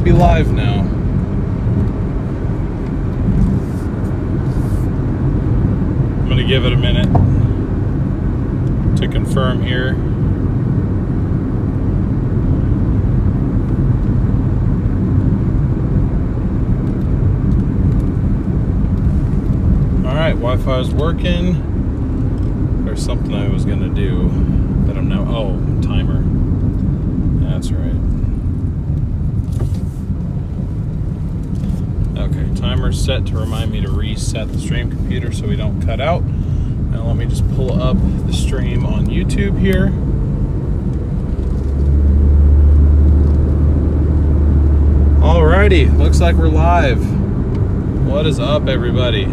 be live now. I'm going to give it a minute to confirm here. Alright, Wi-Fi is working. There's something I was going to do that I'm now... Oh, timer. That's right. Okay, timer's set to remind me to reset the stream computer so we don't cut out. Now let me just pull up the stream on YouTube here. Alrighty, looks like we're live. What is up, everybody?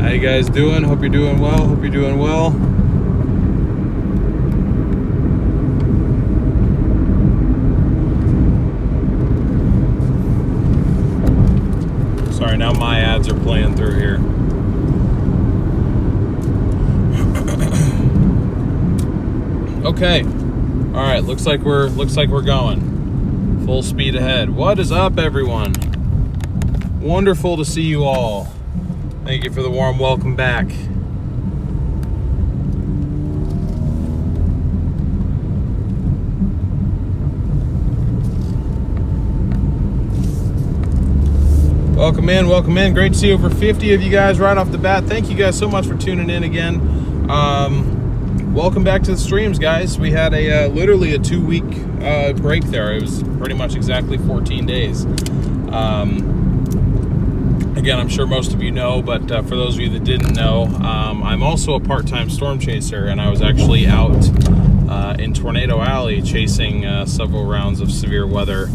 How you guys doing? Hope you're doing well. Hope you're doing well. Sorry, now my ads are playing through here. Okay. All right, looks like we're going. Full speed ahead. What is up, everyone? Wonderful to see you all. Thank you for the warm welcome back. Welcome in, welcome in. Great to see over 50 of you guys right off the bat. Thank you guys so much for tuning in again. Welcome back to the streams, guys. We had a literally a 2-week break there. It was pretty much exactly 14 days. Again, I'm sure most of you know, but for those of you that didn't know, I'm also a part-time storm chaser, and I was actually out in Tornado Alley chasing several rounds of severe weather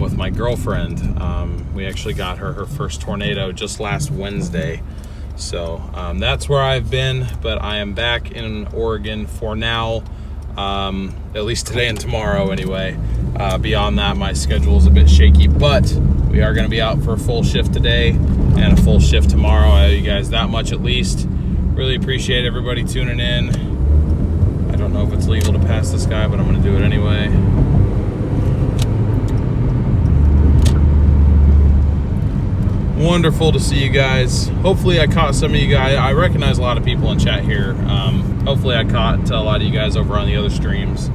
with my girlfriend. We actually got her first tornado just last Wednesday. So that's where I've been, but I am back in Oregon for now, at least today and tomorrow anyway. Beyond that, my schedule is a bit shaky, but we are going to be out for a full shift today and a full shift tomorrow. I owe you guys that much at least. Really appreciate everybody tuning in. I don't know if it's legal to pass this guy, but I'm going to do it anyway. Wonderful to see you guys. Hopefully I caught some of you guys. I recognize a lot of people in chat here. Hopefully I caught a lot of you guys over on the other streams.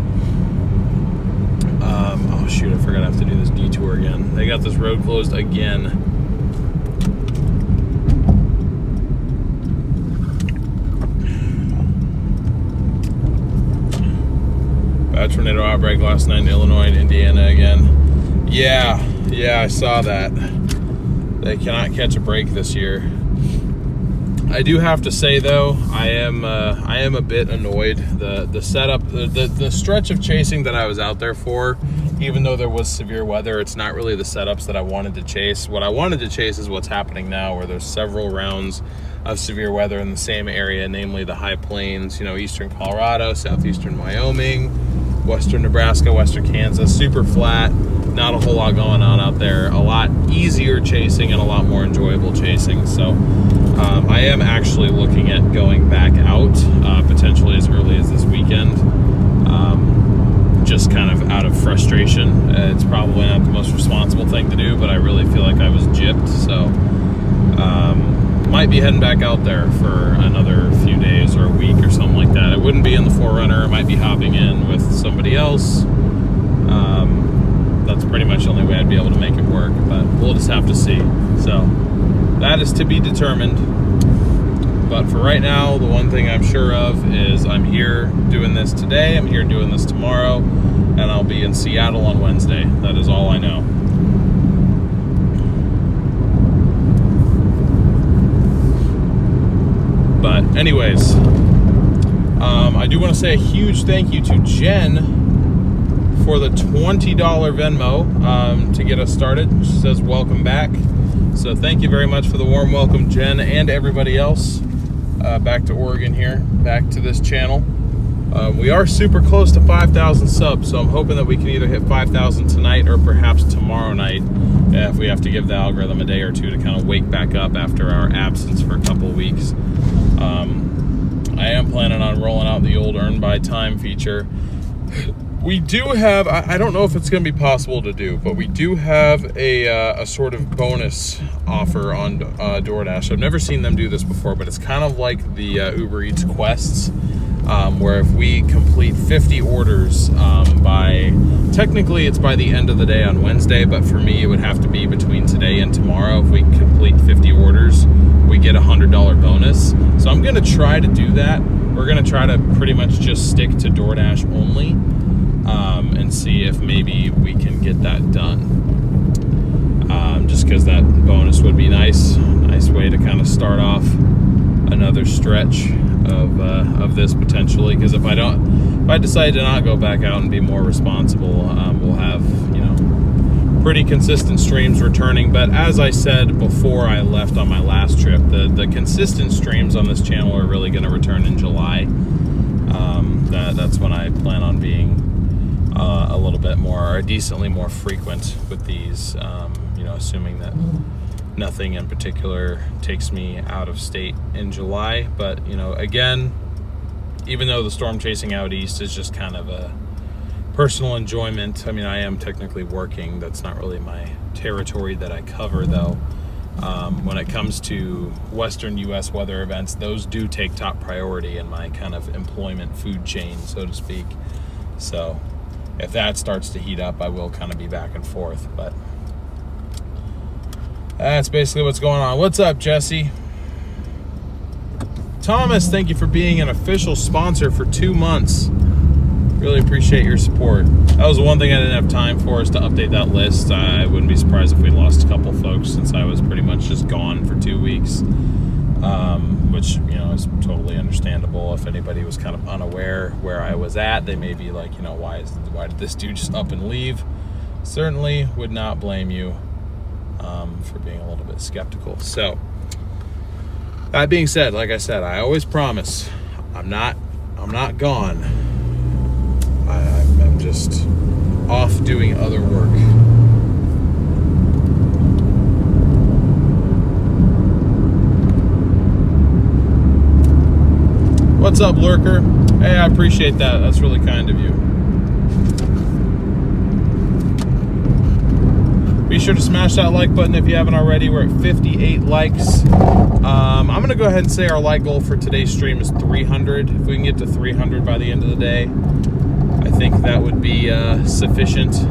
Oh shoot, I forgot I have to do this detour again. They got this road closed again. Bad tornado outbreak last night in Illinois and Indiana again. Yeah, I saw that. They cannot catch a break this year. I do have to say though, I am a bit annoyed. The setup, the stretch of chasing that I was out there for, even though there was severe weather, it's not really the setups that I wanted to chase. What I wanted to chase is what's happening now, where there's several rounds of severe weather in the same area, namely the high plains, eastern Colorado, southeastern Wyoming, western Nebraska, western Kansas, super flat. Not a whole lot going on out there. A lot easier chasing and a lot more enjoyable chasing. So I am actually looking at going back out potentially as early as this weekend, just kind of out of frustration. It's probably not the most responsible thing to do, but I really feel like I was gypped. So might be heading back out there for another few days or a week or something like that. It wouldn't be in the 4Runner. I might be hopping in with somebody else. That's pretty much the only way I'd be able to make it work, but we'll just have to see. So that is to be determined. But for right now, the one thing I'm sure of is I'm here doing this today, I'm here doing this tomorrow, and I'll be in Seattle on Wednesday. That is all I know. But anyways, I do want to say a huge thank you to Jen for the $20 Venmo to get us started. She says welcome back. So thank you very much for the warm welcome, Jen, and everybody else back to Oregon here, back to this channel. We are super close to 5,000 subs, so I'm hoping that we can either hit 5,000 tonight or perhaps tomorrow night, if we have to give the algorithm a day or two to kind of wake back up after our absence for a couple of weeks. I am planning on rolling out the old earn by time feature, We do have, I don't know if it's going to be possible to do, but we do have a sort of bonus offer on DoorDash. I've never seen them do this before, but it's kind of like the Uber Eats quests, where if we complete 50 orders technically it's by the end of the day on Wednesday, but for me it would have to be between today and tomorrow. If we complete 50 orders, we get a $100 bonus. So I'm going to try to do that. We're going to try to pretty much just stick to DoorDash only. And see if maybe we can get that done. Just because that bonus would be nice way to kind of start off another stretch of this potentially. Because if I decide to not go back out and be more responsible, we'll have pretty consistent streams returning. But as I said before I left on my last trip, the consistent streams on this channel are really going to return in July. That's when I plan on being a little bit more, or decently more frequent with these, assuming that nothing in particular takes me out of state in July. But, again, even though the storm chasing out east is just kind of a personal enjoyment, I mean, I am technically working. That's not really my territory that I cover, though. When it comes to Western U.S. weather events, those do take top priority in my kind of employment food chain, so to speak. So if that starts to heat up, I will kind of be back and forth. But that's basically what's going on. What's up, Jesse? Thomas, thank you for being an official sponsor for 2 months. Really appreciate your support. That was the one thing I didn't have time for, is to update that list. I wouldn't be surprised if we lost a couple folks since I was pretty much just gone for 2 weeks, which, is totally understandable. If anybody was kind of unaware where I was at, they may be like, why did this dude just up and leave? Certainly would not blame you for being a little bit skeptical. So that being said, like I said, I always promise I'm not gone. I'm just off doing other work. What's up, Lurker? Hey, I appreciate that. That's really kind of you. Be sure to smash that like button if you haven't already. We're at 58 likes. I'm going to go ahead and say our like goal for today's stream is 300. If we can get to 300 by the end of the day, I think that would be sufficient.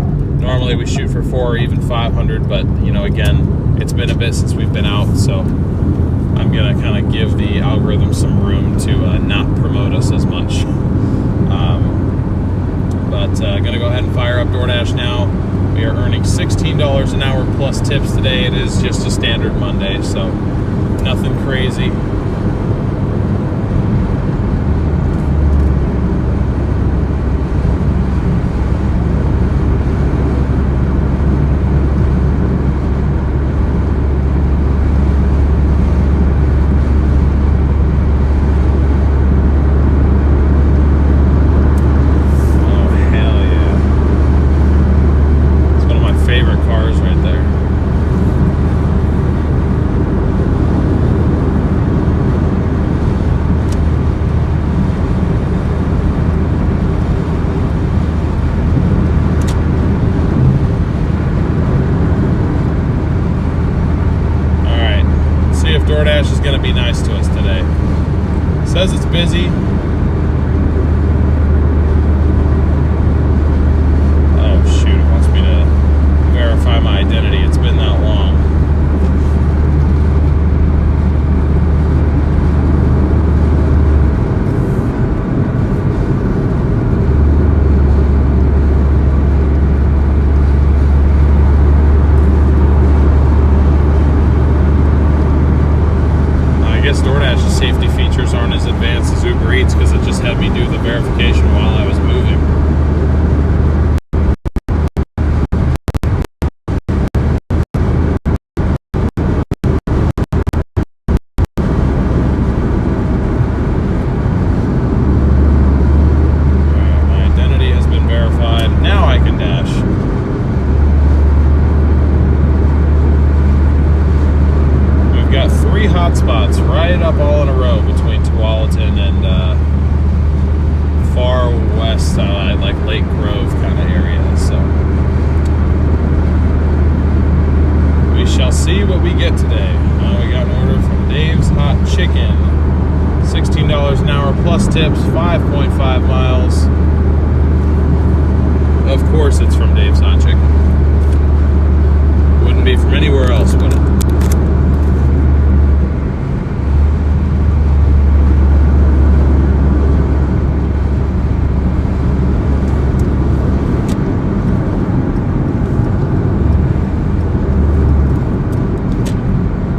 Normally we shoot for 4 or even 500, but again, it's been a bit since we've been out, so I'm gonna kind of give the algorithm some room to not promote us as much. But gonna go ahead and fire up DoorDash now. We are earning $16 an hour plus tips today. It is just a standard Monday, so nothing crazy. DoorDash is going to be nice to us today. It says it's busy. Oh shoot, it wants me to verify my identity. It's been that long. DoorDash's safety features aren't as advanced as Uber Eats because it just had me do the verification while I was moving. My identity has been verified. Now I can dash. We've got 3 hotspots right up all in a row between Tualatin and far west, like Lake Grove kind of area. So we shall see what we get today. We got an order from Dave's Hot Chicken, $16 an hour plus tips, 5.5 miles. Of course, it's from Dave's Hot Chicken. Wouldn't be from anywhere else, would it?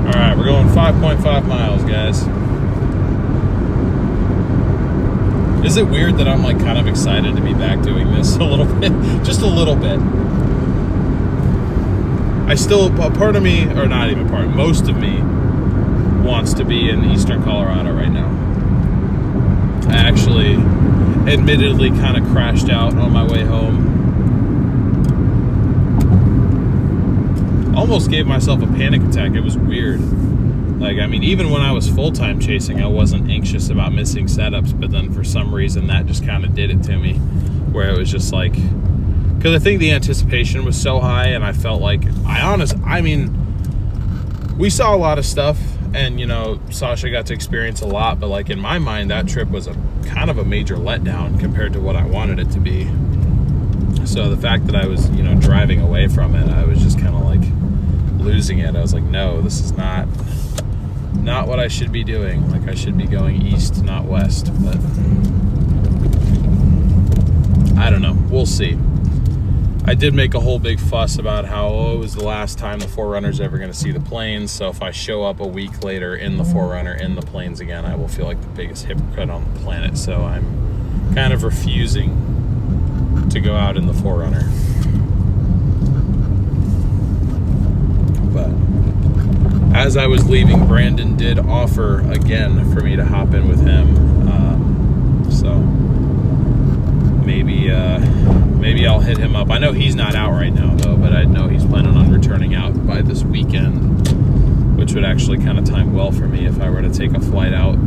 Alright, we're going 5.5 miles, guys. Is it weird that I'm like kind of excited to be back doing this a little bit? Just a little bit. A part of me, or not even part, most of me wants to be in eastern Colorado right now. I actually admittedly kind of crashed out on my way home. Almost gave myself a panic attack. It was weird. Like, I mean, even when I was full-time chasing, I wasn't anxious about missing setups, but then for some reason that just kind of did it to me, where it was just like, because I think the anticipation was so high, and I felt like, I mean, we saw a lot of stuff, and, you know, Sasha got to experience a lot, but like in my mind, that trip was a kind of a major letdown compared to what I wanted it to be. So the fact that I was, you know, driving away from it, I was just kind of like losing it. I was like, no, this is not what I should be doing. Like, I should be going east, not west. But I don't know. We'll see. I did make a whole big fuss about how it was the last time the Forerunner's ever going to see the plains. So if I show up a week later in the Forerunner in the plains again, I will feel like the biggest hypocrite on the planet. So I'm kind of refusing to go out in the Forerunner. But as I was leaving, Brandon did offer again for me to hop in with him. So maybe I'll hit him up. I know he's not out right now though, but I know he's planning on returning out by this weekend, which would actually kind of time well for me if I were to take a flight out,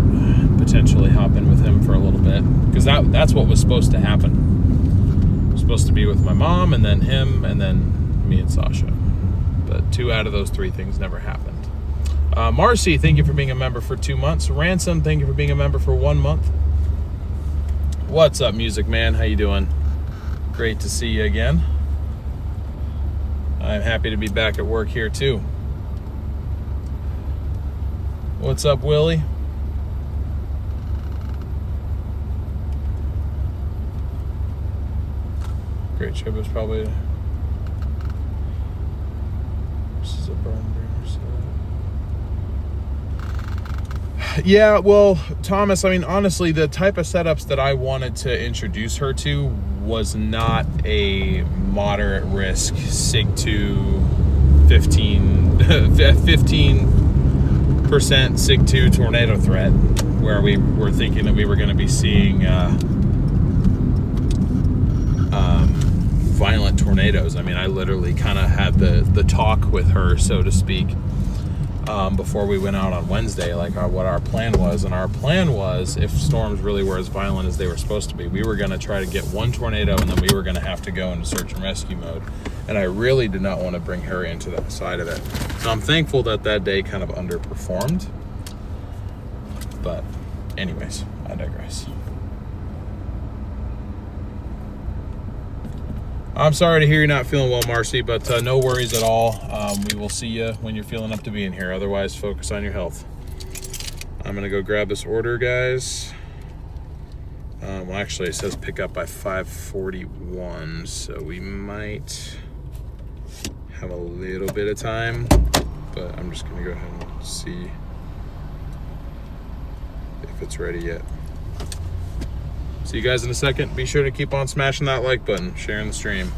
potentially hop in with him for a little bit, because that's what was supposed to happen. I was supposed to be with my mom and then him and then me and Sasha, but 2 out of those 3 things never happened. Marcy, thank you for being a member for 2 months. Ransom, thank you for being a member for 1 month. What's up, Music Man? How you doing? Great to see you again. I'm happy to be back at work here too. What's up, Willie? Great trip was probably... This is a burn burner. Yeah, well, Thomas, I mean, honestly, the type of setups that I wanted to introduce her to was not a moderate risk SIG-2 15% SIG-2 tornado threat, where we were thinking that we were going to be seeing violent tornadoes. I mean, I literally kind of had the talk with her, so to speak, before we went out on Wednesday, like what our plan was. And our plan was, if storms really were as violent as they were supposed to be, we were going to try to get one tornado and then we were going to have to go into search and rescue mode. And I really did not want to bring her into that side of it. So I'm thankful that day kind of underperformed. But anyways, I digress. I'm sorry to hear you're not feeling well, Marcy, but no worries at all. We will see you when you're feeling up to being here. Otherwise, focus on your health. I'm going to go grab this order, guys. Well, actually, it says pick up by 5:41, so we might have a little bit of time, but I'm just going to go ahead and see if it's ready yet. See you guys in a second. Be sure to keep on smashing that like button, sharing the stream.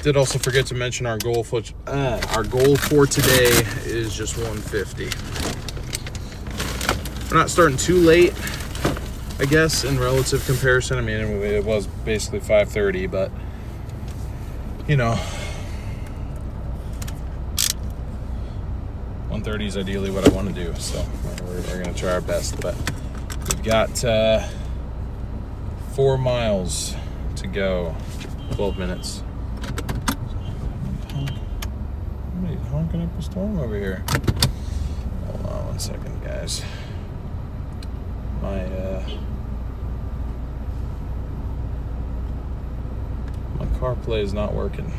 Did also forget to mention our goal for today is just 150. We're not starting too late, I guess, in relative comparison. I mean, it was basically 5:30, but you know, 1:30 is ideally what I want to do. So we're going to try our best. But we've got 4 miles to go, 12 minutes. Somebody's honking up a storm over here. Hold on 1 second, guys. My CarPlay is not working.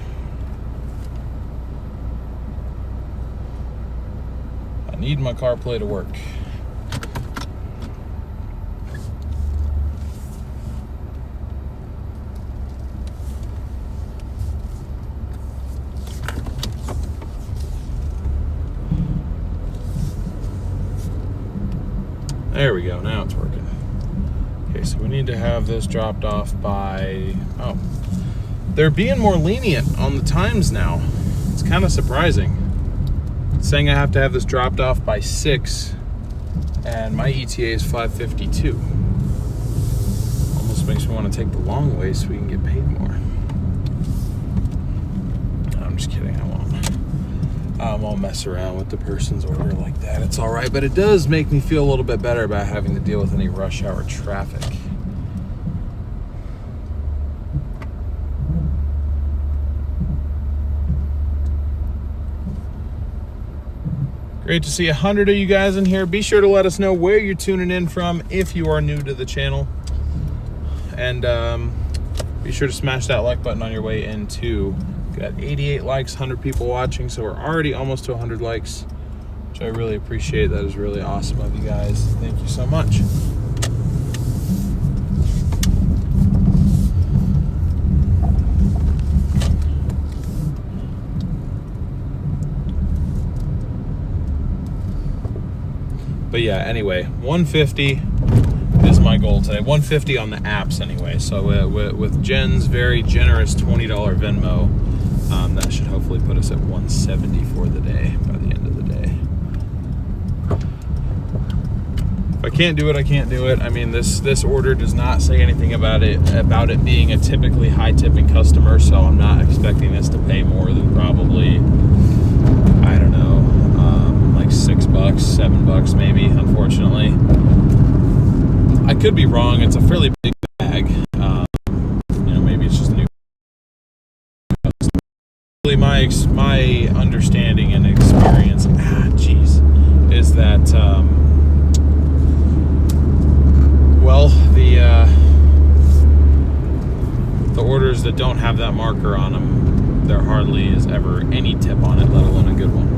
I need my CarPlay to work. There we go, now it's working. Okay, so we need to have this dropped off by, oh, they're being more lenient on the times now. It's kind of surprising. It's saying I have to have this dropped off by 6, and my ETA is 5:52. Almost makes me want to take the long way so we can get paid more. I'm just kidding, I won't mess around with the person's order like that. It's all right, but it does make me feel a little bit better about having to deal with any rush hour traffic. Great to see 100 of you guys in here. Be sure to let us know where you're tuning in from if you are new to the channel. And be sure to smash that like button on your way in too. Got 88 likes, 100 people watching, so we're already almost to 100 likes, which I really appreciate. That is really awesome of you guys. Thank you so much. But yeah, anyway, 150 is my goal today. 150 on the apps anyway. So with Jen's very generous $20 Venmo, that should hopefully put us at 170 for the day by the end of the day. If I can't do it, I can't do it. I mean, this order does not say anything about it being a typically high tipping customer, so I'm not expecting this to pay more than probably, I don't know, like $6, $7 maybe, unfortunately. I could be wrong. It's a fairly big bag. Maybe it's just a new. Really, my understanding and experience, is that the orders that don't have that marker on them, there hardly is ever any tip on it, let alone a good one.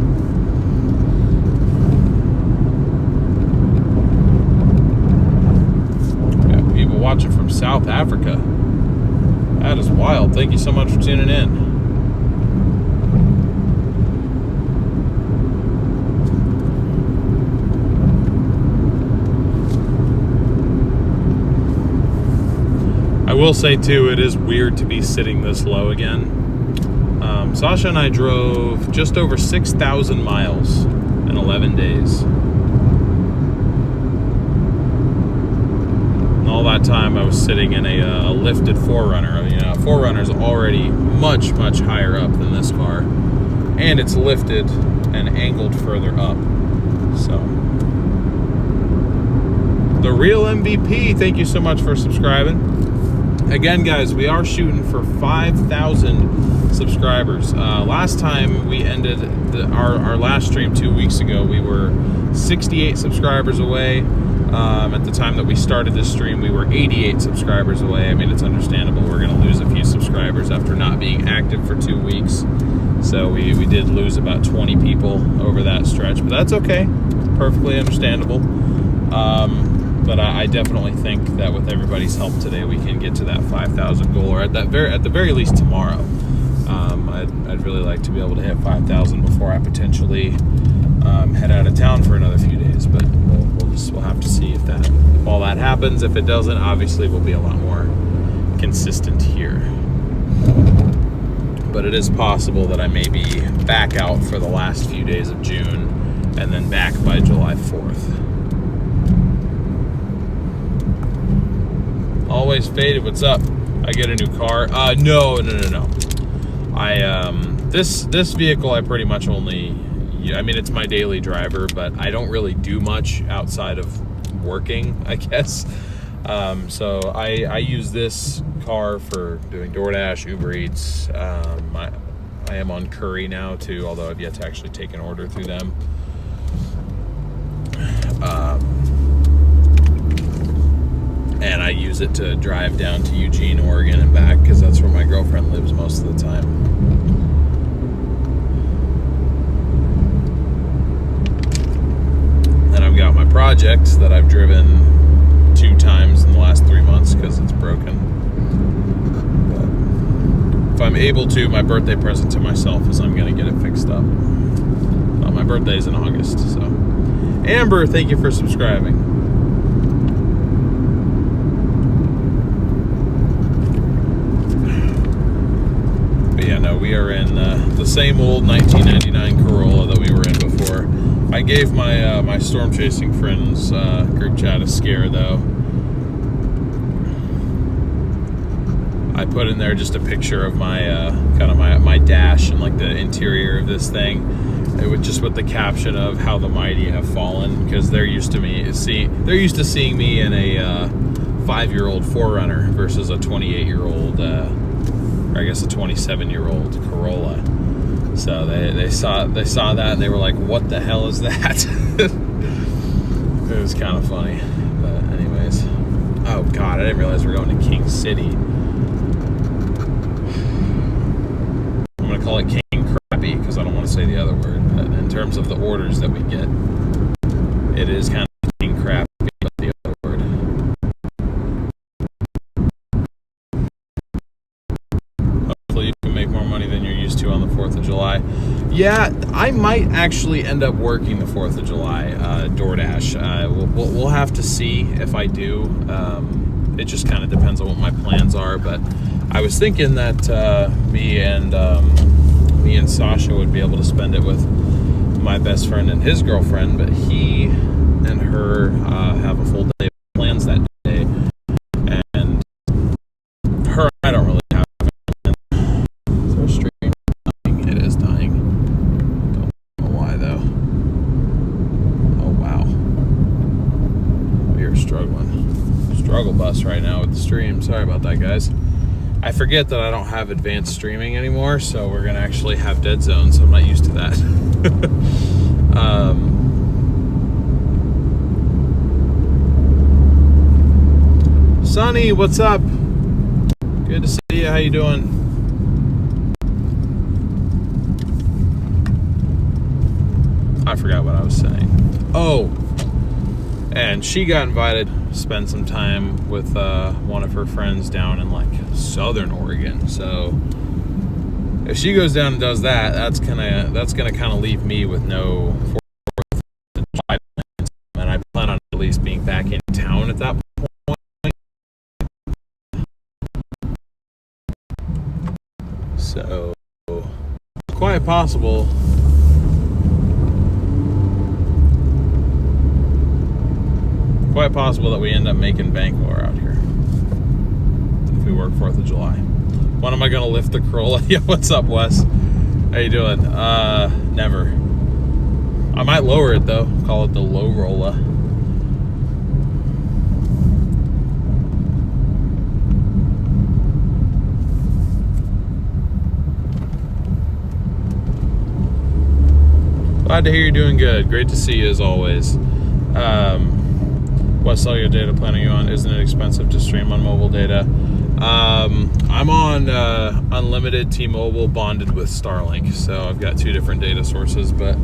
People watching from South Africa. That is wild. Thank you so much for tuning in. I will say too, it is weird to be sitting this low again. Sasha and I drove just over 6,000 miles in 11 days. All that time I was sitting in a lifted 4Runner. You know, 4Runner is already much higher up than this car, and it's lifted and angled further up. So the real MVP, thank you so much for subscribing. Again, guys, we are shooting for 5,000 subscribers. Last time we ended our last stream 2 weeks ago, we were 68 subscribers away. At the time that we started this stream, we were 88 subscribers away. I mean, it's understandable. We're going to lose a few subscribers after not being active for 2 weeks. So we did lose about 20 people over that stretch, but that's okay. Perfectly understandable. But I definitely think that with everybody's help today, we can get to that 5,000 goal, or at the very least tomorrow. I'd really like to be able to hit 5,000 before I potentially head out of town for another few days. But we'll have to see if all that happens. If it doesn't, obviously we'll be a lot more consistent here. But but it is possible that I may be back out for the last few days of June and then back by July 4th. Always faded. What's up? I get a new car. No. This vehicle I pretty much only, I mean, it's my daily driver, but I don't really do much outside of working, I guess. So I use this car for doing Doordash, Uber Eats. I am on Curry now too, although I've yet to actually take an order through them. And I use it to drive down to Eugene, Oregon and back, because that's where my girlfriend lives most of the time. Then I've got my project that I've driven 2 times in the last 3 months because it's broken. But if I'm able to, my birthday present to myself is I'm going to get it fixed up. My birthday's in August, so. Amber, thank you for subscribing. We are in the same old 1999 Corolla that we were in before. I gave my my storm chasing friends group chat a scare though. I put in there just a picture of my kind of my dash and like the interior of this thing. It was just with the caption of how the mighty have fallen, because they're used to seeing me in a 5-year-old 4Runner versus a 28-year-old. Or I guess a 27-year-old Corolla. So they saw that and they were like, "What the hell is that?" It was kind of funny. But anyways, oh god, I didn't realize we're going to King City. I'm gonna call it King Crappy because I don't want to say the other word. But in terms of the orders that we get, it is kind of King Crappy, but the other word. More money than you're used to on the 4th of July. Yeah, I might actually end up working the 4th of July, DoorDash. We'll have to see if I do. It just kind of depends on what my plans are, but I was thinking that me and Sasha would be able to spend it with my best friend and his girlfriend, but he and her have a full day of plans that day, and her and I don't really have. Struggle bus right now with the stream. Sorry about that, guys. I forget that I don't have advanced streaming anymore, so we're gonna actually have dead zone, so I'm not used to that. Sonny, what's up? Good to see you. How you doing? I forgot what I was saying. Oh, and she got invited to spend some time with one of her friends down in like Southern Oregon. So if she goes down and does that, that's gonna kind of leave me with no 4th of July plans, and I plan on at least being back in town at that point. So quite possible. Quite possible that we end up making bank while we're out here if we work 4th of July. When am I gonna lift the Corolla? Yeah, what's up, Wes? How you doing? Never. I might lower it though. Call it the low rolla. Glad to hear you're doing good. Great to see you as always. What cellular data plan are you on? Isn't it expensive to stream on mobile data? I'm on unlimited T-Mobile bonded with Starlink, so I've got 2 different data sources, but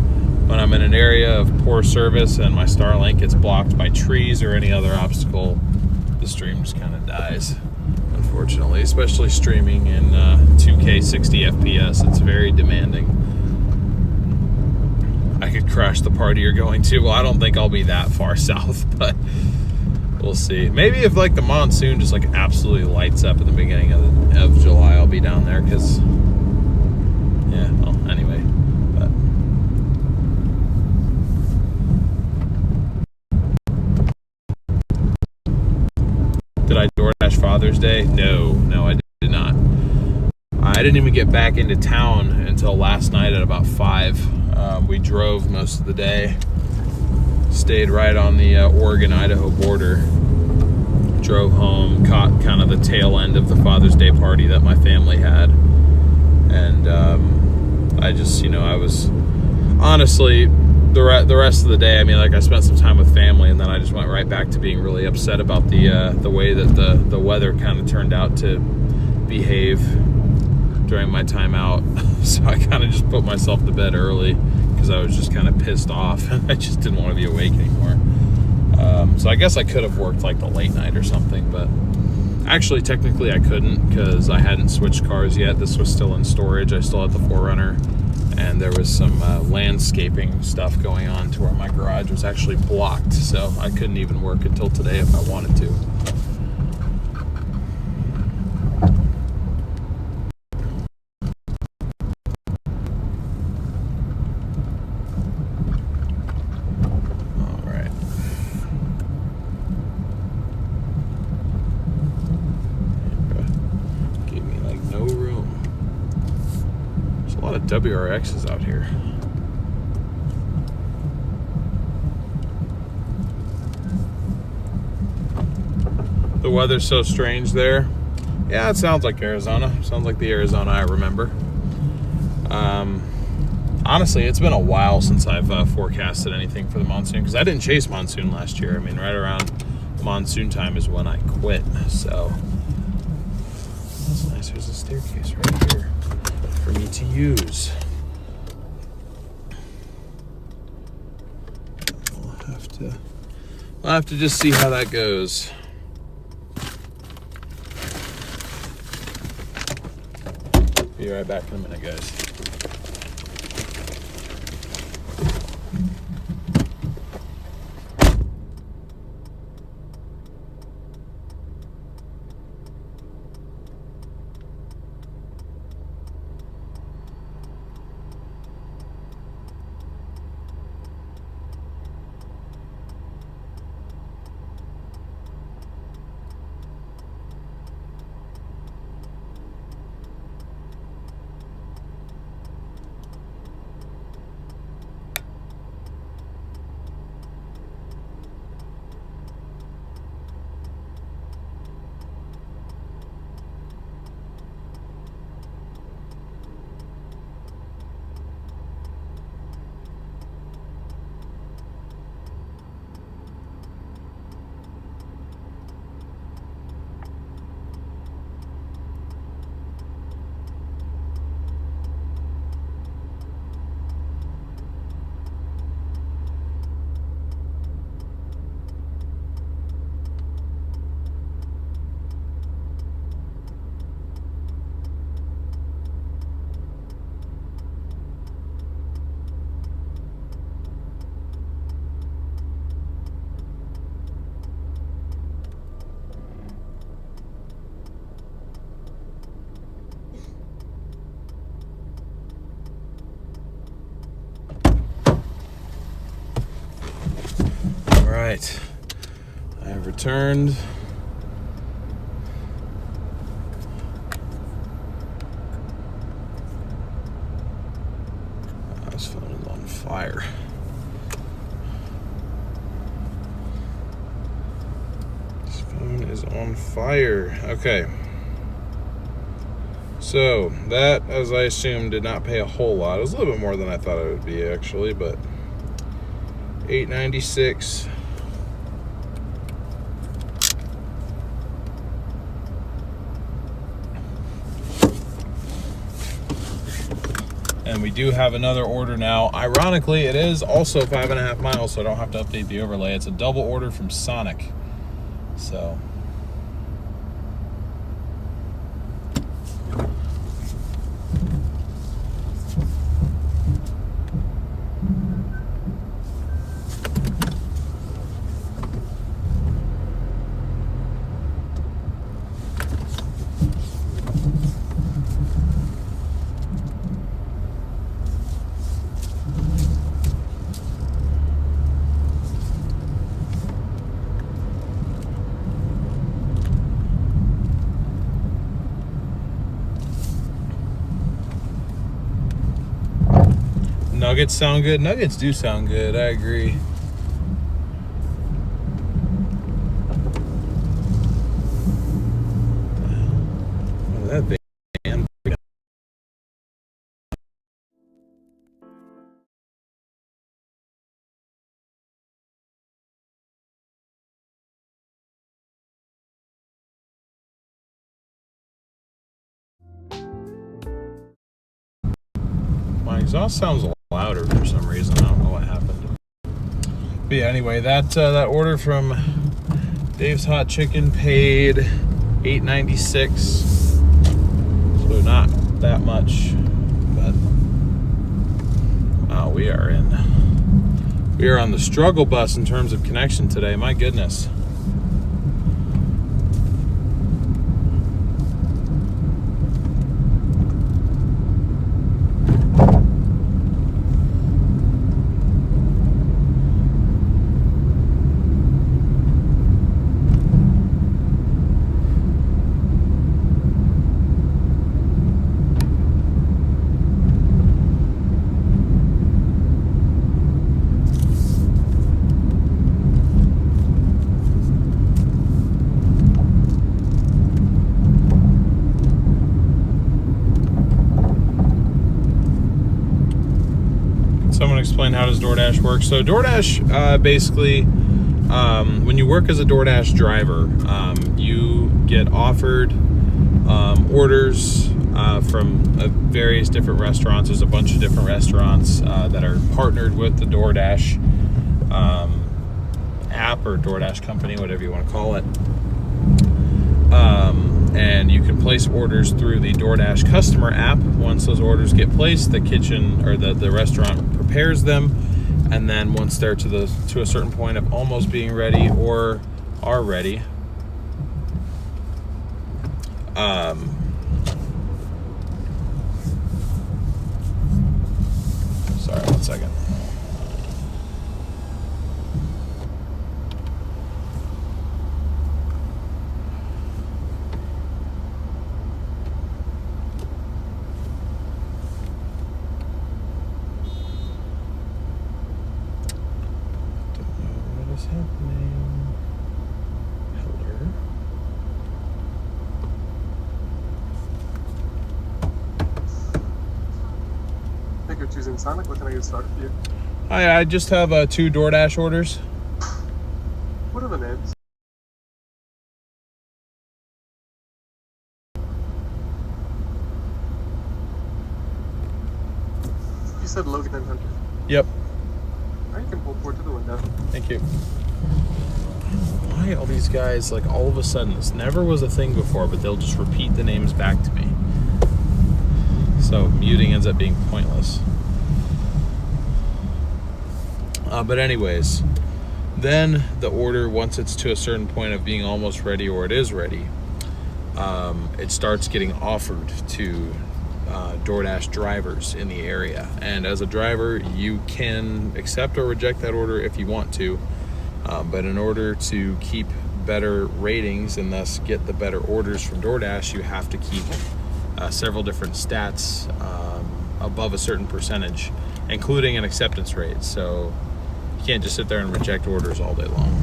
when I'm in an area of poor service and my Starlink gets blocked by trees or any other obstacle, the stream just kind of dies, unfortunately, especially streaming in 2K 60 FPS. It's very demanding. I could crash the party you're going to. Well, I don't think I'll be that far south, but we'll see. Maybe if like the monsoon just like absolutely lights up at the beginning of July, I'll be down there, because did not. I didn't even get back into town until last night at about 5. We drove most of the day, stayed right on the Oregon-Idaho border, drove home, caught kind of the tail end of the Father's Day party that my family had, and I just, I was honestly the rest of the day, I mean, like, I spent some time with family, and then I just went right back to being really upset about the way that the weather kind of turned out to behave during my time out. So I kind of just put myself to bed early because I was just kind of pissed off and I just didn't want to be awake anymore. So I guess I could have worked like the late night or something, but actually technically I couldn't because I hadn't switched cars yet. This was still in storage. I still had the 4Runner, and there was some landscaping stuff going on to where my garage was actually blocked, so I couldn't even work until today if I wanted to. WRXs out here. The weather's so strange there. Yeah, it sounds like Arizona. Sounds like the Arizona I remember. Honestly, it's been a while since I've forecasted anything for the monsoon, because I didn't chase monsoon last year. I mean, right around monsoon time is when I quit. So that's nice. There's a staircase right here for me to use. I'll have to just see how that goes. Be right back in a minute, guys. Right, I have returned. This phone is on fire. This phone is on fire. Okay. So that, as I assumed, did not pay a whole lot. It was a little bit more than I thought it would be, actually, but $8.96. And we do have another order now. Ironically, it is also 5.5 miles, so I don't have to update the overlay. It's a double order from Sonic. So Nuggets sound good. Nuggets do sound good. I agree. Oh, that van. My exhaust sounds louder for some reason. I don't know what happened. But yeah, anyway, that order from Dave's Hot Chicken paid $8.96. So not that much, but wow, we are on the struggle bus in terms of connection today. My goodness. Someone explain how does DoorDash work? So DoorDash basically, when you work as a DoorDash driver, you get offered orders from various different restaurants. There's a bunch of different restaurants that are partnered with the DoorDash app or DoorDash company, whatever you want to call it. And you can place orders through the DoorDash customer app. Once those orders get placed, the kitchen or the restaurant prepares them, and then once they're to a certain point of almost being ready or are ready, sorry, 1 second. Happening. Hello. I think you're choosing Sonic. What can I get started for you? Hi, I just have 2 DoorDash orders. What are the names? You said Logan and Hunter. Yep. Alright, you can pull forward to the window. Thank you. Why all these guys, like, all of a sudden, this never was a thing before, but they'll just repeat the names back to me. So muting ends up being pointless. But anyways, then the order, once it's to a certain point of being almost ready or it is ready, it starts getting offered to DoorDash drivers in the area. And as a driver, you can accept or reject that order if you want to. But in order to keep better ratings and thus get the better orders from DoorDash, you have to keep several different stats above a certain percentage, including an acceptance rate. So you can't just sit there and reject orders all day long.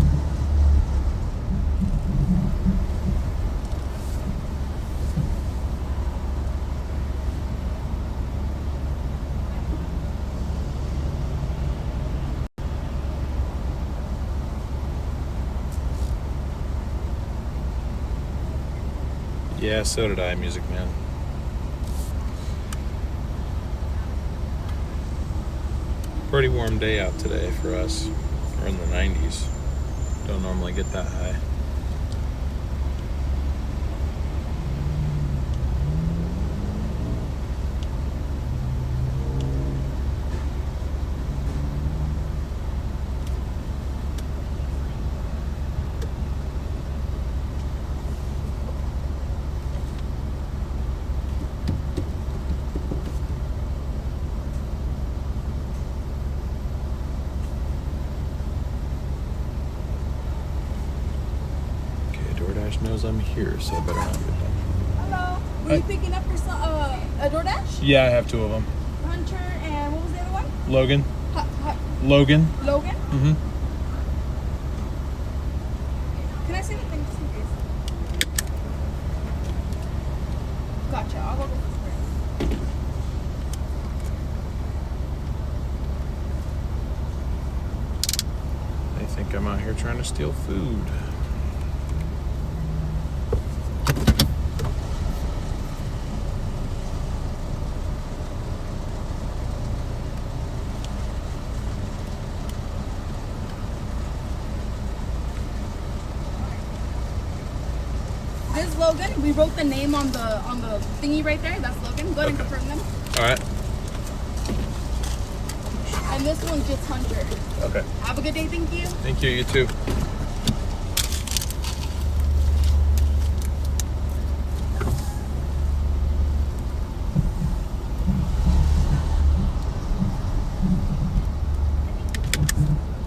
Yeah, so did I, Music Man. Pretty warm day out today for us. We're in the 90s. Don't normally get that high. DoorDash knows I'm here, so I better not get done. Hello. Were you picking up your a DoorDash? Yeah, I have 2 of them. Hunter and what was the other one? Logan. Logan? Logan? Mm-hmm. Can I see the thing just in case? Gotcha. I'll go get this first. They think I'm out here trying to steal food. This is Logan. We wrote the name on the thingy right there. That's Logan. Go ahead and confirm them. All right. And this one's just Hunter. Okay. Have a good day. Thank you. Thank you. You too.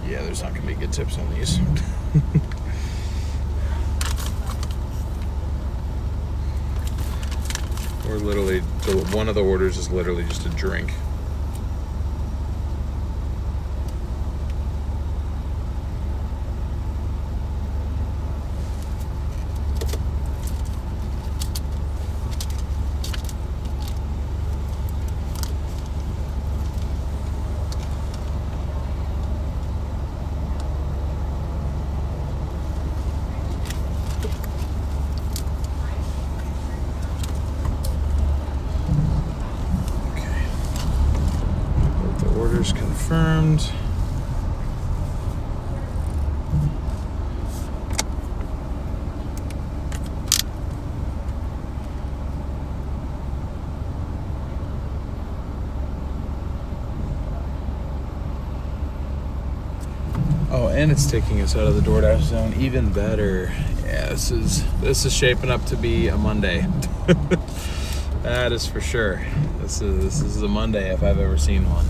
Yeah, there's not going to be good tips on these. We're literally, one of the orders is literally just a drink. Orders confirmed. Oh, and it's taking us out of the Doordash zone. Even better. Yeah, this is shaping up to be a Monday. That is for sure. This is a Monday if I've ever seen one.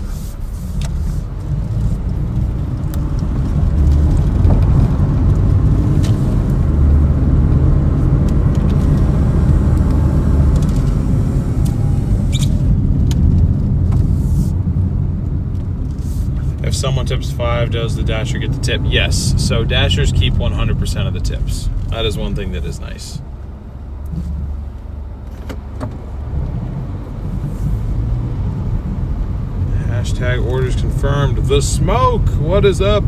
If someone tips 5, does the Dasher get the tip? Yes. So Dashers keep 100% of the tips. That is one thing that is nice. Hashtag orders confirmed. The Smoke, what is up?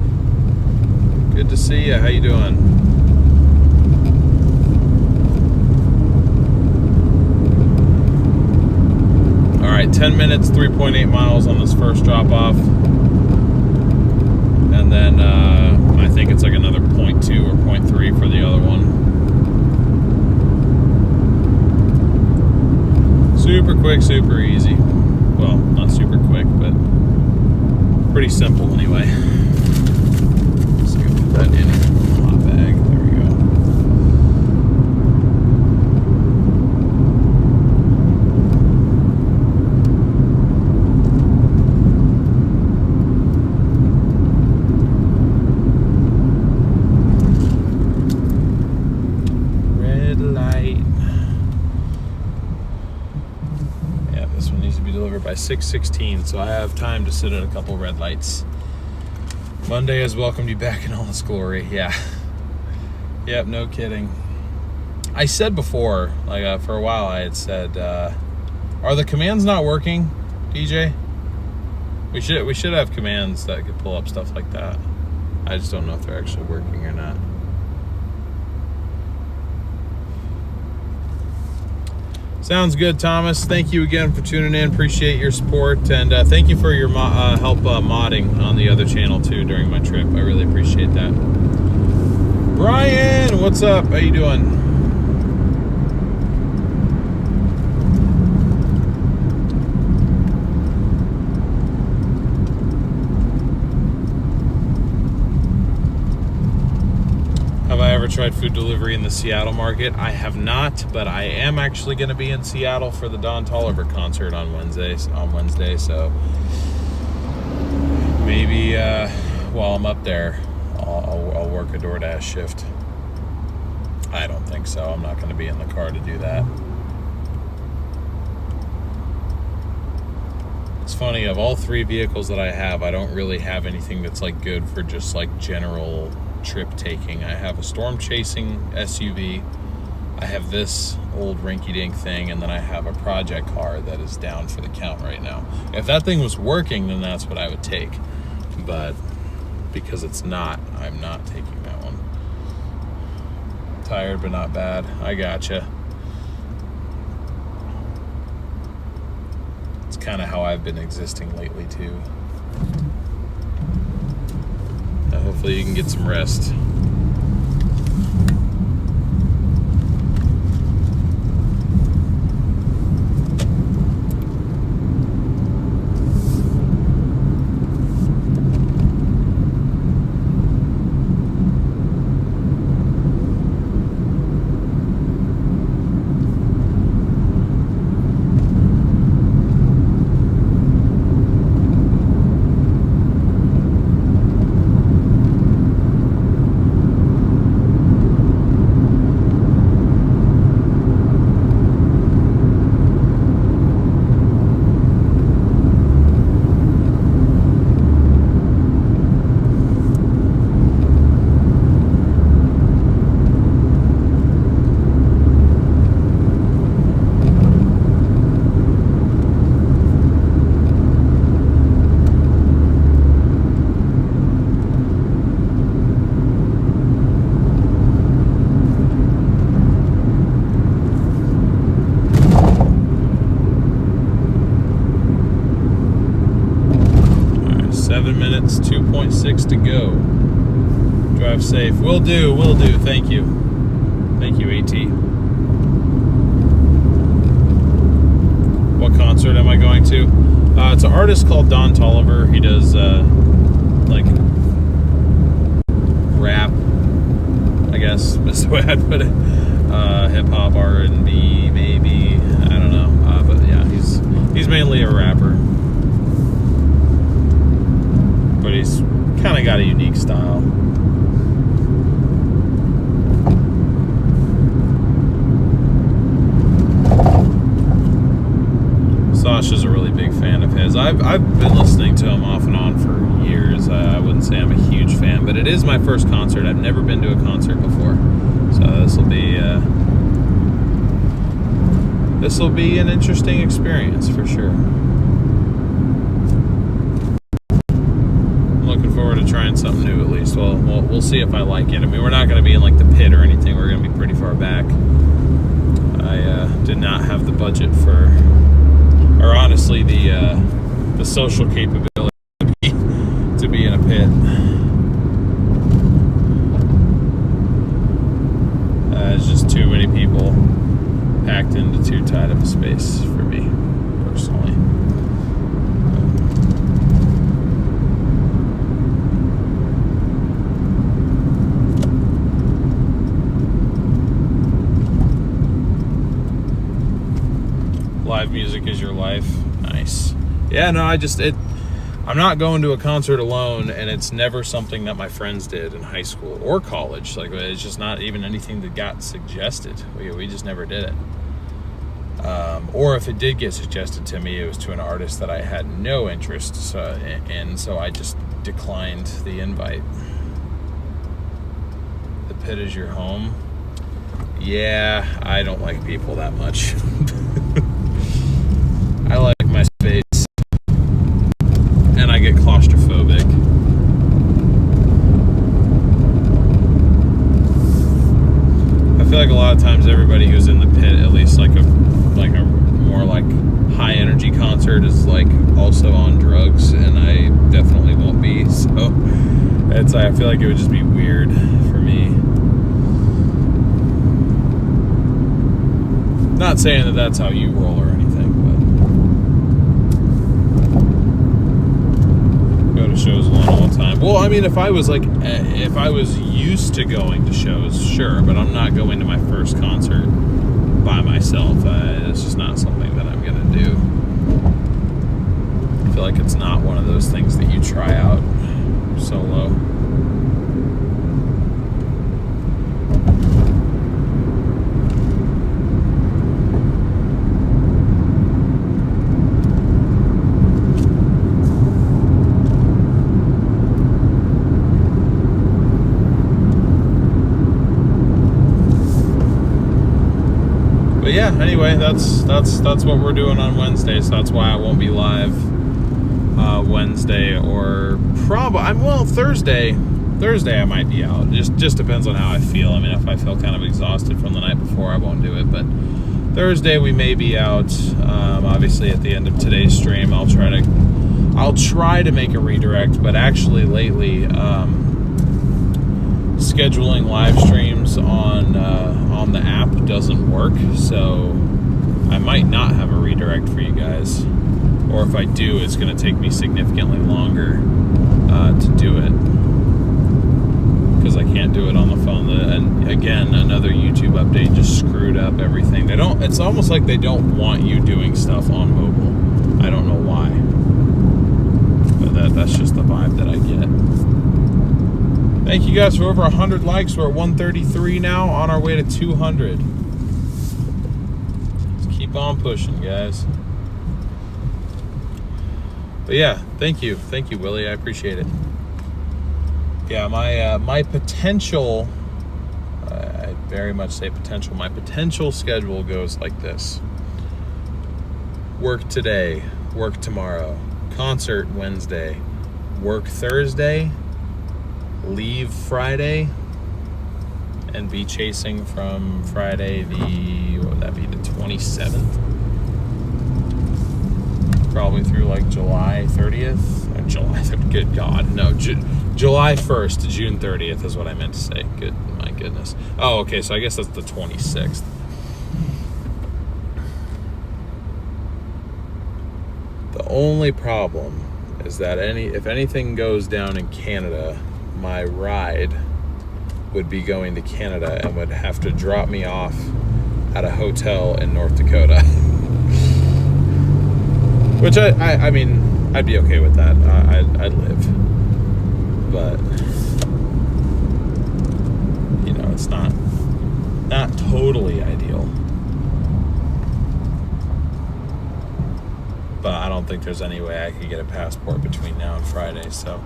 Good to see you. How you doing? All right, 10 minutes, 3.8 miles on this first drop off. And then I think it's like another 0.2 or 0.3 for the other one. Super quick, super easy. Well, not super quick, but pretty simple anyway. So I can put that in a hot bag. There we go. Red light. Yeah, this one needs to be delivered by 6:16, so I have time to sit at a couple red lights. Monday has welcomed you back in all its glory. Yeah. Yep, no kidding. I said before, like for a while I had said, are the commands not working, DJ? We should have commands that could pull up stuff like that. I just don't know if they're actually working or not. Sounds good, Thomas. Thank you again for tuning in. Appreciate your support, and thank you for your help modding on the other channel too during my trip. I really appreciate that. Brian, what's up? How you doing? Have I ever tried food delivery in the Seattle market? I have not, but I am actually going to be in Seattle for the Don Toliver concert on Wednesday. So maybe while I'm up there, I'll work a Doordash shift. I don't think so. I'm not going to be in the car to do that. It's funny, of all 3 vehicles that I have, I don't really have anything that's like good for just like general trip taking. I have a storm chasing SUV, I have this old rinky-dink thing, and then I have a project car that is down for the count right now. If that thing was working, then that's what I would take, but because it's not, I'm not taking that one. Tired but not bad. I gotcha. It's kind of how I've been existing lately too. Hopefully you can get some rest. Minutes, 2.6 to go. Drive safe. Will do. Thank you. Thank you, AT. What concert am I going to? It's an artist called Don Tolliver. He does like rap, I guess is the way I'd put it. Hip hop, R&B, maybe. I don't know. But yeah, he's mainly a rapper. But he's kind of got a unique style. Sasha's a really big fan of his. I've been listening to him off and on for years. I wouldn't say I'm a huge fan, but it is my first concert. I've never been to a concert before, so this will be an interesting experience for sure. To trying something new at least. Well, we'll see if I like it. I mean, we're not going to be in like the pit or anything. We're going to be pretty far back. I did not have the budget for, or honestly, the social capability to be in a pit. It's just too many people packed into too tight of a space for me personally. Live music is your life. Nice. Yeah, no, I'm not going to a concert alone, and it's never something that my friends did in high school or college. Like, it's just not even anything that got suggested. We just never did it. Or if it did get suggested to me, it was to an artist that I had no interest in, so I just declined the invite. The pit is your home. Yeah, I don't like people that much. I like my space, and I get claustrophobic. I feel like a lot of times everybody who's in the pit, at least like a more like high energy concert, is like also on drugs, and I definitely won't be. So I feel like it would just be weird for me. Not saying that that's how you roll or anything, but go to shows alone all the time. Well, I mean, if I was used to going to shows, sure, but I'm not going to my first concert by myself. It's just not something that I'm gonna do. I feel like it's not one of those things that you try out solo. anyway, that's what we're doing on Wednesday, so that's why I won't be live Wednesday, or Thursday I might be out. Just depends on how I feel. I mean, if I feel kind of exhausted from the night before, I won't do it, but Thursday we may be out. Obviously at the end of today's stream I'll try to make a redirect, but actually lately scheduling live streams on the app doesn't work, so I might not have a redirect for you guys, or if I do, it's going to take me significantly longer to do it, because I can't do it on the phone. And again, another YouTube update just screwed up everything. It's almost like they don't want you doing stuff on mobile. I don't know why, but that's just the vibe that I get. Thank you guys for over 100 likes. We're at 133 now, on our way to 200. Let's keep on pushing, guys. But yeah, thank you, Willie. I appreciate it. Yeah, my potential, I very much say potential. My potential schedule goes like this: work today, work tomorrow, concert Wednesday, work Thursday, leave Friday, and be chasing from Friday what would that be, the 27th? Probably through like July 30th. Good God, no, July 1st to June 30th is what I meant to say. My goodness. Oh, okay, so I guess that's the 26th. The only problem is that if anything goes down in Canada, my ride would be going to Canada and would have to drop me off at a hotel in North Dakota. Which I mean, I'd be okay with that. I'd live. But, you know, it's not totally ideal. But I don't think there's any way I could get a passport between now and Friday, so.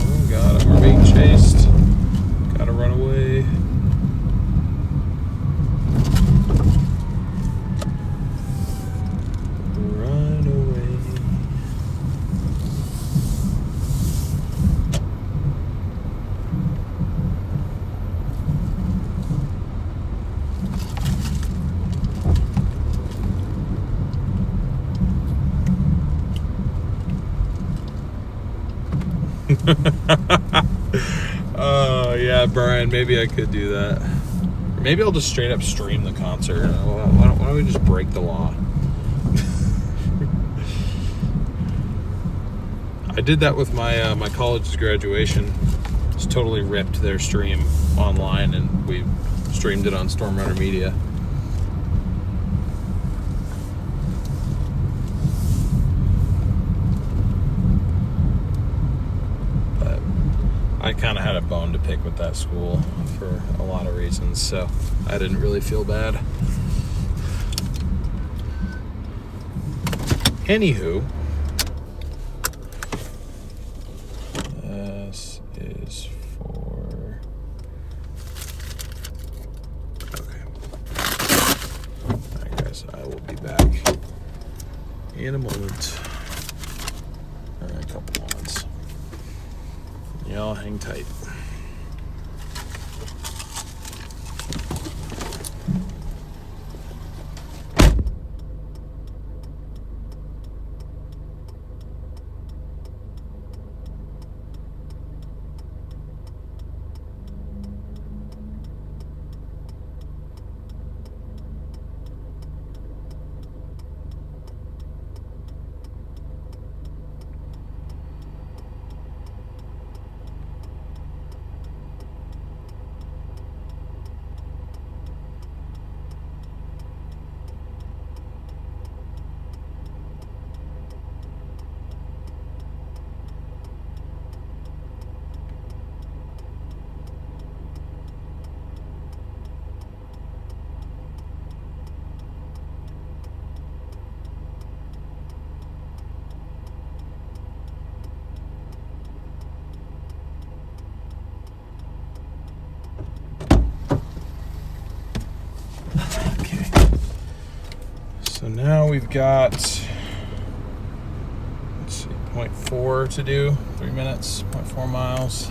Oh God, we're being chased. Gotta run away. Run away. Oh yeah, Brian, maybe I could do that. Or maybe I'll just straight up stream the concert. Why don't we just break the law? I did that with my my college's graduation. Just totally ripped their stream online, and we streamed it on Stormrunner Media. I kind of had a bone to pick with that school for a lot of reasons, so I didn't really feel bad. Anywho, this is for... Okay. Alright guys, I will be back in a moment. A couple moments. Y'all hang tight. So now we've got, let's see, 0.4 to do, 3 minutes, 0.4 miles.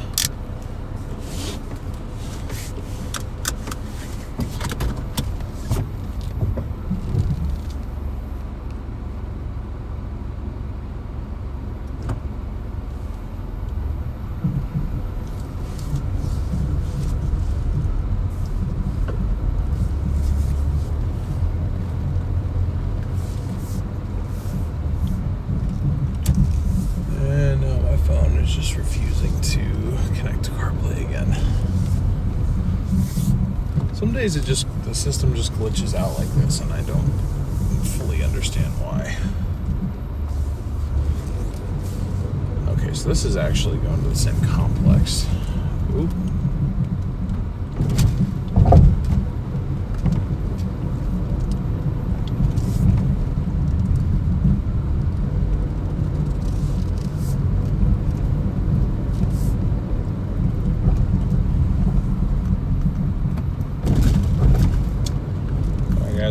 Just refusing to connect to CarPlay again. Some days the system just glitches out like this, and I don't fully understand why. Okay, so this is actually going to the same complex. Oop.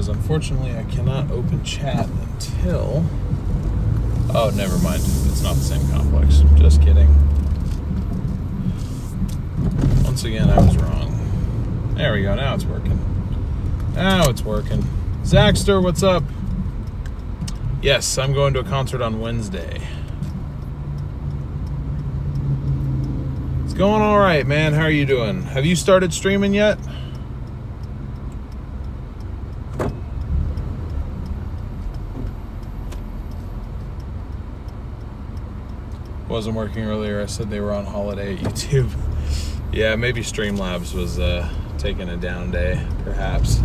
Unfortunately, I cannot open chat until... Oh, never mind. It's not the same complex. Just kidding. Once again, I was wrong. There we go. Now it's working. Now it's working. Zaxter, what's up? Yes, I'm going to a concert on Wednesday. It's going all right, man. How are you doing? Have you started streaming yet? Wasn't working earlier. I said they were on holiday at YouTube. Yeah, maybe Streamlabs was taking a down day, perhaps.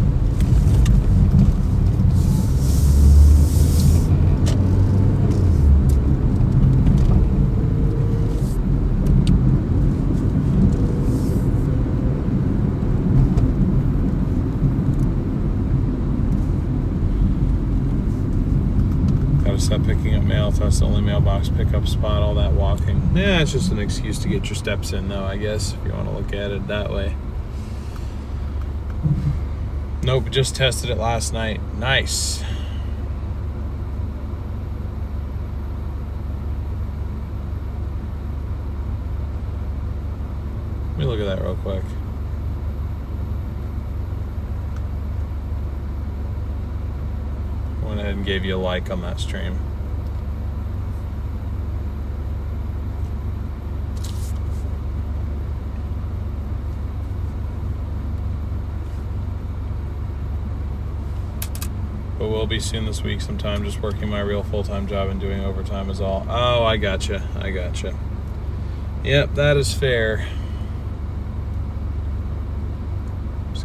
Stop picking up mail. That's the only mailbox pickup spot, all that walking. Yeah, it's just an excuse to get your steps in, though, I guess, if you want to look at it that way. Nope, just tested it last night. Nice. Let me look at that real quick. Went ahead and gave you a like on that stream. But we'll be soon this week sometime, just working my real full-time job and doing overtime is all. Oh, I gotcha. Yep, that is fair.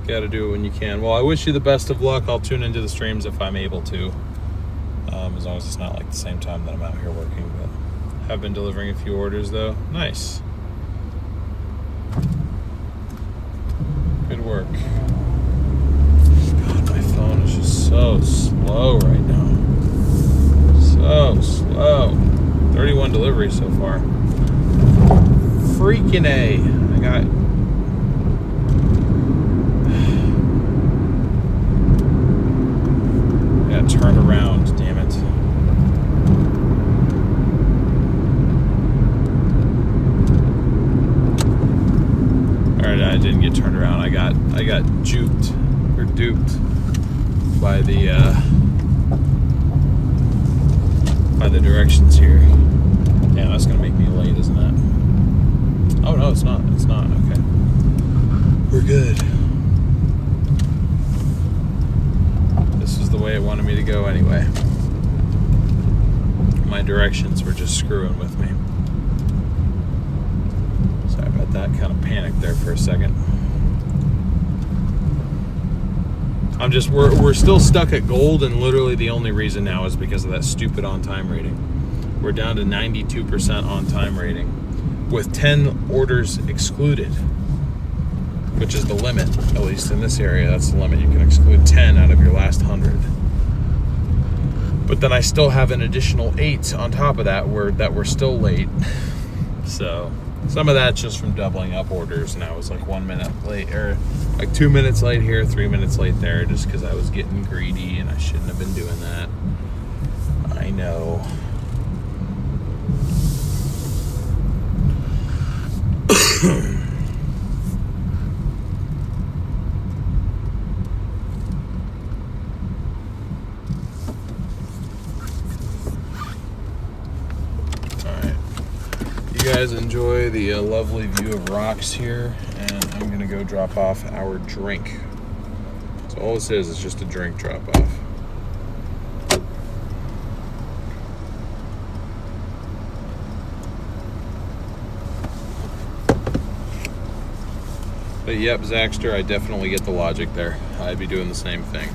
Got to do it when you can. Well, I wish you the best of luck. I'll tune into the streams if I'm able to, as long as it's not like the same time that I'm out here working. But have been delivering a few orders though. Nice. Good work. God, my phone is just so slow right now. So slow. 31 deliveries so far. Freaking A. I got... Turn around, damn it. Alright, I didn't get turned around. I got juked or duped by the directions here. Damn, that's gonna make me late, isn't it? Oh no, it's not. It's not. Okay. We're good. This is the way it wanted me to go anyway. My directions were just screwing with me. Sorry about that. Kind of panicked there for a second. We're still stuck at gold, and literally the only reason now is because of that stupid on-time rating. We're down to 92% on-time rating, with 10 orders excluded, which is the limit, at least in this area. That's the limit. You can exclude 10 out of your last 100. But then I still have an additional 8 on top of that that were still late. So Some of that's just from doubling up orders, and I was like 1 minute late, or like 2 minutes late here, 3 minutes late there, just because I was getting greedy and I shouldn't have been doing that. I know. You guys enjoy the lovely view of rocks here, and I'm gonna go drop off our drink. So all this is just a drink drop off. But yep, Zaxter, I definitely get the logic there. I'd be doing the same thing.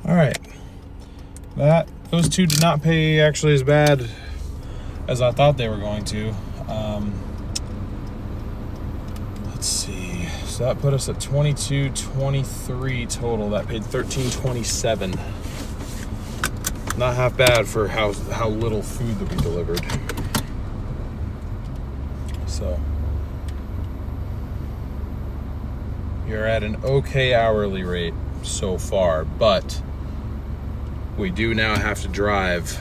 All right, those two did not pay actually as bad as I thought they were going to. Let's see, so that put us at $22.23 total. That paid $13.27. Not half bad for how little food that we delivered. So you're at an okay hourly rate so far, but we do now have to drive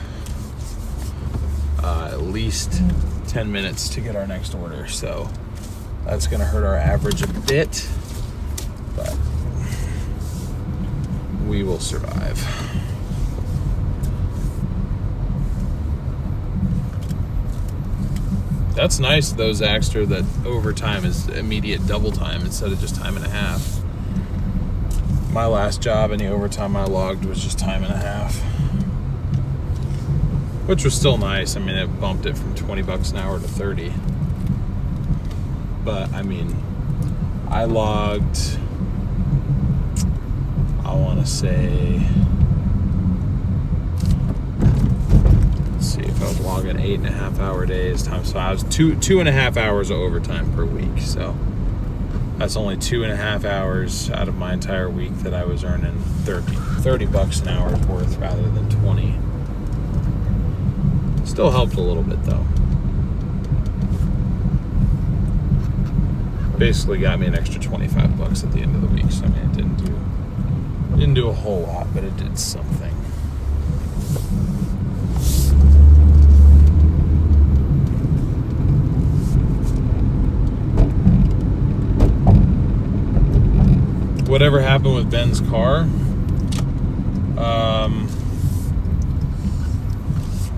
at least 10 minutes to get our next order, so that's gonna hurt our average a bit, but we will survive. That's nice though, Zaxter, that overtime is immediate double time instead of just time and a half. My last job, any overtime I logged was just time and a half, which was still nice. I mean, it bumped it from 20 bucks an hour to 30. But I mean, I logged, I want to say, let's see, if I was logging 8.5 hour days times, so I was 2.5 hours of overtime per week. So that's only 2.5 hours out of my entire week that I was earning 30 bucks an hour's worth rather than 20. Still helped a little bit though. Basically got me an extra 25 bucks at the end of the week. So I mean, it didn't do a whole lot, but it did something. Whatever happened with Ben's car,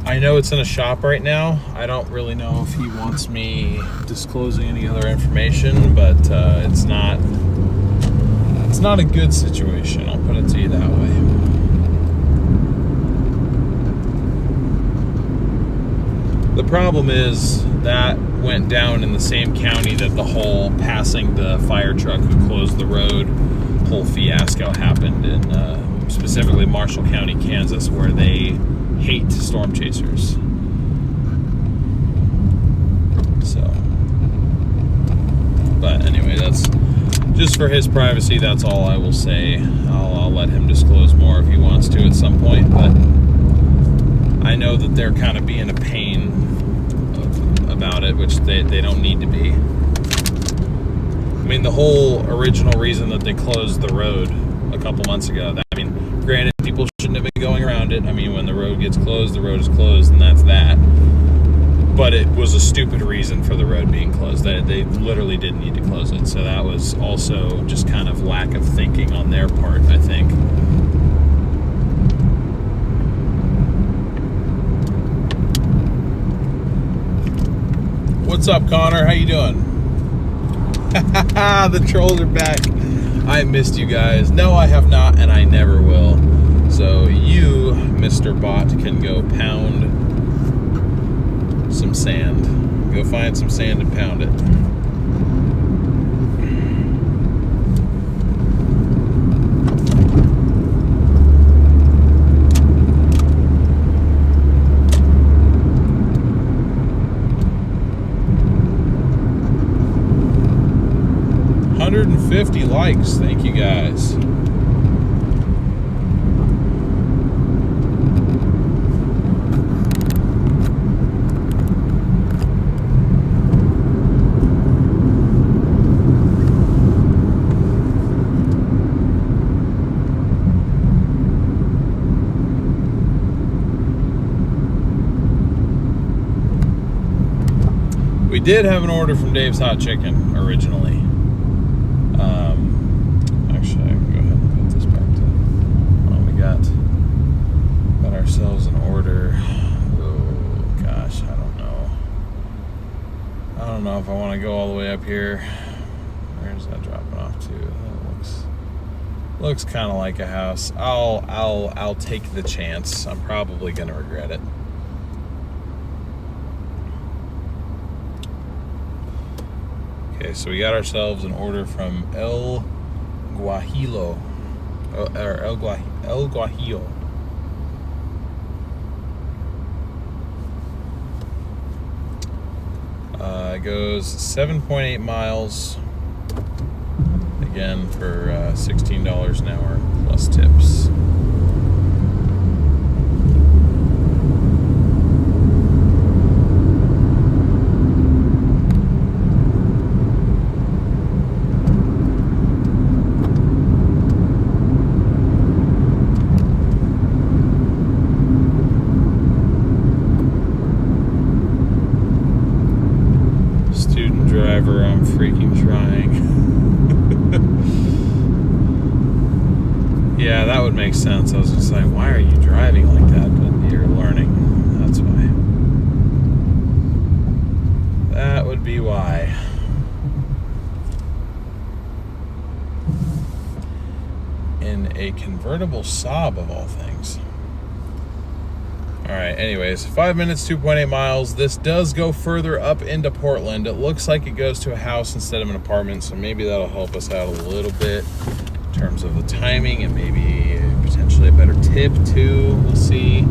I know it's in a shop right now. I don't really know if he wants me disclosing any other information, but it's not a good situation. I'll put it to you that way. The problem is that went down in the same county that the whole passing the fire truck who closed the road whole fiasco happened in specifically Marshall County, Kansas, where they hate storm chasers. So, but anyway, that's just for his privacy. That's all I will say. I'll let him disclose more if he wants to at some point, but I know that they're kind of being a pain about it, which they don't need to be. I mean, the whole original reason that they closed the road a couple months ago, I mean, granted, people shouldn't have been going around it. I mean, when the road gets closed, the road is closed, and that's that. But it was a stupid reason for the road being closed. They literally didn't need to close it. So that was also just kind of lack of thinking on their part, I think. What's up, Connor? How you doing? The trolls are back. I missed you guys. No, I have not, and I never will. So you, Mr. Bot, can go pound some sand. Go find some sand and pound it. $150 likes. Thank you guys. We did have an order from Dave's Hot Chicken originally. Actually, I can go ahead and put this back to. Well, we got ourselves an order. Oh gosh, I don't know. I don't know if I want to go all the way up here. Where's that dropping off to? That looks kind of like a house. I'll take the chance. I'm probably gonna regret it. Okay, so we got ourselves an order from El Guajillo. El Guajillo. It goes 7.8 miles. Again, for $16 an hour plus tips. I'm freaking trying. Yeah, that would make sense. I was just like, why are you driving like that? But you're learning. That's why. That would be why. In a convertible Saab of all things. Alright, anyways, 5 minutes, 2.8 miles. This does go further up into Portland. It looks like it goes to a house instead of an apartment, so maybe that'll help us out a little bit in terms of the timing and maybe potentially a better tip too. We'll see.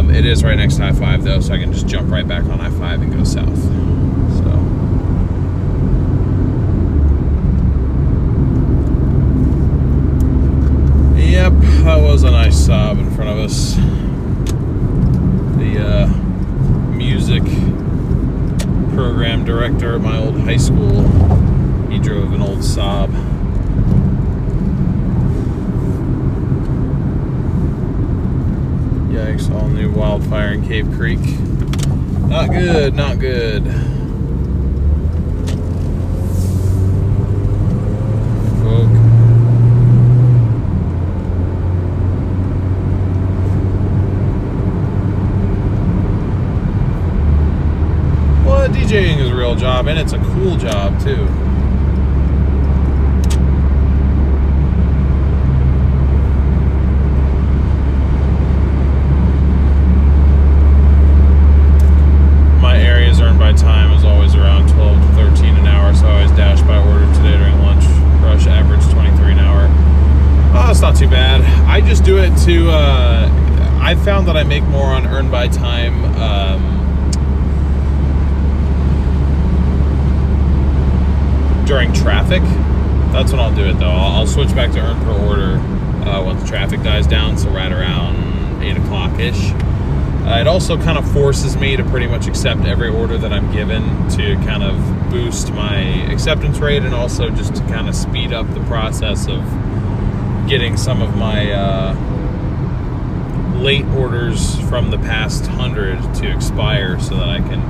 It is right next to I-5 though, so I can just jump right back on I-5 and go south. So, yep, that was a nice Saab in front of us. The music program director at my old high school, he drove an old Saab. Yikes, all new wildfire in Cave Creek. Not good, not good. DJing is a real job, and it's a cool job too. My areas earned by time is always around 12 to 13 an hour, so I always dash by order. Today during lunch rush, average 23 an hour. I've found that I make more on earn by time during traffic. That's when I'll do it though. I'll switch back to earn per order once traffic dies down, so right around 8 o'clock ish. It also kind of forces me to pretty much accept every order that I'm given to kind of boost my acceptance rate, and also just to kind of speed up the process of getting some of my late orders from the past 100 to expire, so that I can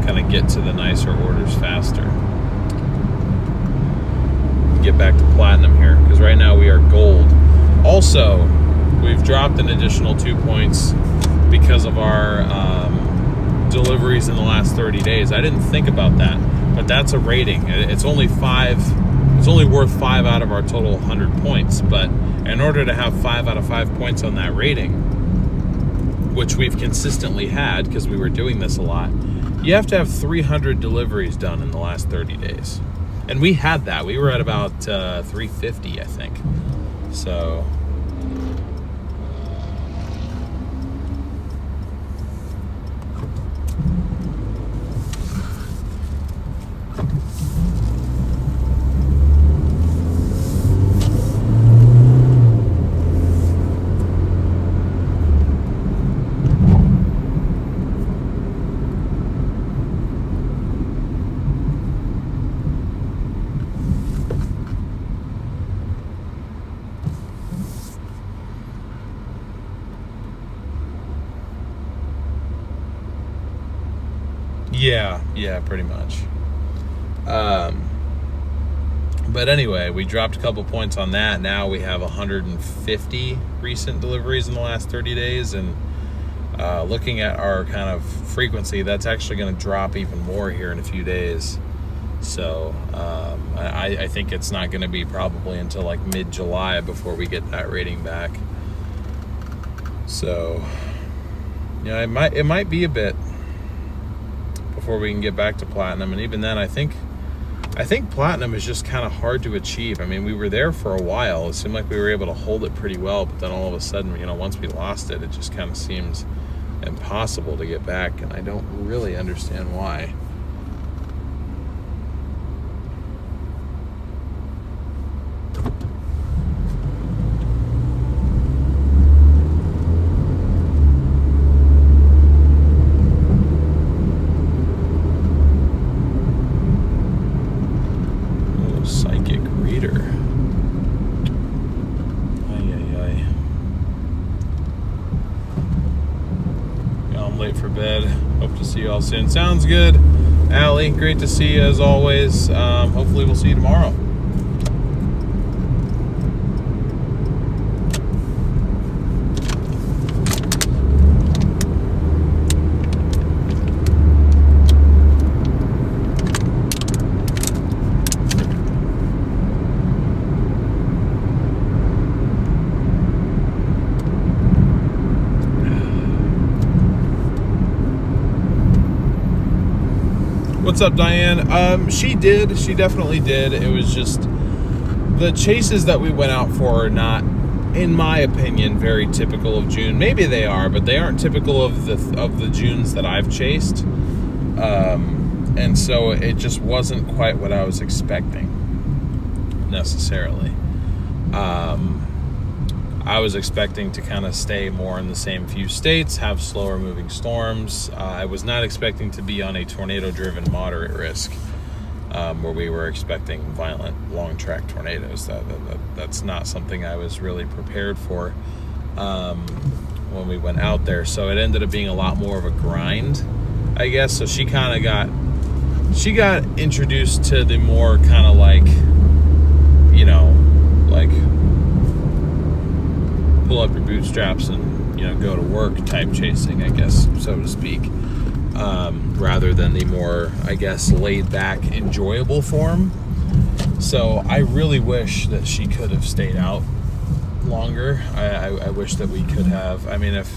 kind of get to the nicer orders faster. Get back to platinum here, because right now we are gold. Also, we've dropped an additional 2 points because of our deliveries in the last 30 days. I didn't think about that, but that's a rating. It's only worth 5 out of our total 100 points, but in order to have 5 out of 5 points on that rating, which we've consistently had because we were doing this a lot, you have to have 300 deliveries done in the last 30 days. And we had that. We were at about 350, I think. So yeah, pretty much. But anyway, we dropped a couple points on that. Now we have 150 recent deliveries in the last 30 days, and looking at our kind of frequency, that's actually going to drop even more here in a few days. So I think it's not going to be probably until like mid-July before we get that rating back. So yeah, it might be a bit before we can get back to platinum, and even then I think platinum is just kind of hard to achieve. I mean, we were there for a while. It seemed like we were able to hold it pretty well, but then all of a sudden, once we lost it, it just kind of seems impossible to get back, and I don't really understand why. See you all soon. Sounds good. Allie, great to see you as always. Hopefully we'll see you tomorrow. What's up, Diane? She definitely did. It was just the chases that we went out for are not, in my opinion, very typical of June. Maybe they are, but they aren't typical of the Junes that I've chased. And so it just wasn't quite what I was expecting necessarily. I was expecting to kind of stay more in the same few states, have slower moving storms. I was not expecting to be on a tornado-driven moderate risk, where we were expecting violent long-track tornadoes. That's not something I was really prepared for when we went out there. So it ended up being a lot more of a grind, I guess. So she kind of got introduced to the more kind of like pull up your bootstraps and go to work type chasing, I guess, so to speak, rather than the more, I guess, laid back, enjoyable form. So I really wish that she could have stayed out longer. I wish that we could have. I mean, if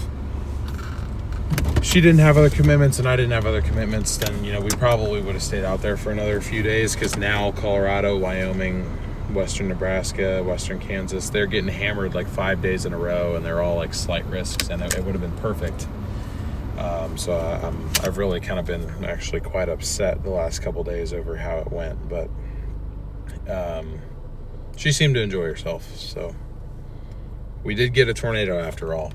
she didn't have other commitments and I didn't have other commitments, then we probably would have stayed out there for another few days, because now Colorado, Wyoming, western Nebraska, western Kansas, they're getting hammered like 5 days in a row, and they're all like slight risks, and it would have been perfect. So I've really kind of been actually quite upset the last couple days over how it went, but she seemed to enjoy herself. So we did get a tornado after all.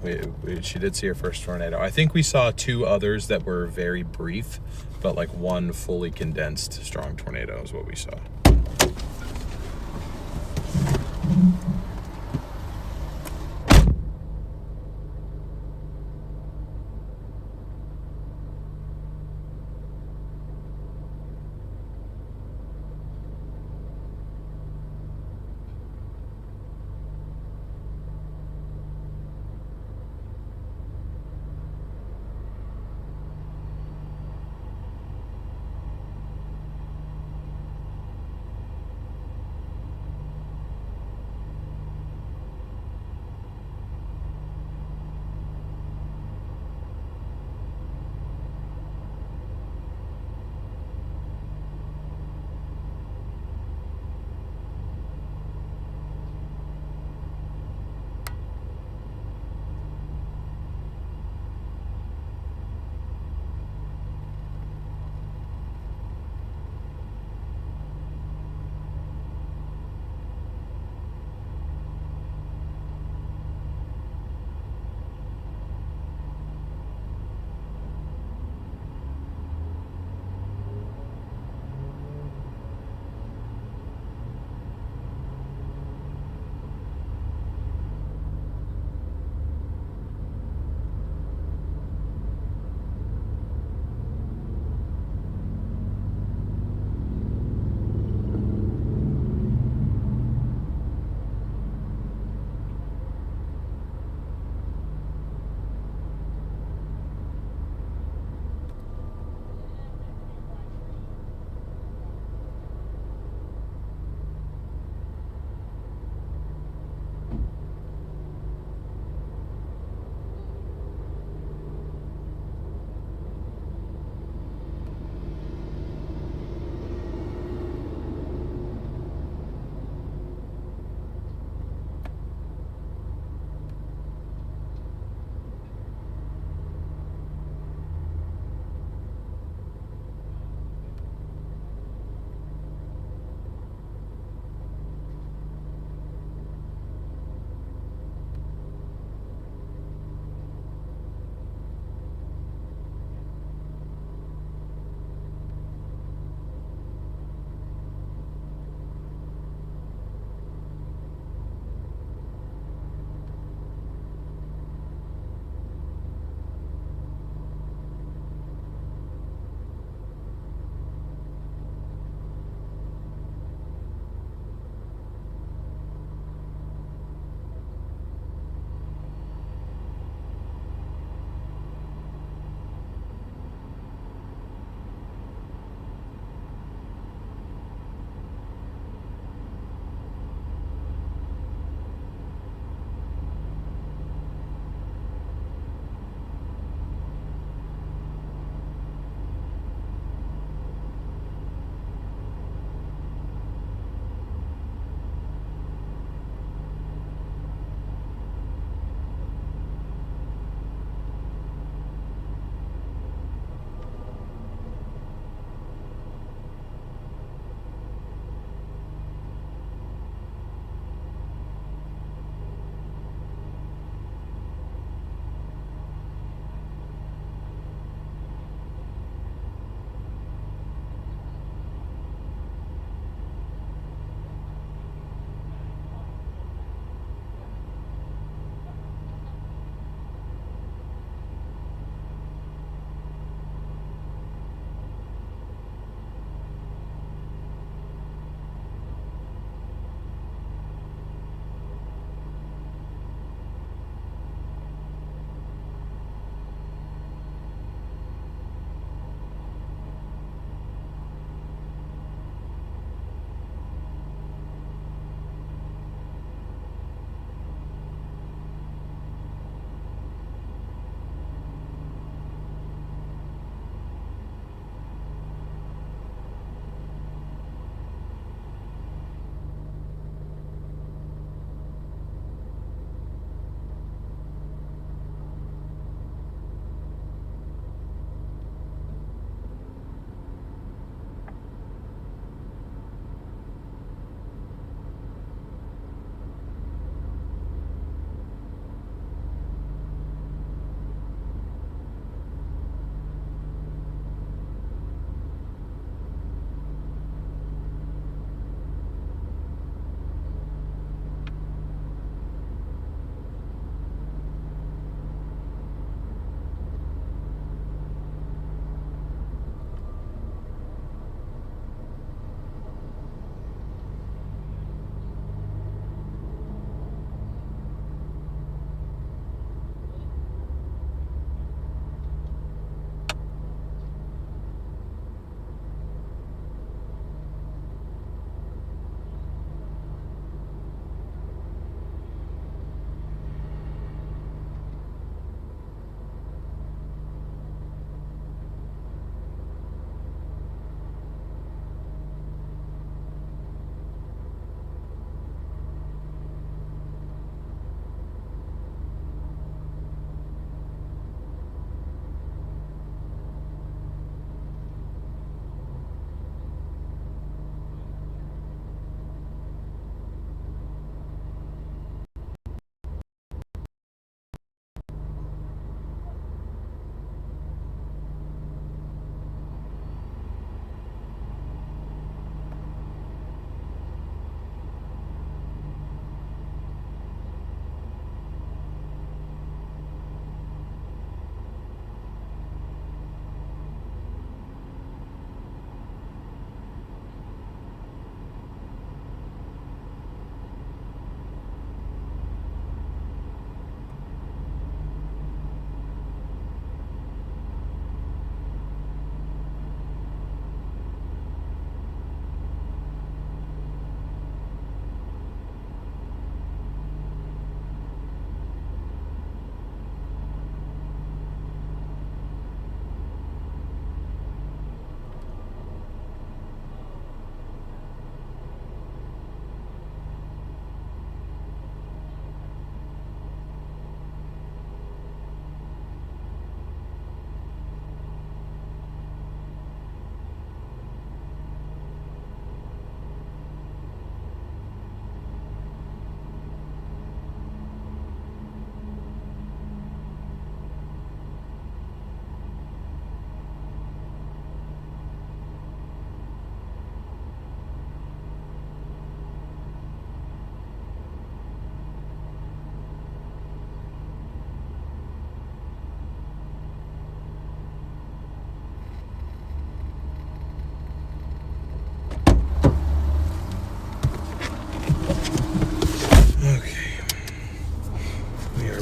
She did see her first tornado. I think we saw 2 others that were very brief, but like one fully condensed strong tornado is what we saw.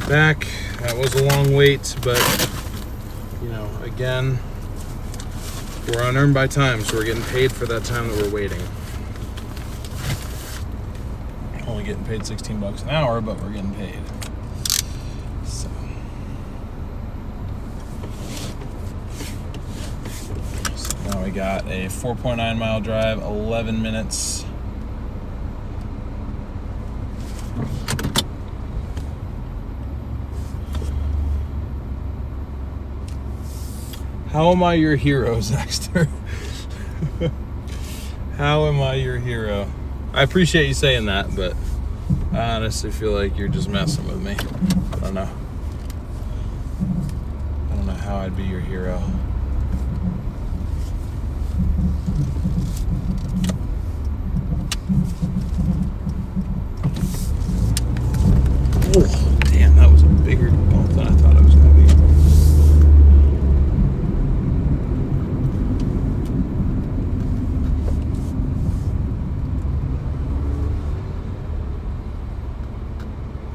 back. That was a long wait, but you know, again, we're unearned by time, so we're getting paid for that time that we're waiting. Only getting paid $16 an hour, but we're getting paid. So now we got a 4.9 mile drive, 11 minutes. How am I your hero, Zaxter? How am I your hero? I appreciate you saying that, but I honestly feel like you're just messing with me. I don't know. I don't know how I'd be your hero. Oh, damn, that was a bigger bump than I thought it was going to be.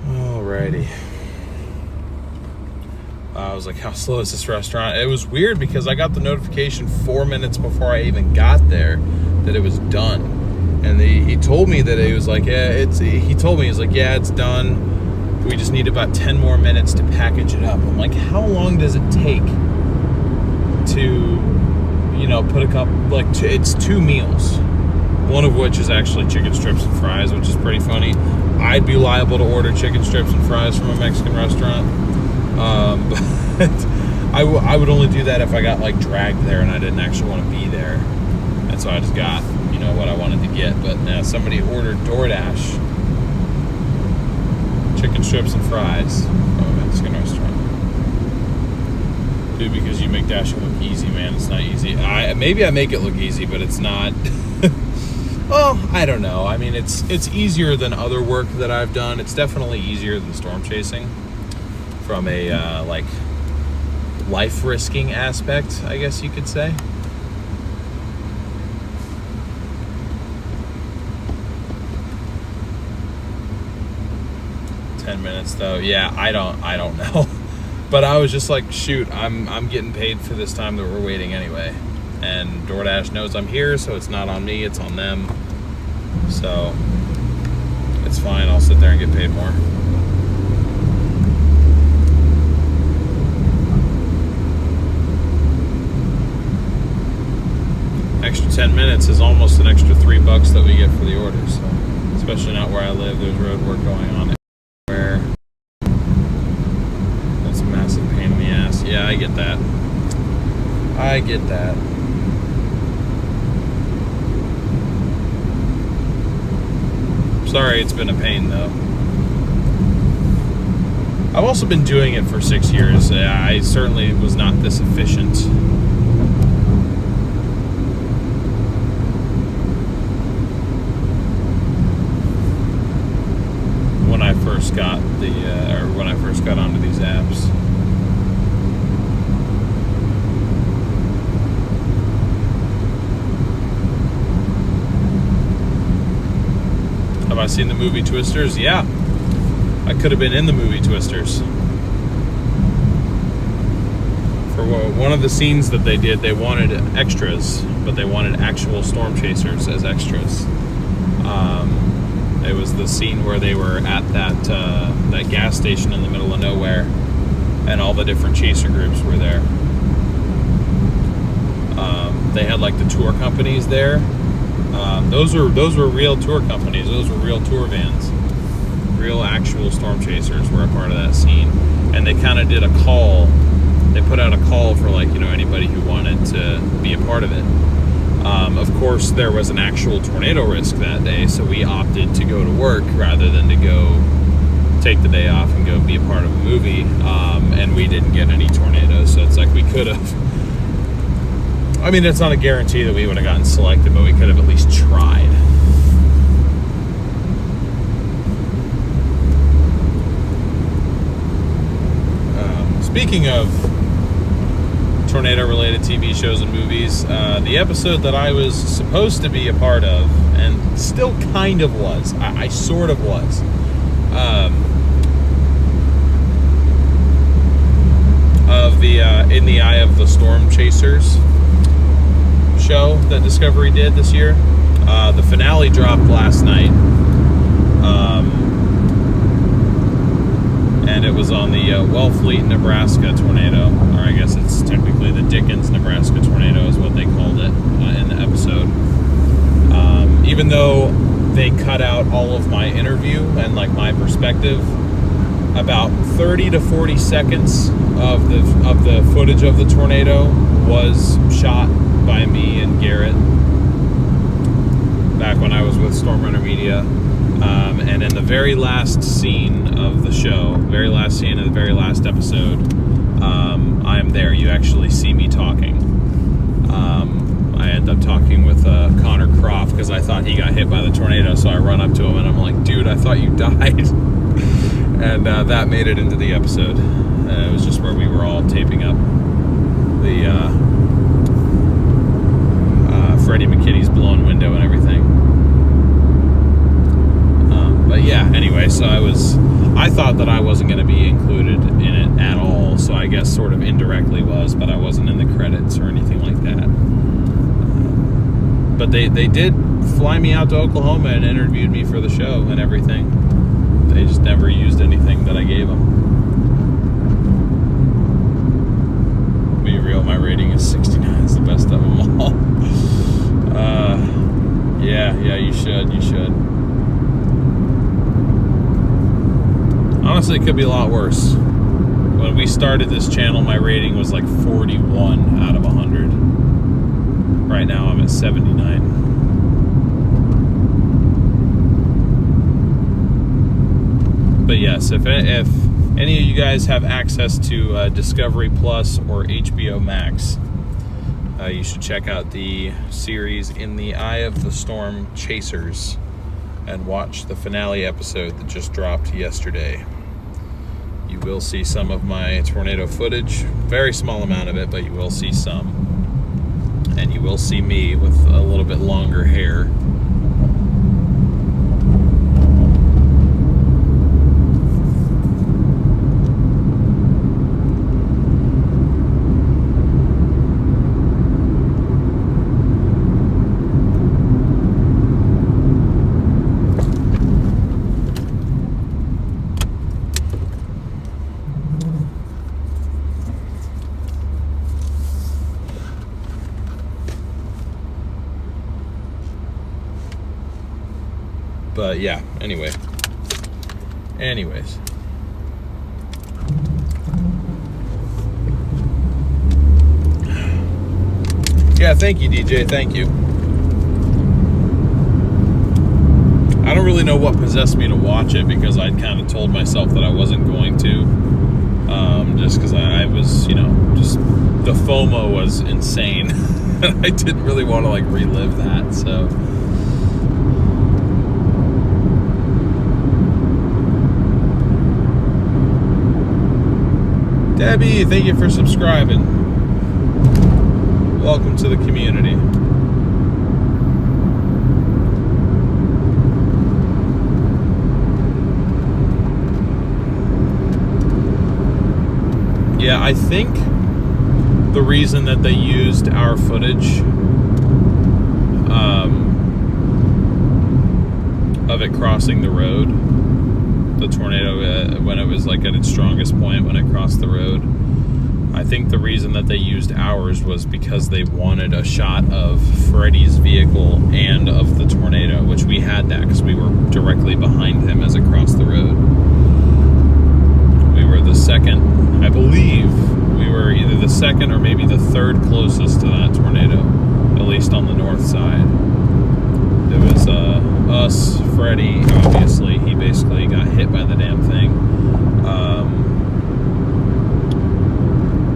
Alrighty. I was like, how slow is this restaurant? It was weird because I got the notification 4 minutes before I even got there that it was done. And he told me that it was like, yeah, he told me, he's like, yeah, it's done. We just need about 10 more minutes to package it up. I'm like, how long does it take to, you know, put a cup, like, it's 2 meals. One of which is actually chicken strips and fries, which is pretty funny. I'd be liable to order chicken strips and fries from a Mexican restaurant. But I would only do that if I got, like, dragged there and I didn't actually want to be there. And so I just got, you know, what I wanted to get. But somebody ordered Doordash chicken strips and fries from a Mexican restaurant. Dude, because you make dashing look easy, man. It's not easy. Maybe I make it look easy, but it's not. Well, I don't know. I mean, it's easier than other work that I've done. It's definitely easier than storm chasing from a like life risking aspect, I guess you could say. Minutes though. Yeah, I don't know. But I was just like, shoot, I'm getting paid for this time that we're waiting anyway. And DoorDash knows I'm here, so it's not on me, it's on them. So it's fine, I'll sit there and get paid more. Extra 10 minutes is almost an extra $3 that we get for the order, so especially not where I live, there's road work going on. That's a massive pain in the ass. Yeah, I get that. I get that. Sorry, it's been a pain though. I've also been doing it for 6 years. I certainly was not this efficient. When I first got when I first got onto these apps. Have I seen the movie Twisters? Yeah. I could have been in the movie Twisters. For one of the scenes that they did, they wanted extras, but they wanted actual storm chasers as extras. It was the scene where they were at that gas station in the middle of nowhere, and all the different chaser groups were there. They had like the tour companies there. Those were real tour companies. Those were real tour vans. Real actual storm chasers were a part of that scene, and they kind of did a call. They put out a call for, like, you know, anybody who wanted to be a part of it. Of course, there was an actual tornado risk that day, so we opted to go to work rather than to go take the day off and go be a part of a movie. And we didn't get any tornadoes, so it's like we could have. I mean, it's not a guarantee that we would have gotten selected, but we could have at least tried. Speaking of tornado-related TV shows and movies, the episode that I was supposed to be a part of, and still kind of was, I sort of was, In the Eye of the Storm Chasers show that Discovery did this year. The finale dropped last night. And it was on the Wellfleet, Nebraska tornado, or I guess it's technically the Dickens, Nebraska tornado is what they called it in the episode. Even though they cut out all of my interview and like my perspective, about 30 to 40 seconds of the footage of the tornado was shot by me and Garrett back when I was with Stormrunner Media. And in the very last scene of the show, very last scene of the very last episode, I am there. You actually see me talking. I end up talking with Connor Croft because I thought he got hit by the tornado, so I run up to him and I'm like, dude, I thought you died. And that made it into the episode. It was just where we were all taping up the Freddie McKinney's blown window and everything. But yeah, anyway, so I thought that I wasn't going to be included in it at all, so I guess sort of indirectly was, but I wasn't in the credits or anything like that. But they did fly me out to Oklahoma and interviewed me for the show and everything. They just never used anything that I gave them. Be real, my rating is 69. It's the best of them all. Yeah, you should. Honestly, it could be a lot worse. When we started this channel, my rating was like 41 out of 100. Right now, I'm at 79. But yes, if any of you guys have access to Discovery Plus or HBO Max, you should check out the series In the Eye of the Storm Chasers and watch the finale episode that just dropped yesterday. You will see some of my tornado footage, very small amount of it, but you will see some. And you will see me with a little bit longer hair. But yeah, anyways. Yeah, thank you, DJ, thank you. I don't really know what possessed me to watch it because I'd kind of told myself that I wasn't going to. Just because I was, just the FOMO was insane. I didn't really want to like relive that, so. Debbie, thank you for subscribing. Welcome to the community. Yeah, I think the reason that they used our footage of it crossing the road, the tornado, when it was like at its strongest point when it crossed the road, I think the reason that they used ours was because they wanted a shot of Freddie's vehicle and of the tornado, which we had that because we were directly behind him as it crossed the road. We were the second, I believe, we were either the second or maybe the third closest to that tornado, at least on the north side. It was us, Freddie, obviously, he basically got hit by the damn thing.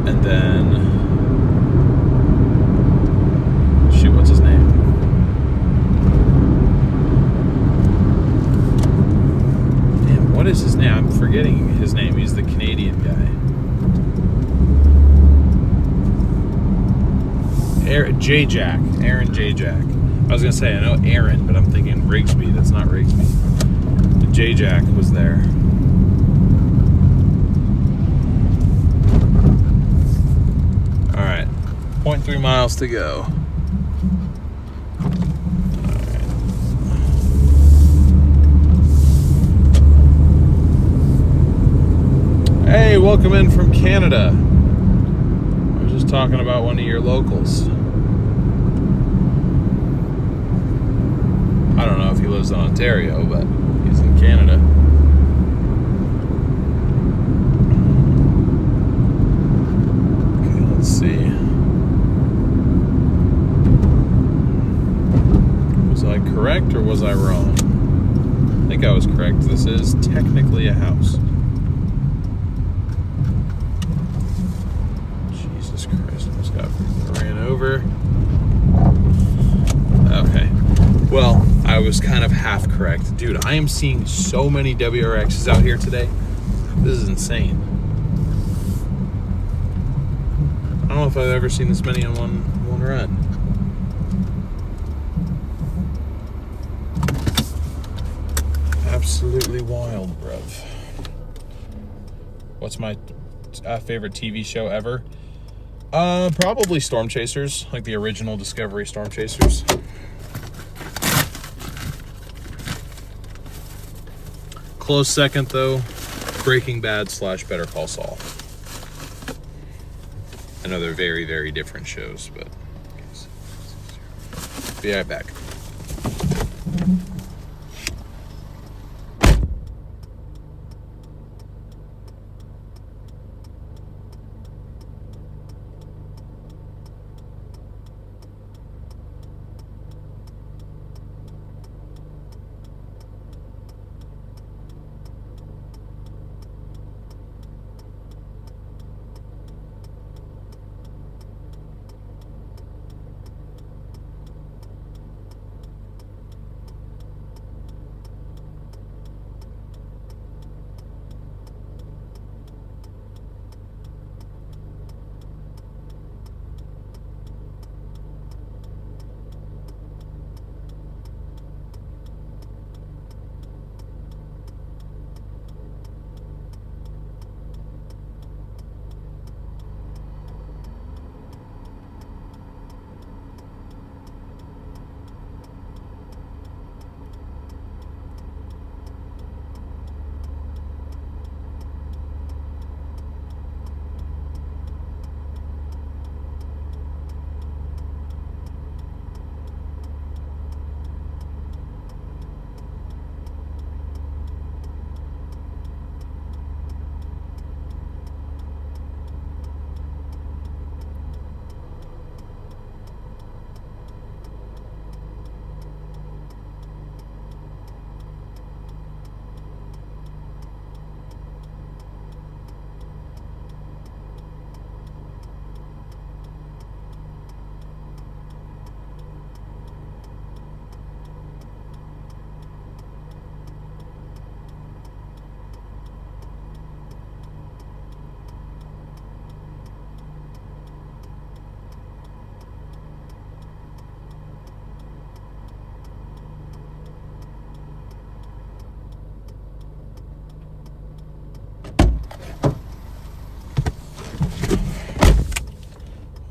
And then, shoot, what's his name? Damn, what is his name? I'm forgetting his name. He's the Canadian guy. Aaron J. Jack. I was going to say, I know Aaron, but I'm thinking Rigsby. That's not Rigsby. J. Jack was there. 3 miles to go. Hey, welcome in from Canada. I was just talking about one of your locals. I don't know if he lives in Ontario, but he's in Canada. Okay, let's see. Was I correct or was I wrong? I think I was correct. This is technically a house. Jesus Christ, almost got ran over. Okay. Well, I was kind of half correct. Dude, I am seeing so many WRXs out here today. This is insane. I don't know if I've ever seen this many in one run. Absolutely wild, bruv. What's my favorite TV show ever? Probably Storm Chasers, like the original Discovery Storm Chasers. Close second, though, Breaking Bad / Better Call Saul. I know they're very, very different shows, but be right back.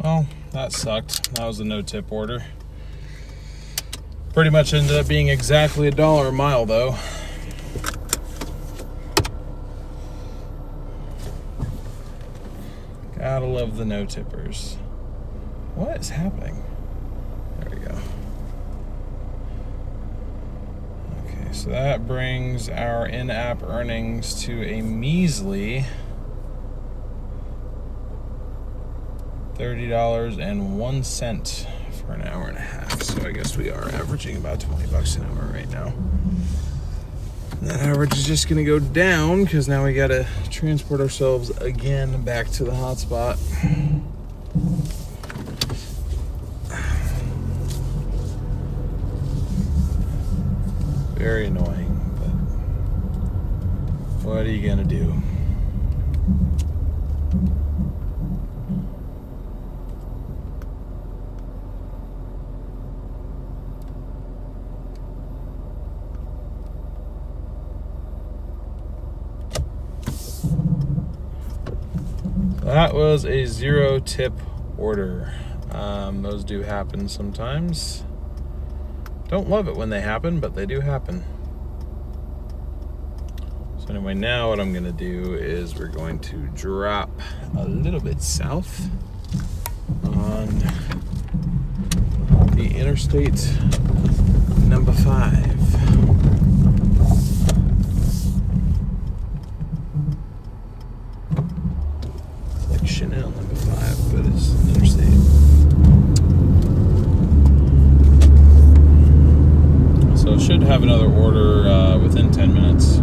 Well, that sucked. That was a no-tip order. Pretty much ended up being exactly $1 a mile, though. Gotta love the no-tippers. What is happening? There we go. Okay, so that brings our in-app earnings to a measly $30.01 for an hour and a half. So I guess we are averaging about $20 an hour right now. And that average is just gonna go down because now we gotta transport ourselves again back to the hotspot. Very annoying, but what are you gonna do? That was a 0-tip order. Those do happen sometimes. Don't love it when they happen, but they do happen. So anyway, now what I'm gonna do is we're going to drop a little bit south on the interstate number 5. It's like Chanel number 5, but it's interstate. So should have another order within 10 minutes.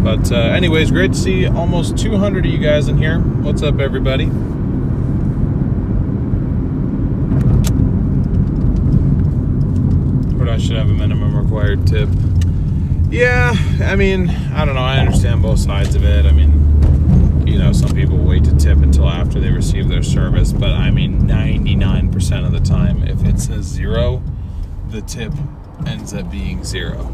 But anyways, great to see almost 200 of you guys in here. What's up, everybody? But I should have a minimum required tip. Yeah, I mean, I don't know. I understand both sides of it. I mean, you know, some people wait to tip until after they receive their service. But I mean, 99% of the time, if it says 0, the tip ends up being 0.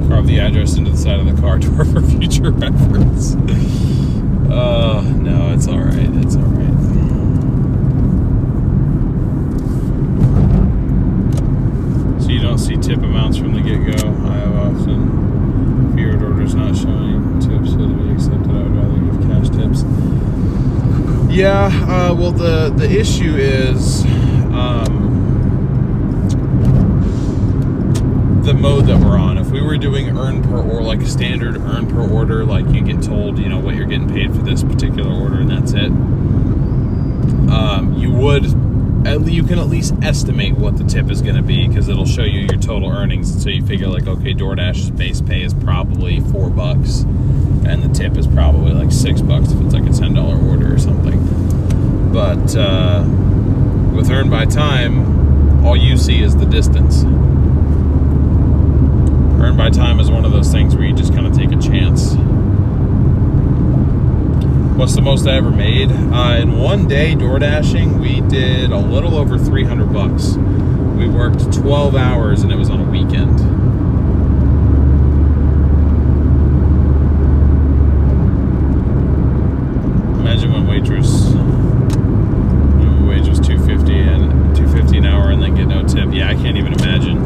Carve the address into the side of the car door for future reference. No, it's all right. It's all right. So you don't see tip amounts from the get-go. I have often feared orders not showing tips so to be accepted. I would rather give cash tips. Yeah, well, the issue is the mode that we're on. If we were doing earn per order, like a standard earn per order, like you get told, you know, what you're getting paid for this particular order and that's it, you can at least estimate what the tip is going to be because it'll show you your total earnings. And so you figure like, okay, DoorDash's base pay is probably $4 and the tip is probably like $6 if it's like a $10 order or something. But with earn by time, all you see is the distance. Earn by time is one of those things where you just kind of take a chance. What's the most I ever made? In one day, Doordashing, we did a little over $300. We worked 12 hours and it was on a weekend. Imagine when wage was $250 an hour and then get no tip. Yeah, I can't even imagine.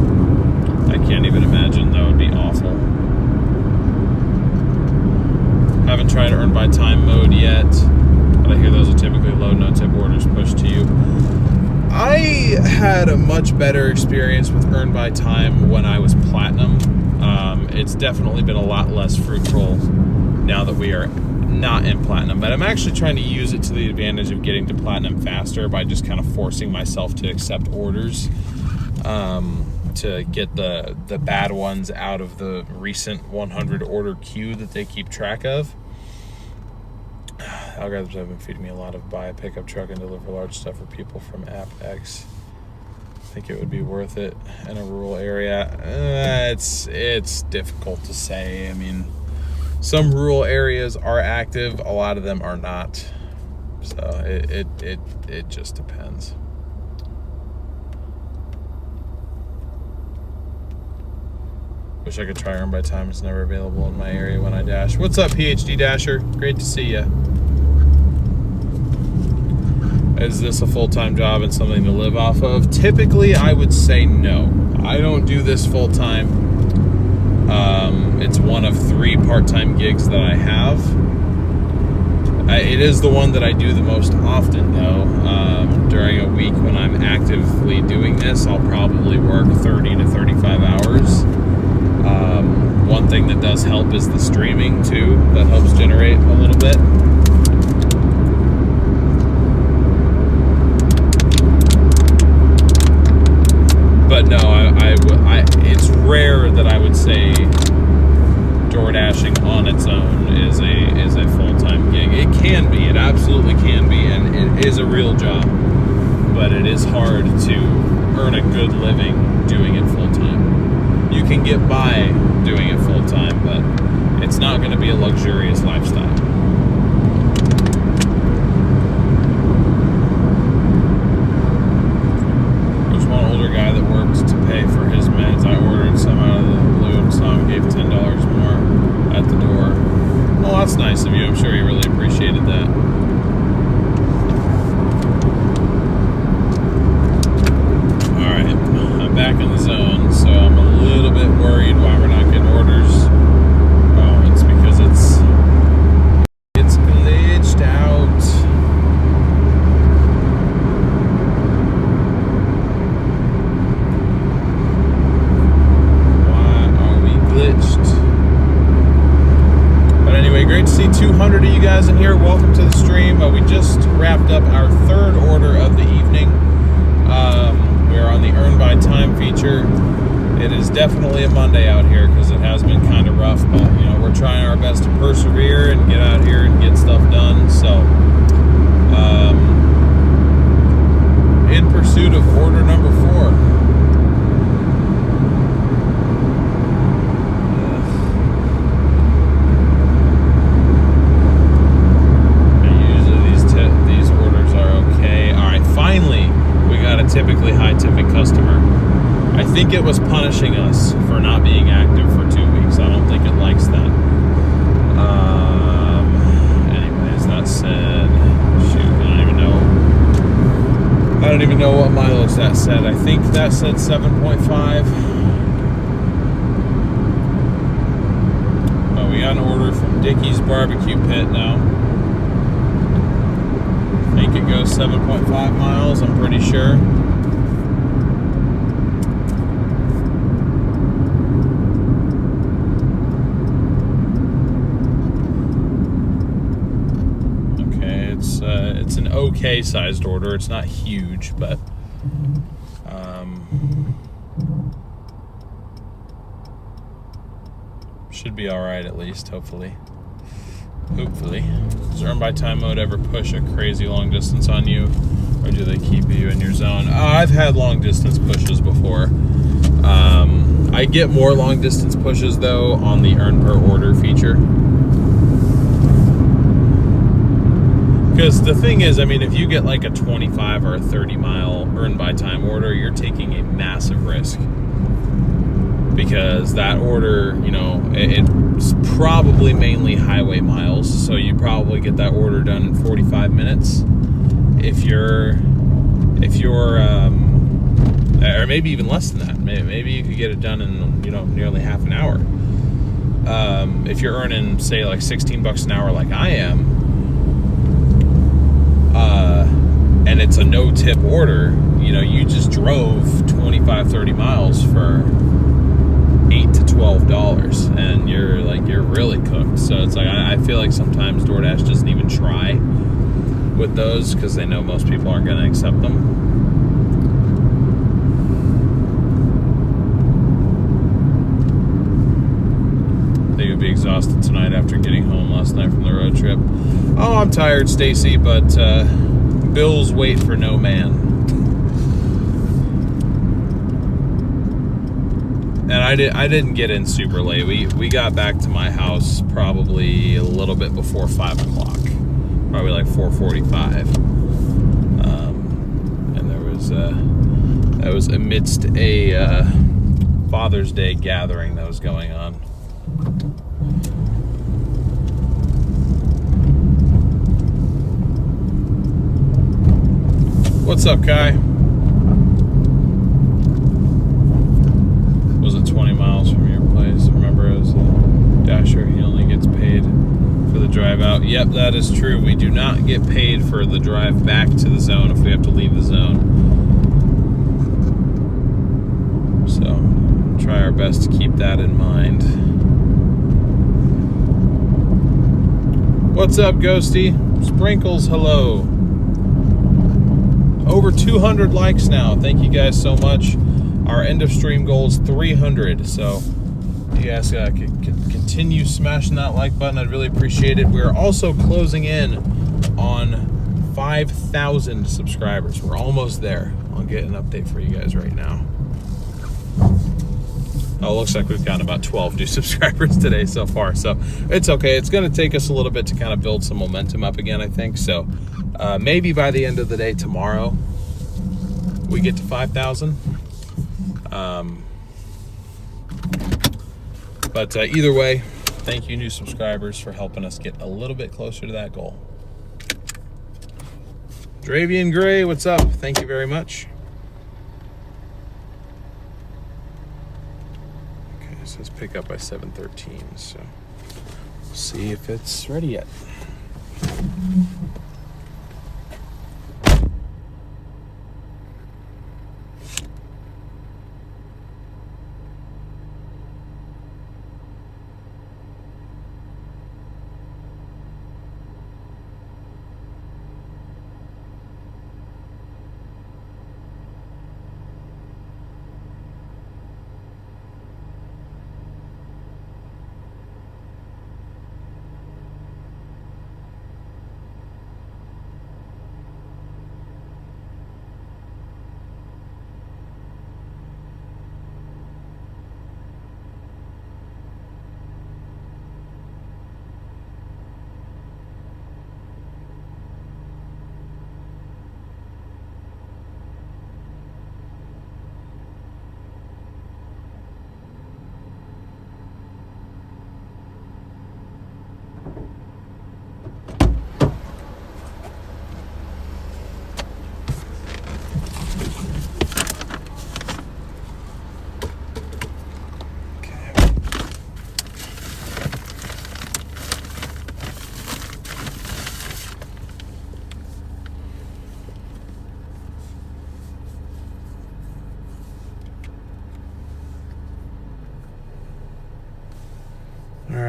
That would be awful. Haven't tried earn by time mode yet, but I hear those are typically low no tip orders pushed to you. I had a much better experience with earn by time when I was platinum. It's definitely been a lot less fruitful now that we are not in platinum, but I'm actually trying to use it to the advantage of getting to platinum faster by just kind of forcing myself to accept orders. To get the bad ones out of the recent 100 order queue that they keep track of. Algorithms have been feeding me a lot of buy a pickup truck and deliver large stuff for people from app X. I think it would be worth it in a rural area. It's difficult to say. I mean, some rural areas are active, a lot of them are not. So it just depends. Wish I could try earn by time. It's never available in my area when I dash. What's up, PhD Dasher? Great to see you. Is this a full-time job and something to live off of? Typically, I would say no. I don't do this full-time. It's one of 3 part-time gigs that I have. It is the one that I do the most often, though. During a week when I'm actively doing this, I'll probably work 30 to 35 hours. One thing that does help is the streaming too. That helps generate a little bit. But no, it's rare that I would say Doordashing on its own is a full-time gig. It can be, it absolutely can be, and it is a real job. But it is hard to earn a good living doing it full-time. You can get by doing it full-time, but it's not going to be a luxurious lifestyle. there. Welcome to the stream. We just wrapped up our third order of the evening. We're on the Earn by Time feature. It is definitely a Monday out here because it has been kind of rough, but you know, we're trying our best to persevere and get out here and get stuff done. So, in pursuit of order number 4. These orders are okay. All right, finally, we got a typically high tipping customer. I think it was punishing us for not being active for 2 weeks. I don't think it likes that. Anyways, that said, shoot, I don't even know what mileage that said. I think that said 7.5. Oh, we got an order from Dickie's Barbecue Pit now. I think it goes 7.5 miles, I'm pretty sure. It's an okay sized order. It's not huge, but should be all right at least. Hopefully. Does Earn by Time mode ever push a crazy long distance on you, or do they keep you in your zone? I've had long distance pushes before. I get more long distance pushes though on the Earn per order feature. Because the thing is, I mean, if you get like a 25 or a 30 mile Earn by Time order, you're taking a massive risk. Because that order, you know, it's probably mainly highway miles, so you probably get that order done in 45 minutes. If you're, or maybe even less than that. Maybe you could get it done in, you know, nearly half an hour. If you're earning, say, like $16 an hour, like I am. And it's a no-tip order, you know, you just drove 25-30 miles for $8 to $12, and you're really cooked. So it's like I feel like sometimes DoorDash doesn't even try with those because they know most people aren't going to accept them. I think you'll be exhausted tonight after getting home last night from the road trip. Oh, I'm tired, Stacy, but bills wait for no man. And I didn't get in super late. We got back to my house probably a little bit before 5 o'clock, probably like 4:45. And that was amidst a Father's Day gathering that was going on. What's up, Kai? Was it 20 miles from your place? Remember, as a dasher, he only gets paid for the drive out. Yep, that is true. We do not get paid for the drive back to the zone if we have to leave the zone. So, try our best to keep that in mind. What's up, Ghosty? Sprinkles, hello. Over 200 likes now. Thank you guys so much. Our end of stream goal is 300. So you guys can continue smashing that like button. I'd really appreciate it. We're also closing in on 5,000 subscribers. We're almost there. I'll get an update for you guys right now. Oh, it looks like we've gotten about 12 new subscribers today so far. So it's okay. It's going to take us a little bit to kind of build some momentum up again, I think. So maybe by the end of the day tomorrow, we get to 5,000. But either way, thank you, new subscribers, for helping us get a little bit closer to that goal. Dravian Gray, what's up? Thank you very much. Okay, so let's pick up by 7:13. So we'll see if it's ready yet.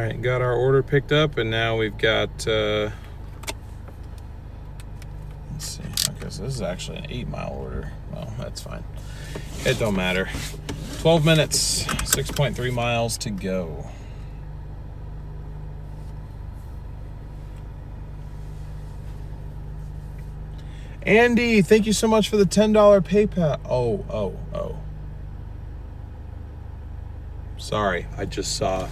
right, got our order picked up, and now we've got, let's see, okay, so this is actually an 8-mile order. Well, that's fine. It don't matter. 12 minutes, 6.3 miles to go. Andy, thank you so much for the $10 PayPal. Oh. Sorry, I just saw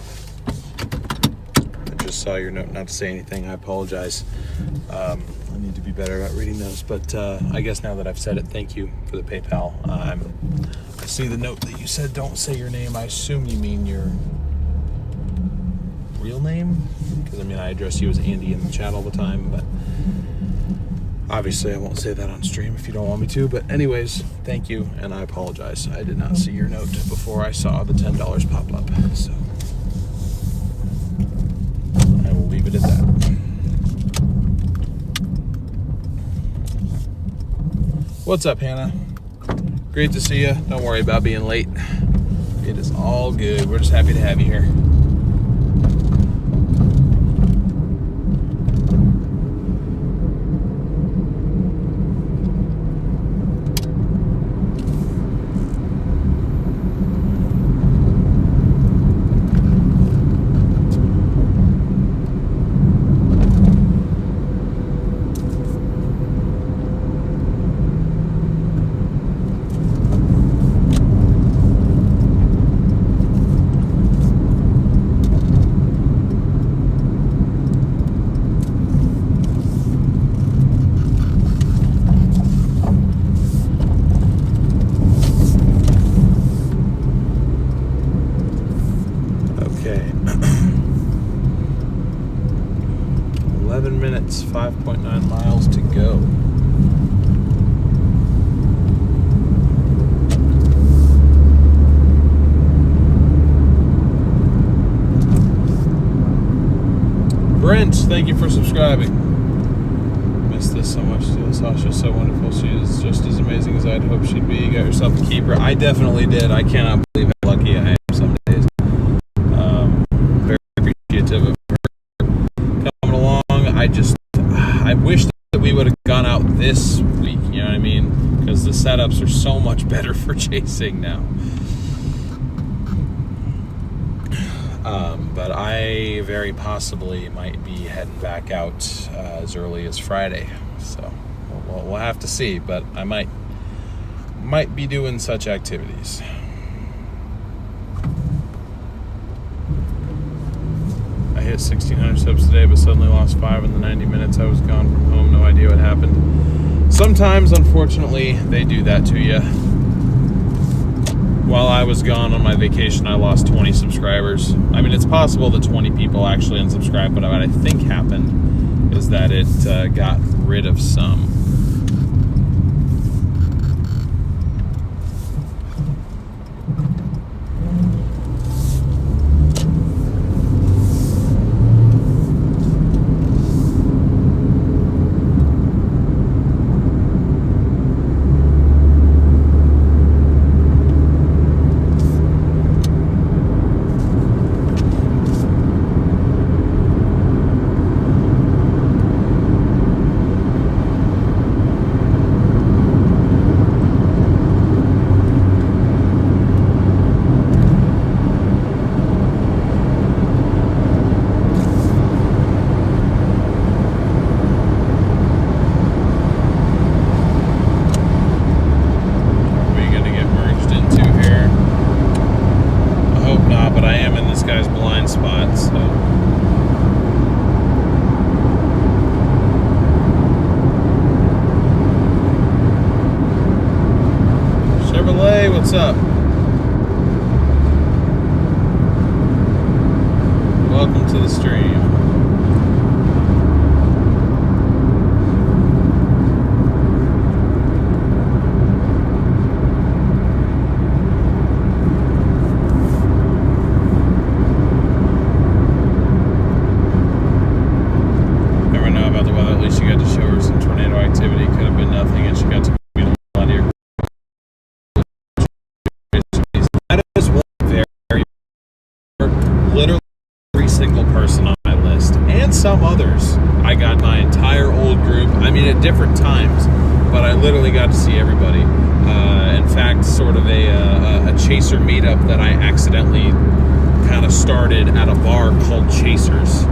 your note. Not to say anything, I apologize. I need to be better at reading those, but I guess now that I've said it, thank you for the PayPal. I see the note that you said don't say your name. I assume you mean your real name, because I mean I address you as Andy in the chat all the time, but obviously I won't say that on stream if you don't want me to. But anyways, thank you, and I apologize. I did not see your note before I saw the $10 pop up, so I will leave it at that. What's up, Hannah? Great to see you. Don't worry about being late. It is all good. We're just happy to have you here. Okay. 11 minutes, 5.9 miles to go. Brent, thank you for subscribing. Missed this so much too. Sasha's so wonderful. She is just as amazing as I'd hoped she'd be. You got yourself a keeper. I definitely did. I cannot believe how lucky I am some days. Very appreciative of her coming along. I wish that we would have gone out this week, you know what I mean? Because the setups are so much better for chasing now. But I very possibly might be heading back out as early as Friday. So we'll have to see, but I might be doing such activities. I hit 1,600 subs today, but suddenly lost 5 in the 90 minutes I was gone from home. No idea what happened. Sometimes, unfortunately, they do that to you. While I was gone on my vacation, I lost 20 subscribers. I mean, it's possible that 20 people actually unsubscribed, but what I think happened is that it got rid of some. What's up? Welcome to the stream. Never know about the weather. At least you got to show her some tornado activity. Could have been nothing, and she got to be a lot of your. That is one very literally every single some others. I got my entire old group. I mean, at different times, but I literally got to see everybody. In fact, sort of a chaser meetup that I accidentally kind of started at a bar called Chasers.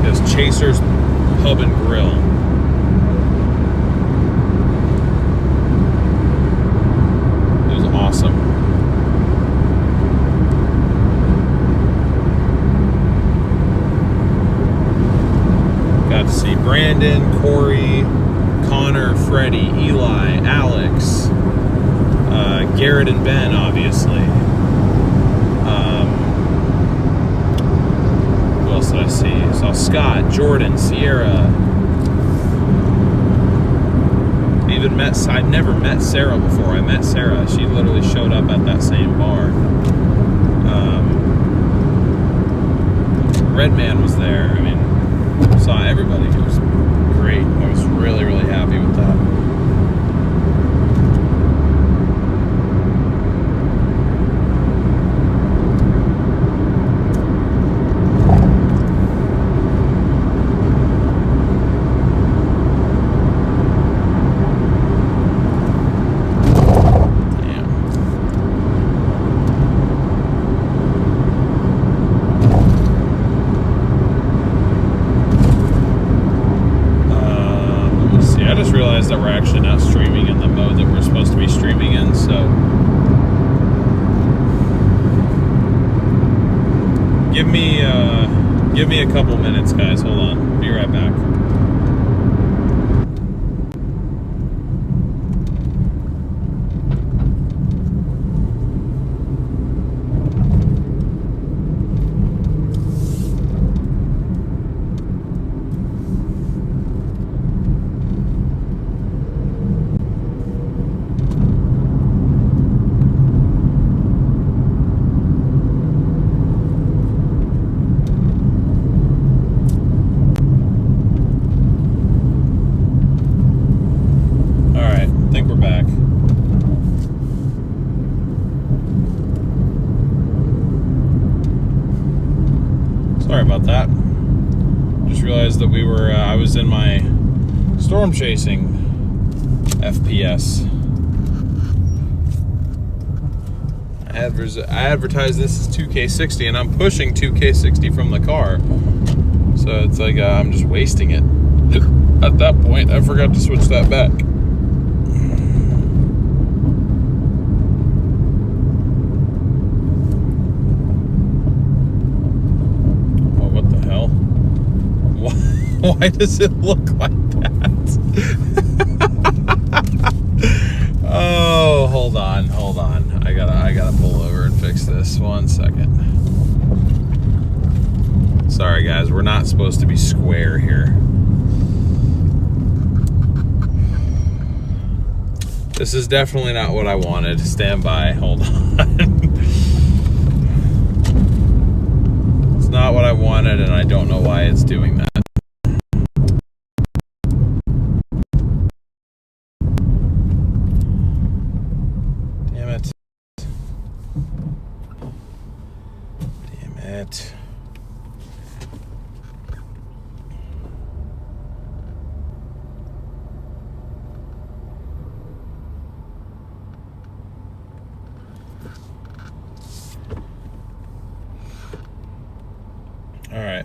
It was Chasers Pub and Grill. It was awesome. Got to see Brandon, Corey, Connor, Freddie, Eli, Alex, Garrett and Ben, obviously. Who else did I see? I saw Scott, Jordan, Sierra. Even I'd never met Sarah before. I met Sarah. She literally showed up at that same bar. Redman was there. I mean, saw everybody. It was great. I was really, really happy with that. That we're actually not streaming in the mode that we're supposed to be streaming in, so give me a couple minutes, guys. Hold on, be right back. Sorry about that. Just realized that I was in my storm chasing FPS. I advertise this as 2K60 and I'm pushing 2K60 from the car. So it's like I'm just wasting it. At that point, I forgot to switch that back. Why does it look like that? Oh, hold on. I gotta pull over and fix this. 1 second. Sorry guys, we're not supposed to be square here. This is definitely not what I wanted. Stand by, hold on. It's not what I wanted and I don't know why it's doing that. All right.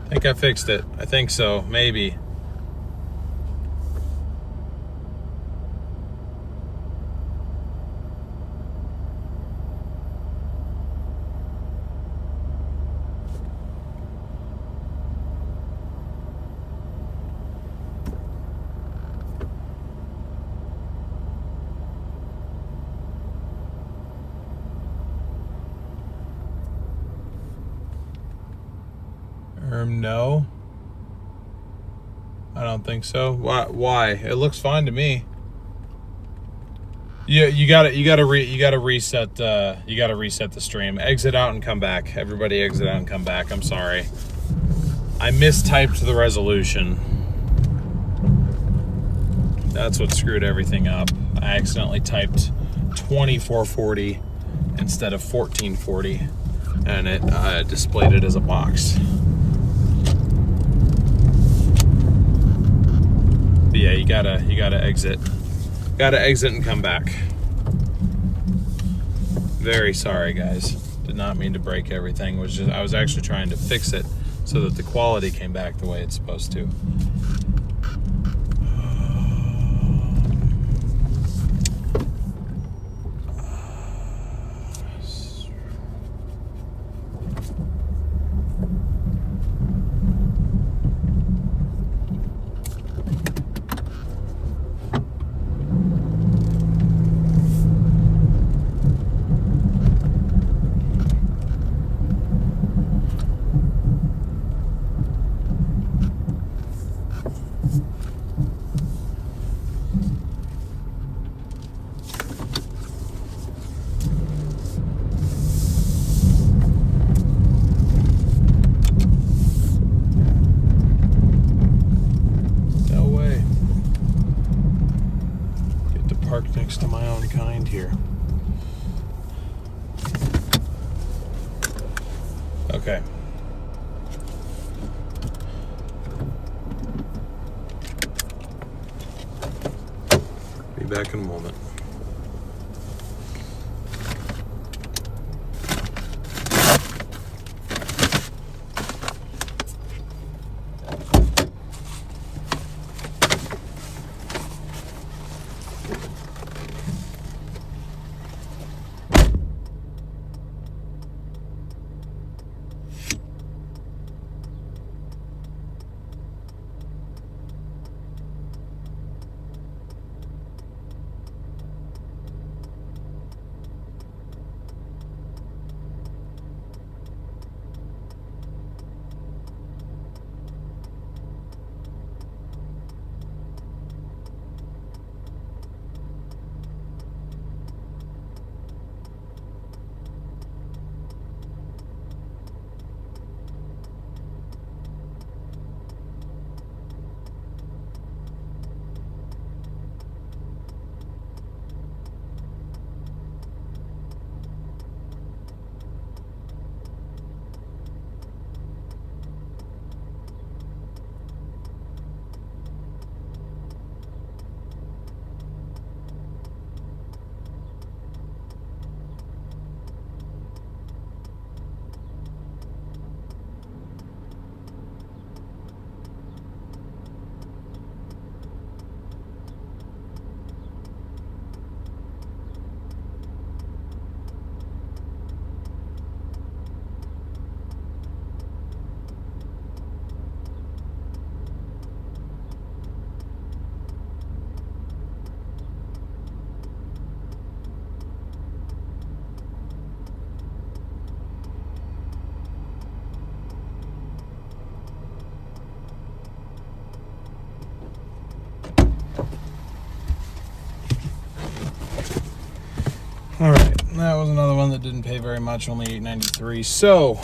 I think I fixed it. I think so, maybe. No, I don't think so. Why? It looks fine to me. Yeah, you gotta reset the stream. Exit out and come back. Everybody exit out and come back. I'm sorry. I mistyped the resolution. That's what screwed everything up. I accidentally typed 2440 instead of 1440, and it displayed it as a box. But yeah, you gotta exit. Gotta exit and come back. Very sorry, guys. Did not mean to break everything. I was actually trying to fix it so that the quality came back the way it's supposed to. Next to my own kind here. Okay. Be back in a moment. All right, that was another one that didn't pay very much, only $8.93. So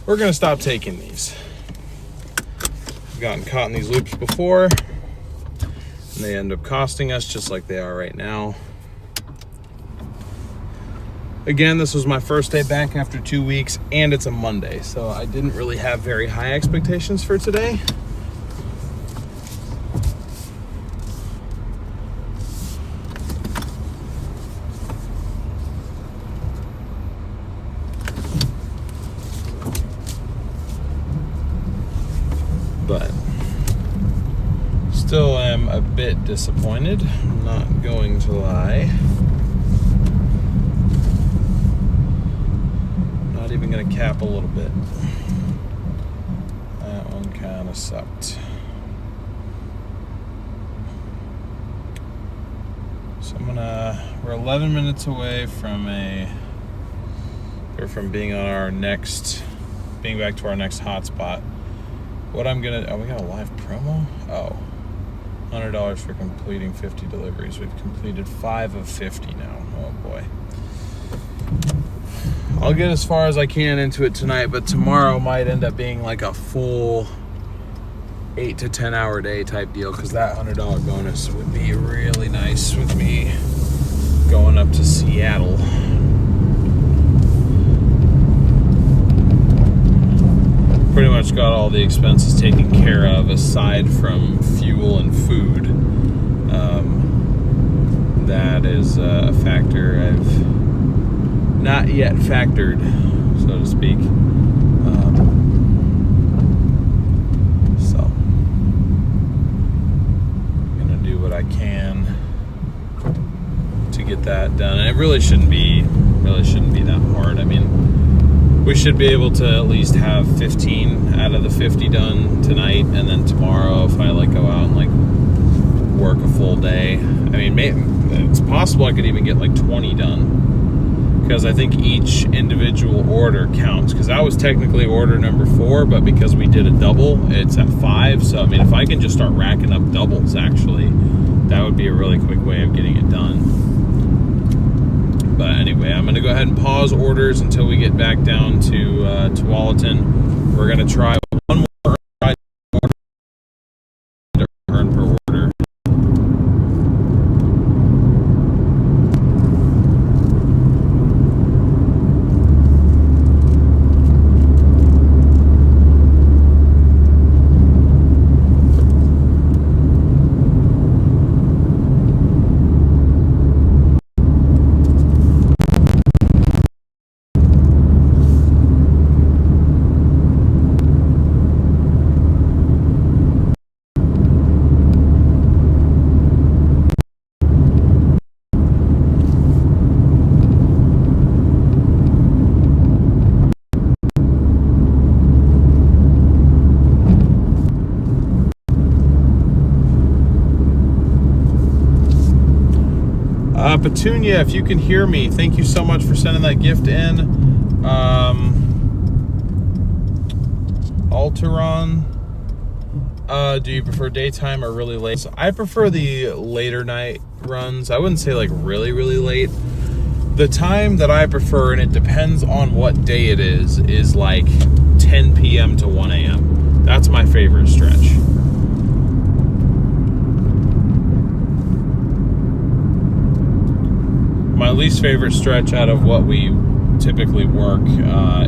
we're gonna stop taking these. I've gotten caught in these loops before, and they end up costing us just like they are right now. Again, this was my first day back after 2 weeks, and it's a Monday, so I didn't really have very high expectations for today. But still am a bit disappointed, I'm not going to lie. Not even gonna cap a little bit. That one kind of sucked. So we're 11 minutes away from being on our being back to our next hotspot. What I'm gonna, we got a live promo? Oh, $100 for completing 50 deliveries. We've completed 5 of 50 now. Oh boy. I'll get as far as I can into it tonight, but tomorrow might end up being like a full 8 to 10 hour day type deal, because that $100 bonus would be really nice with me going up to Seattle. Pretty much got all the expenses taken care of aside from fuel and food. That is a factor I've not yet factored, so to speak. So I'm gonna do what I can to get that done, and it really shouldn't be that hard. I mean, we should be able to at least have 15 out of the 50 done tonight, and then tomorrow, if I like go out and like work a full day, I mean, it's possible I could even get like 20 done, because I think each individual order counts, because that was technically order number 4, but because we did a double, it's at 5. So I mean, if I can just start racking up doubles, actually, that would be a really quick way of getting it done. But anyway, I'm gonna go ahead and pause orders until we get back down to Tualatin. We're gonna try one more earn per order. Petunia, if you can hear me, thank you so much for sending that gift in. Alteron, do you prefer daytime or really late? So I prefer the later night runs. I wouldn't say like really, really late. The time that I prefer, and it depends on what day it is like 10 p.m. to 1 a.m. That's my favorite stretch. My least favorite stretch out of what we typically work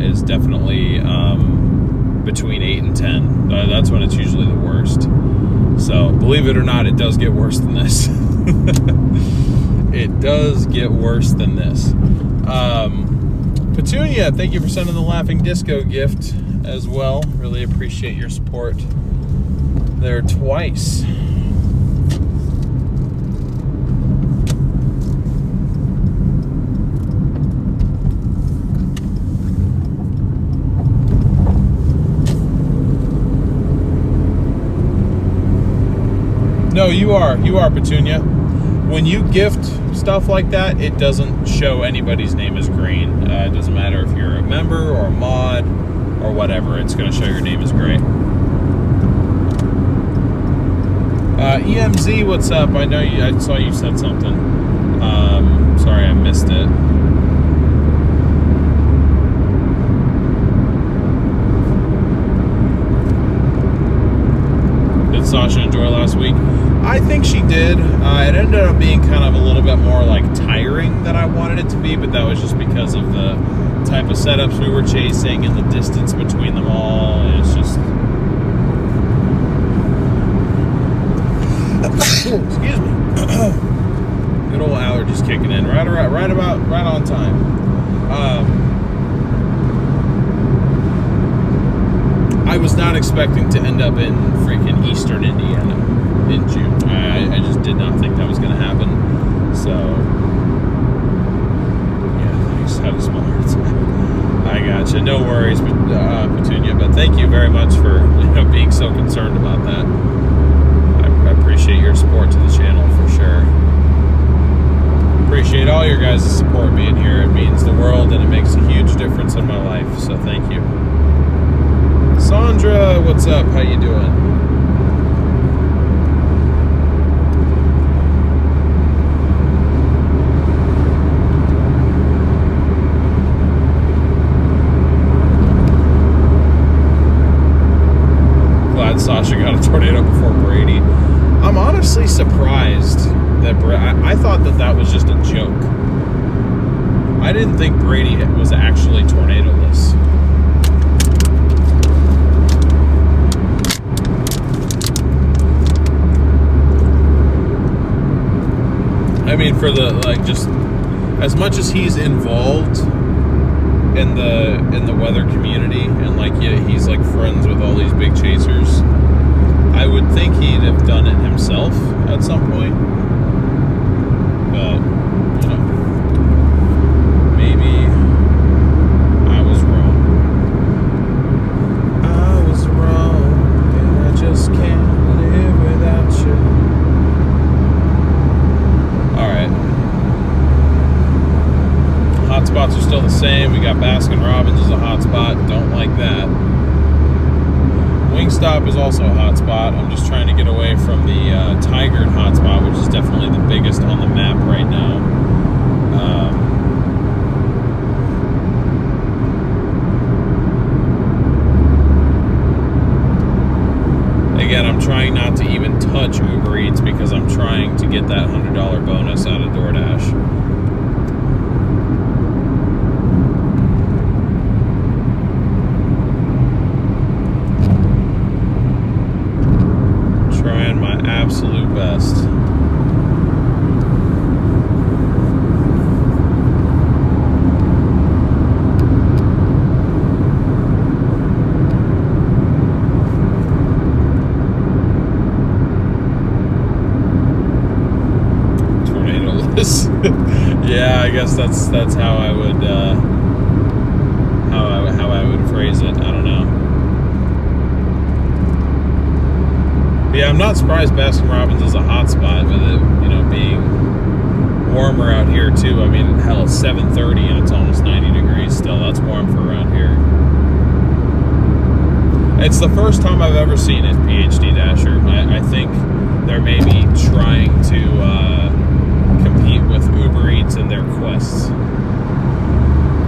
is definitely between 8 and 10. That's when it's usually the worst. So believe it or not, it does get worse than this. It does get worse than this. Petunia, thank you for sending the Laughing Disco gift as well. Really appreciate your support there twice. No, you are, Petunia. When you gift stuff like that, it doesn't show anybody's name as green. It doesn't matter if you're a member or a mod or whatever. It's going to show your name as gray. EMZ, what's up? I know I saw you said something. Sorry, I missed it. Did Sasha enjoy last week? I think she did. It ended up being kind of a little bit more like tiring than I wanted it to be, but that was just because of the type of setups we were chasing and the distance between them all. And it's just, excuse me, good old allergies kicking in right on time. I was not expecting to end up in freaking Eastern Indiana in June. I just did not think that was going to happen. So, yeah, thanks. Had a small heart attack. I gotcha. No worries, Petunia. But thank you very much for being so concerned about that. I appreciate your support to the channel for sure. Appreciate all your guys' support being here. It means the world, and it makes a huge difference in my life. So thank you. Sandra, what's up? How you doing? Glad Sasha got a tornado thought that was just a joke. I didn't think Brady was actually tornado-less. I mean, for the, like, just as much as he's involved in the weather community, and like, yeah, he's like friends with all these big chasers, I would think he'd have done it himself at some point. But, you know, maybe I was wrong. I was wrong, and I just can't live without you. Alright. Hotspots are still the same. We got Baskin Robbins as a hotspot. Don't like that. Wingstop is also a hotspot. I'm just trying to get away from the Tigard hotspot, which is definitely the biggest on the map right now. Again, I'm trying not to even touch Uber Eats because I'm trying to get that $100 bonus out of Doordash. Trying my absolute best. Tornado-less. Yeah, I guess that's how I would how I would phrase it. I don't know. Yeah, I'm not surprised Baskin Robbins is a hotspot with it, you know, being warmer out here too. I mean, hell, it's 7:30 and it's almost 90 degrees still. That's warm for around here. It's the first time I've ever seen it, PhD Dasher. I think they're maybe trying to compete with Uber Eats and their quests.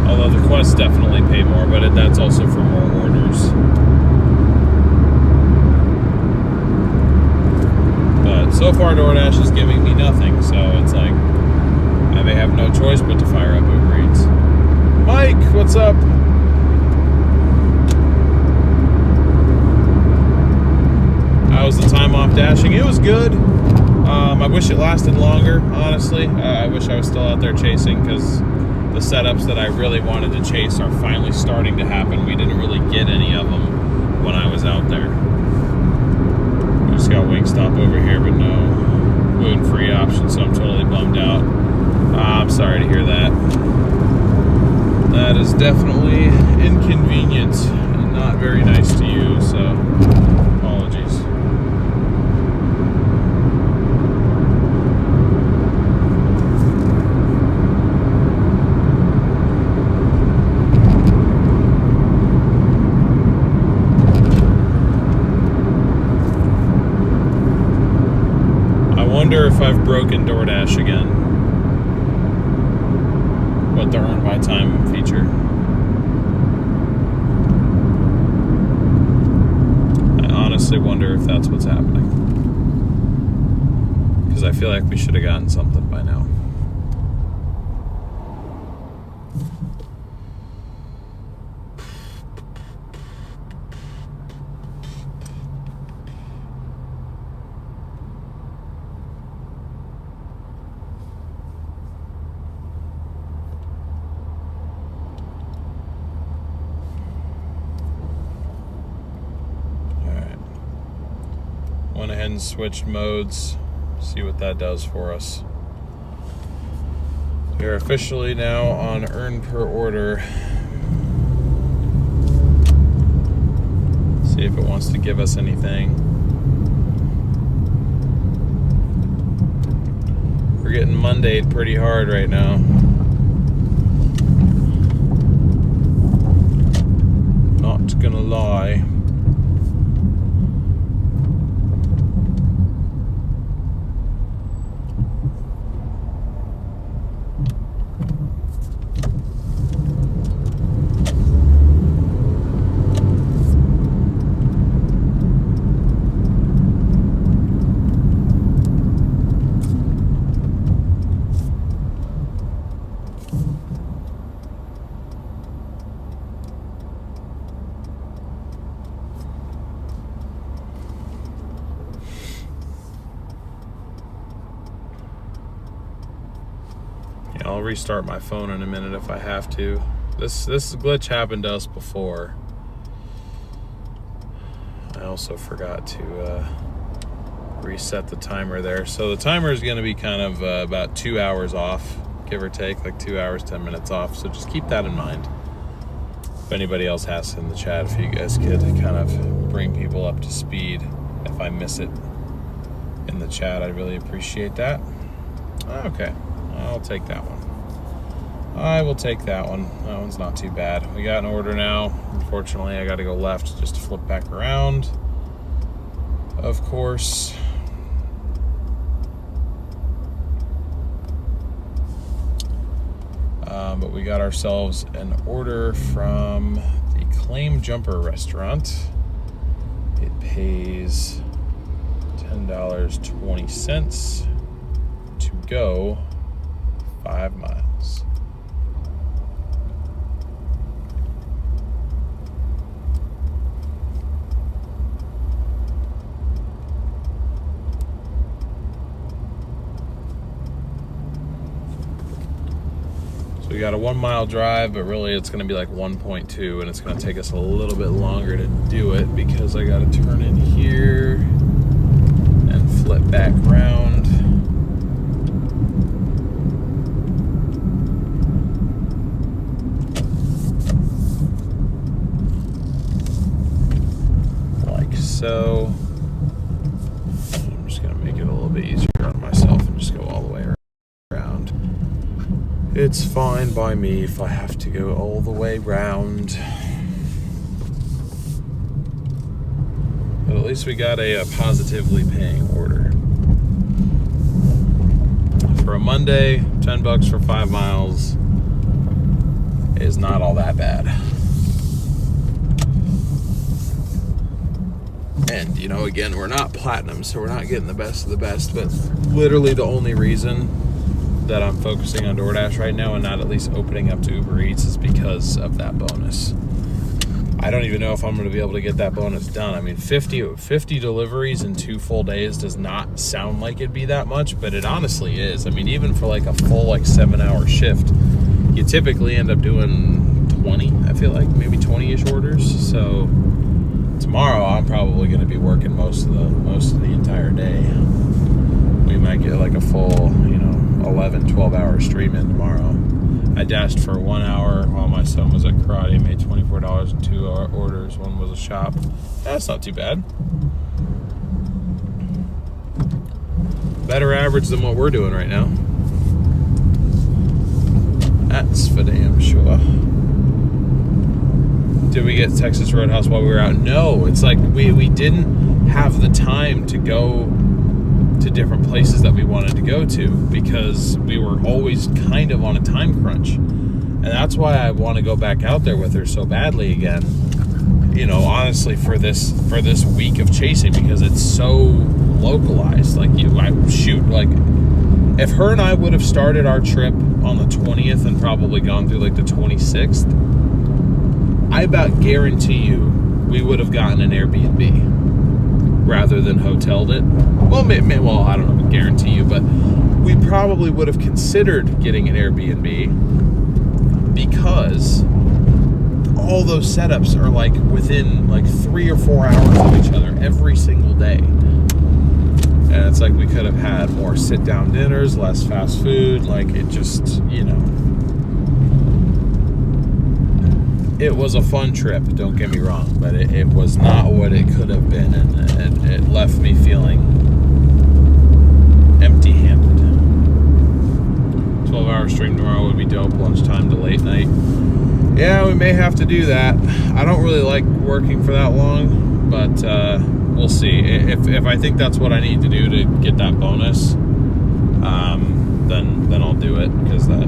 Although the quests definitely pay more, but that's also for more orders. So far, Doordash is giving me nothing, so it's like I may have no choice but to fire up Uber Eats. Mike, what's up? How was the time off dashing? It was good. I wish it lasted longer, honestly. I wish I was still out there chasing because the setups that I really wanted to chase are finally starting to happen. We didn't really get any of them when I was out there. Just got Wingstop over here, but no gluten-free option, so I'm totally bummed out. I'm sorry to hear that. That is definitely inconvenient and not very nice to you, so apologies. I wonder if I've broken Doordash again. What the earn by time feature. I honestly wonder if that's what's happening. Because I feel like we should have gotten something by now. Went ahead and switched modes. See what that does for us. We're officially now on earn per order. See if it wants to give us anything. We're getting Mondayed pretty hard right now. Not gonna lie. I'll restart my phone in a minute if I have to. This glitch happened to us before. I also forgot to reset the timer there. So the timer is going to be kind of about 2 hours off, give or take, like 2 hours, 10 minutes off. So just keep that in mind. If anybody else has in the chat, if you guys could kind of bring people up to speed if I miss it in the chat, I'd really appreciate that. Okay, I'll take that one. I will take that one. That one's not too bad. We got an order now. Unfortunately, I got to go left just to flip back around. Of course. But we got ourselves an order from the Claim Jumper restaurant. It pays $10.20 to go 5 miles. We got a 1 mile drive, but really it's going to be like 1.2, and it's going to take us a little bit longer to do it because I got to turn in here and flip back around. Like so. I'm just going to make it a little bit easier on myself and just go all the way around. It's fine by me if I have to go all the way round. But at least we got a positively paying order. For a Monday, $10 for 5 miles is not all that bad. And, you know, again, we're not platinum, so we're not getting the best of the best, but literally the only reason that I'm focusing on DoorDash right now and not at least opening up to Uber Eats is because of that bonus. I don't even know if I'm going to be able to get that bonus done. I mean, 50 deliveries in 2 full days does not sound like it'd be that much, but it honestly is. I mean, even for like a full 7-hour shift, you typically end up doing 20, I feel like, maybe 20-ish orders. So tomorrow I'm probably going to be working most of the entire day. We might get like a full, 11, 12-hour stream in tomorrow. I dashed for 1 hour while my son was at karate, made $24 in 2 orders. One was a shop. That's not too bad. Better average than what we're doing right now. That's for damn sure. Did we get Texas Roadhouse while we were out? No, it's like we didn't have the time to go to different places that we wanted to go to because we were always kind of on a time crunch. And that's why I want to go back out there with her so badly again. Honestly, for this week of chasing, because it's so localized. If her and I would have started our trip on the 20th and probably gone through the 26th, I about guarantee you we would have gotten an Airbnb rather than hoteled it. Well, I don't know, guarantee you, but we probably would have considered getting an Airbnb because all those setups are within 3 or 4 hours of each other every single day. And it's we could have had more sit-down dinners, less fast food. It just, it was a fun trip, don't get me wrong, but it was not what it could have been, and it left me feeling empty-handed. 12-hour stream tomorrow would be dope, lunchtime to late night. Yeah, we may have to do that. I don't really like working for that long, but we'll see. If I think that's what I need to do to get that bonus, then I'll do it, because an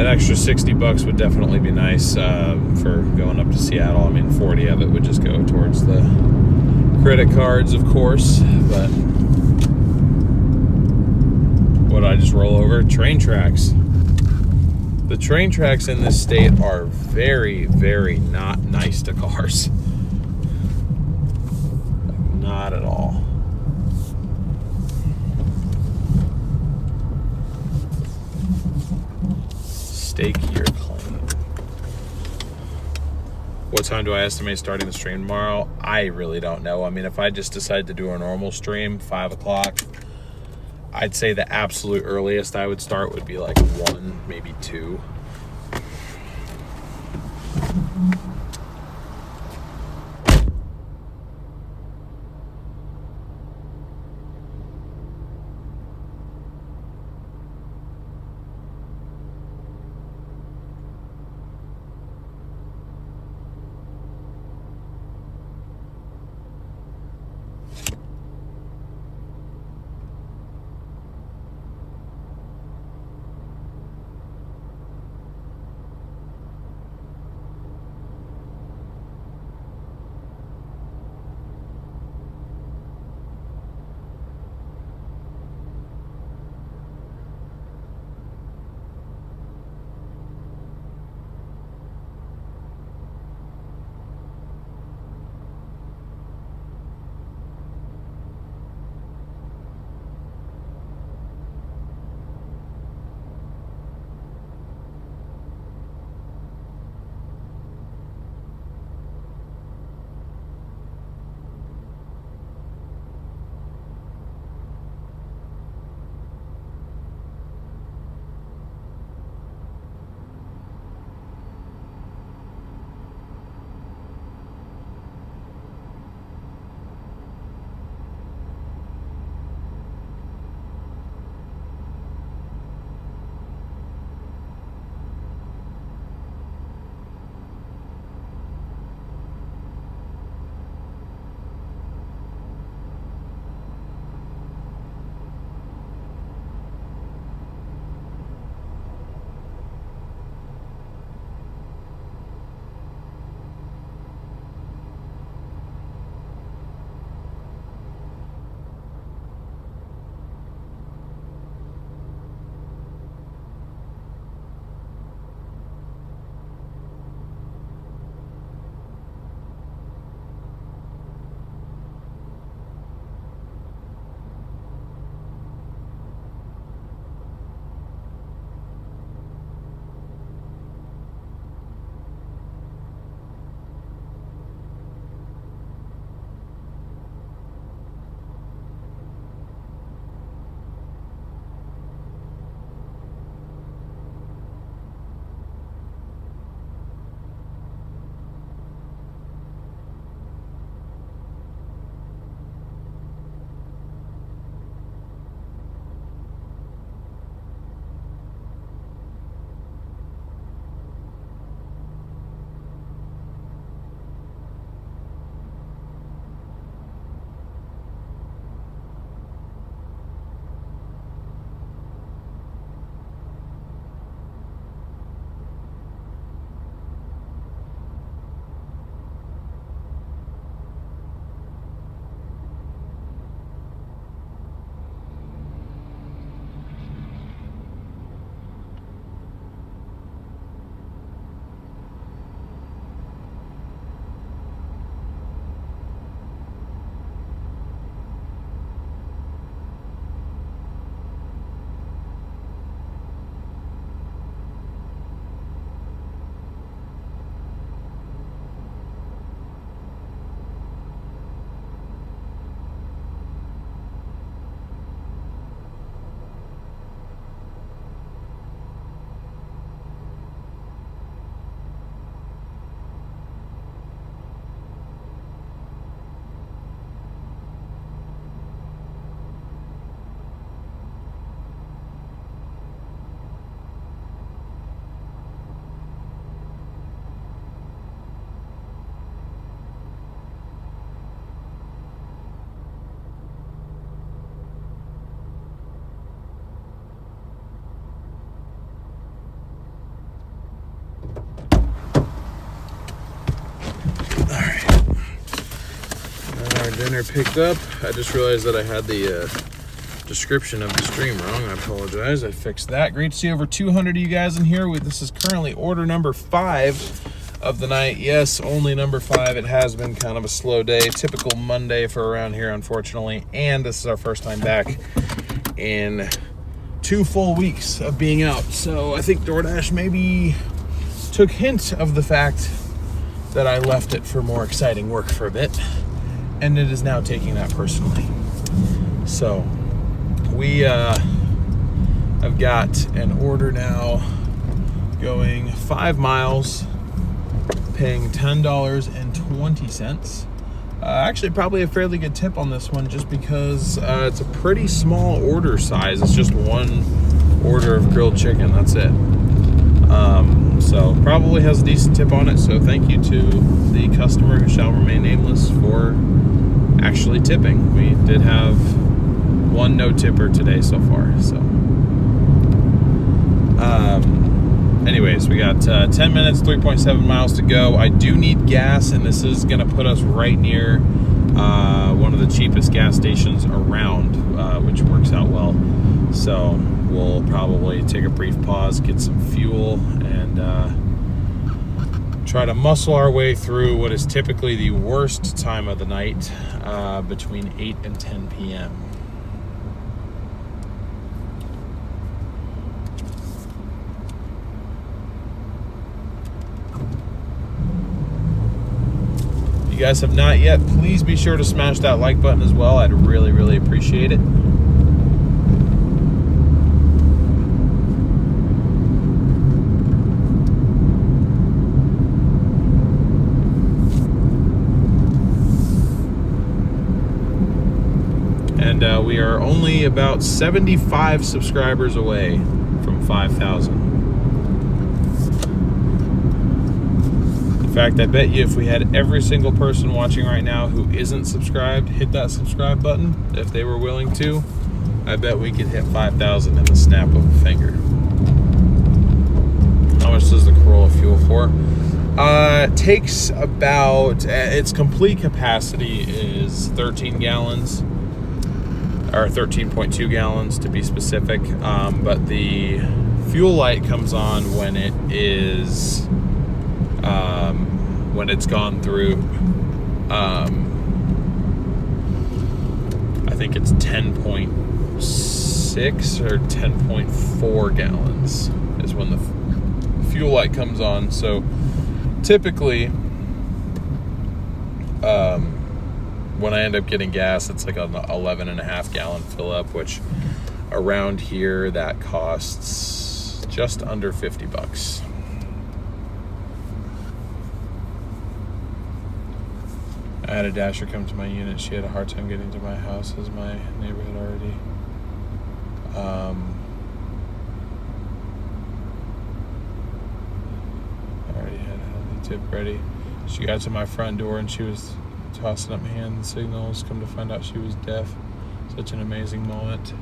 extra $60 would definitely be nice for going up to Seattle. I mean, 40 of it would just go towards the credit cards, of course, but would I just roll over? Train tracks. The train tracks in this state are very, very not nice to cars. Not at all. Steak your claim. What time do I estimate starting the stream tomorrow? I really don't know. I mean, if I just decide to do a normal stream, 5 o'clock, I'd say the absolute earliest I would start would be like 1, maybe 2. Dinner picked up. I just realized that I had the description of the stream wrong. I apologize. I fixed that. Great to see over 200 of you guys in here. This is currently order number 5 of the night. Yes, only number 5. It has been kind of a slow day. Typical Monday for around here, unfortunately. And this is our first time back in 2 full weeks of being out. So I think DoorDash maybe took hint of the fact that I left it for more exciting work for a bit, and it is now taking that personally. So we have got an order now going 5 miles, paying $10.20. Actually, probably a fairly good tip on this one, just because it's a pretty small order size. It's just 1 order of grilled chicken. That's it. So probably has a decent tip on it. So thank you to the customer who shall remain nameless for actually tipping. We did have 1 no tipper today so far. So, anyways, we got 10 minutes, 3.7 miles to go. I do need gas, and this is going to put us right near one of the cheapest gas stations around, which works out well. So we'll probably take a brief pause, get some fuel, and try to muscle our way through what is typically the worst time of the night, between 8 and 10 p.m. If you guys have not yet, please be sure to smash that like button as well. I'd really, really appreciate it. And we are only about 75 subscribers away from 5,000. In fact, I bet you if we had every single person watching right now who isn't subscribed hit that subscribe button, if they were willing to, I bet we could hit 5,000 in the snap of a finger. How much does the Corolla fuel for? Takes about, its complete capacity is 13 gallons, or 13.2 gallons to be specific, but the fuel light comes on when it is when it's gone through, I think it's 10.6 or 10.4 gallons is when the fuel light comes on. So typically, when I end up getting gas, it's like an 11.5 gallon fill up, which around here that costs just under $50. I had a dasher come to my unit. She had a hard time getting to my house, as my neighbor had already. I already had a healthy tip ready. She got to my front door and she was tossing up hand signals. Come to find out she was deaf. Such an amazing moment.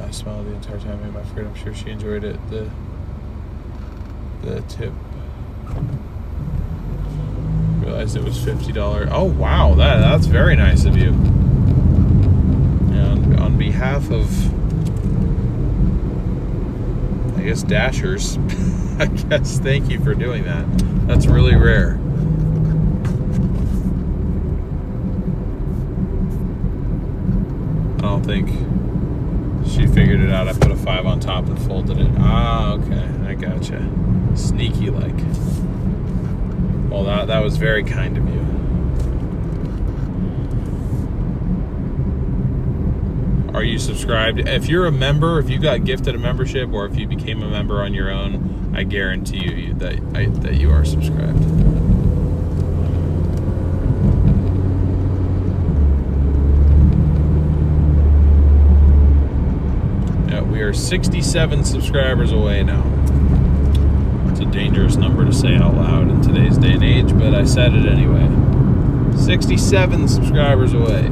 I smiled the entire time. Made my friend. I'm sure she enjoyed it. The tip. Realized it was $50. Oh wow, that's very nice of you. And on behalf of, I guess, Dashers, I guess thank you for doing that. That's really rare. I don't think she figured it out. I put a 5 on top and folded it. Ah, okay, I gotcha. Sneaky like. Well, that was very kind of you. Are you subscribed? If you're a member, if you got gifted a membership, or if you became a member on your own, I guarantee you that you are subscribed. Yeah, we are 67 subscribers away now. It's a dangerous number to say out loud in today's day and age, but I said it anyway. 67 subscribers away.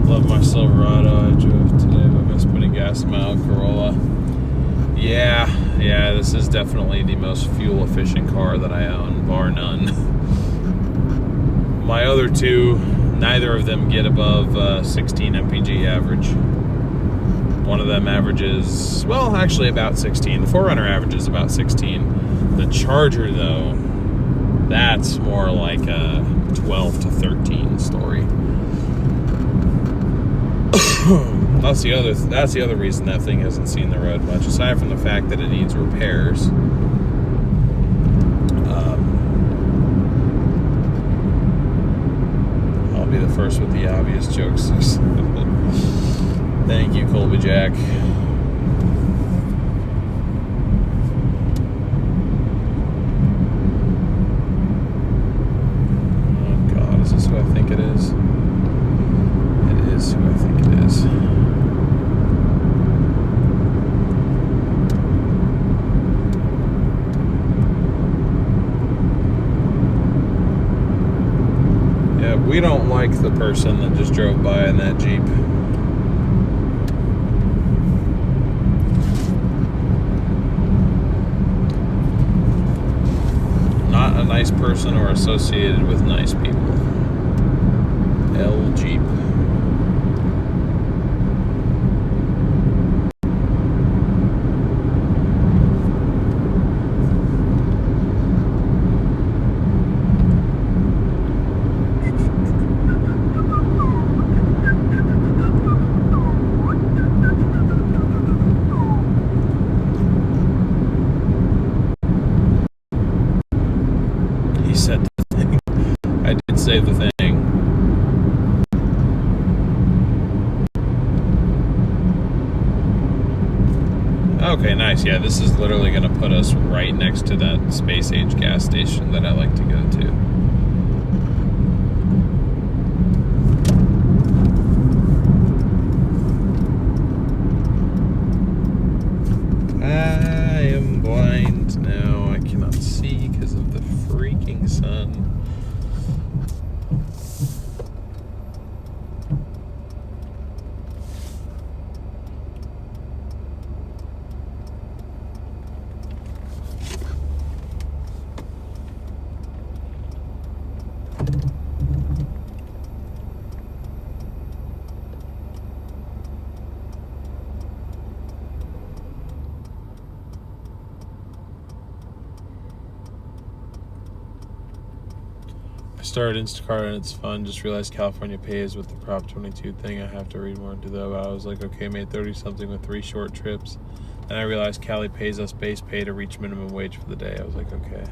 Love my Silverado. I drove today, but I miss putting gas in my old Corolla. Yeah, this is definitely the most fuel efficient car that I own, bar none. My other two, neither of them get above 16 mpg average. One of them averages, well, actually about 16. The 4Runner averages about 16. The Charger, though, that's more like a 12 to 13 story. That's the other reason that thing hasn't seen the road much, aside from the fact that it needs repairs. I'll be the first with the obvious jokes. Thank you, Colby Jack. Oh God, is this who I think it is? It is who I think it is. Yeah, we don't like the person that just drove by in that Jeep. Not a nice person or associated with nice people. L Jeep. He said the thing. I did say the thing. Okay, nice. Yeah, this is literally going to put us right next to that space age gas station that I like to go to. I am blind now. I cannot see because of the freaking sun. I started Instacart and it's fun. Just realized California pays with the Prop 22 thing. I have to read more into that. I was like, okay, made 30 something with 3 short trips. And I realized Cali pays us base pay to reach minimum wage for the day. I was like, okay.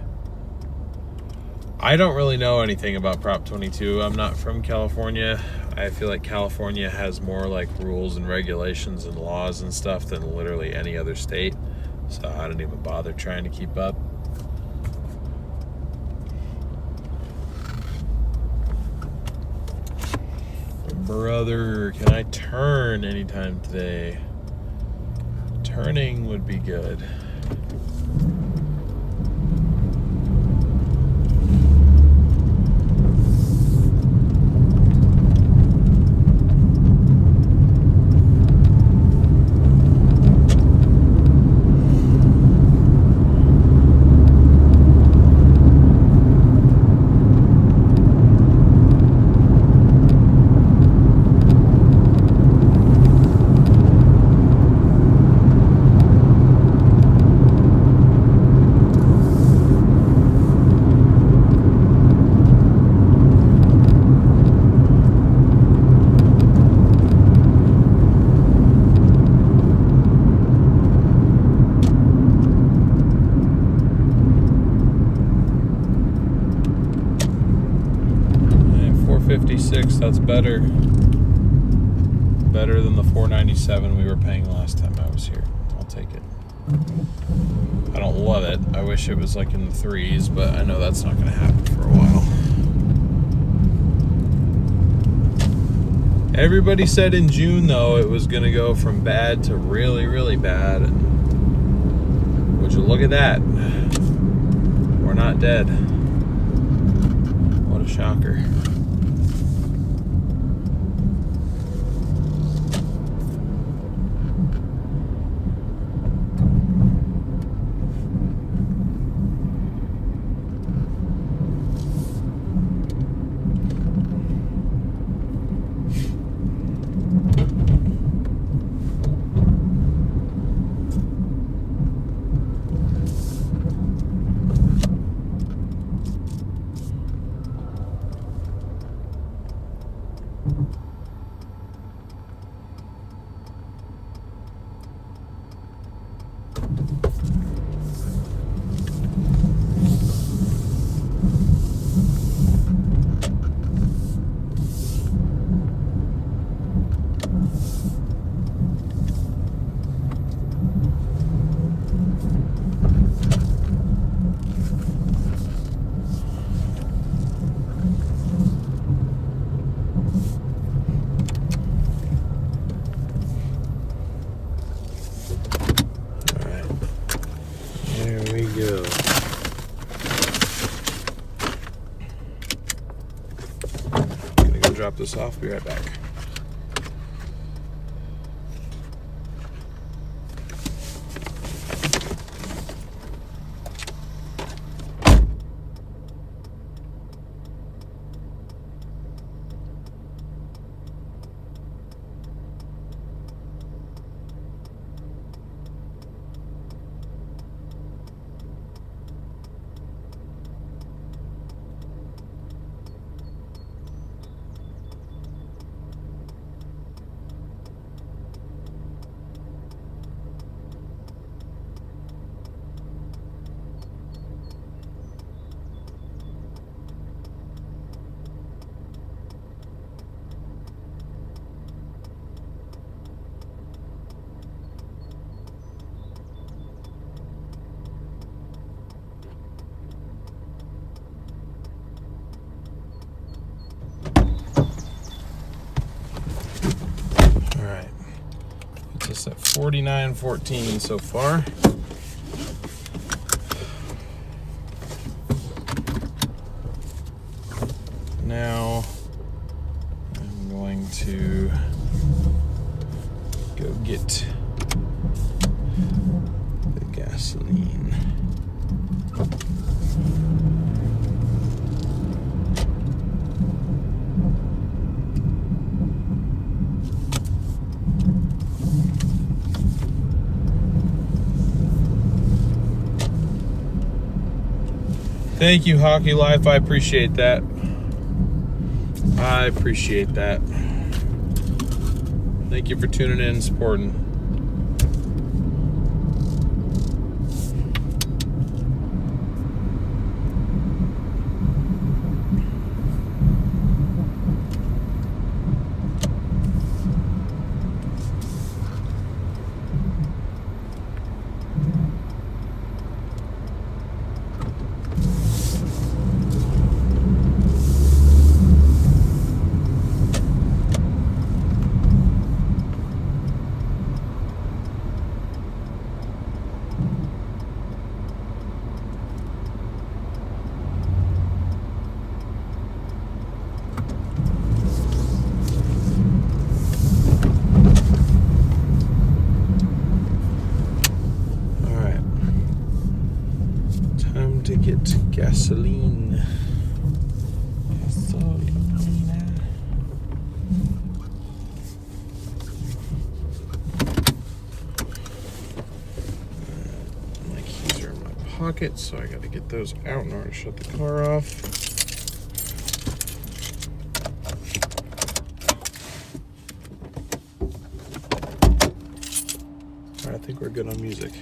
I don't really know anything about Prop 22. I'm not from California. I feel like California has more like rules and regulations and laws and stuff than literally any other state. So I don't even bother trying to keep up. Brother, can I turn anytime today? Turning would be good. That's better than the $4.97 we were paying last time I was here. I'll take it. I don't love it. I wish it was like in the 3s, but I know that's not going to happen for a while. Everybody said in June, though, it was going to go from bad to really, really bad. And would you look at that? We're not dead. What a shocker. go. Gonna go drop this off, be right back. Puts us at 49.14 so far. Now I'm going to go get the gasoline. Thank you, Hockey Life. I appreciate that. I appreciate that. Thank you for tuning in and supporting. To get gasoline. My keys are in my pocket, so I got to get those out in order to shut the car off. All right, I think we're good on music.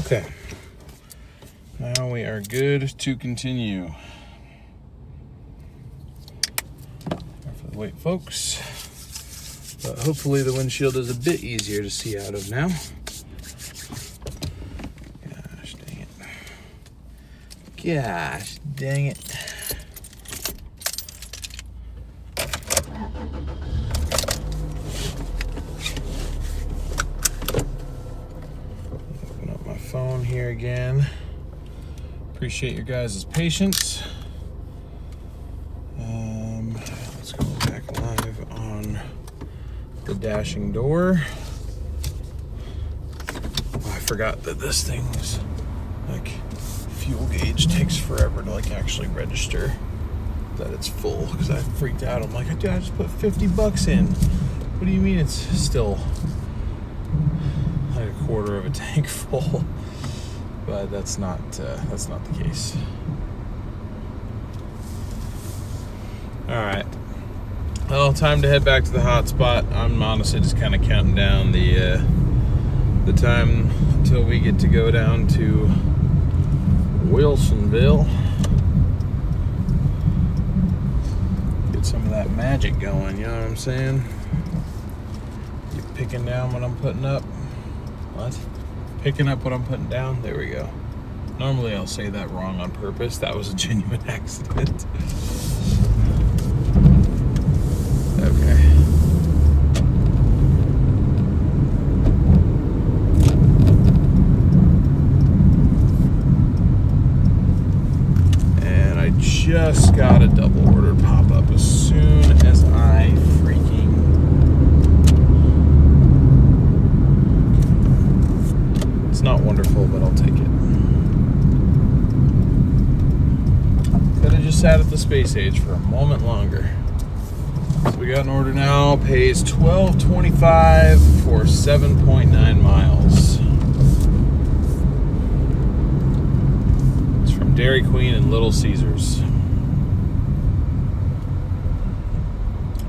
Okay. Now we are good to continue. For the wait, folks. But hopefully the windshield is a bit easier to see out of now. Gosh dang it. Gosh dang it. Open up my phone here again. Appreciate your guys' patience. Let's go back live on the dashing door. Oh, I forgot that this thing's like fuel gauge takes forever to like actually register that it's full, because I freaked out. I'm like, dude, I just put 50 bucks in. What do you mean it's still like a quarter of a tank full? But that's not the case. All right. Well, time to head back to the hot spot. I'm honestly just kind of counting down the time until we get to go down to Wilsonville. Get some of that magic going, you know what I'm saying? You picking down what I'm putting up? What? Picking up what I'm putting down? There we go. Normally I'll say that wrong on purpose. That was a genuine accident. Okay. And I just got a double order pop up as soon as I freaking... It's not wonderful, but I'll take it. Could have just sat at the space age for a moment longer. So we got an order now, pays $12.25 for 7.9 miles. It's from Dairy Queen and Little Caesars.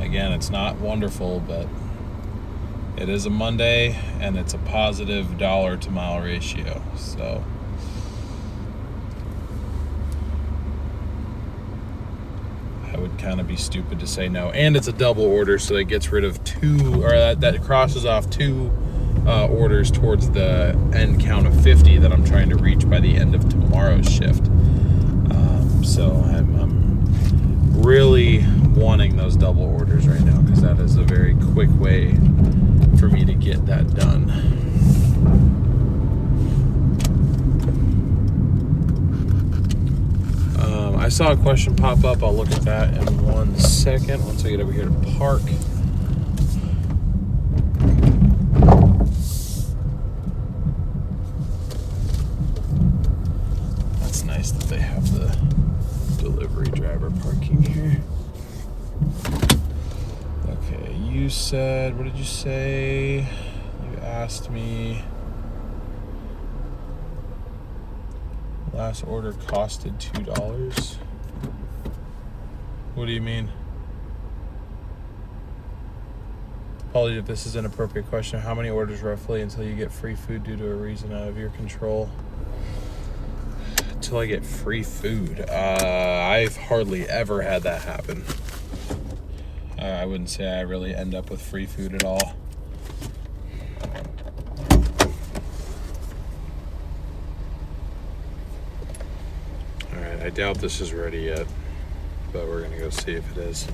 Again, it's not wonderful, but it is a Monday and it's a positive dollar to mile ratio. So I would kind of be stupid to say no. And it's a double order, so it gets rid of two, or that crosses off two orders towards the end count of 50 that I'm trying to reach by the end of tomorrow's shift. So I'm really wanting those double orders right now, because that is a very quick way for me to get that done. I saw a question pop up. I'll look at that in 1 second once I get over here to park. That's nice that they have the delivery driver parking here. Okay, you said, what did you say? You asked me, last order costed $2. What do you mean? Apologies if this is an inappropriate question. How many orders roughly until you get free food due to a reason out of your control? Until I get free food. I've hardly ever had that happen. I wouldn't say I really end up with free food at all. Alright, I doubt this is ready yet, but we're gonna go see if it is.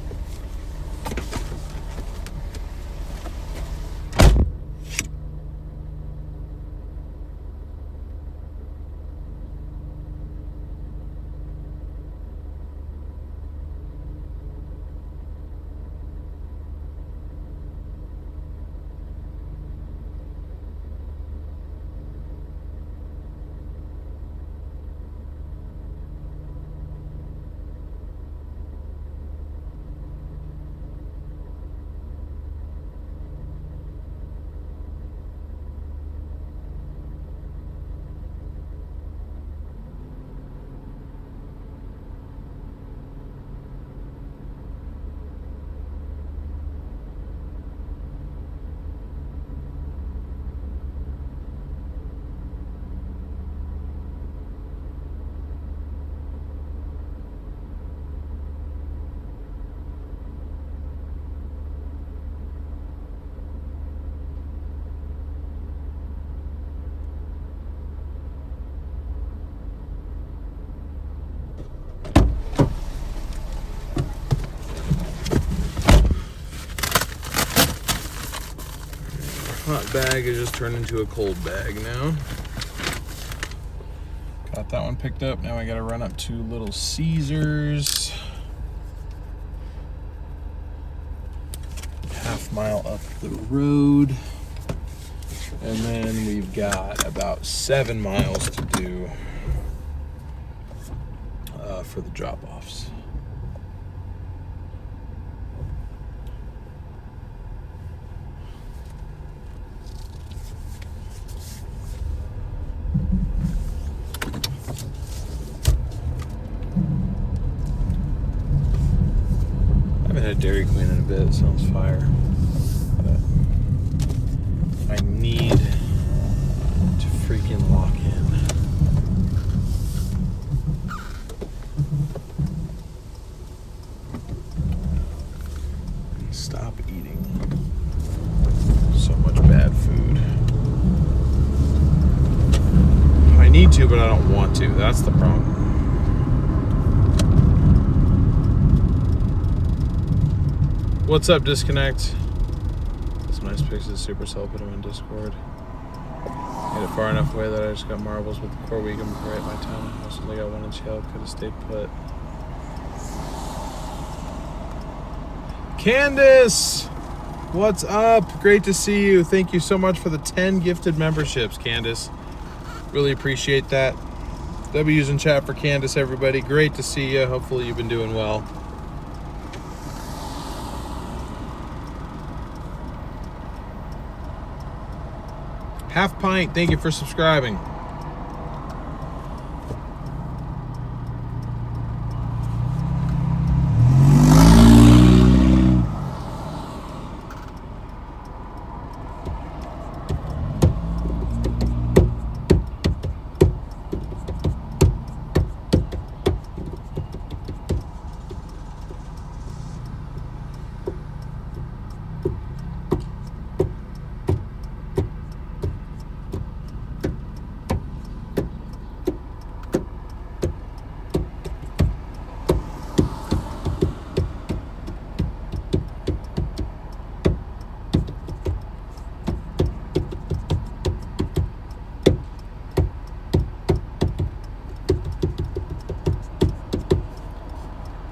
Hot bag has just turned into a cold bag now. Got that one picked up. Now I gotta run up to Little Caesars. Half-mile up the road. And then we've got about 7 miles to do for the drop-offs. I haven't had Dairy Queen in a bit. It sounds fire. But I need to freaking lock in. And stop eating so much bad food. I need to, but I don't want to. That's the problem. What's up, Disconnect? Some nice pictures of Supercell. Put them in Discord. Made it far enough away that I just got marbles with the core weekend before I hit my townhouse. Only got 1 inch hail. Could have stayed put. Candace! What's up? Great to see you. Thank you so much for the 10 gifted memberships, Candace. Really appreciate that. W's in chat for Candace, everybody. Great to see you. Hopefully you've been doing well. Half Pint, thank you for subscribing.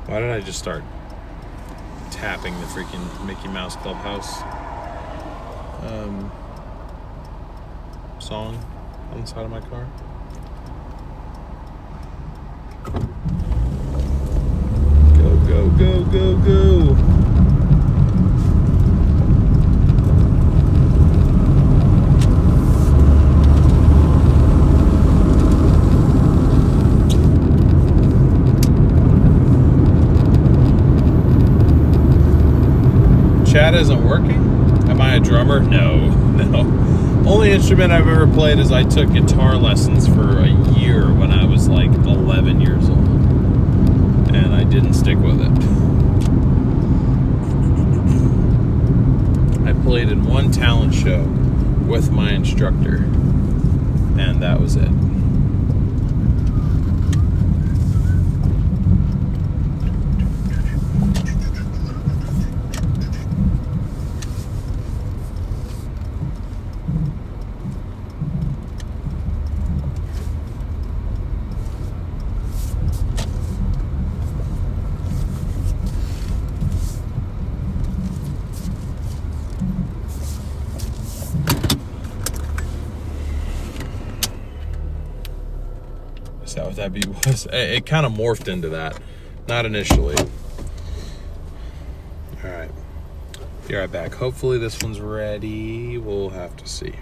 Why did I just start tapping the freaking Mickey Mouse Clubhouse song on the side of my car? Go, go, go, go, go. Chat isn't working? Am I a drummer? No, no. Only instrument I've ever played is I took guitar lessons for a year when I was like 11 years old. And I didn't stick with it. I played in one talent show with my instructor, and that was it. Is that what that beat was? It kind of morphed into that. Not initially. Alright. Be right back. Hopefully this one's ready. We'll have to see.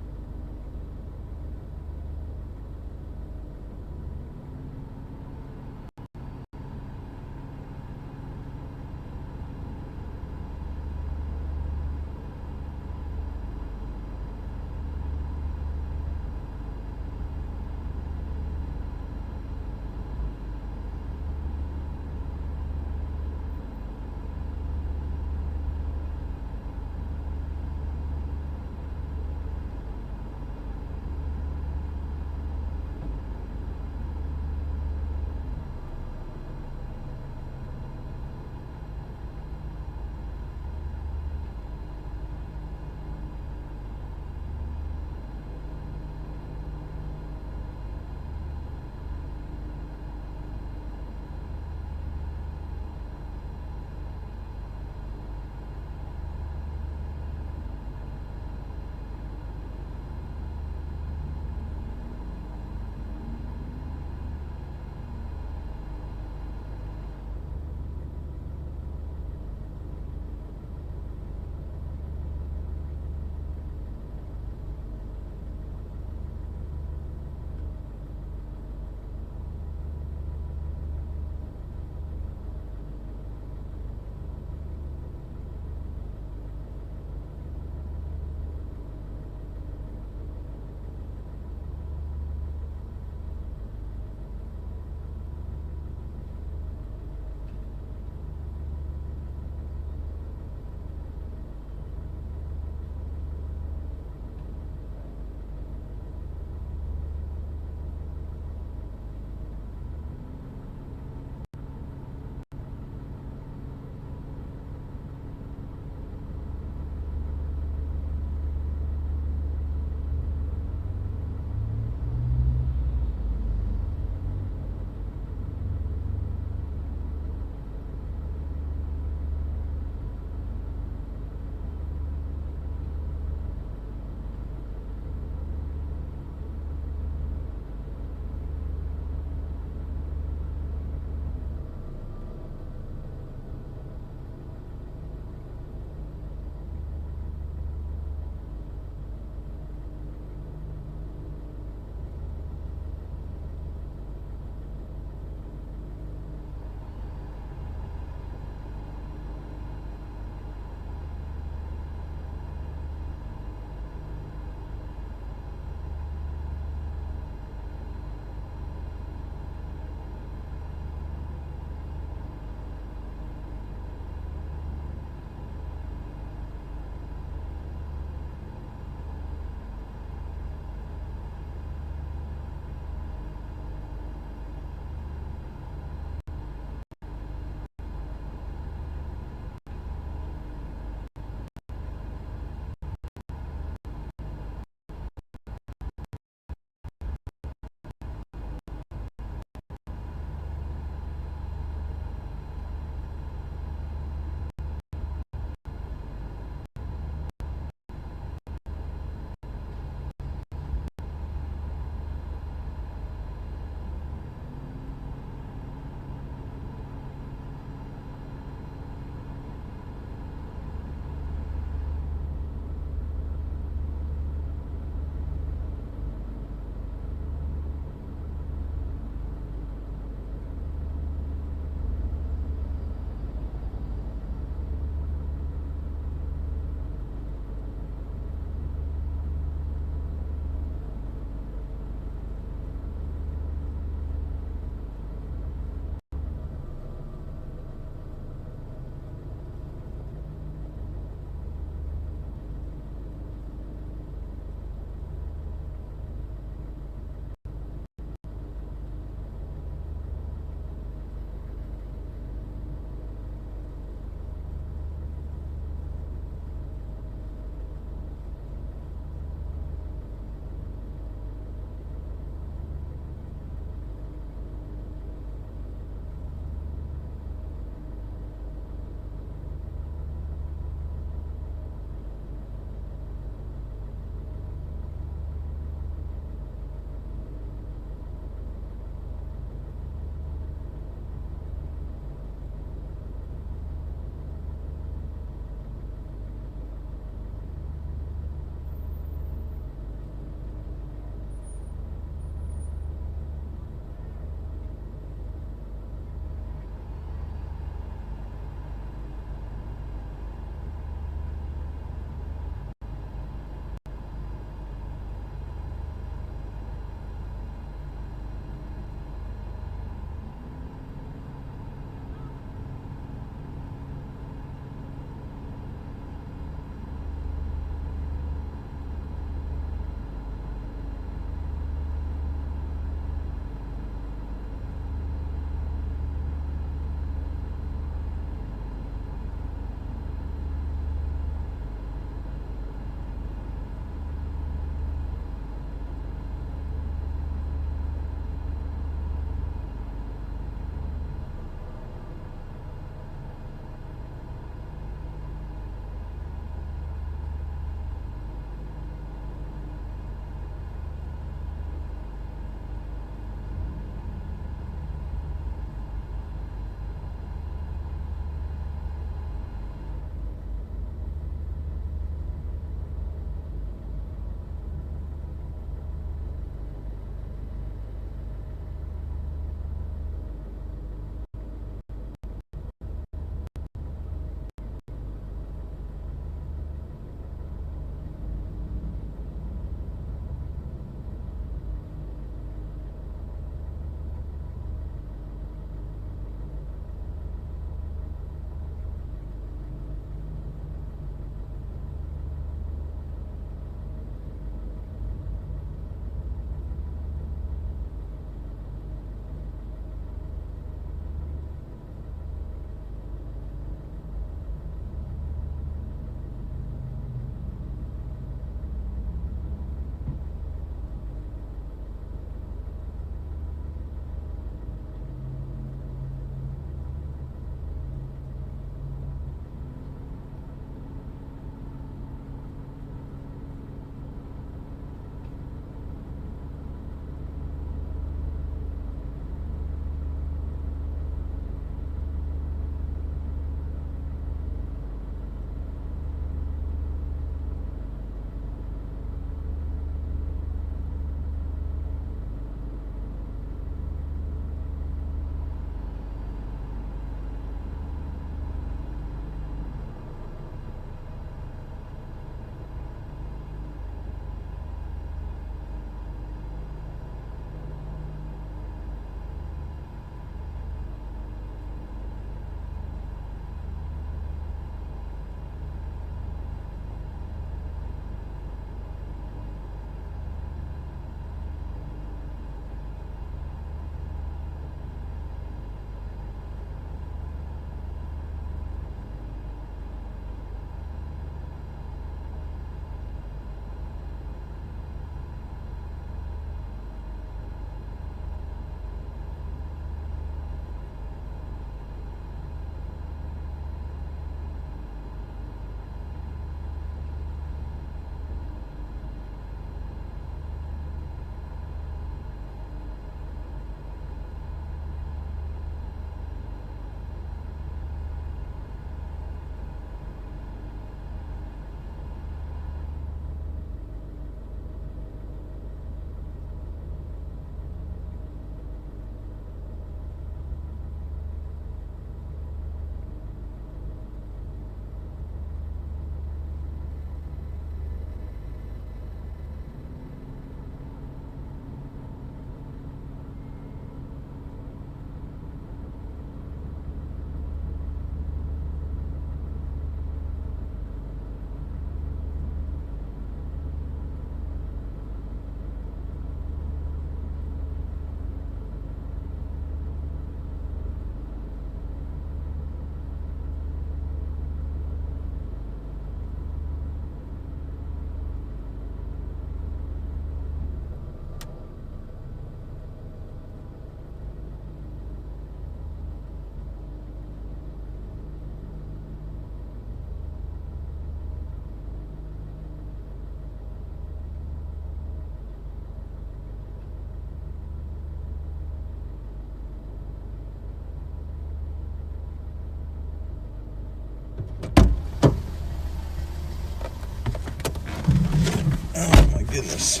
goodness.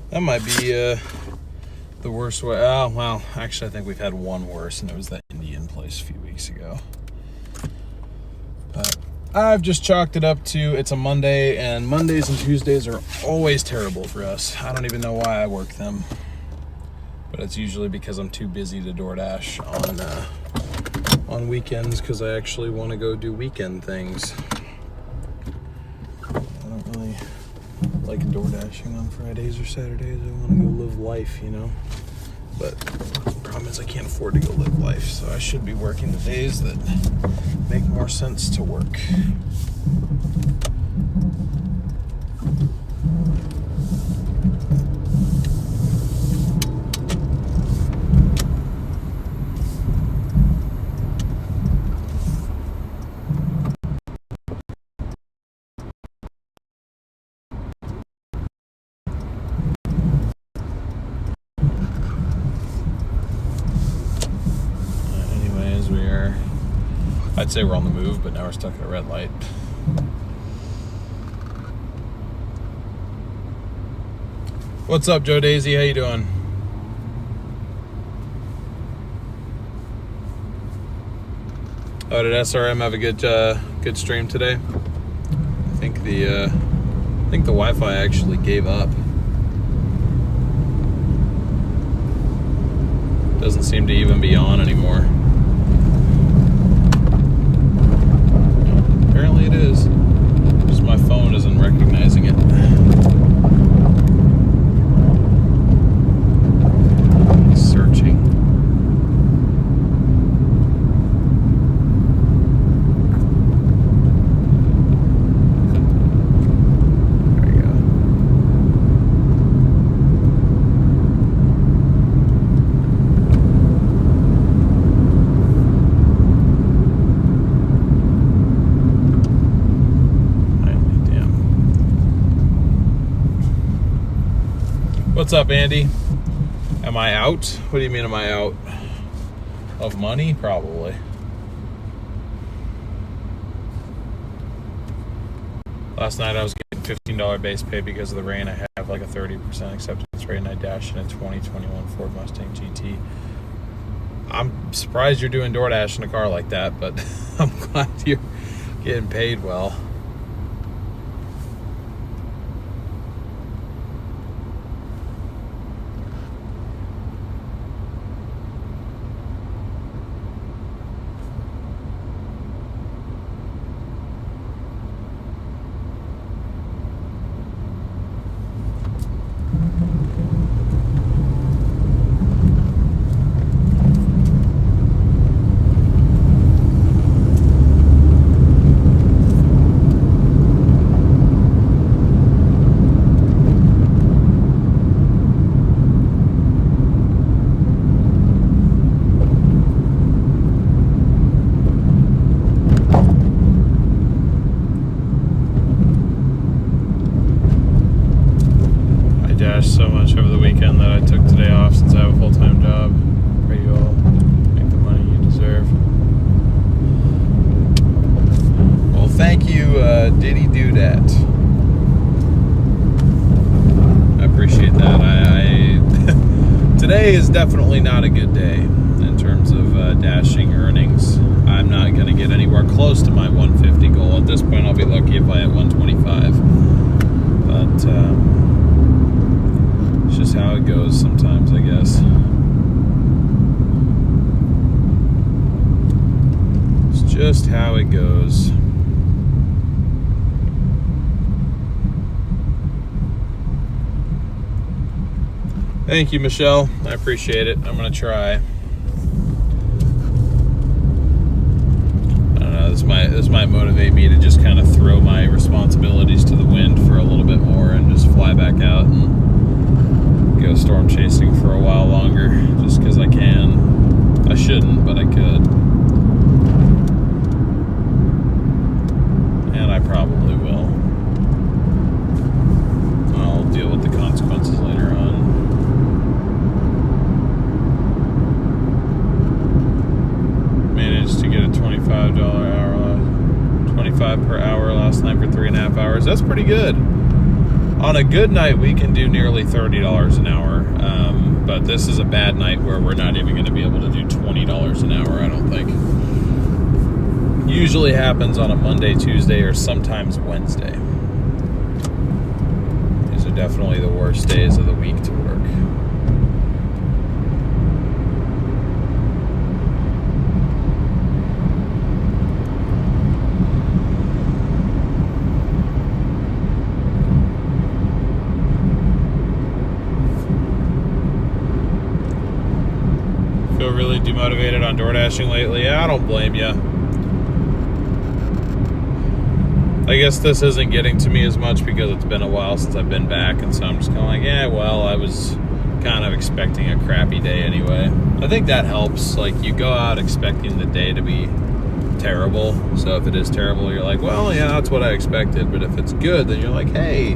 That might be the worst way. Oh, well, actually, I think we've had one worse, and it was that Indian place a few weeks ago. But I've just chalked it up to it's a Monday, and Mondays and Tuesdays are always terrible for us. I don't even know why I work them. But it's usually because I'm too busy to Doordash on weekends, because I actually want to go do weekend things. I don't really like Doordashing on Fridays or Saturdays. I want to go live life, you know. But the problem is I can't afford to go live life, so I should be working the days that make more sense to work. I'd say we're on the move, but now we're stuck at a red light. What's up, Joe Daisy? How you doing? Oh, did SRM have a good stream today? I think the Wi-Fi actually gave up. Doesn't seem to even be on anymore. Apparently it is. Just my phone isn't recognizing it. Searching. There you go. What's up, Andy? Am I out? What do you mean, am I out? Of money? Probably. Last night I was getting $15 base pay because of the rain. I have like a 30% acceptance rate, and I dashed in a 2021 Ford Mustang GT. I'm surprised you're doing DoorDash in a car like that, but I'm glad you're getting paid well. So much over the weekend that I took today off since I have a full-time job. Pray you all make the money you deserve. Well, thank you, Diddy Do That. I appreciate that. I today is definitely not a good day in terms of dashing earnings. I'm not going to get anywhere close to my 150 goal. At this point, I'll be lucky if I hit 125. But it's just how it goes sometimes, I guess. It's just how it goes. Thank you, Michelle. I appreciate it. I'm gonna try. I don't know. This might motivate me to just kind of throw my responsibilities to the wind for a little bit more and just fly back out and go storm chasing for a while longer, just because I can. I shouldn't, but I could. And I probably will. I'll deal with the consequences later on. Managed to get a $25 hour, 25 per hour last night for 3.5 hours. That's pretty good. On a good night, we can do nearly $30 an hour. But this is a bad night where we're not even going to be able to do $20 an hour, I don't think. Usually happens on a Monday, Tuesday, or sometimes Wednesday. These are definitely the worst days of the week to work. Feel really demotivated on Doordashing lately? Yeah, I don't blame you. I guess this isn't getting to me as much because it's been a while since I've been back, and so I'm just kind of like, yeah, well, I was kind of expecting a crappy day anyway. I think that helps. Like, you go out expecting the day to be terrible, so if it is terrible, you're like, well, yeah, that's what I expected. But if it's good, then you're like, hey,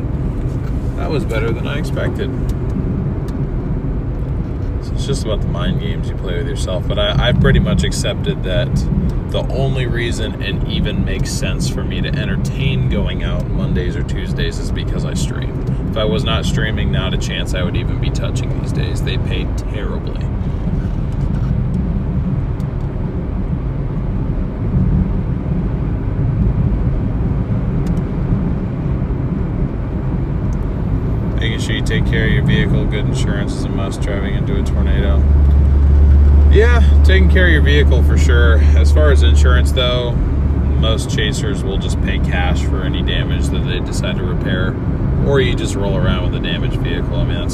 that was better than I expected. So it's just about the mind games you play with yourself. But I've pretty much accepted that the only reason it even makes sense for me to entertain going out Mondays or Tuesdays is because I stream. If I was not streaming, not a chance I would even be touching these days. They pay terribly. Making sure you take care of your vehicle. Good insurance is a must driving into a tornado. Yeah, taking care of your vehicle for sure. As far as insurance though, most chasers will just pay cash for any damage that they decide to repair, or you just roll around with a damaged vehicle. I mean,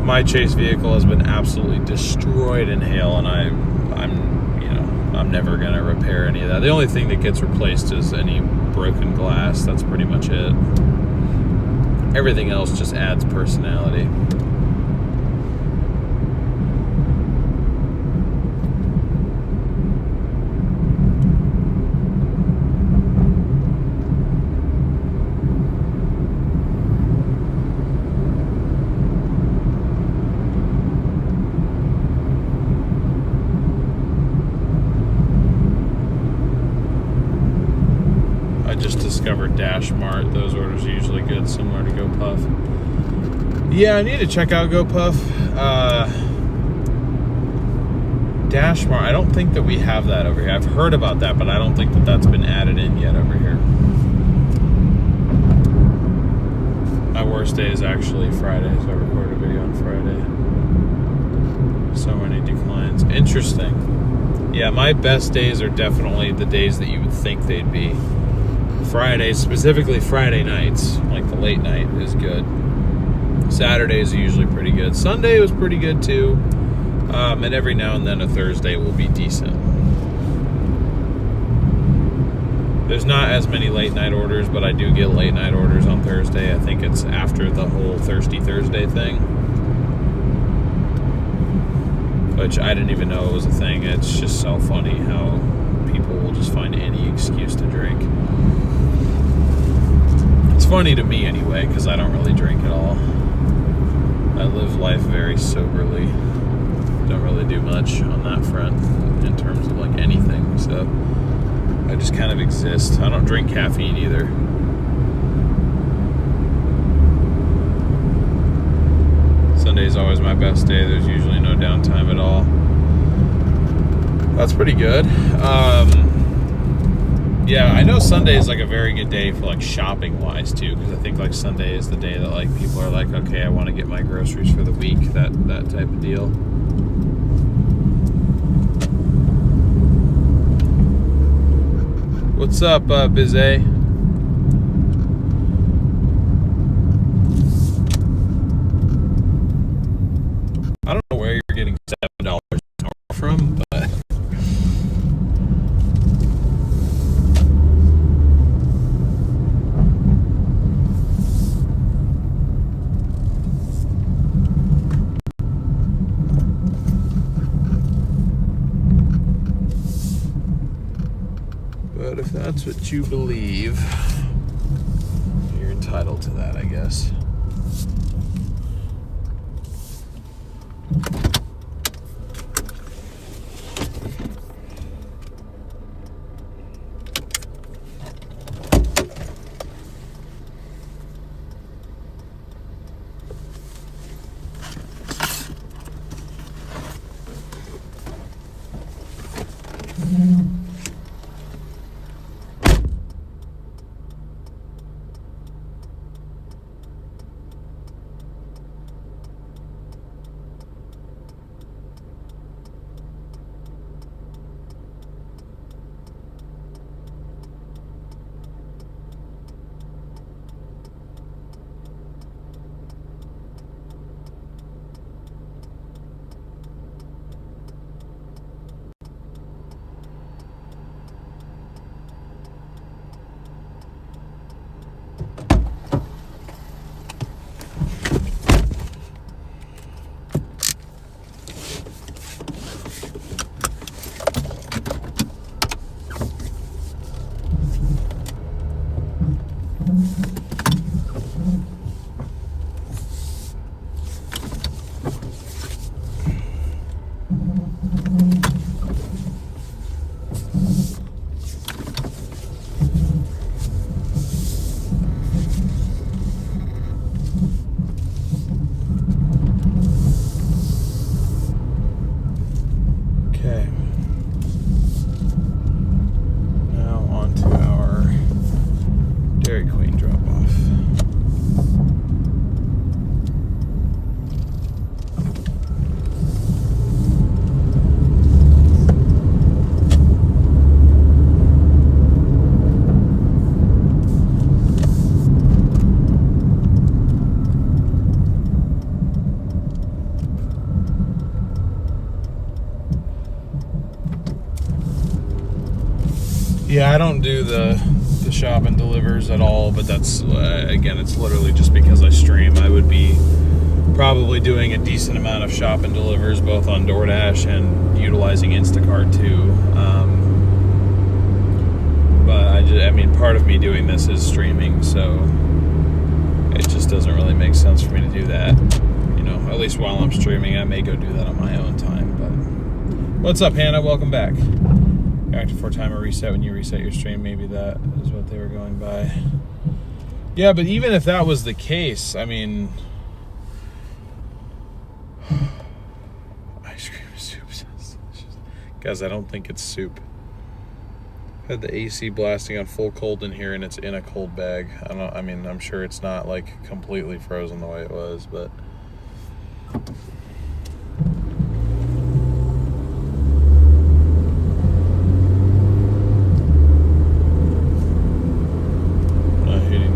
my chase vehicle has been absolutely destroyed in hail, and I'm never gonna repair any of that. The only thing that gets replaced is any broken glass. That's pretty much it. Everything else just adds personality. Discovered Dash Mart. Those orders are usually good, similar to GoPuff. Yeah, I need to check out GoPuff. Dash Mart, I don't think that we have that over here. I've heard about that, but I don't think that that's been added in yet over here. My worst day is actually Friday, so I record a video on Friday. So many declines. Interesting. Yeah, my best days are definitely the days that you would think they'd be. Fridays, specifically Friday nights, like the late night, is good. Saturdays are usually pretty good. Sunday was pretty good too. And every now and then a Thursday will be decent. There's not as many late night orders, but I do get late night orders on Thursday. I think it's after the whole Thirsty Thursday thing, which I didn't even know it was a thing. It's just so funny how people will just find any excuse to drink. It's funny to me anyway, because I don't really drink at all. I live life very soberly. Don't really do much on that front in terms of like anything, so I just kind of exist. I don't drink caffeine either. Sunday's always my best day. There's usually no downtime at all. That's pretty good. Yeah, I know Sunday is like a very good day for like shopping wise too, because I think like Sunday is the day that like people are like, okay, I want to get my groceries for the week, that type of deal. What's up, Bizet? I don't know where you're getting $7 from, but if that's what you believe, you're entitled to that, I guess. Yeah, I don't do the shop and delivers at all, but that's, again, it's literally just because I stream. I would be probably doing a decent amount of shop and delivers, both on Doordash and utilizing Instacart too. But I mean, part of me doing this is streaming, so it just doesn't really make sense for me to do that. You know, at least while I'm streaming, I may go do that on my own time. But what's up, Hannah? Welcome back. Active for timer reset when you reset your stream. Maybe that is what they were going by. Yeah, but even if that was the case, I mean, ice cream soup. Guys, I don't think it's soup. Had the AC blasting on full cold in here, and it's in a cold bag. I mean, I'm sure it's not like completely frozen the way it was, but.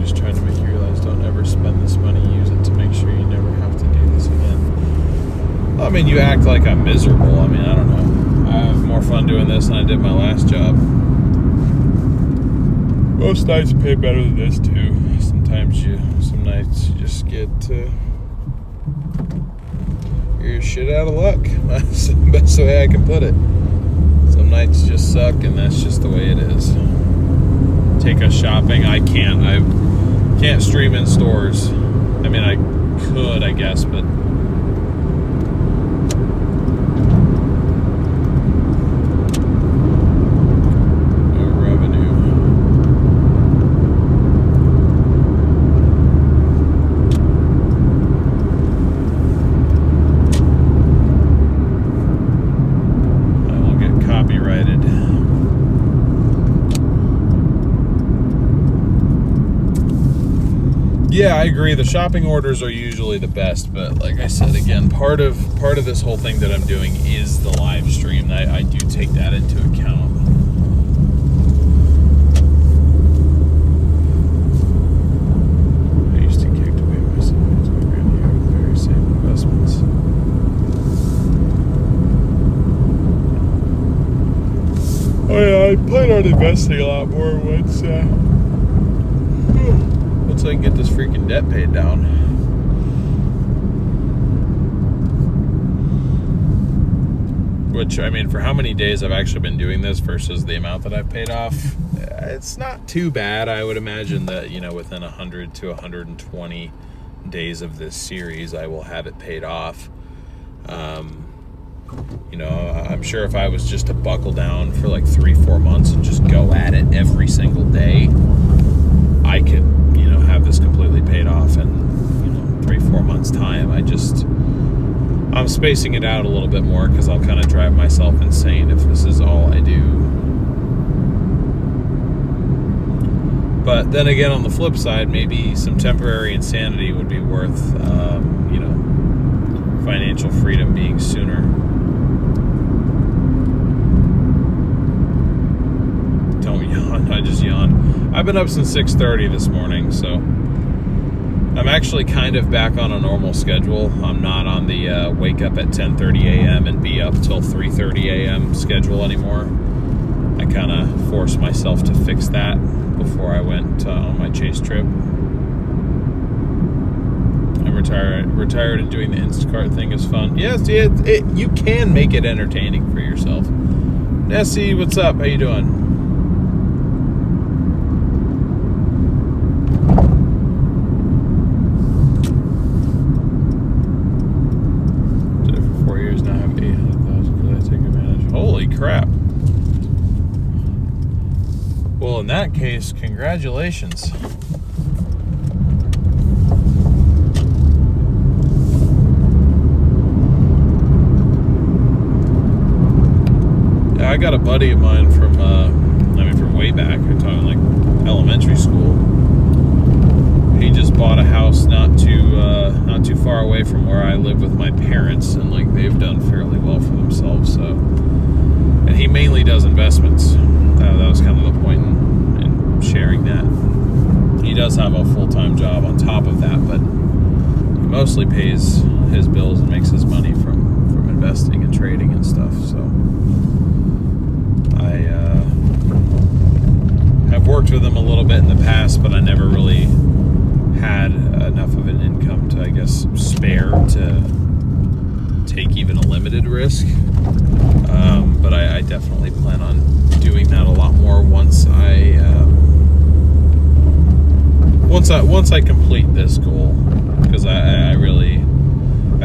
Just trying to make you realize, don't ever spend this money, use it to make sure you never have to do this again. Well, I mean, you act like I'm miserable. I mean, I don't know. I have more fun doing this than I did my last job. Most nights pay better than this too. Some nights you just get you're shit out of luck. That's the best way I can put it. Some nights just suck, and that's just the way it is. Take us shopping. I can't stream in stores. I mean, I could, I guess, but no revenue. I will get copyrighted. Yeah, I agree. The shopping orders are usually the best, but like I said, again, part of this whole thing that I'm doing is the live stream. I do take that into account. I used to kick away my savings around here with the very same investments. Oh yeah, I plan on investing a lot more once I can get this freaking debt paid down. Which, I mean, for how many days I've actually been doing this versus the amount that I've paid off, it's not too bad. I would imagine that, you know, within 100 to 120 days of this series, I will have it paid off. You know, I'm sure if I was just to buckle down for like 3-4 months and just go at it every single day, I could, you know, have this completely paid off in, you know, 3-4 months time. I'm spacing it out a little bit more because I'll kind of drive myself insane if this is all I do. But then again, on the flip side, maybe some temporary insanity would be worth, you know, financial freedom being sooner. Don't yawn, I just yawned. I've been up since 6:30 this morning, so I'm actually kind of back on a normal schedule. I'm not on the wake up at 10:30 a.m. and be up till 3:30 a.m. schedule anymore. I kind of forced myself to fix that before I went on my chase trip. I'm retired and doing the Instacart thing is fun. Yes, you can make it entertaining for yourself. Nessie, what's up? How you doing? Nice. Congratulations. Yeah, I got a buddy of mine from way back. We're talking like elementary school. He just bought a house not too far away from where I live with my parents, and like they've done fairly well for themselves. So, and he mainly does investments. That was kind of the point in sharing that. He does have a full-time job on top of that, but he mostly pays his bills and makes his money from investing and trading and stuff. So I have worked with him a little bit in the past, but I never really had enough of an income to, I guess, spare to take even a limited risk. But I definitely plan on doing that a lot more once I complete this goal, because I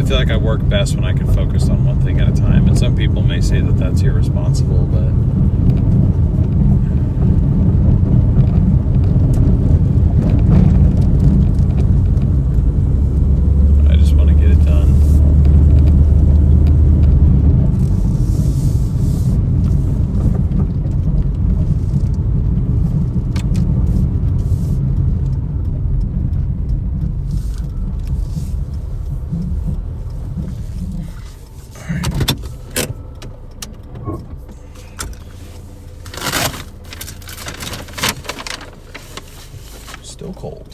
feel like I work best when I can focus on one thing at a time. And some people may say that that's irresponsible, but still cold.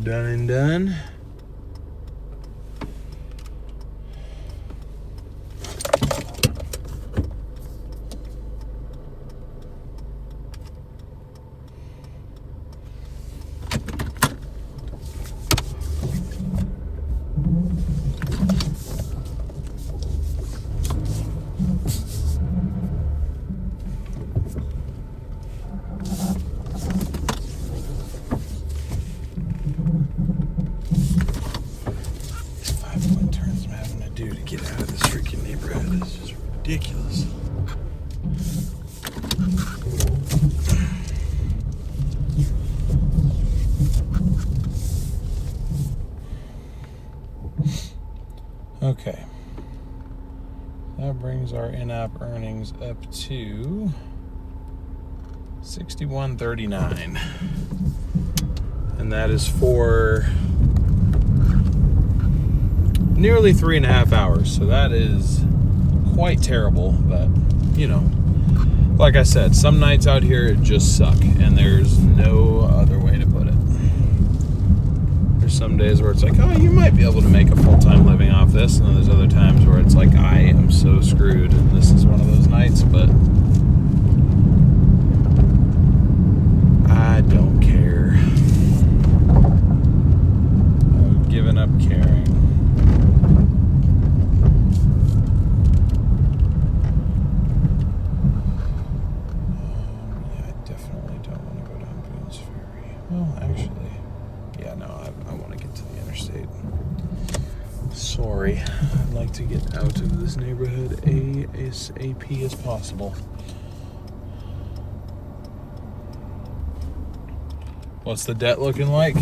Done and done. Ridiculous. Okay. That brings our in-app earnings up to $61.39. And that is for nearly 3.5 hours. So that is quite terrible, but you know, like I said, some nights out here just suck, and there's no other way to put it. There's some days where it's like, oh, you might be able to make a full-time living off this, and then there's other times where it's like, I am so screwed, and this is one of those nights. But I don't care. I've given up caring. Sorry, I'd like to get out of this neighborhood ASAP as possible. What's the debt looking like?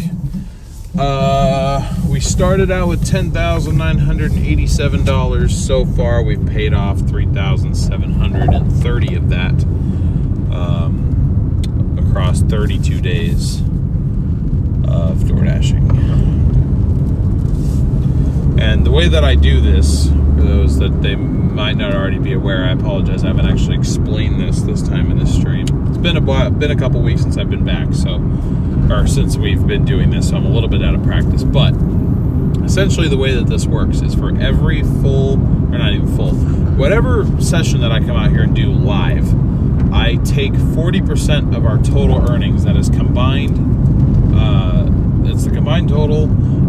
We started out with $10,987. So far, we've paid off $3,730 of that across 32 days of Doordashing. And the way that I do this, for those that they might not already be aware, I apologize, I haven't actually explained this time in this stream. It's been a couple weeks since I've been back, or since we've been doing this, so I'm a little bit out of practice. But essentially the way that this works is for every whatever session that I come out here and do live, I take 40% of our total earnings, that is combined, it's the combined total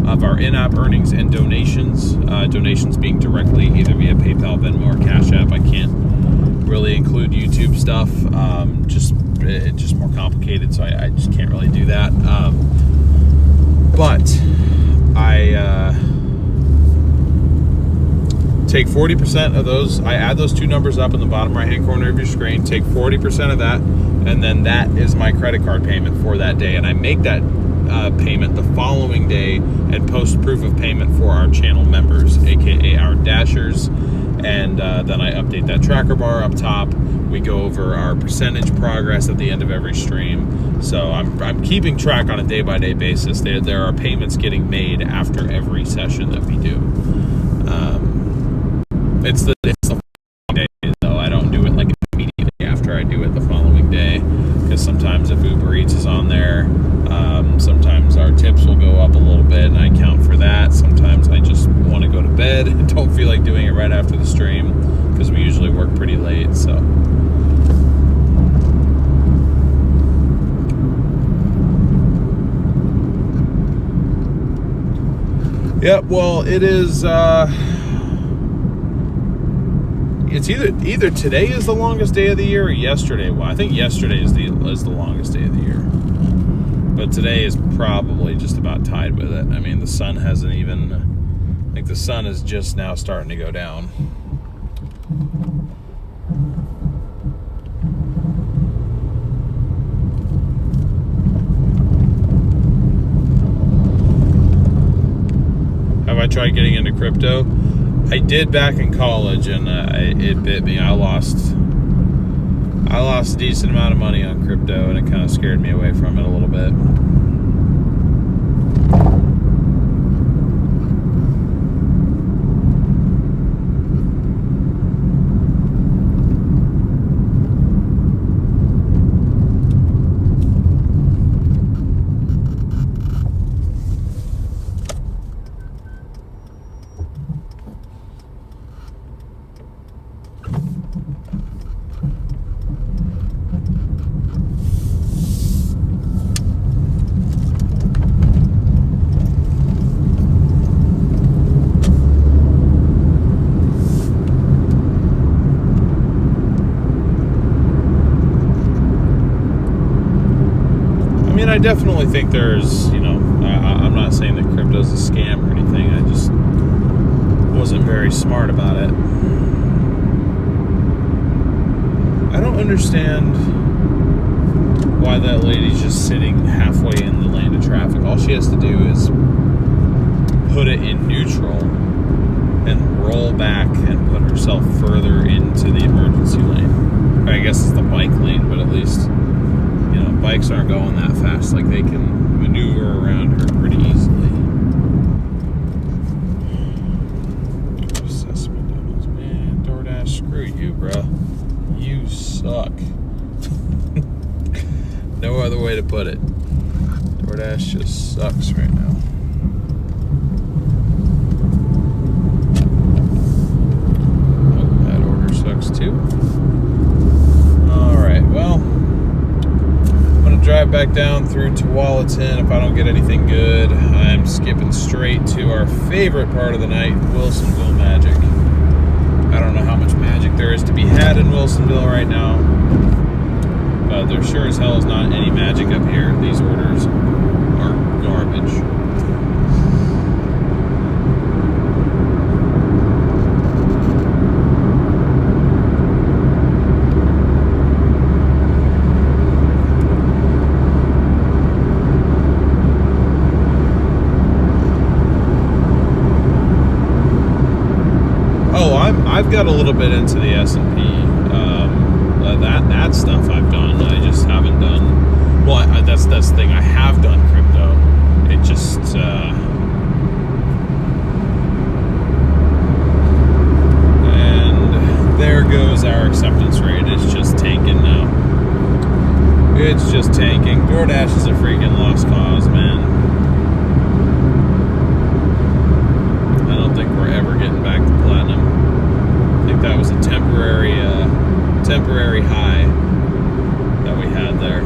of our in-app earnings and donations, donations being directly either via PayPal, Venmo, or Cash App. I can't really include YouTube stuff, it's just more complicated, so I just can't really do that. But I take 40% of those. I add those two numbers up in the bottom right hand corner of your screen, take 40% of that, and then that is my credit card payment for that day, and I make that payment the following day and post proof of payment for our channel members, aka our dashers. And then I update that tracker bar up top. We go over our percentage progress at the end of every stream. So I'm keeping track on a day-by-day basis. There are payments getting made after every session that we do. It's the following day, though. I don't do it like immediately after I do it the following day, because sometimes if Uber Eats is on there, sometimes our tips will go up a little bit and I count for that. Sometimes I just want to go to bed and don't feel like doing it right after the stream, because we usually work pretty late. So yeah, well, it is it's either today is the longest day of the year or yesterday. Well, I think yesterday is the longest day of the year. But today is probably just about tied with it. I mean, the sun hasn't even, I think the sun is just now starting to go down. Have I tried getting into crypto? I did back in college, and it bit me. I lost a decent amount of money on crypto, and it kind of scared me away from it a little bit. I definitely think there's, I'm not saying that crypto's a scam or anything. I just wasn't very smart about it. I don't understand why that lady's just sitting halfway in the lane of traffic. All she has to do is put it in neutral and roll back and put herself further into the emergency lane. I guess it's the bike lane, but at least bikes aren't going that fast. Like, they can maneuver around her pretty easily. Sesame donuts, man. Doordash, screw you, bro. You suck. No other way to put it. Doordash just sucks right now. Oh, that order sucks too. Alright, well, drive back down through Tualatin. If I don't get anything good, I'm skipping straight to our favorite part of the night, Wilsonville Magic. I don't know how much magic there is to be had in Wilsonville right now, but there sure as hell is not any magic up here. These orders are garbage. I've got a little bit into the S&P. That stuff I've done. I just haven't done Well, that's the thing. I have done crypto. It just and there goes our acceptance rate. It's just tanking now. It's just tanking. Doordash is a freaking lost cause, man. I don't think we're ever getting back to platinum. I think that was a temporary high that we had there.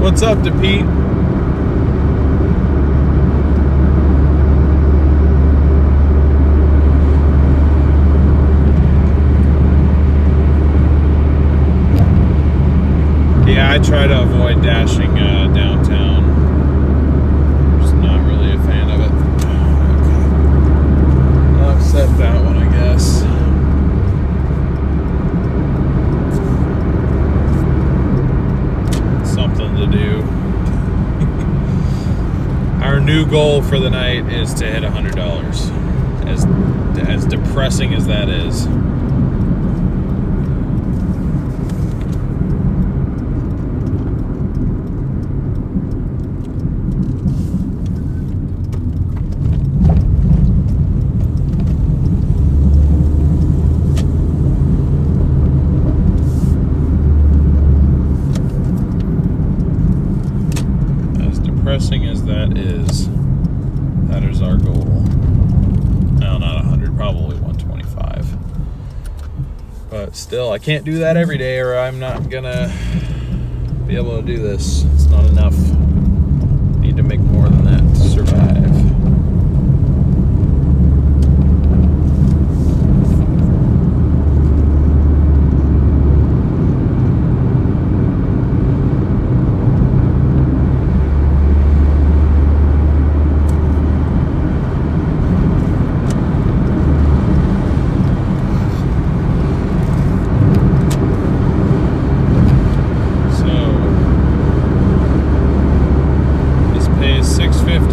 What's up to Pete? Yeah, I try to avoid dashing downtown. Just not really a fan of it. Okay. I'll accept that one, I guess. Something to do. Our new goal for the night is to hit $100. As depressing as that is. Depressing as that is our goal. No, not 100, probably 125. But still, I can't do that every day or I'm not gonna be able to do this. It's not enough. Need to make more than that to survive.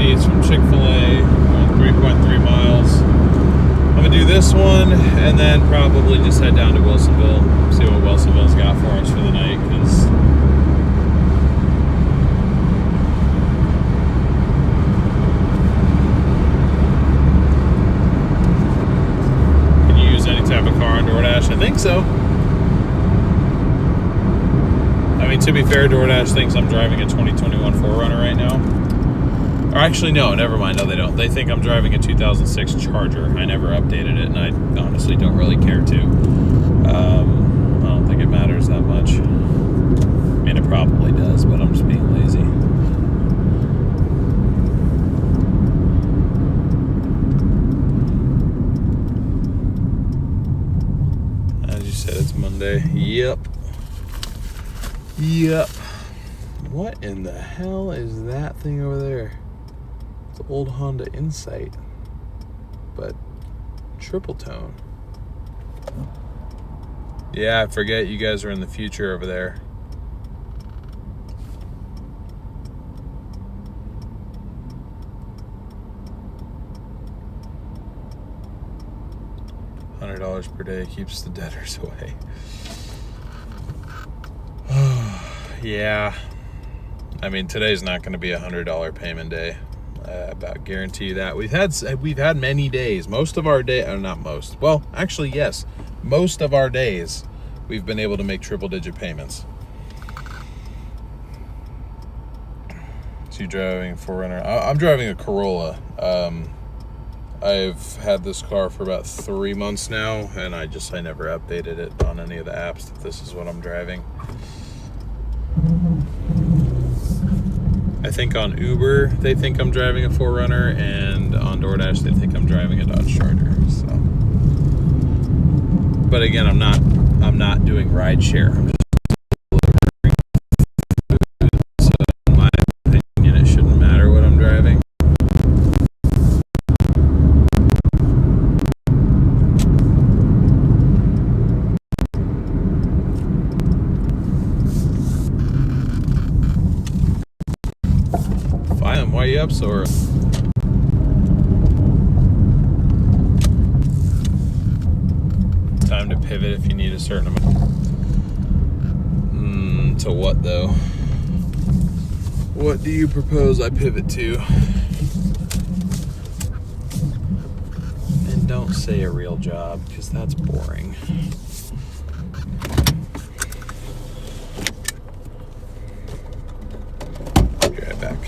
It's from Chick-fil-A, 3.3 miles. I'm gonna do this one and then probably just head down to Wilsonville, see what Wilsonville's got for us for the night. Because can you use any type of car on Doordash? I think so. I mean, to be fair, Doordash thinks I'm driving a 2021 4Runner right now. Or actually, no, never mind. No, they don't. They think I'm driving a 2006 Charger. I never updated it, and I honestly don't really care to. I don't think it matters that much. I mean, it probably does, but I'm just being lazy. As you said, it's Monday. Yep. What in the hell is that thing over there? It's an old Honda Insight, but triple tone. Yeah, I forget you guys are in the future over there. $100 per day keeps the debtors away. Yeah. I mean, today's not going to be a $100 payment day. About guarantee you that. We've had many days. Most of our day, or not most. Well, actually, yes. Most of our days, we've been able to make triple-digit payments. So you driving a 4Runner? I'm driving a Corolla. I've had this car for about 3 months now, and I never updated it on any of the apps that this is what I'm driving. I think on Uber they think I'm driving a 4Runner, and on Doordash they think I'm driving a Dodge Charger. So, but again, I'm not doing rideshare. I'm just delivering food. So in my opinion, it shouldn't matter what I'm driving. you up so early? Time to pivot if you need a certain amount. To what though? What do you propose I pivot to? And don't say a real job, because that's boring. I'll be right back.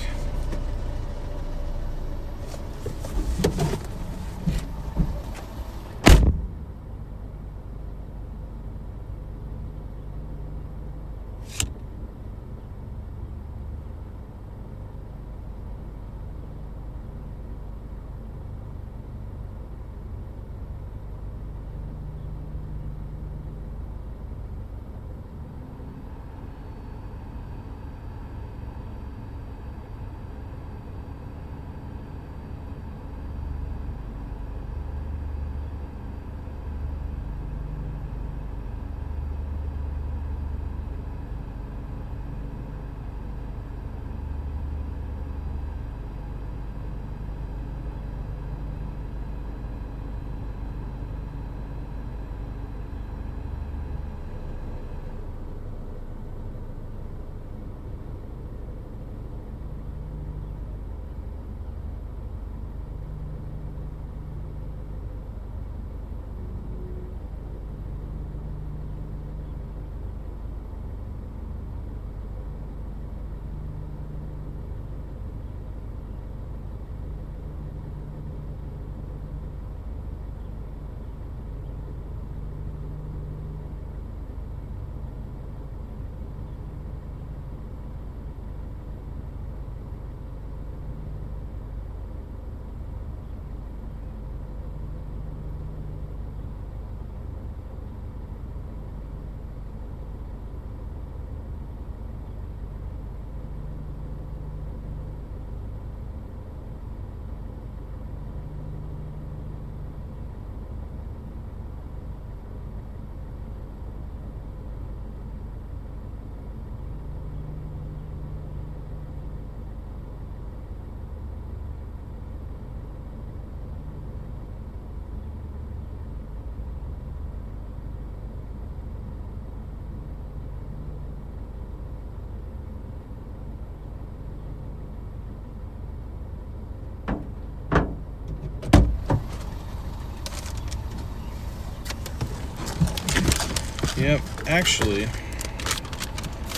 Yep, actually,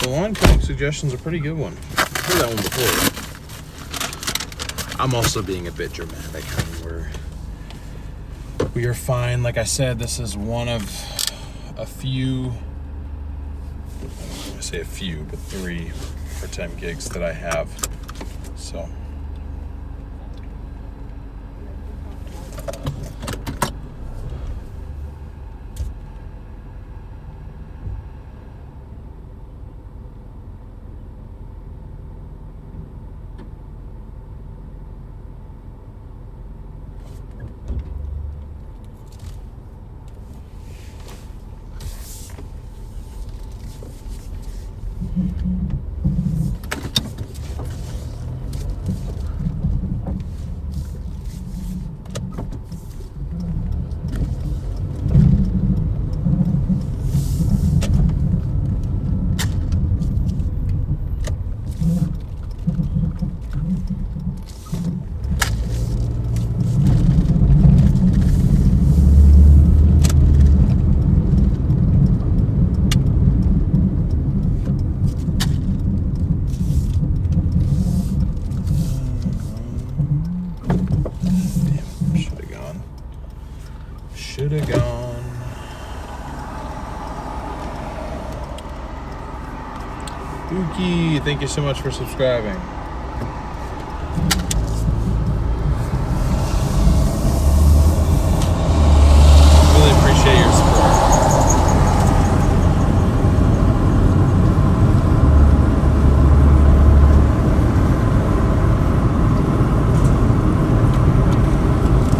the lawn cutting suggestion's a pretty good one. I've heard that one before. I'm also being a bit dramatic. I mean, we are fine. Like I said, this is one of a few, I say a few, but 3 part-time gigs that I have. So. Should have gone. Dookie, thank you so much for subscribing. Really appreciate your support.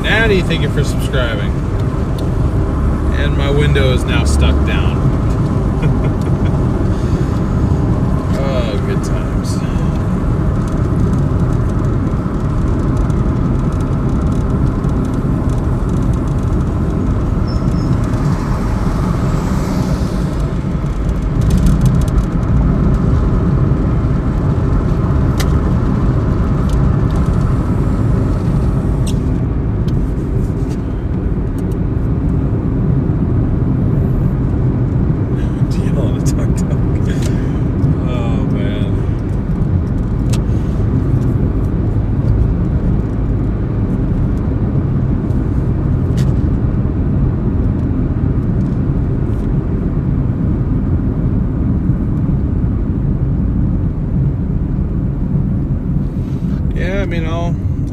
Natty, thank you for subscribing. And my window is now stuck down. Oh, good times.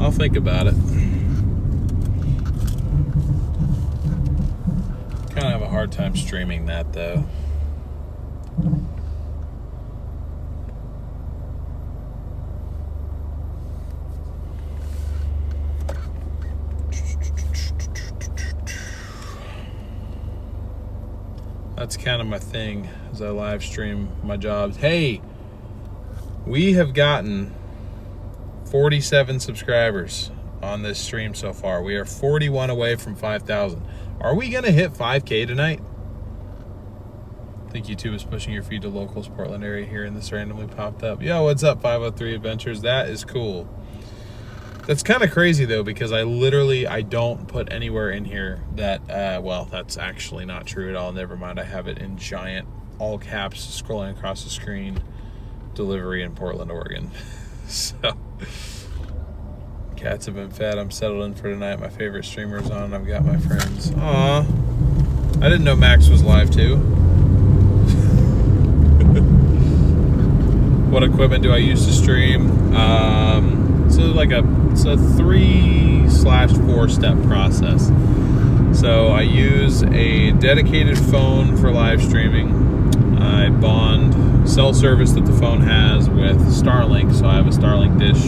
I'll think about it. Kind of have a hard time streaming that though. That's kind of my thing as I live stream my jobs. Hey, we have gotten 47 subscribers on this stream so far. We are 41 away from 5,000. Are we gonna hit 5K tonight? I think YouTube is pushing your feed to locals, Portland area here, and this randomly popped up. Yo, what's up, 503 Adventures? That is cool. That's kind of crazy though, because I don't put anywhere in here that, well, that's actually not true at all. Never mind, I have it in giant, all caps, scrolling across the screen, delivery in Portland, Oregon. So, cats have been fed. I'm settled in for tonight. My favorite streamer's on. I've got my friends. Aw, I didn't know Max was live too. What equipment do I use to stream? It's a 3/4 step process. So I use a dedicated phone for live streaming. I bond cell service that the phone has with Starlink. So I have a Starlink dish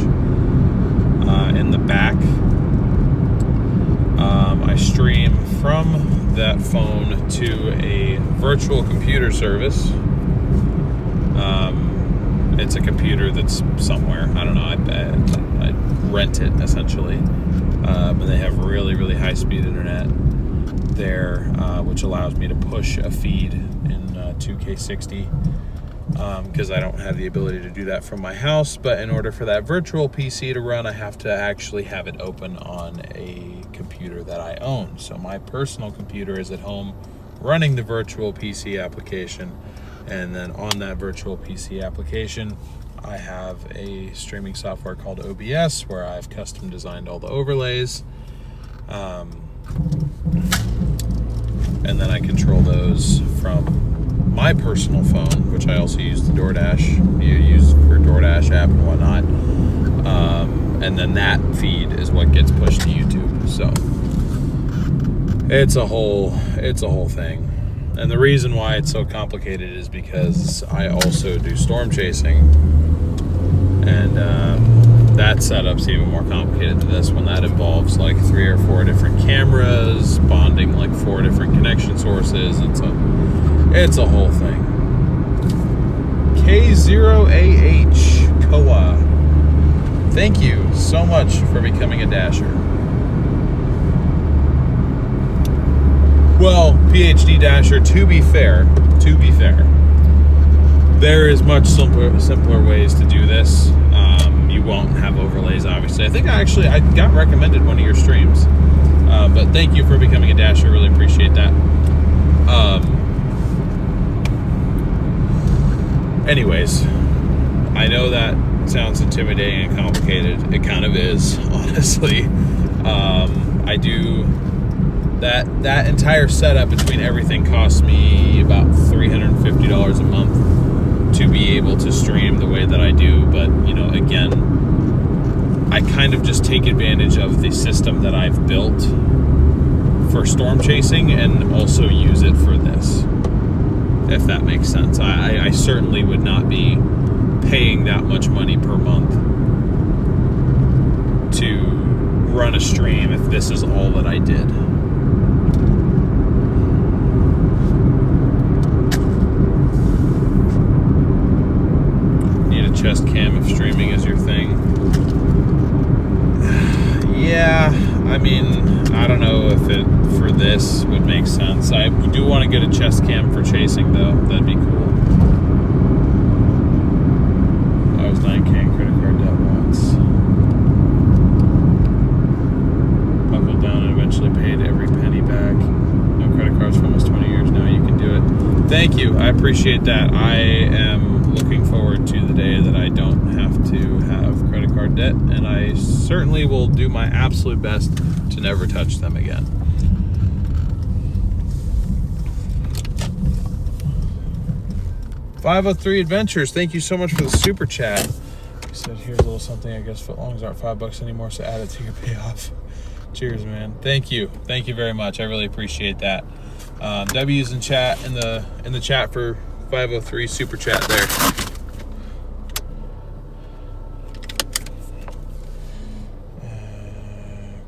in the back. I stream from that phone to a virtual computer service. It's a computer that's somewhere. I don't know. I rent it essentially, but they have really, really high-speed internet there, which allows me to push a feed in 2K60 because I don't have the ability to do that from my house. But in order for that virtual PC to run, I have to actually have it open on a computer that I own. So my personal computer is at home running the virtual PC application. And then on that virtual PC application, I have a streaming software called OBS where I've custom designed all the overlays. And then I control those from my personal phone, which I also use the Doordash, use for Doordash app and whatnot. And then that feed is what gets pushed to YouTube. So it's a whole thing. And the reason why it's so complicated is because I also do storm chasing, and that setup's even more complicated than this one. That involves like 3 or 4 different cameras, bonding like 4 different connection sources. It's a whole thing. K0AH Koa, thank you so much for becoming a dasher. Well, PhD Dasher, to be fair, there is much simpler ways to do this. You won't have overlays, obviously. I think I got recommended one of your streams, but thank you for becoming a Dasher. Really appreciate that. Anyways, I know that sounds intimidating and complicated. It kind of is, honestly. I do. That entire setup between everything costs me about $350 a month to be able to stream the way that I do. But, you know, again, I kind of just take advantage of the system that I've built for storm chasing and also use it for this, if that makes sense. I certainly would not be paying that much money per month to run a stream if this is all that I did. Chest cam if streaming is your thing. Yeah, I mean, I don't know if it for this would make sense. I do want to get a chest cam for chasing though. That'd be cool. I was 9K in credit card debt once. Buckled down and eventually paid every penny back. No credit cards for almost 20 years now. You can do it. Thank you. I appreciate that. I am looking forward to the day that I don't have to have credit card debt, and I certainly will do my absolute best to never touch them again. $503 Adventures, thank you so much for the super chat. He said, here's a little something. I guess footlongs aren't $5 anymore, so add it to your payoff. Cheers, man. Thank you very much. I really appreciate that. W's in chat in the chat for 503 super chat there.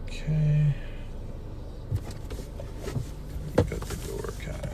Okay. Got the door kind of.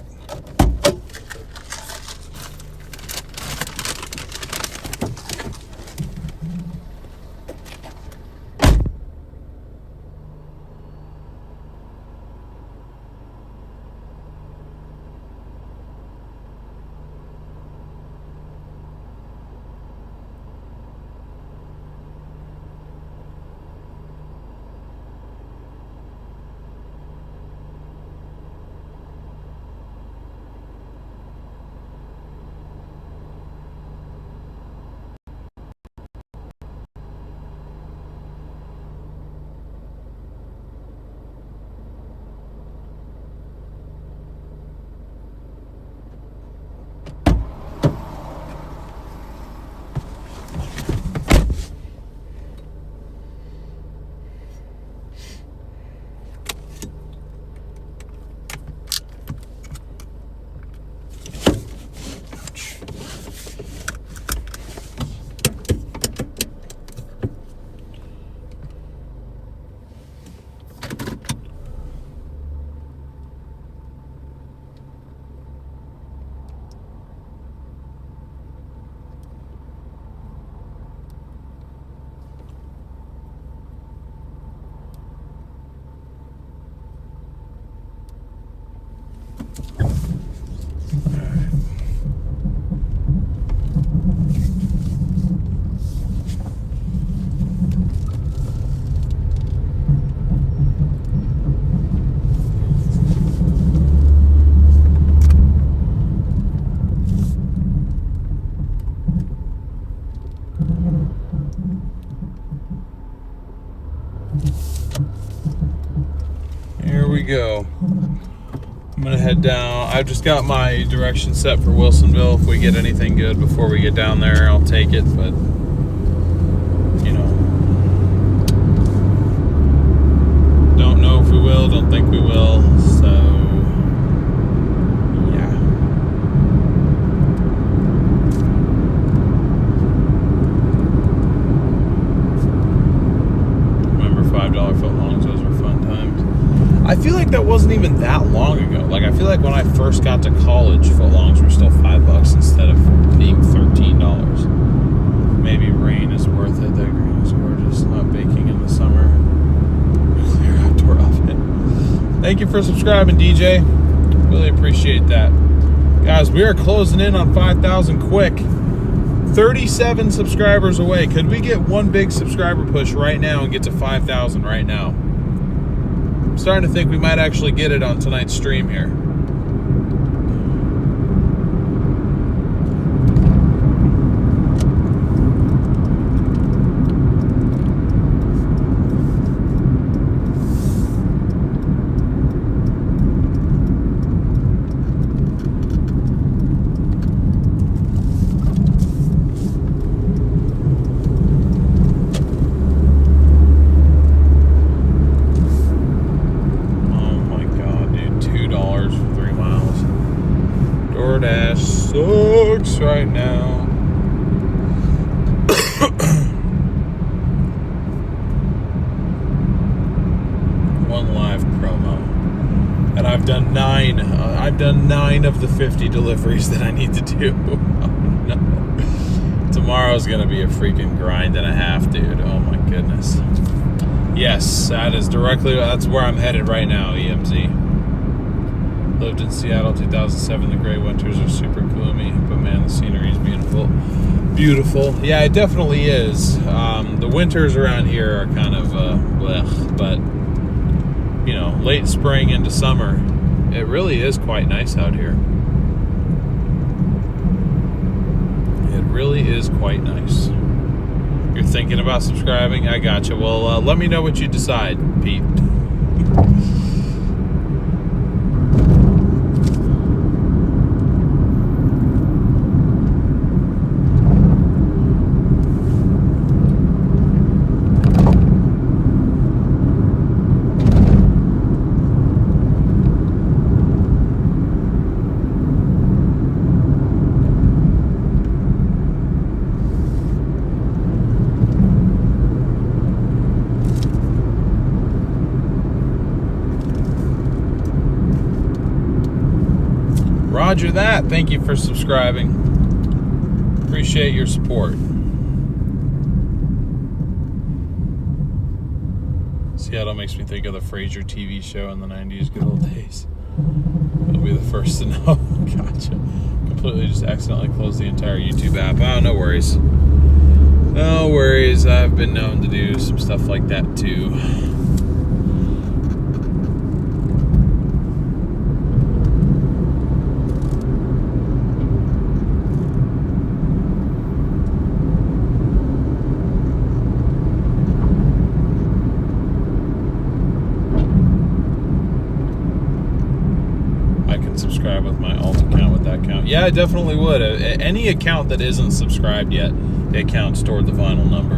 Here we go. I'm gonna head down. I've just got my direction set for Wilsonville. If we get anything good before we get down there, I'll take it, but you know, don't know if we will, don't think we will, so yeah. Remember $5 footlongs, those were fun times. I feel like that wasn't even that long ago. Like, I feel like when I first got to college, footlongs were still $5 instead of being $13. Maybe rain is worth it. That green is gorgeous. Not baking in the summer. Nuclear outdoor oven. Thank you for subscribing, DJ. Really appreciate that. Guys, we are closing in on 5,000 quick. 37 subscribers away. Could we get one big subscriber push right now and get to 5,000 right now? I'm starting to think we might actually get it on tonight's stream here. Doordash sucks right now. One live promo, and I've done 9. I've done 9 of the 50 deliveries that I need to do. Oh no! Tomorrow's gonna be a freaking grind and a half, dude. Oh my goodness. Yes, that is directly. That's where I'm headed right now. EMZ. Lived in Seattle 2007. The gray winters are super gloomy, but man, the scenery is beautiful. Beautiful. Yeah, it definitely is. The winters around here are kind of blech, but you know, late spring into summer, it really is quite nice out here. It really is quite nice. You're thinking about subscribing? I gotcha. Well, let me know what you decide, Pete. Roger that. Thank you for subscribing. Appreciate your support. Seattle makes me think of the Frasier TV show in the 90s, good old days. You'll be the first to know. Gotcha. Completely just accidentally closed the entire YouTube app. Oh, no worries. No worries. I've been known to do some stuff like that too. Subscribe with my alt account with that account. Yeah, I definitely would. Any account that isn't subscribed yet, the account's toward the final number.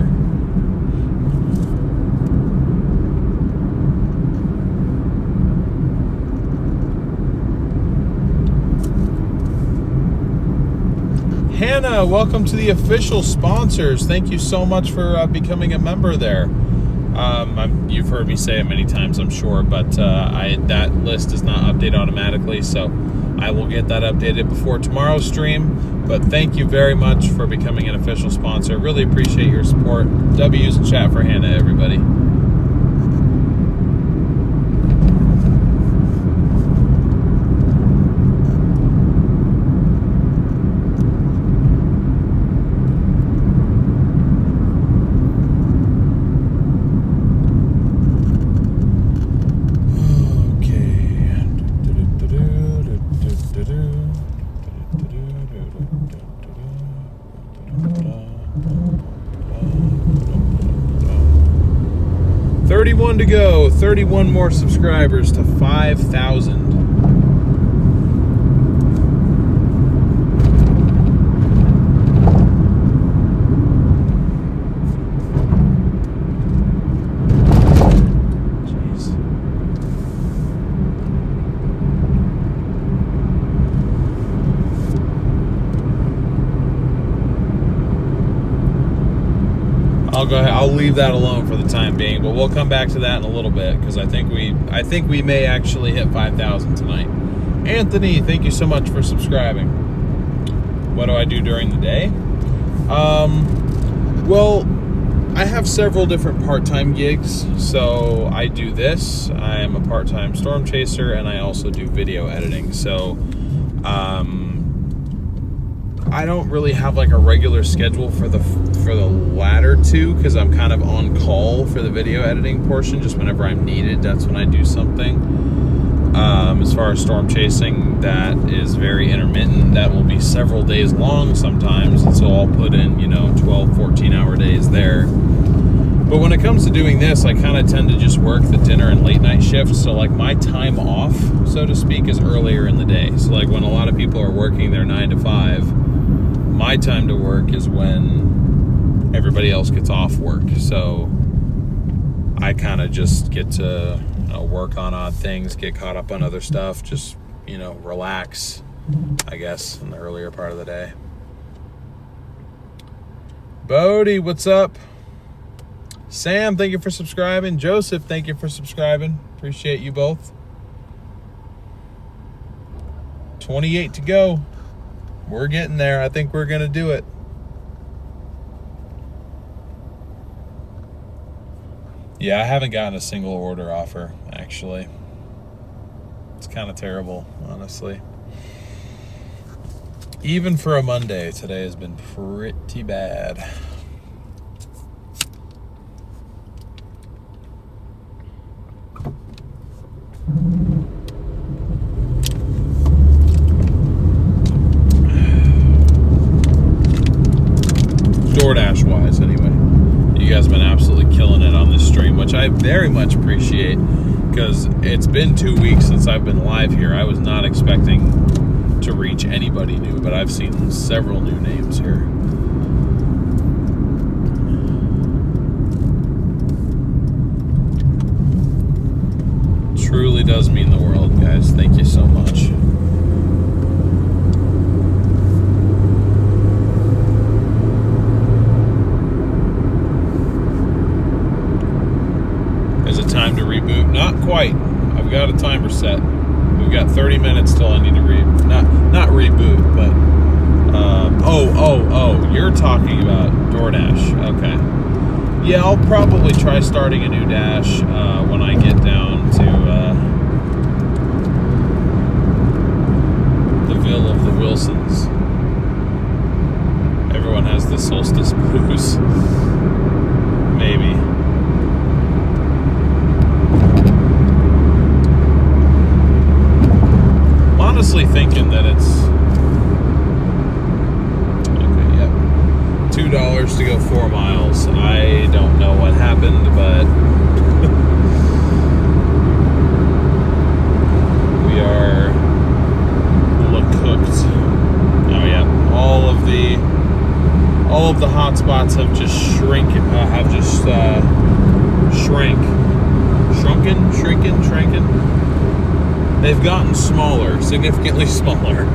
Hannah, welcome to the official sponsors. Thank you so much for becoming a member there. You've heard me say it many times, I'm sure, but that list is not updated automatically, so I will get that updated before tomorrow's stream. But thank you very much for becoming an official sponsor. Really appreciate your support. W's in chat for Hannah, everybody. To go, 31 more subscribers to 5,000. I'll go ahead. I'll leave that alone for the time being, but we'll come back to that in a little bit because I think we may actually hit 5,000 tonight. Anthony, thank you so much for subscribing. What do I do during the day? Well, I have several different part-time gigs. So I do this. I am a part-time storm chaser, and I also do video editing. So I don't really have like a regular schedule for the latter two because I'm kind of on call for the video editing portion. Just whenever I'm needed, that's when I do something. As far as storm chasing, that is very intermittent. That will be several days long sometimes, and so I'll put in 12, 14 hour days there. But when it comes to doing this, I kind of tend to just work the dinner and late night shifts. So like my time off, so to speak, is earlier in the day. So like when a lot of people are working their 9 to 5, my time to work is when everybody else gets off work. So I kind of just get to work on odd things, get caught up on other stuff, just, relax, I guess, in the earlier part of the day. Bodie, what's up? Sam, thank you for subscribing. Joseph, thank you for subscribing. Appreciate you both. 28 to go. We're getting there. I think we're going to do it. Yeah, I haven't gotten a single order offer, actually. It's kind of terrible, honestly. Even for a Monday, today has been pretty bad. Doordash wise, anyway. You guys have been absolutely killing it on this stream, which I very much appreciate because it's been 2 weeks since I've been live here. I was not expecting to reach anybody new, but I've seen several new names here. Truly does mean the world, guys. Thank you so much. Is it time to reboot? Not quite. I've got a timer set. We've got 30 minutes till I need to not reboot, but you're talking about Doordash. Okay. Yeah, I'll probably try starting a new dash when I get down to the Ville of the Wilsons. Everyone has the solstice blues. Maybe. I'm honestly thinking that it's $2 to go 4 miles. I don't know what happened, but we are cooked. Oh yeah, all of the hot spots have just shrinking. They've gotten smaller, significantly smaller.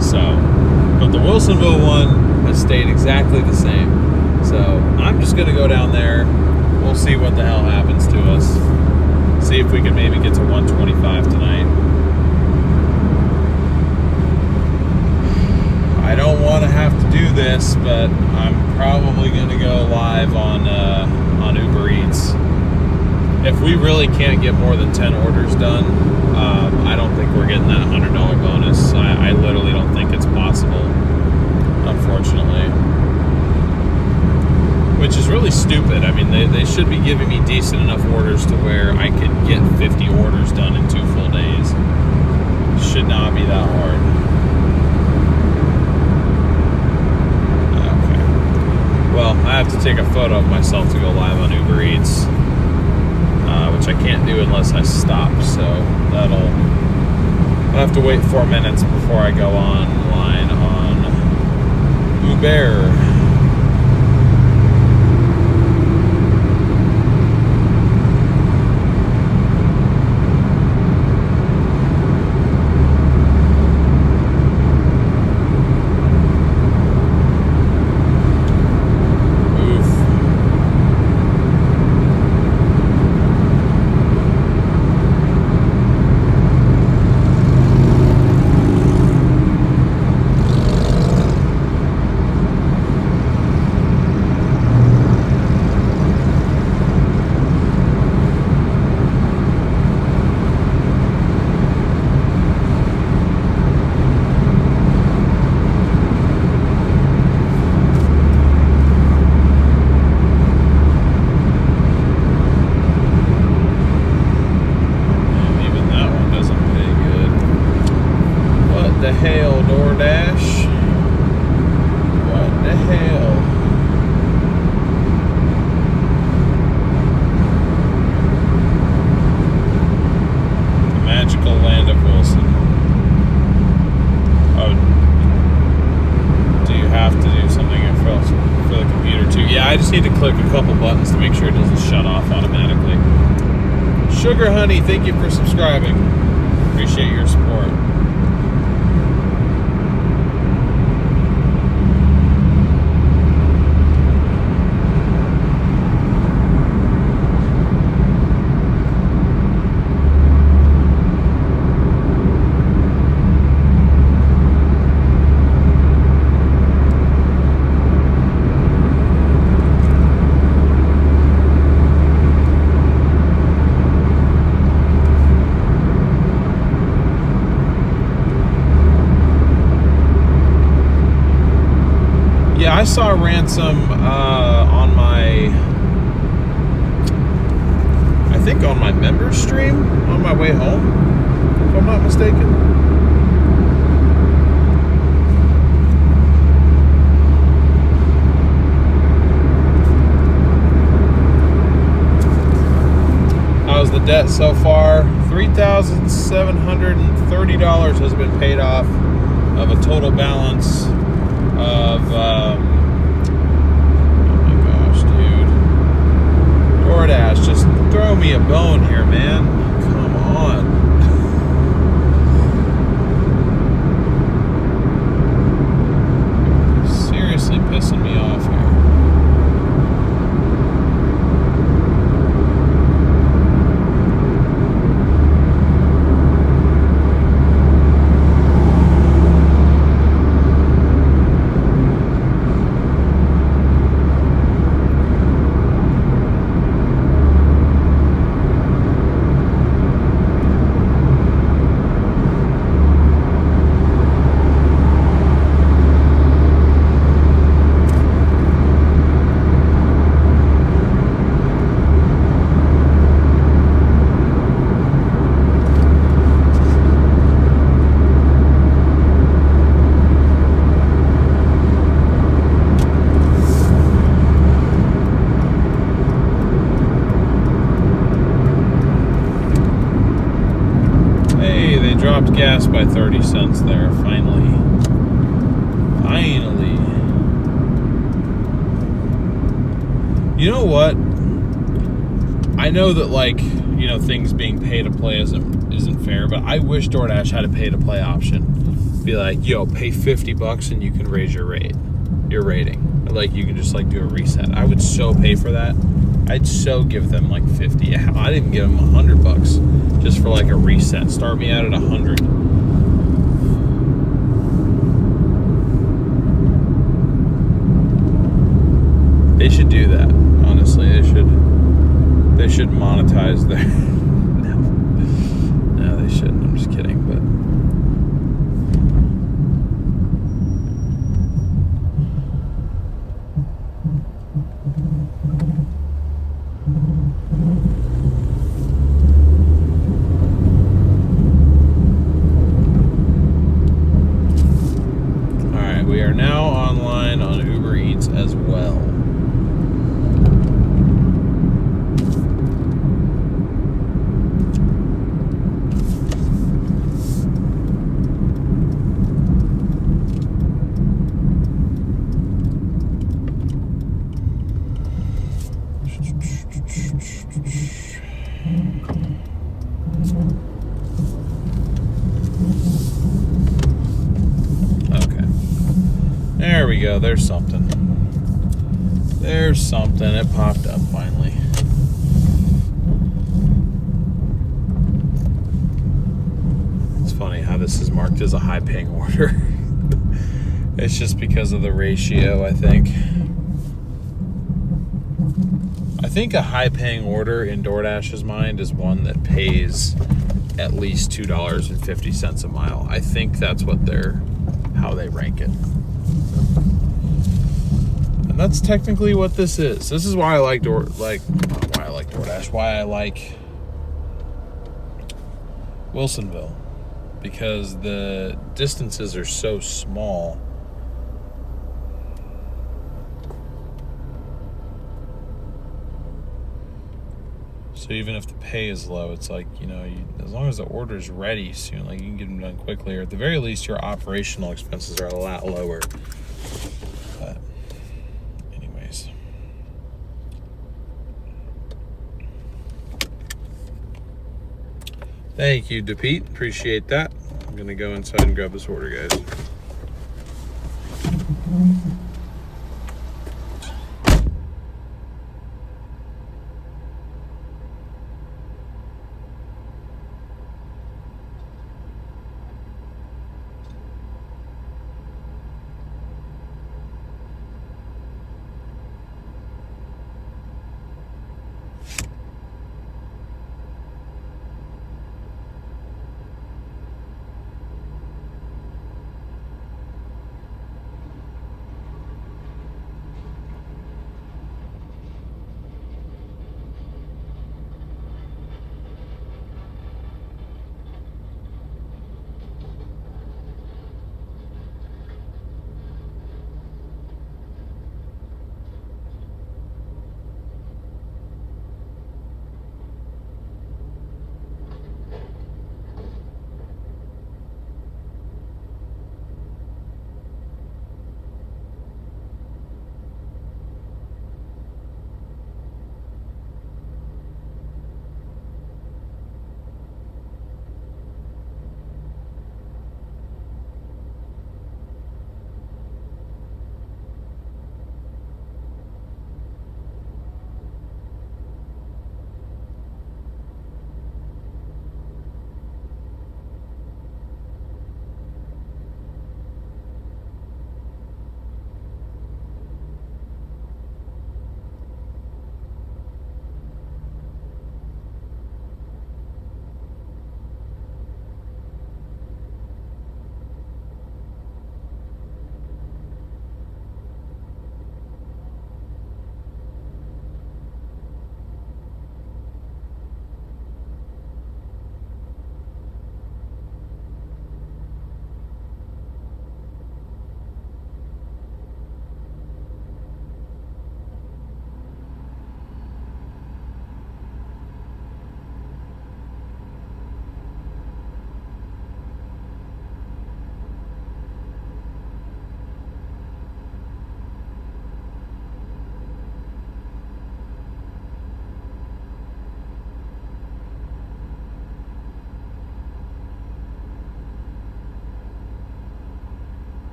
So. But the Wilsonville one has stayed exactly the same. So I'm just going to go down there. We'll see what the hell happens to us. See if we can maybe get to 125 tonight. I don't want to have to do this, but I'm probably going to go live on Uber Eats. If we really can't get more than 10 orders done, I don't think we're getting that $100 bonus. I literally don't think it's possible, unfortunately. Which is really stupid. I mean, they should be giving me decent enough orders to where I could get 50 orders done in 2 full days. Should not be that hard. Okay. Well, I have to take a photo of myself to go live on Uber Eats. Which I can't do unless I stop, so I'll have to wait 4 minutes before I go online on Uber. the hell, Doordash? What the hell? The magical land of Wilson. Oh, do you have to do something for the computer too? Yeah, I just need to click a couple buttons to make sure it doesn't shut off automatically. Sugar Honey, thank you for subscribing. Appreciate your support. Yeah, I saw Ransom on my, I think on my member stream on my way home, if I'm not mistaken. How's the debt so far? $3,730 has been paid off of a total balance of, oh my gosh, dude. Doordash, just throw me a bone here, man. Come on. Seriously pissing me off here. by 30 cents there, finally. Finally. You know what? I know that, like, you know, things being pay to play isn't fair, but I wish DoorDash had a pay to play option. Be like, yo, pay $50 and you can raise your rating. Or like you can just like do a reset. I would so pay for that. I'd so give them like 50. I'd even give them $100 just for like a reset. Start me out at 100. They should do that. Honestly, they should monetize their. No, they shouldn't. I'm just kidding, but. Alright, we are now online on Uber Eats as well. There we go. There's something. There's something. It popped up finally. It's funny how this is marked as a high-paying order. It's just because of the ratio, I think. I think a high-paying order in DoorDash's mind is one that pays at least $2.50 a mile. I think that's what how they rank it. And that's technically what this is. This is why I like DoorDash. Why I like Wilsonville, because the distances are so small. So even if the pay is low, it's like, you know, as long as the order's ready soon, like you can get them done quickly, or at the very least, your operational expenses are a lot lower. But anyways. Thank you, DePete. Appreciate that. I'm going to go inside and grab this order, guys.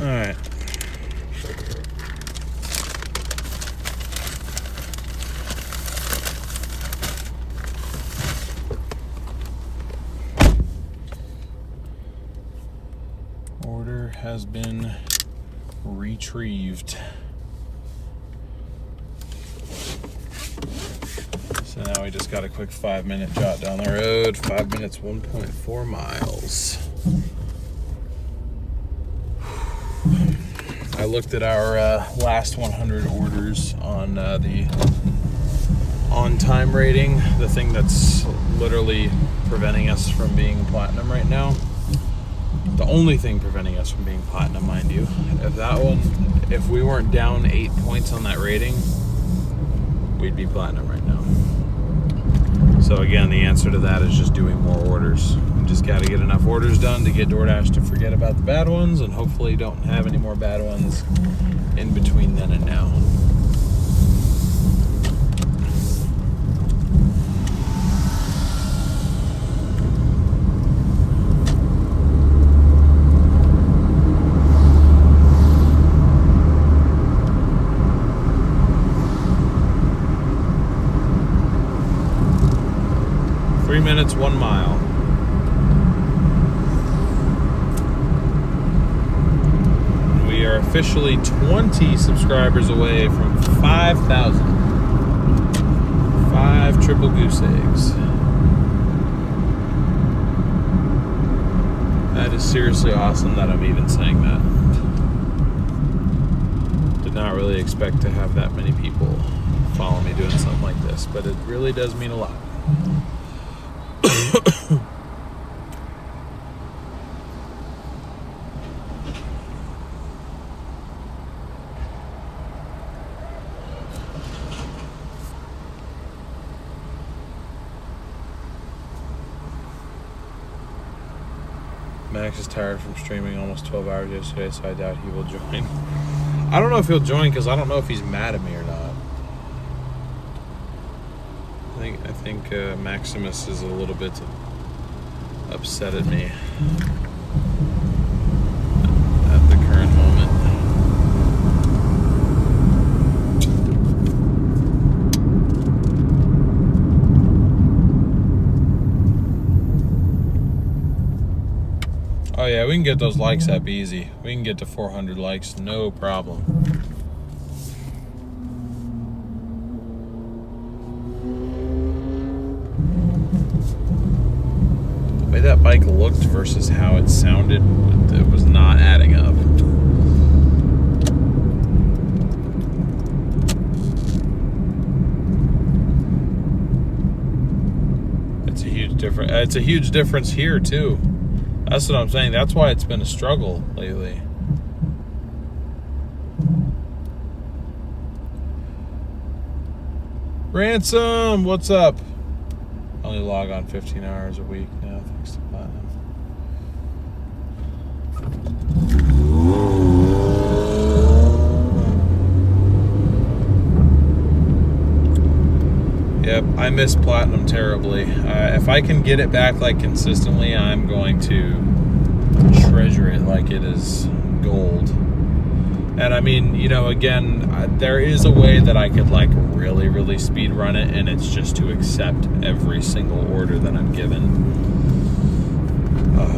All right. Order has been retrieved. So now we just got a quick 5-minute jot down the road. 5 minutes, 1.4 miles. I looked at our last 100 orders on the on-time rating, the thing that's literally preventing us from being platinum right now. The only thing preventing us from being platinum, mind you. If we weren't down 8 points on that rating, we'd be platinum right now. So again, the answer to that is just doing more orders. We just got to get enough orders done to get Doordash to forget about the bad ones, and hopefully don't have any more bad ones in between then and now. Minutes, 1 mile. We are officially 20 subscribers away from 5,000. 5 triple goose eggs. That is seriously awesome that I'm even saying that. Did not really expect to have that many people follow me doing something like this, but it really does mean a lot. Max is tired from streaming almost 12 hours yesterday, so I doubt he will join. I don't know if he'll join because I don't know if he's mad at me or not. I think Maximus is a little bit upset at me at the current moment. Oh yeah, we can get those likes up easy. We can get to 400 likes, no problem. The way that bike looked versus how it sounded, it was not adding up. It's a huge difference here too. That's what I'm saying. That's why it's been a struggle lately. Ransom, what's up? I only log on 15 hours a week now, thanks to Platinum. Yep, I miss Platinum terribly. If I can get it back like consistently, I'm going to treasure it like it is gold. And I mean, you know, again, there is a way that I could like really, really speed run it, and it's just to accept every single order that I'm given.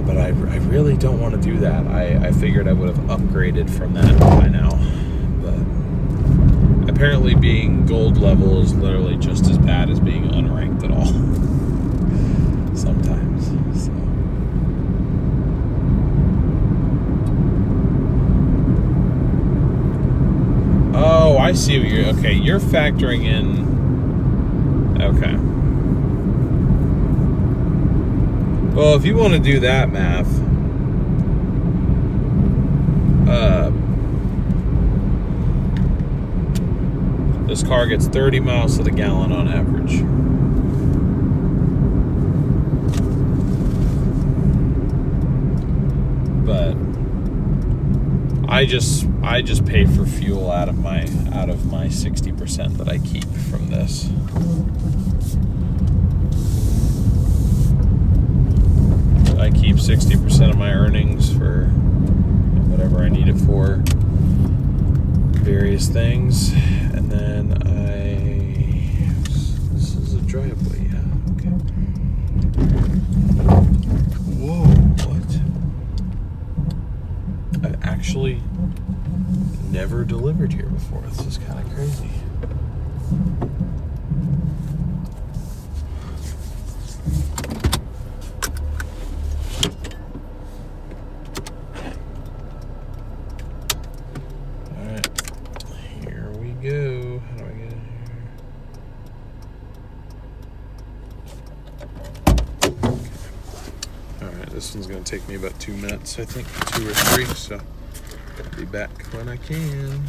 But I really don't want to do that. I figured I would have upgraded from that by now. But apparently being gold level is literally just as bad as being unranked at all. Sometimes. So. Oh, I see what you're... Okay, you're factoring in... Okay. Well, if you want to do that math... this car gets 30 miles to the gallon on average. But I just pay for fuel out of my 60% that I keep from this. I keep 60% of my earnings for whatever I need it for. various things, and then this is a driveway, yeah, okay. Whoa, what? I've actually never delivered here before. This is kind of crazy. Go. How do I get in here? Alright, this one's going to take me about 2 minutes, I think, 2 or 3, so I'll be back when I can.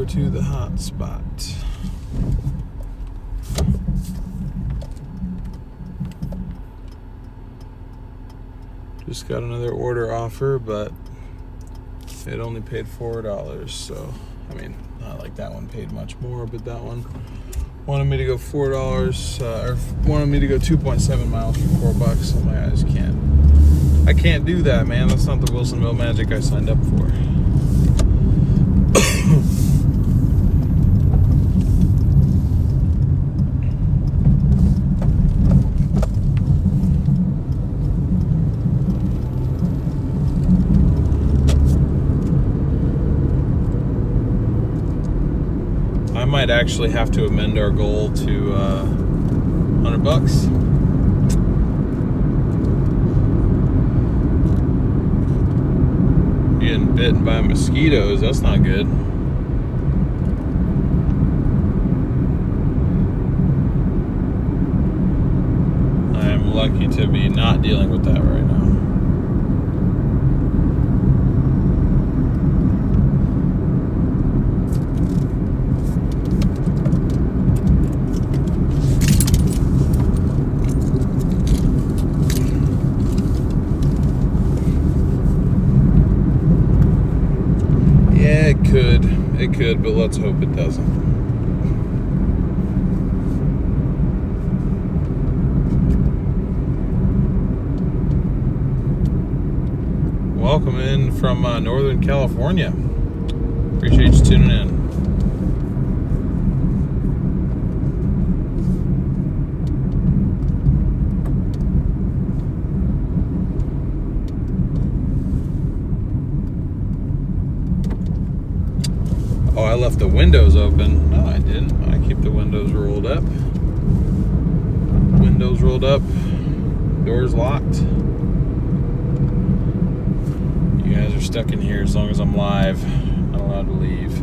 To the hot spot. Just got another order offer, but it only paid $4, so I mean, not like that one paid much more, but that one wanted me to go $4, or wanted me to go 2.7 miles for $4. I'm like, I can't do that, man. That's not the Wilsonville Magic I signed up for. I might actually have to amend our goal to $100. Getting bitten by mosquitoes, that's not good. I am lucky to be not dealing with that right now. It could, but let's hope it doesn't. Welcome in from Northern California. Appreciate you tuning in. Oh, I left the windows open. No, I didn't. I keep the windows rolled up. Windows rolled up. Doors locked. You guys are stuck in here as long as I'm live. Not allowed to leave.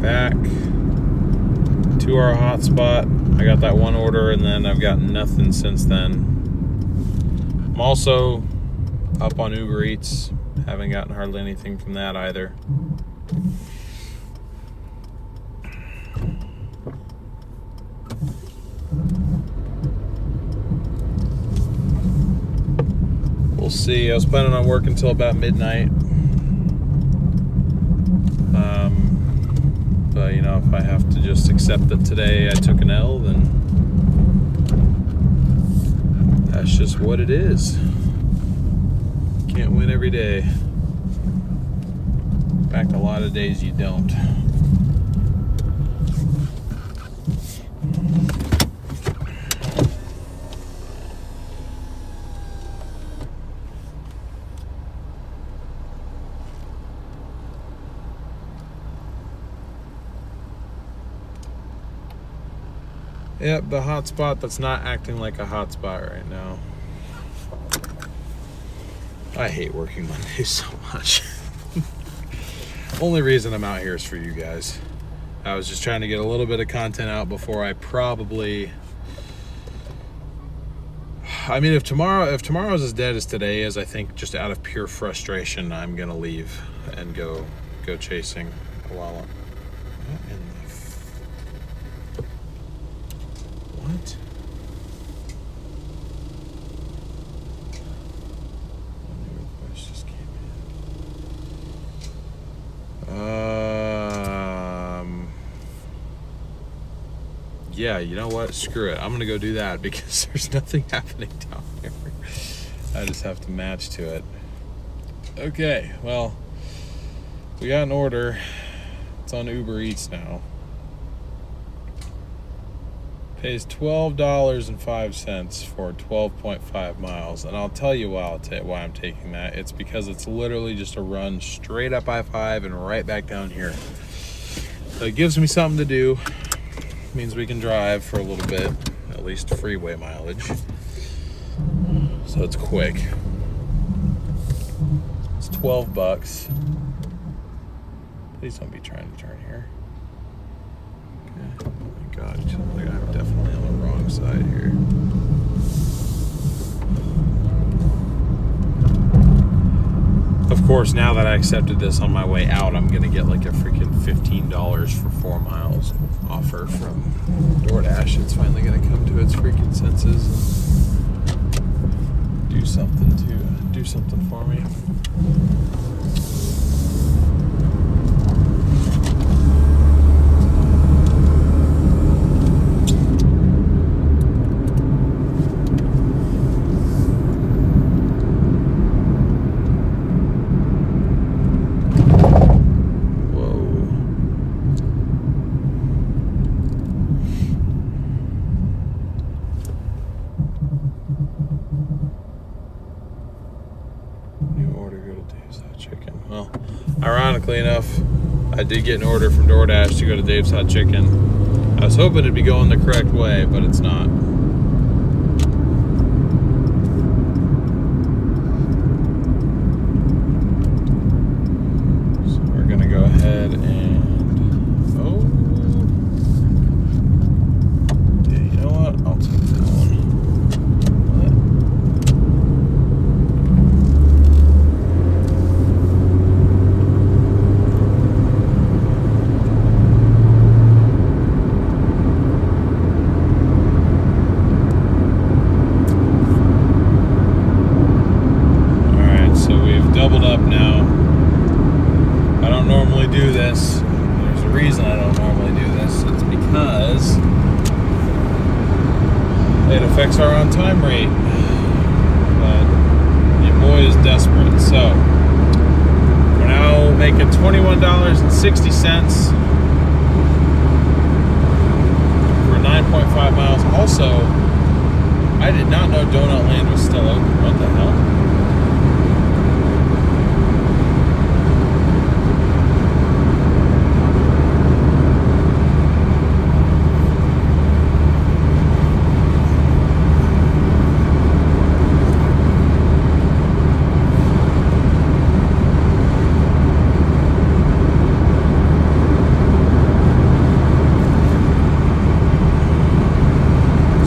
Back to our hotspot. I got that one order and then I've got nothing since then. I'm also up on Uber Eats. Haven't gotten hardly anything from that either. We'll see. I was planning on working until about midnight. But you know, if I have to just accept that today I took an L, then that's just what it is. Can't win every day. In fact, a lot of days you don't. Yep, the hotspot that's not acting like a hotspot right now. I hate working Mondays so much. Only reason I'm out here is for you guys. I was just trying to get a little bit of content out before I probably... I mean, if tomorrow's as dead as today is, I think just out of pure frustration, I'm gonna leave and go chasing a while. What in the what? New request just came in. Yeah, you know what? Screw it. I'm gonna go do that because there's nothing happening down here. I just have to match to it. Okay, well, we got an order. It's on Uber Eats now. Pays $12.05 for 12.5 miles. And I'll tell you why I'm taking that. It's because it's literally just a run straight up I-5 and right back down here. So it gives me something to do. Means we can drive for a little bit, at least freeway mileage. So it's quick. It's 12 bucks. Please don't be trying to turn here. Okay. Oh my God, it sounds like I'm definitely on the wrong side here. Of course, now that I accepted this on my way out, I'm gonna get like a freaking $15 for 4 miles offer from Doordash. It's finally gonna come to its freaking senses and do something for me. Well, ironically enough, I did get an order from Doordash to go to Dave's Hot Chicken. I was hoping it'd be going the correct way, but it's not. So we're gonna go ahead and, yeah, you know what? I'll take that one. Doubled up now. I don't normally do this. There's a reason I don't normally do this. It's because it affects our on-time rate. But your boy is desperate. So we're now making $21.60 for 9.5 miles. Also, I did not know Donut Land was still open. What the hell?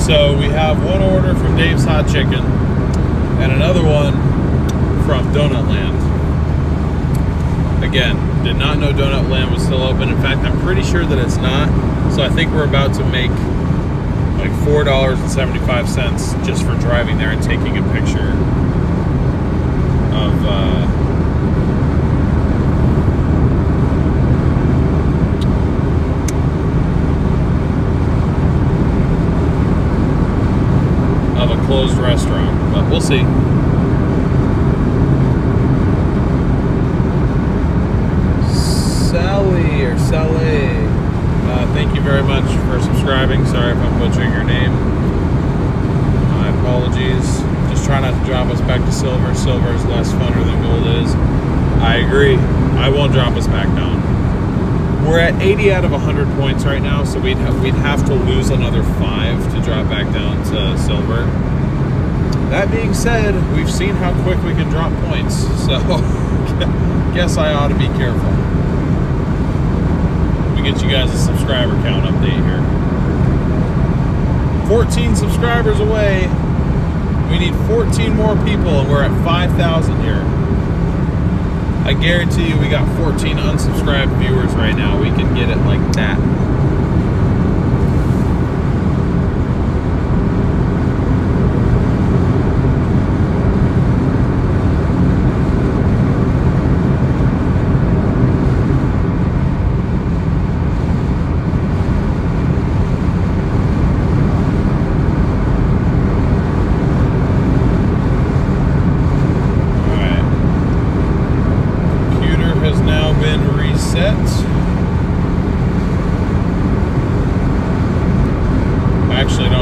So we have one order from Dave's Hot Chicken and another one from Donut Land. Again, did not know Donut Land was still open. In fact, I'm pretty sure that it's not. So I think we're about to make like $4.75 just for driving there and taking a picture of a closed restaurant, but we'll see. Sally, thank you very much for subscribing. Sorry if I'm butchering your name. My apologies. Just try not to drop us back to silver. Silver is less funner than gold is. I agree. I won't drop us back down. We're at 80 out of 100 points right now, so we'd have to lose another 5 to drop back down to silver. That being said, we've seen how quick we can drop points, so guess I ought to be careful. Let me get you guys a subscriber count update here. 14 subscribers away. We need 14 more people, and we're at 5,000 here. I guarantee you we got 14 unsubscribed viewers right now. We can get it like that.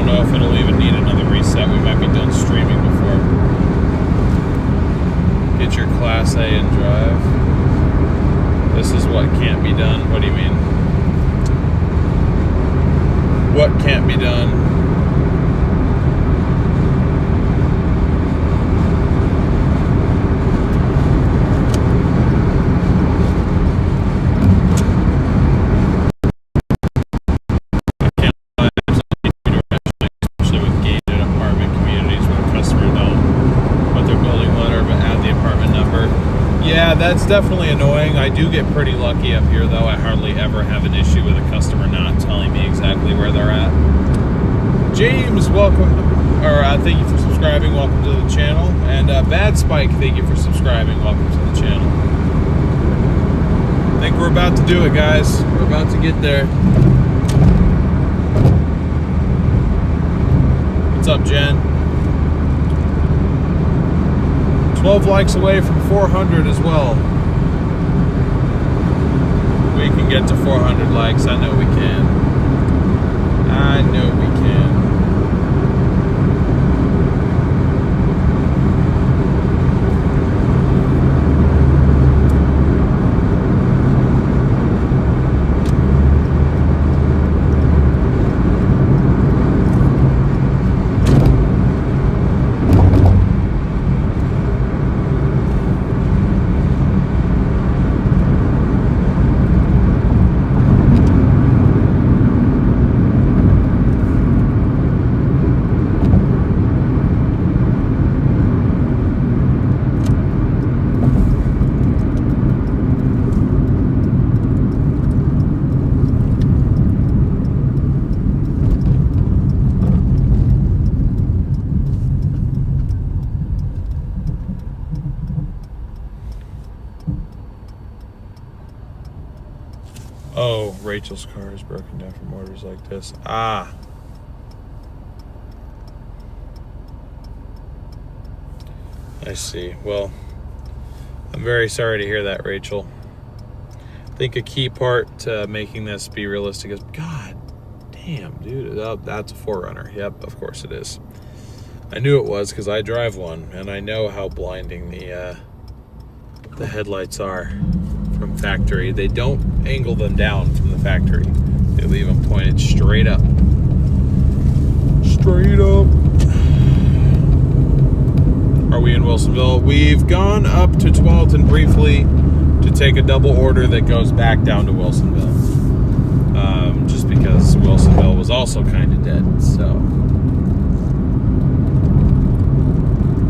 know if it'll even need another reset. We might be done streaming before. Get your Class A and drive. This is what can't be done. What do you mean? What can't be done? Yeah, that's definitely annoying. I do get pretty lucky up here, though. I hardly ever have an issue with a customer not telling me exactly where they're at. James, welcome, or thank you for subscribing. Welcome to the channel. And Bad Spike, thank you for subscribing. Welcome to the channel. I think we're about to do it, guys. We're about to get there. What's up, Jen? 12 likes away from 400 as well. We can get to 400 likes. I know we can. I know we can. Oh, Rachel's car is broken down from orders like this. Ah. I see. Well, I'm very sorry to hear that, Rachel. I think a key part to making this be realistic is, God damn, dude, that's a 4Runner. Yep, of course it is. I knew it was because I drive one, and I know how blinding the headlights are from factory. They don't angle them down from the factory. They leave them pointed straight up. Straight up. Are we in Wilsonville? We've gone up to Tualatin briefly to take a double order that goes back down to Wilsonville. Just because Wilsonville was also kind of dead, so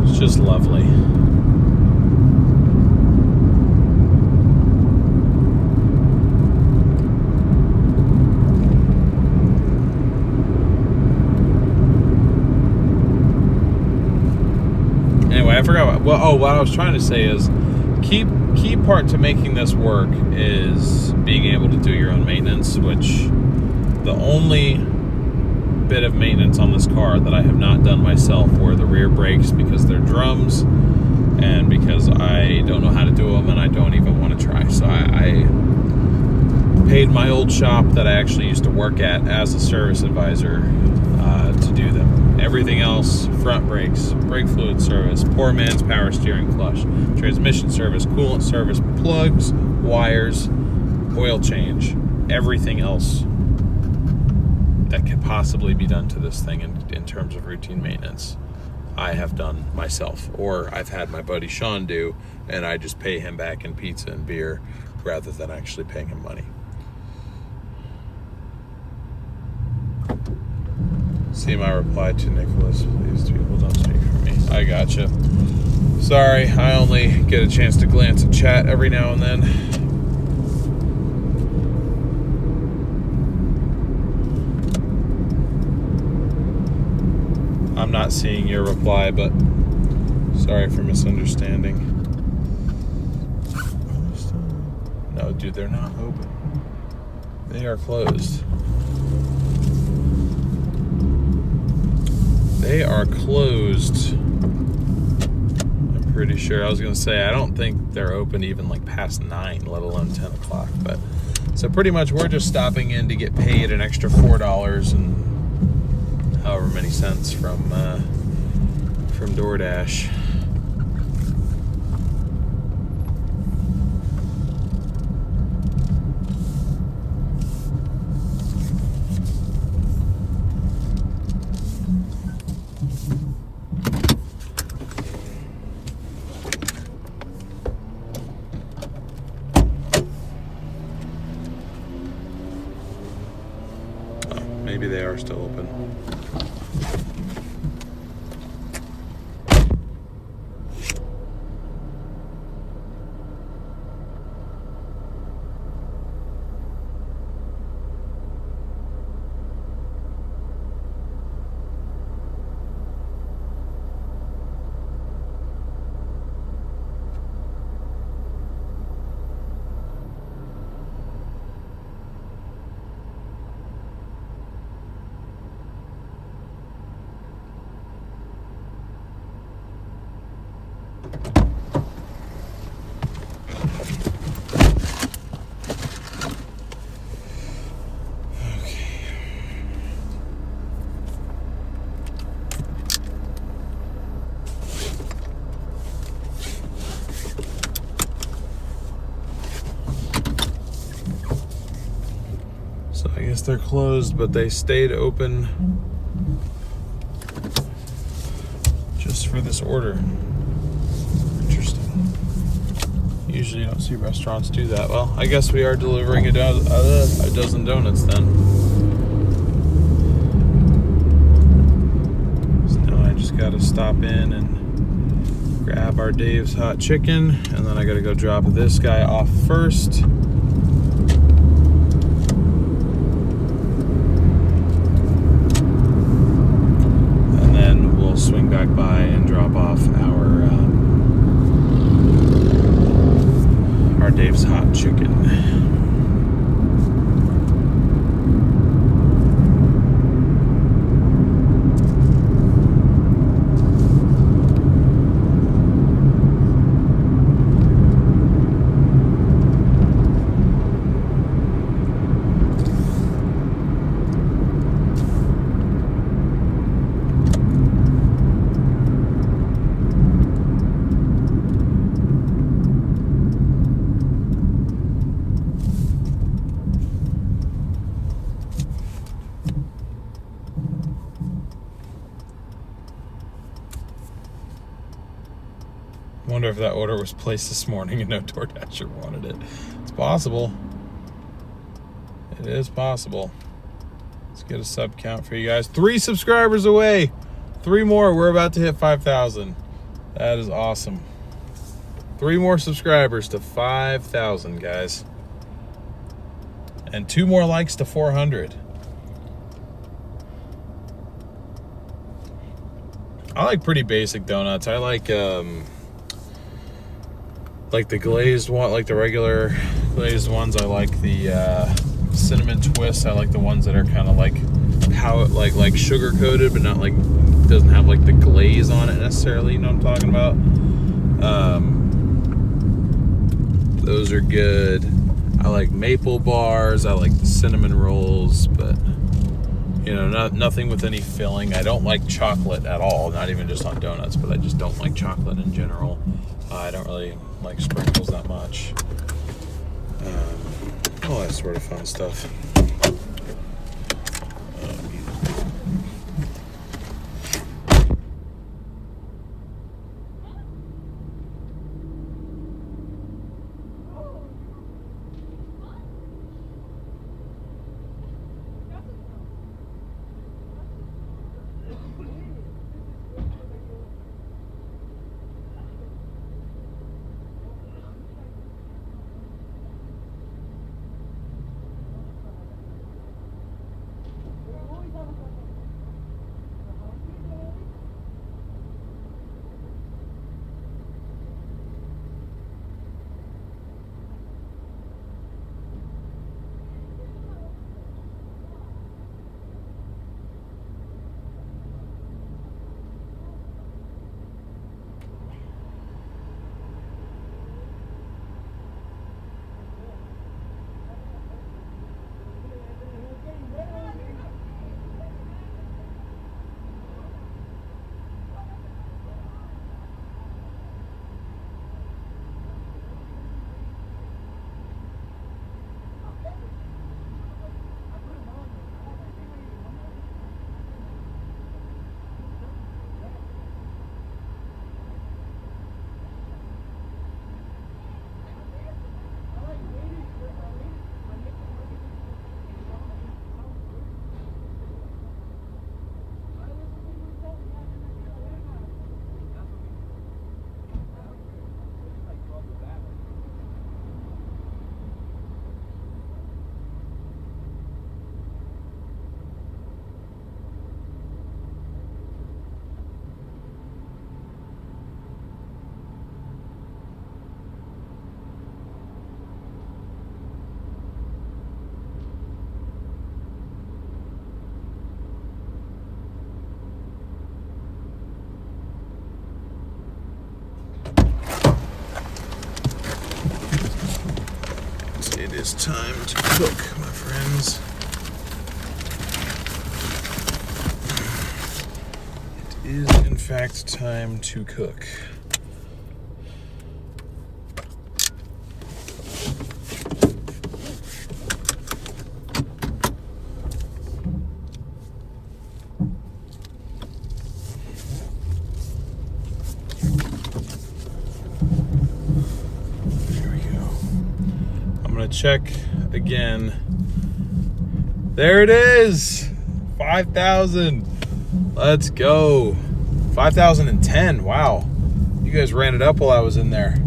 it's just lovely. I forgot what I was trying to say is key part to making this work is being able to do your own maintenance, which the only bit of maintenance on this car that I have not done myself were the rear brakes, because they're drums and because I don't know how to do them and I don't even want to try. So I paid my old shop that I actually used to work at as a service advisor to do them. Everything else, front brakes, brake fluid service, poor man's power steering clutch, transmission service, coolant service, plugs, wires, oil change, everything else that could possibly be done to this thing in terms of routine maintenance, I have done myself, or I've had my buddy Sean do, and I just pay him back in pizza and beer rather than actually paying him money. See my reply to Nicholas. These people don't speak for me. I gotcha. Sorry, I only get a chance to glance at chat every now and then. I'm not seeing your reply, but sorry for misunderstanding. No, dude, they're not open. They are closed. They are closed. I'm pretty sure. I was going to say, I don't think they're open even like past 9, let alone 10 o'clock. But so pretty much we're just stopping in to get paid an extra $4 and however 30 cents from Doordash. Maybe they are still open. So I guess they're closed, but they stayed open just for this order. Interesting. Usually you don't see restaurants do that. Well, I guess we are delivering a dozen donuts then. So now I just gotta stop in and grab our Dave's hot chicken, and then I gotta go drop this guy off first. Swing back by and drop off our Dave's hot chicken. Wonder if that order was placed this morning and no DoorDasher wanted it. It's possible. It is possible. Let's get a sub count for you guys. 3 subscribers away. 3 more. We're about to hit 5,000. That is awesome. 3 more subscribers to 5,000, guys. And 2 more likes to 400. I like pretty basic donuts. I like the glazed one, like the regular glazed ones. I like the cinnamon twists. I like the ones that are kind of like how like sugar coated, but not like doesn't have like the glaze on it necessarily. You know what I'm talking about? Those are good. I like maple bars. I like the cinnamon rolls, but you know, nothing with any filling. I don't like chocolate at all. Not even just on donuts, but I just don't like chocolate in general. I don't really like sprinkles that much. All that sort of fun stuff. is time to cook, my friends. It is, in fact, time to cook. Check again. There it is. 5,000. Let's go. 5,010. Wow. You guys ran it up while I was in there.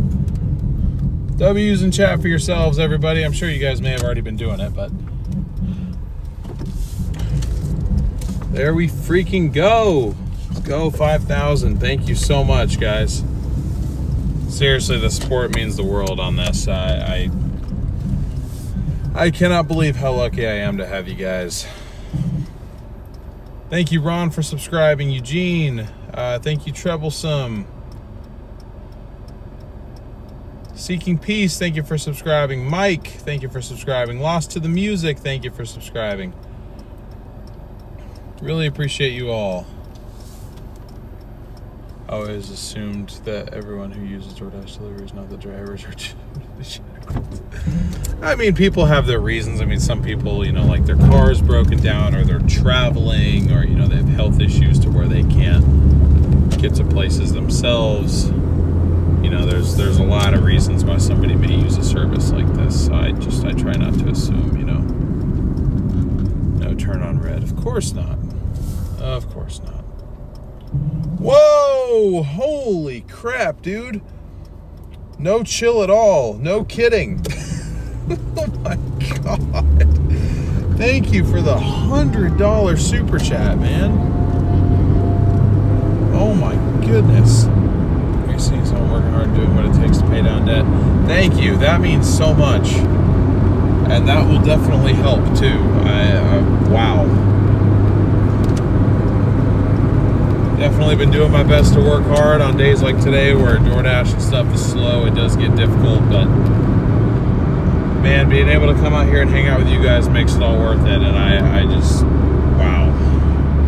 W's in chat for yourselves, everybody. I'm sure you guys may have already been doing it, but there we freaking go. Let's go. 5,000. Thank you so much, guys. Seriously, the support means the world on this. I cannot believe how lucky I am to have you guys. Thank you, Ron, for subscribing. Eugene, thank you, Troublesome. Seeking Peace, thank you for subscribing. Mike, thank you for subscribing. Lost to the Music, thank you for subscribing. Really appreciate you all. I always assumed that everyone who uses Doordash deliveries, not the drivers, are I mean, people have their reasons. I mean, some people, you know, like their car's broken down, or they're traveling, or, you know, they have health issues to where they can't get to places themselves. You know, there's a lot of reasons why somebody may use a service like this. So I try not to assume, you know. No turn on red. Of course not. Of course not. Whoa! Holy crap, dude. No chill at all. No kidding. Oh my God. Thank you for the $100 super chat, man. Oh my goodness. You're seeing someone working hard doing what it takes to pay down debt. Thank you. That means so much. And that will definitely help too. Wow. Definitely been doing my best to work hard on days like today where Doordash and stuff is slow. It does get difficult, but man, being able to come out here and hang out with you guys makes it all worth it. And I just, wow.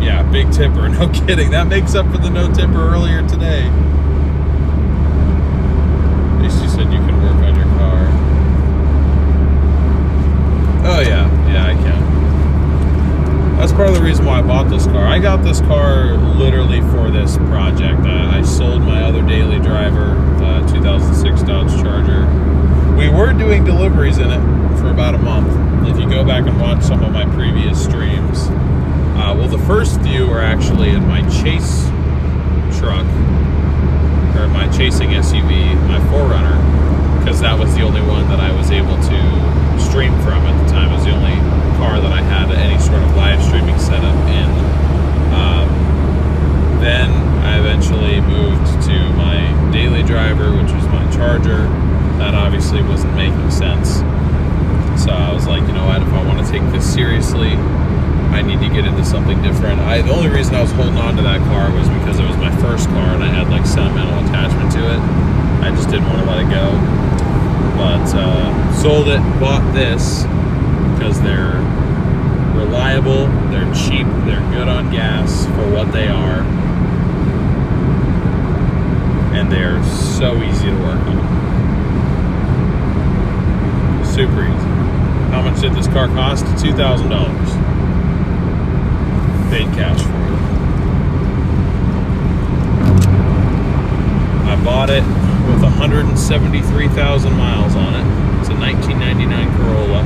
Yeah, big tipper. No kidding. That makes up for the no tipper earlier today. At least you said you can work on your car. Oh yeah, yeah, I can. That's part of the reason why I bought this car. I got this car literally for this project. I sold my other daily driver, 2006 Dodge Charger. We were doing deliveries in it for about a month. If you go back and watch some of my previous streams, well, the first few were actually in my chase truck, or my chasing SUV, my 4Runner, because that was the only one that I was able to stream from at the time. It was the only car that I had any sort of live streaming setup in. Then I eventually moved to my daily driver, which was my Charger. That obviously wasn't making sense. So I was like, you know what, if I want to take this seriously, I need to get into something different. The only reason I was holding on to that car was because it was my first car and I had like sentimental attachment to it. I just didn't want to let it go. But sold it, bought this, because they're reliable, they're cheap, they're good on gas for what they are, and they're so easy to work on. Super easy. How much did this car cost? $2,000. Paid cash for it. I bought it with 173,000 miles on it. It's a 1999 Corolla.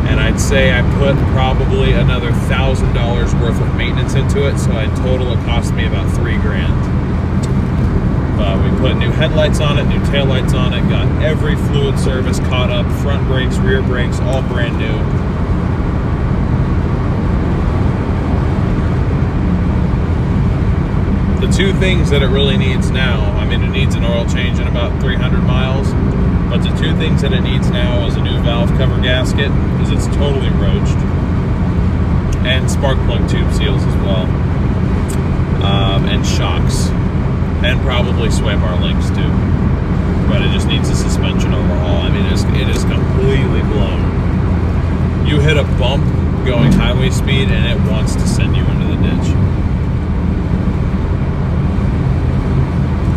And I'd say I put probably another $1,000 worth of maintenance into it, so in total it cost me about $3,000. We put new headlights on it, new taillights on it, got every fluid service caught up, front brakes, rear brakes, all brand new. The two things that it really needs now, I mean, it needs an oil change in about 300 miles, but the two things that it needs now is a new valve cover gasket, because it's totally roached, and spark plug tube seals as well, and shocks, and probably sway bar links too. but it just needs a suspension overhaul. I mean, it is completely blown. You hit a bump going highway speed and it wants to send you into the ditch.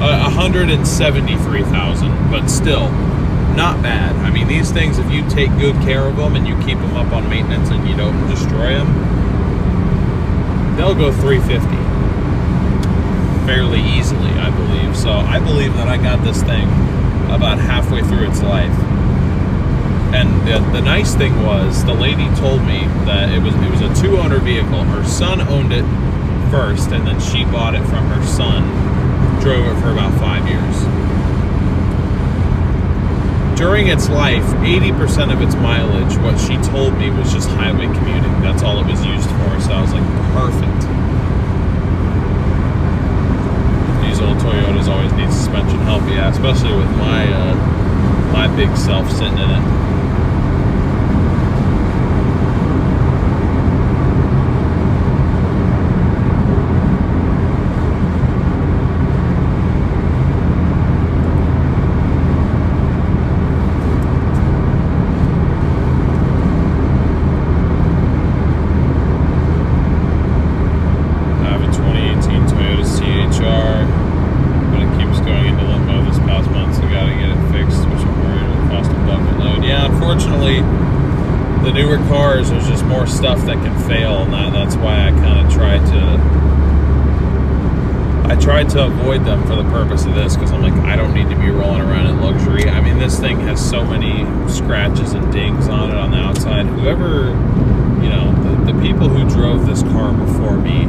173,000, but still not bad. I mean, these things, if you take good care of them and you keep them up on maintenance and you don't destroy them, they'll go 350 fairly easily, I believe. So I believe that I got this thing about halfway through its life. And the nice thing was, the lady told me that it was a 2-owner vehicle. Her son owned it first, and then she bought it from her son. Drove it for about 5 years. During its life, 80% of its mileage, what she told me, was just highway commuting. That's all it was used for. So I was like, perfect. These old Toyotas always need suspension help, yeah, especially with my big self sitting in it. The newer cars, there's just more stuff that can fail, and that's why I kind of tried to avoid them for the purpose of this, because I'm like, I don't need to be rolling around in luxury. I mean, this thing has so many scratches and dings on it on the outside. Whoever, you know, the people who drove this car before me,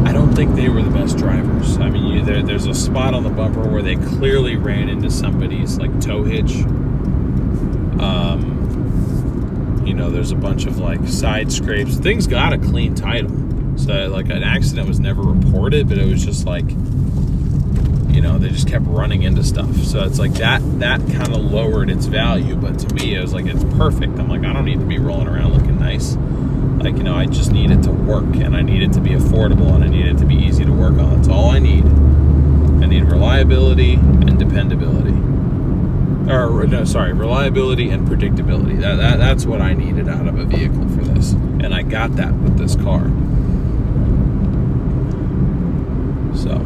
I don't think they were the best drivers. I mean, there's a spot on the bumper where they clearly ran into somebody's like tow hitch. You know, there's a bunch of like side scrapes. Things got a clean title, so like an accident was never reported, but it was just like, you know, they just kept running into stuff. So it's like that kind of lowered its value. But to me, it was like, it's perfect. I'm like, I don't need to be rolling around looking nice. Like, you know, I just need it to work, and I need it to be affordable, and I need it to be easy to work on. That's all I need. I need reliability and dependability. Or, no, sorry, reliability and predictability. That's what I needed out of a vehicle for this. And I got that with this car. So,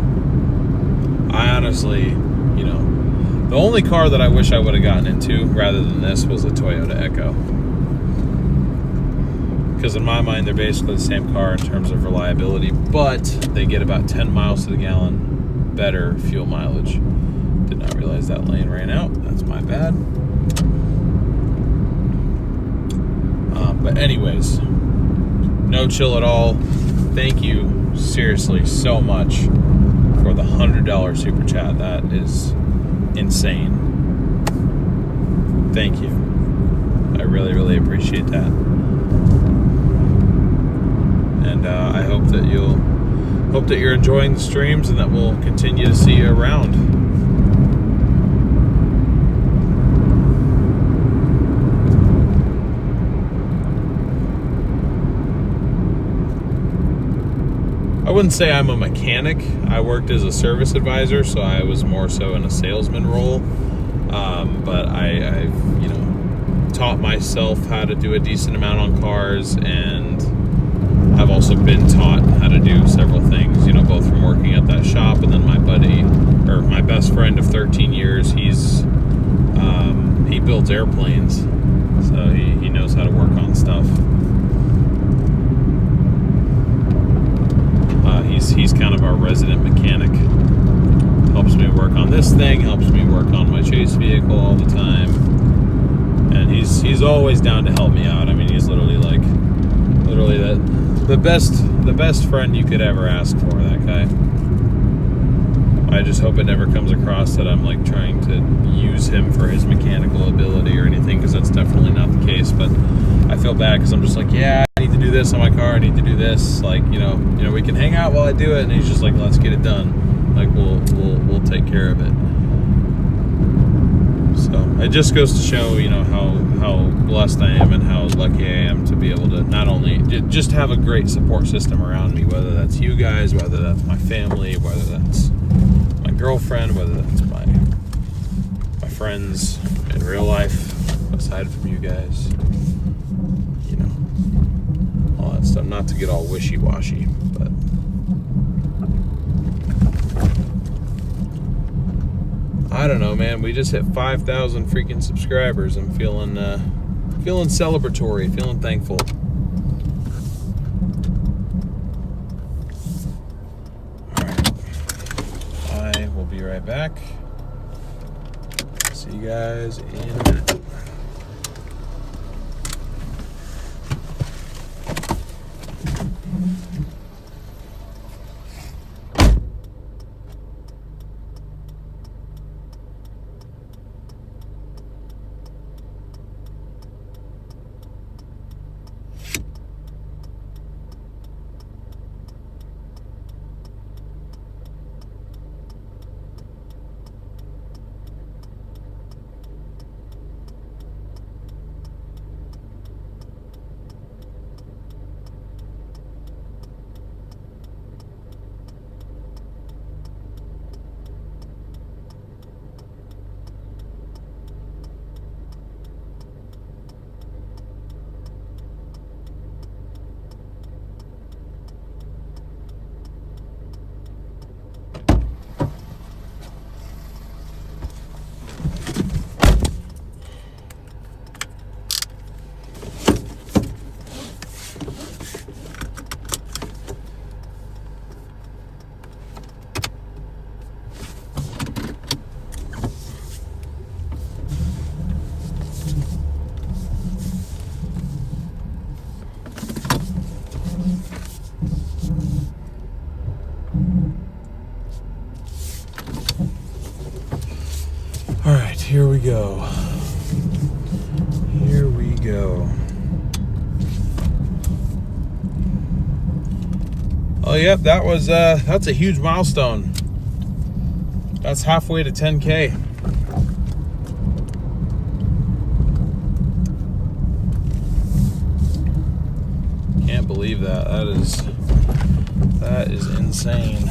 I honestly, you know, the only car that I wish I would have gotten into rather than this was a Toyota Echo. Because in my mind, they're basically the same car in terms of reliability, but they get about 10 miles to the gallon better fuel mileage. Did not realize that lane ran out. That's my bad. But anyways, no chill at all. Thank you seriously so much for the $100 super chat. That is insane. Thank you. I really, really appreciate that. And I hope that you're enjoying the streams, and that we'll continue to see you around. I wouldn't say I'm a mechanic. I worked as a service advisor, so I was more so in a salesman role. But I've, you know, taught myself how to do a decent amount on cars, and I've also been taught how to do several things, you know, both from working at that shop, and then my buddy, or my best friend of 13 years, he builds airplanes, so he knows how to work on stuff. He's kind of our resident mechanic. Helps me work on this thing, helps me work on my chase vehicle all the time. And he's always down to help me out. I mean, he's literally the best friend you could ever ask for, that guy. I just hope it never comes across that I'm like trying to use him for his mechanical ability or anything, because that's definitely not the case. But I feel bad because I'm just like, yeah, I need to do this on my car, I need to do this, like, you know, we can hang out while I do it. And he's just like, let's get it done, like we'll take care of it. So it just goes to show, you know, how blessed I am and how lucky I am to be able to not only just have a great support system around me, whether that's you guys, whether that's my family, whether that's my girlfriend, whether that's friends in real life, aside from you guys. You know, all that stuff. Not to get all wishy-washy, but I don't know, man. We just hit 5,000 freaking subscribers. I'm feeling celebratory, feeling thankful. All right, I will be right back. See you guys in a minute. All right, here we go. Here we go. Oh, yep, that's a huge milestone. That's halfway to 10K. Can't believe that. That is insane.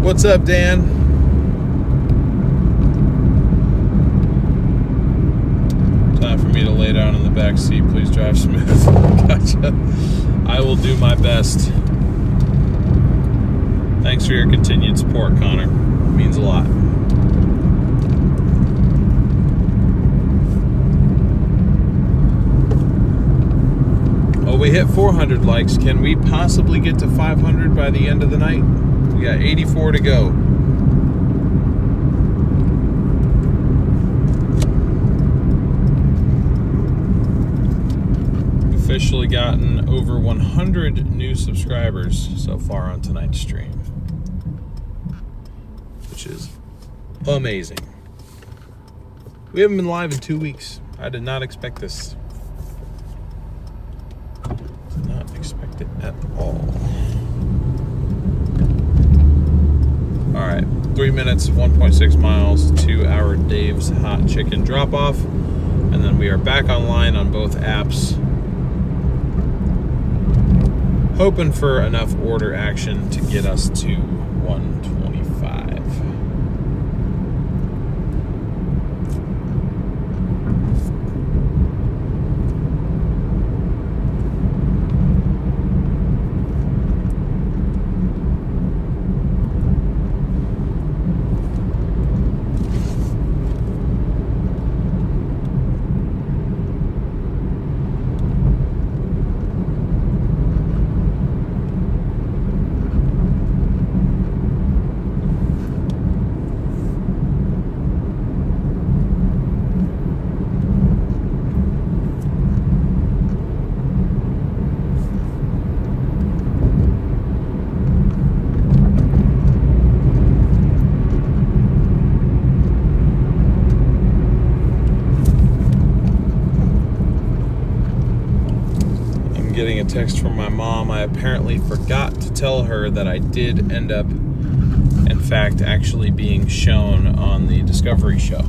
What's up, Dan? Time for me to lay down in the back seat. Please drive smooth. Gotcha. I will do my best. Thanks for your continued support, Connor. It means a lot. Oh, we hit 400 likes. Can we possibly get to 500 by the end of the night? We got 84 to go. Officially gotten over 100 new subscribers so far on tonight's stream, which is amazing. We haven't been live in 2 weeks. I did not expect this. Did not expect it at all. All right, 3 minutes, 1.6 miles to our Dave's Hot Chicken drop-off, and then we are back online on both apps, hoping for enough order action to get us to 125. Getting a text from my mom. I apparently forgot to tell her that I did end up and fact actually being shown on the Discovery show.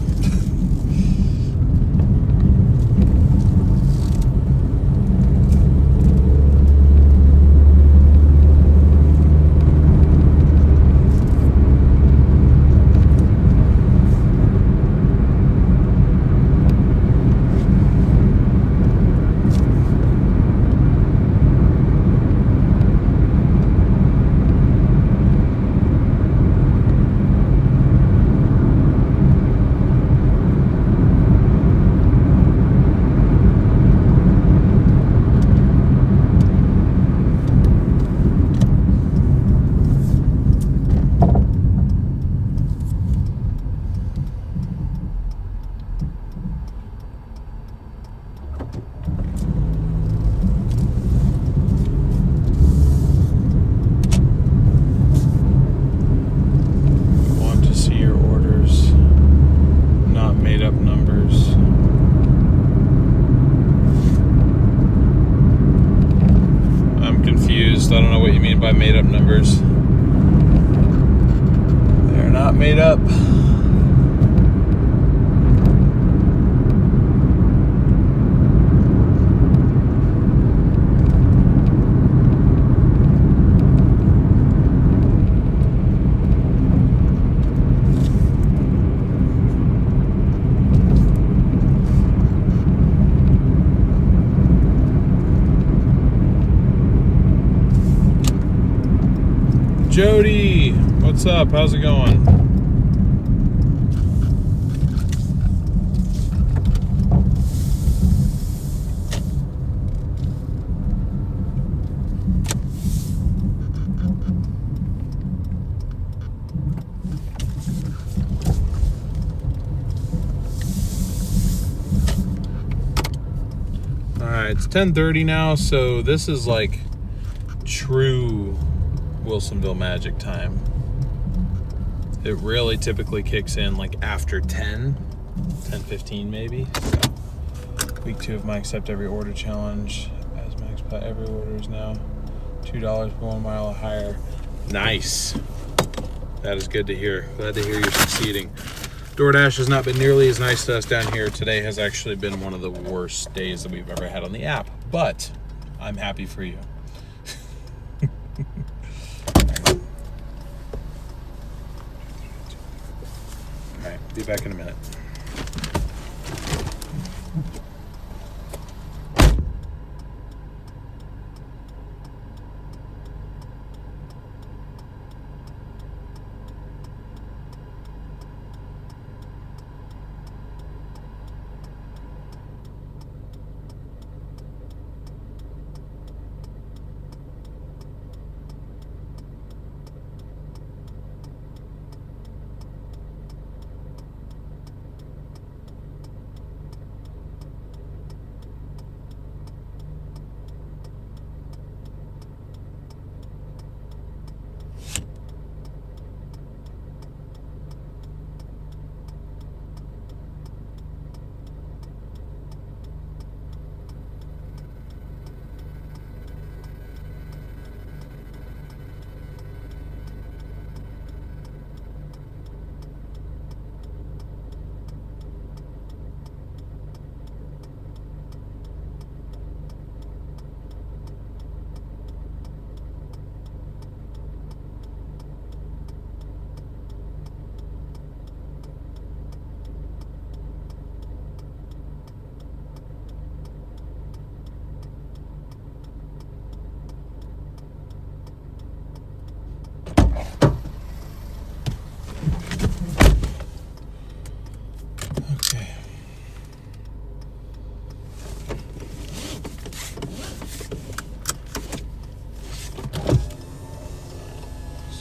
I don't know what you mean by made up numbers. They're not made up. Jody, what's up? How's it going? All right, it's 10:30 now, so this is like true Wilsonville magic time. It really typically kicks in like after 10:15 maybe. So, week 2 of my accept every order challenge. As max by every order is now $2 per 1 mile or higher. Nice. That is good to hear. Glad to hear you're succeeding. DoorDash has not been nearly as nice to us down here. Today has actually been one of the worst days that we've ever had on the app, but I'm happy for you. All right, be back in a minute.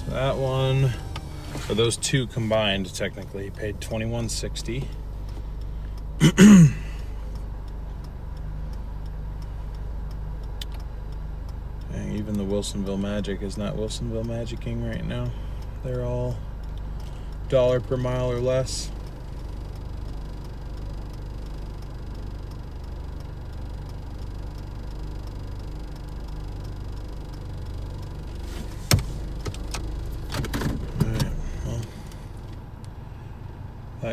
That one, or those two combined, technically paid $21.60. And even the Wilsonville Magic is not Wilsonville Magicking right now. They're all $1 per mile or less.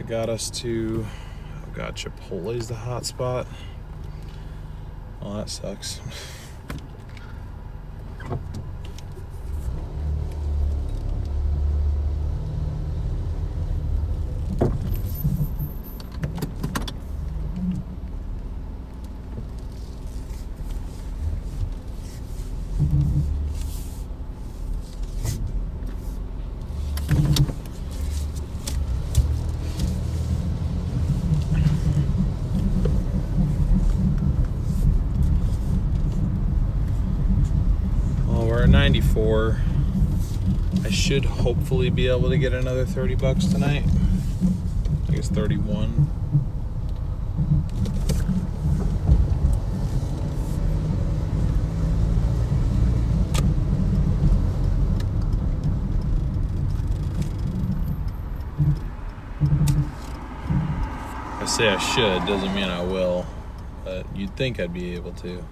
that got us to, oh god, Chipotle's the hot spot. Well, that sucks. Well, we're at 94. I should hopefully be able to get another 30 bucks tonight. I guess 31. I say I should, doesn't mean I will, but you'd think I'd be able to.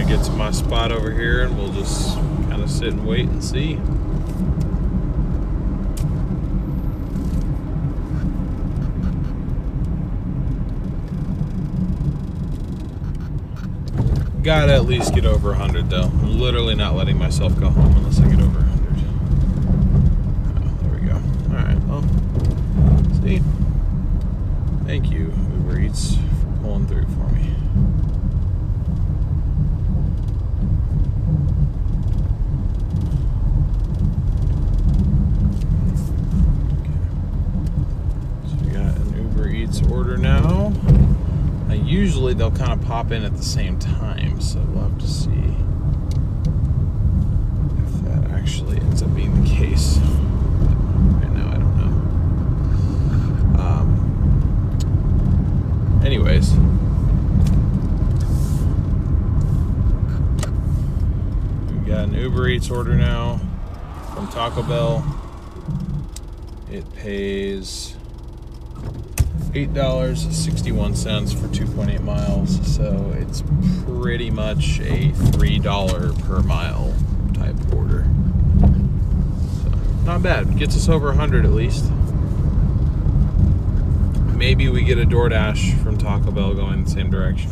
Get to my spot over here and we'll just kind of sit and wait and see. Gotta at least get over 100 though. I'm literally not letting myself go home unless I get over 100. Oh, there we go. Alright, well, see? Thank you, Uber Eats, for pulling through for me. Order now. Usually they'll kind of pop in at the same time, so we'll have to see if that actually ends up being the case. Right now, I don't know. Anyways, we got an Uber Eats order now from Taco Bell. It pays $8.61 for 2.8 miles, so it's pretty much a $3 per mile type order. So, not bad. Gets us over 100 at least. Maybe we get a Doordash from Taco Bell going the same direction.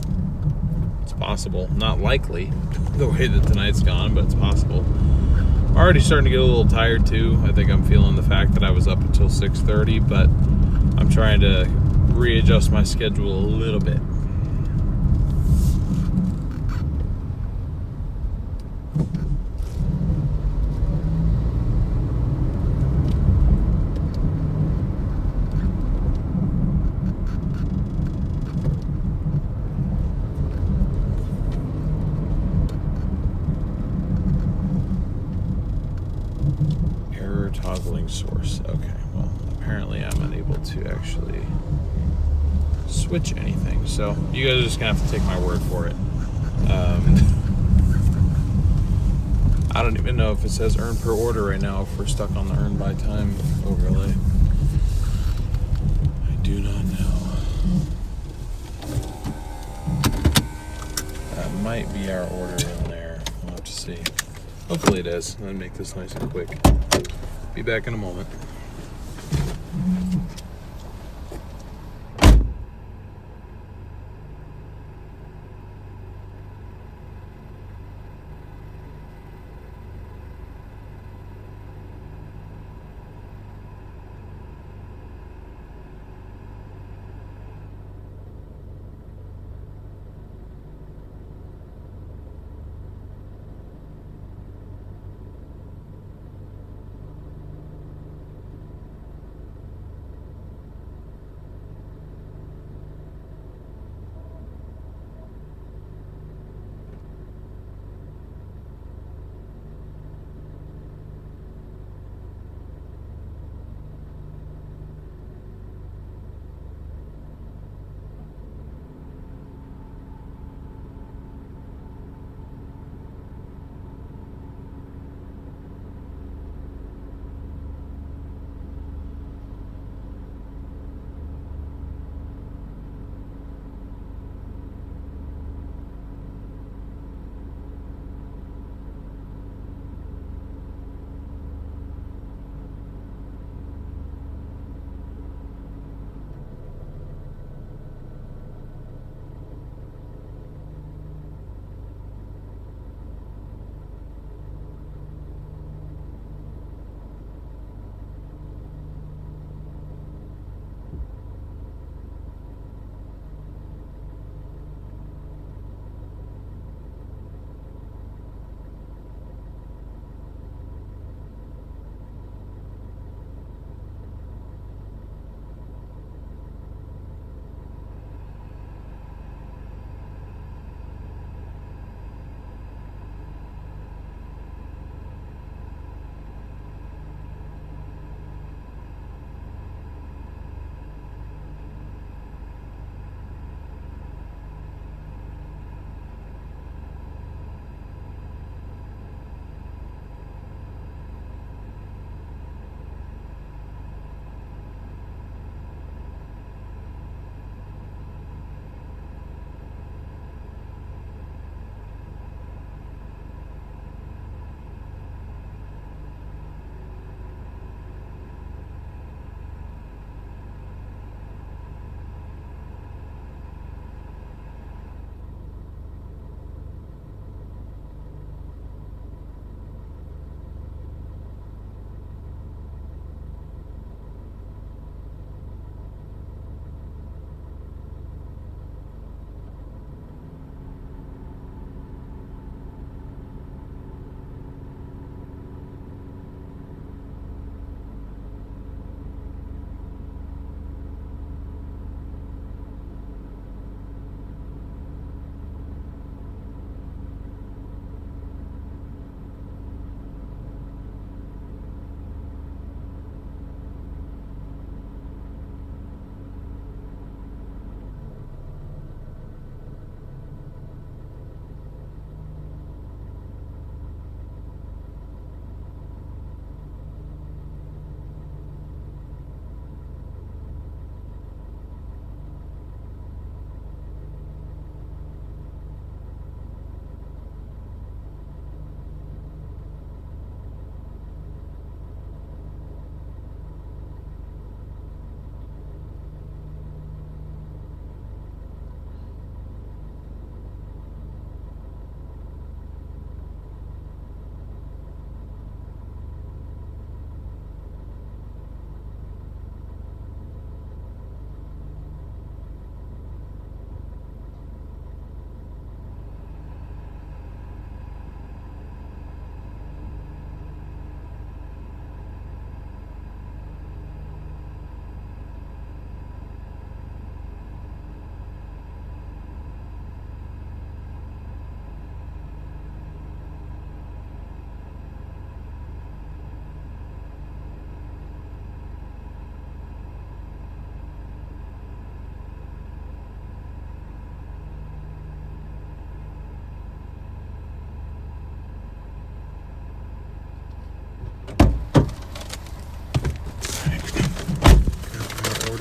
It's possible. Not likely, the way that tonight's gone, but it's possible. I'm already starting to get a little tired too. I think I'm feeling the fact that I was up until 6:30, but I'm trying to readjust my schedule a little bit. Error toggling source. Okay, well, apparently I'm unable to actually switch anything, so you guys are just gonna have to take my word for it. I don't even know if it says earn per order right now, if we're stuck on the earn by time overlay. I do not know. That might be our order in there. We'll have to see. Hopefully it is. I'll make this nice and quick. Be back in a moment.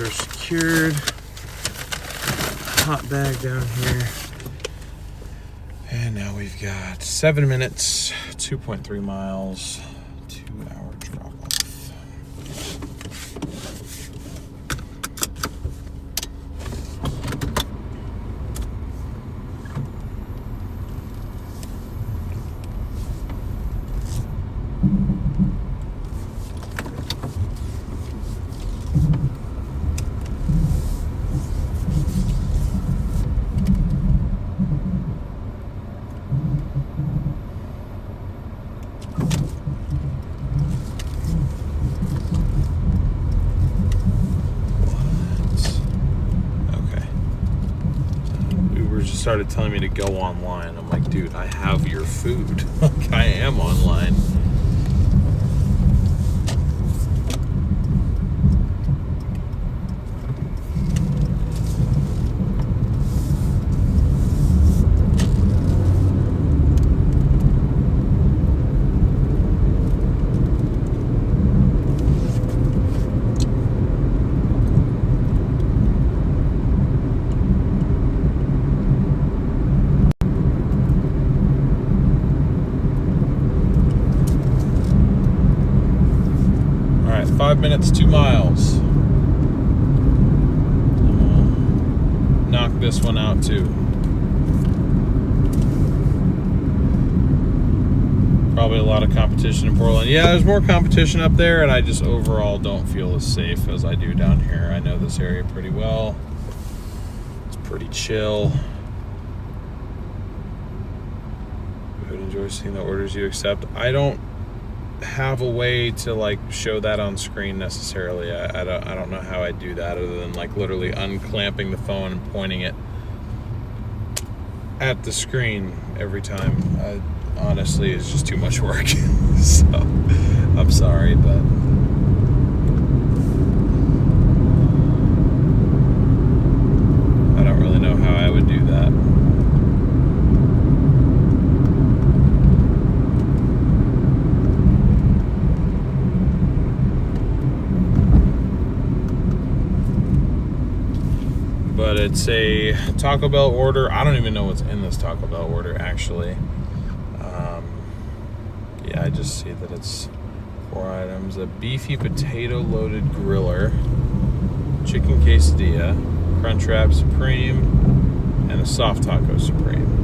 are secured. Hot bag down here. And now we've got 7 minutes, 2.3 miles, 2-hour drop off. Started telling me to go online. I'm like, dude, I have your food. Like, I am online. All right, 5 minutes, 2 miles. Knock this one out too. Probably a lot of competition in Portland. Yeah, there's more competition up there, and I just overall don't feel as safe as I do down here. I know this area pretty well. It's pretty chill. I would enjoy seeing the orders you accept. I don't have a way to like show that on screen necessarily. I don't know how I do that other than like literally unclamping the phone and pointing it at the screen every time. Honestly, it's just too much work. So I'm sorry, but I don't really know how I would do that. But it's a Taco Bell order. I don't even know what's in this Taco Bell order, actually. Yeah, I just see that it's 4 items. A beefy potato loaded griller, chicken quesadilla, Crunchwrap Supreme, and a soft taco Supreme.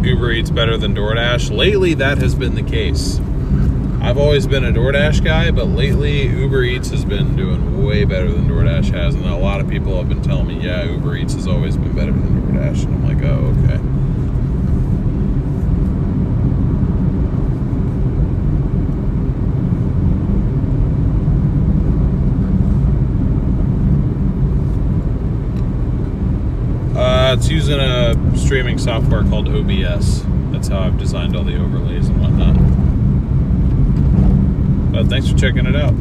Uber Eats better than Doordash? Lately, that has been the case. I've always been a Doordash guy, but lately, Uber Eats has been doing way better than Doordash has. And a lot of people have been telling me, yeah, Uber Eats has always been better than Doordash. And I'm like, oh, okay. It's using a streaming software called OBS. That's how I've designed all the overlays and whatnot. But thanks for checking it out.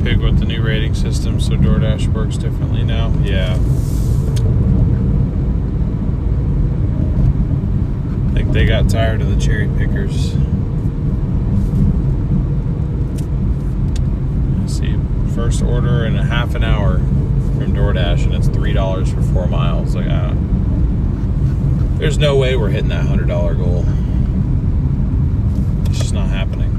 pig with the new rating system, so DoorDash works differently now. Yeah. I think they got tired of the cherry pickers. Let's see, first order in a half an hour from DoorDash, and it's $3 for 4 miles. Like, there's no way we're hitting that $100 goal. It's just not happening.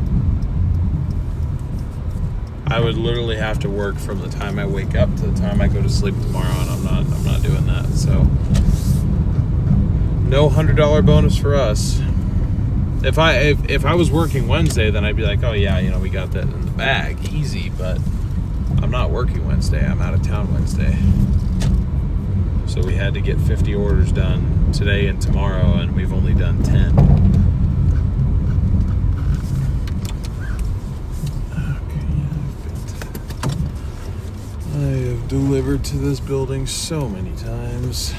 I would literally have to work from the time I wake up to the time I go to sleep tomorrow, and I'm not doing that. So no $100 bonus for us. If I was working Wednesday, then I'd be like, oh yeah, you know, we got that in the bag, easy. But I'm not working Wednesday. I'm out of town Wednesday. So we had to get 50 orders done today and tomorrow, and we've only done 10. I have delivered to this building so many times.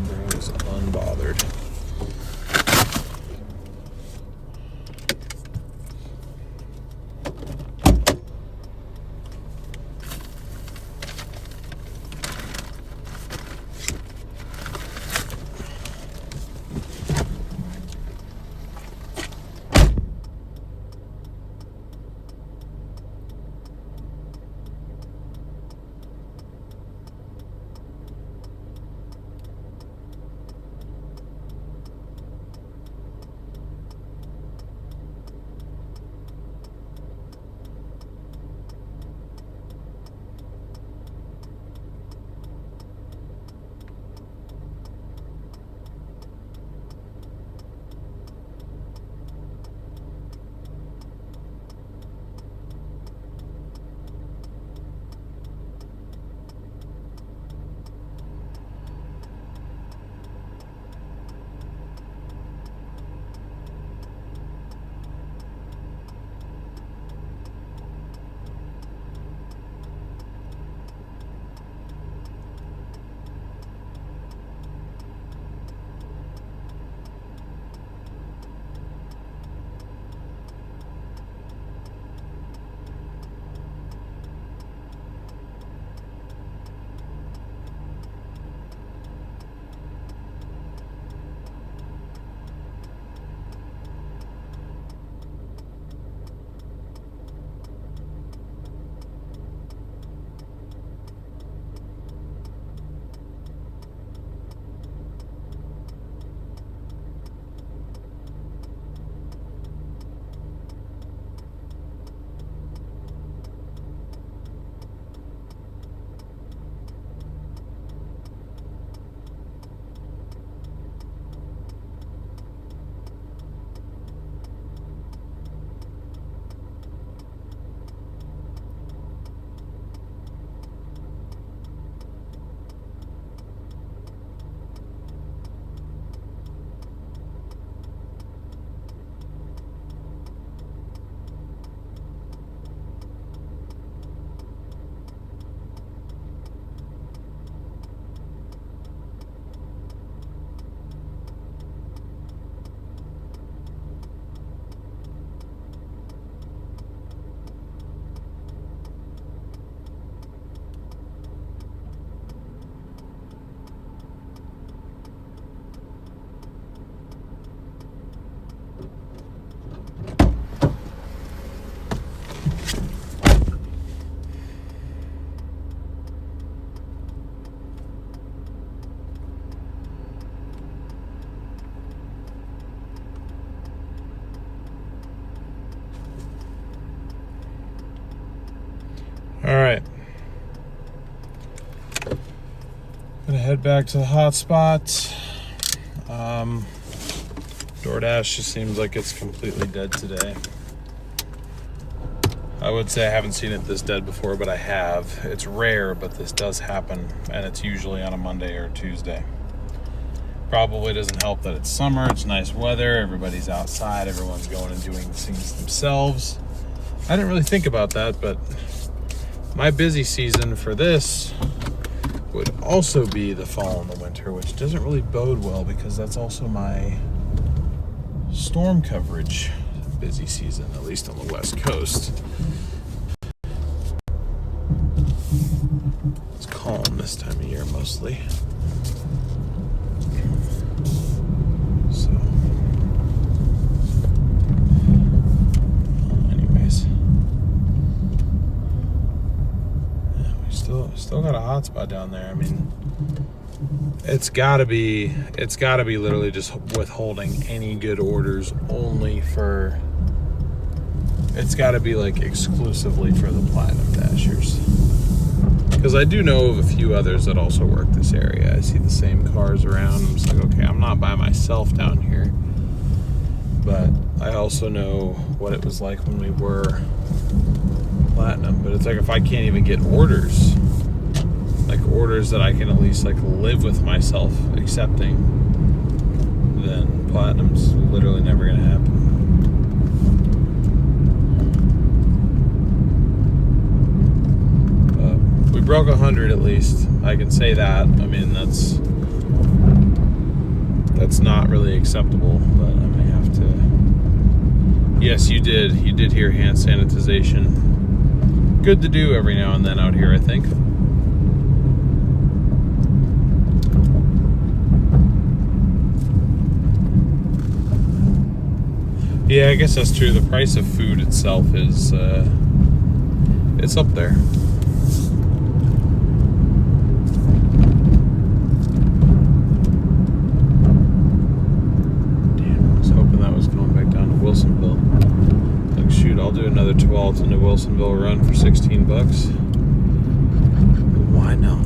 Bro's unbothered. All right. Gonna head back to the hotspot. DoorDash just seems like it's completely dead today. I would say I haven't seen it this dead before, but I have. It's rare, but this does happen, and it's usually on a Monday or Tuesday. Probably doesn't help that it's summer, it's nice weather, everybody's outside, everyone's going and doing things themselves. I didn't really think about that, but my busy season for this would also be the fall and the winter, which doesn't really bode well because that's also my storm coverage. Busy season, at least on the West Coast. It's calm this time of year mostly. So, anyways, yeah, we still got a hot spot down there. I mean, it's gotta be literally just withholding any good orders only for. It's gotta be like exclusively for the Platinum Dashers. Because I do know of a few others that also work this area. I see the same cars around. I'm just like, okay, I'm not by myself down here. But I also know what it was like when we were Platinum. But it's like if I can't even get orders, like orders that I can at least like live with myself accepting, then Platinum's literally never gonna happen. We broke 100 at least. I can say that. I mean, that's not really acceptable, but I may have to. Yes, you did hear hand sanitization. Good to do every now and then out here, I think. Yeah, I guess that's true. The price of food itself is it's up there. Wilsonville. Like, shoot, I'll do another 12 into Wilsonville run for 16 bucks. Why not?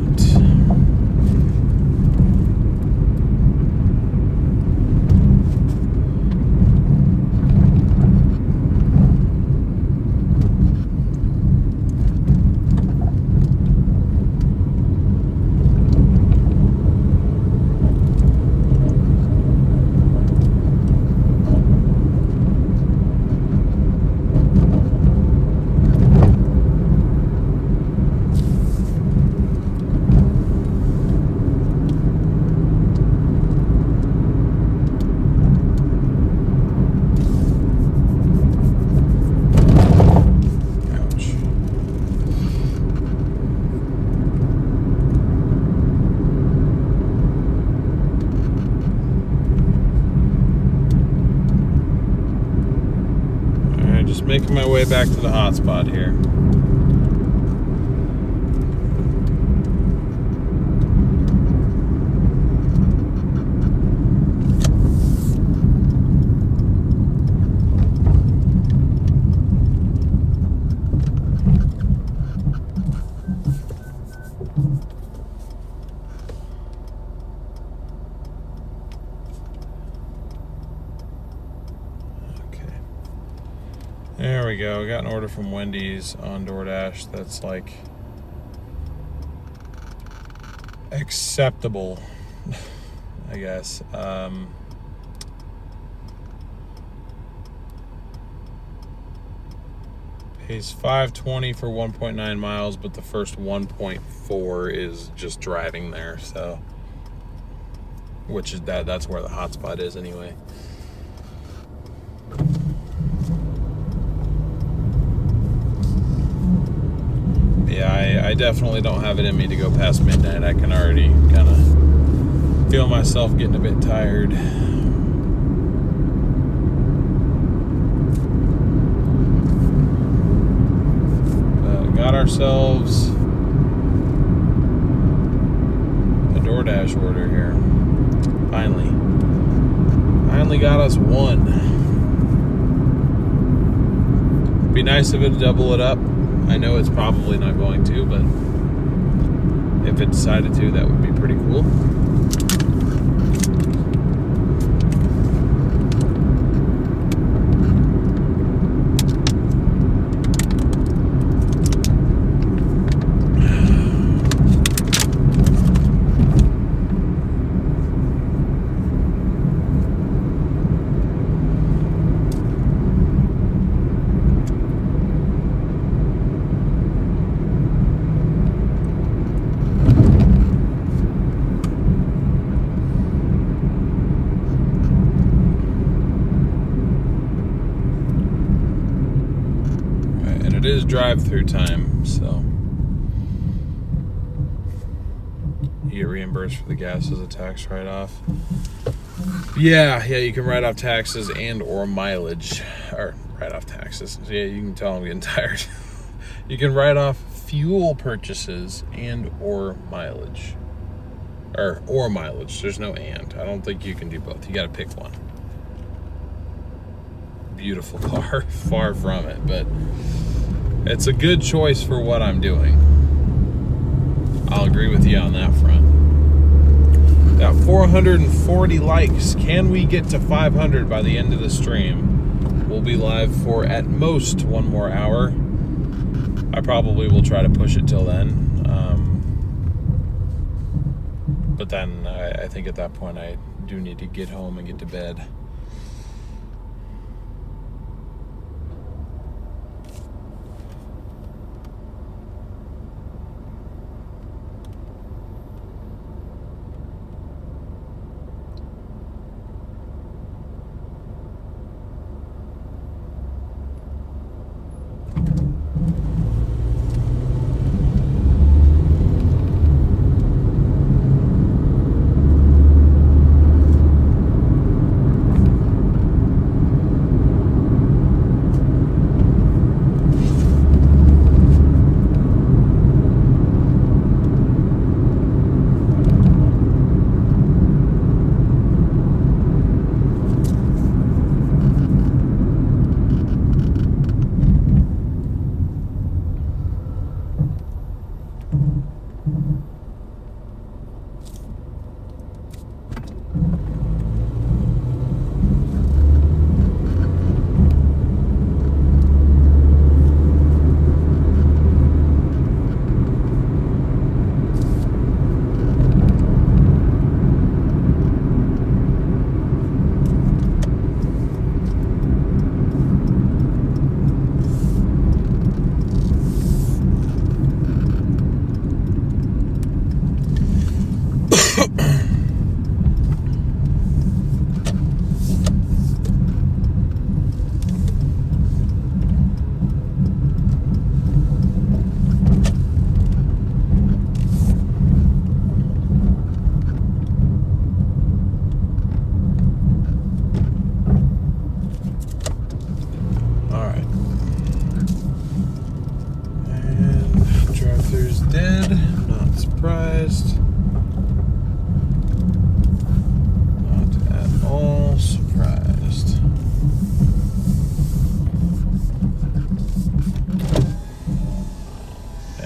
Making my way back to the hotspot here. There we go. Got an order from Wendy's on Doordash that's like acceptable, I guess. Pays $5.20 for 1.9 miles, but the first 1.4 is just driving there. So, which is that's where the hotspot is anyway. Yeah, I definitely don't have it in me to go past midnight. I can already kind of feel myself getting a bit tired. Got ourselves a Doordash order here. Finally got us one. Be nice if it double it up. I know it's probably not going to, but if it decided to, that would be pretty cool. is drive-through time, so you get reimbursed for the gas as a tax write-off. Yeah, you can write off taxes and or mileage, or write off taxes. Yeah, you can tell I'm getting tired. You can write off fuel purchases and or mileage. Or mileage. There's no and. I don't think you can do both. You got to pick one. Beautiful car, far from it, but it's a good choice for what I'm doing. I'll agree with you on that front. Got 440 likes. Can we get to 500 by the end of the stream? We'll be live for at most 1 more hour. I probably will try to push it till then. But then I think at that point I do need to get home and get to bed.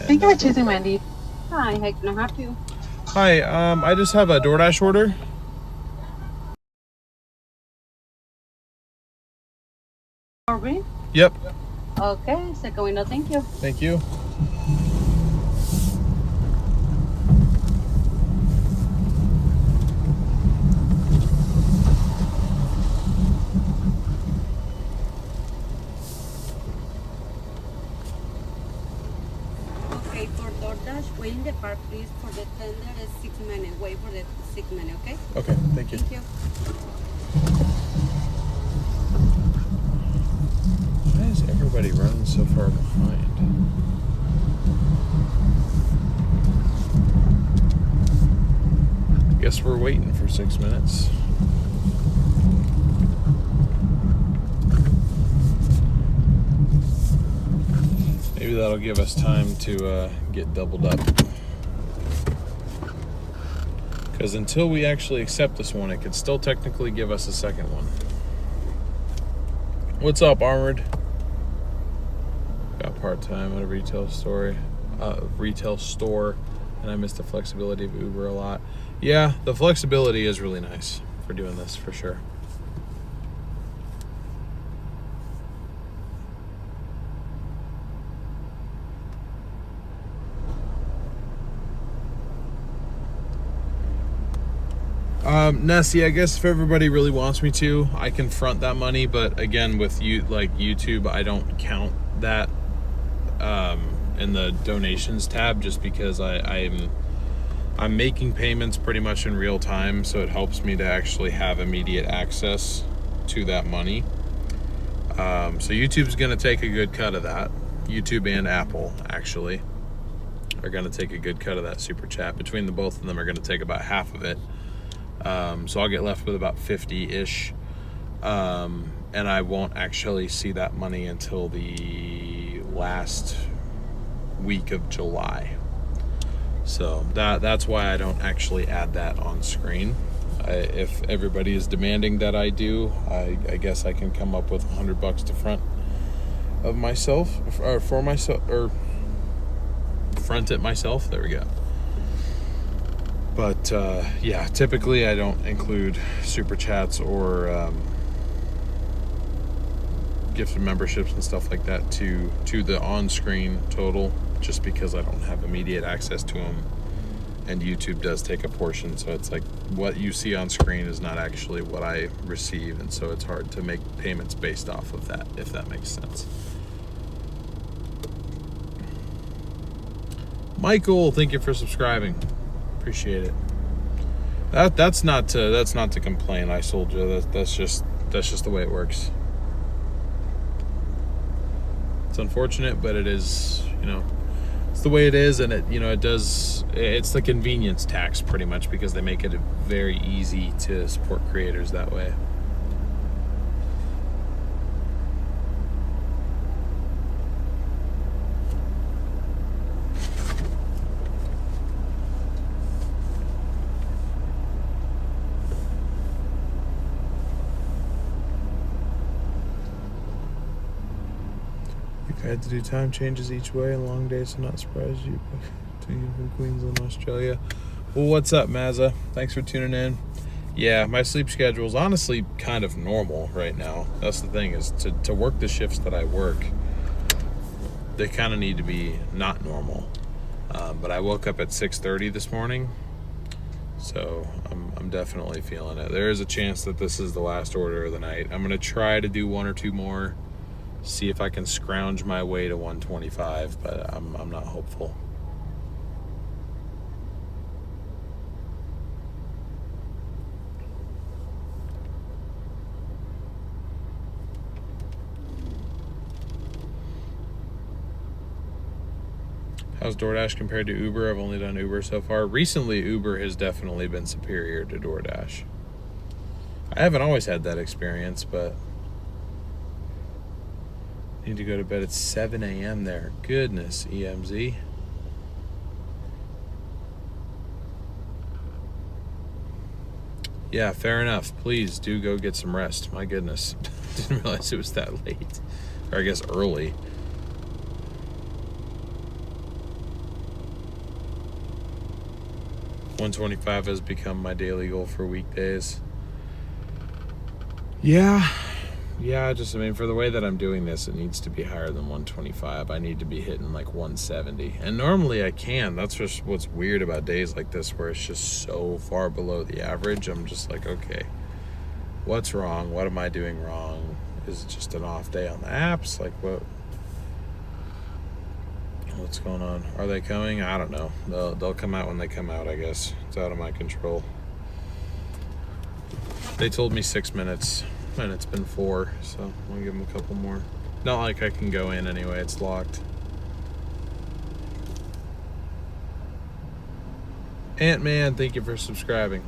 Thank you for choosing Wendy. Hi, how can I help you? Hi, I just have a Doordash order. Aubrey? Yep. Okay, second window, thank you. Thank you. Okay, for Doordash, wait in the park, please. For the tender, it's 6 minutes. Wait for the 6 minutes, okay? Okay, thank you. Thank you. Why is everybody running so far behind? I guess we're waiting for 6 minutes. Maybe that'll give us time to get doubled up. Because until we actually accept this one, it could still technically give us a second one. What's up, Armored? Got part-time at a retail store, and I miss the flexibility of Uber a lot. Yeah, the flexibility is really nice for doing this, for sure. Nessie, I guess if everybody really wants me to, I can front that money, but again, with you, like YouTube, I don't count that in the donations tab, just because I'm making payments pretty much in real time, so it helps me to actually have immediate access to that money. So YouTube's gonna take a good cut of that. YouTube and Apple actually are going to take a good cut of that super chat. Between the both of them are going to take about half of it. So I'll get left with about 50-ish. And I won't actually see that money until the last week of July. So that's why I don't actually add that on screen. If everybody is demanding that I do, I guess I can come up with $100 to front of myself, or for myself, or front it myself. There we go. But yeah, typically I don't include super chats or gifted memberships and stuff like that to the on-screen total, just because I don't have immediate access to them, and YouTube does take a portion, so it's like what you see on screen is not actually what I receive, and so it's hard to make payments based off of that, if that makes sense. Michael, thank you for subscribing. Appreciate it. That's not to complain. I sold you. That's just the way it works. It's unfortunate, but it is, it's the way it is, and it's the convenience tax pretty much, because they make it very easy to support creators that way. I had to do time changes each way and long days, so not surprised you from Queensland, Australia. Well, what's up, Mazza? Thanks for tuning in. Yeah, my sleep schedule is honestly kind of normal right now. That's the thing, is to work the shifts that I work, they kind of need to be not normal. But I woke up at 6:30 this morning, so I'm definitely feeling it. There is a chance that this is the last order of the night. I'm going to try to do one or two more, see if I can scrounge my way to 125, but I'm not hopeful. How's DoorDash compared to Uber? I've only done Uber so far. Recently, Uber has definitely been superior to DoorDash. I haven't always had that experience, but need to go to bed at 7 a.m. there. Goodness, EMZ. Yeah, fair enough. Please do go get some rest. My goodness. Didn't realize it was that late. Or I guess early. $125 has become my daily goal for weekdays. Yeah, for the way that I'm doing this, it needs to be higher than 125. I need to be hitting like 170. And normally I can. That's just what's weird about days like this, where it's just so far below the average. I'm just like, okay, what's wrong? What am I doing wrong? Is it just an off day on the apps? Like, what's going on? Are they coming? I don't know. They'll come out when they come out, I guess. It's out of my control. They told me 6 minutes, and it's been 4, so I'll give them a couple more. Not like I can go in anyway, it's locked. Ant-Man, thank you for subscribing.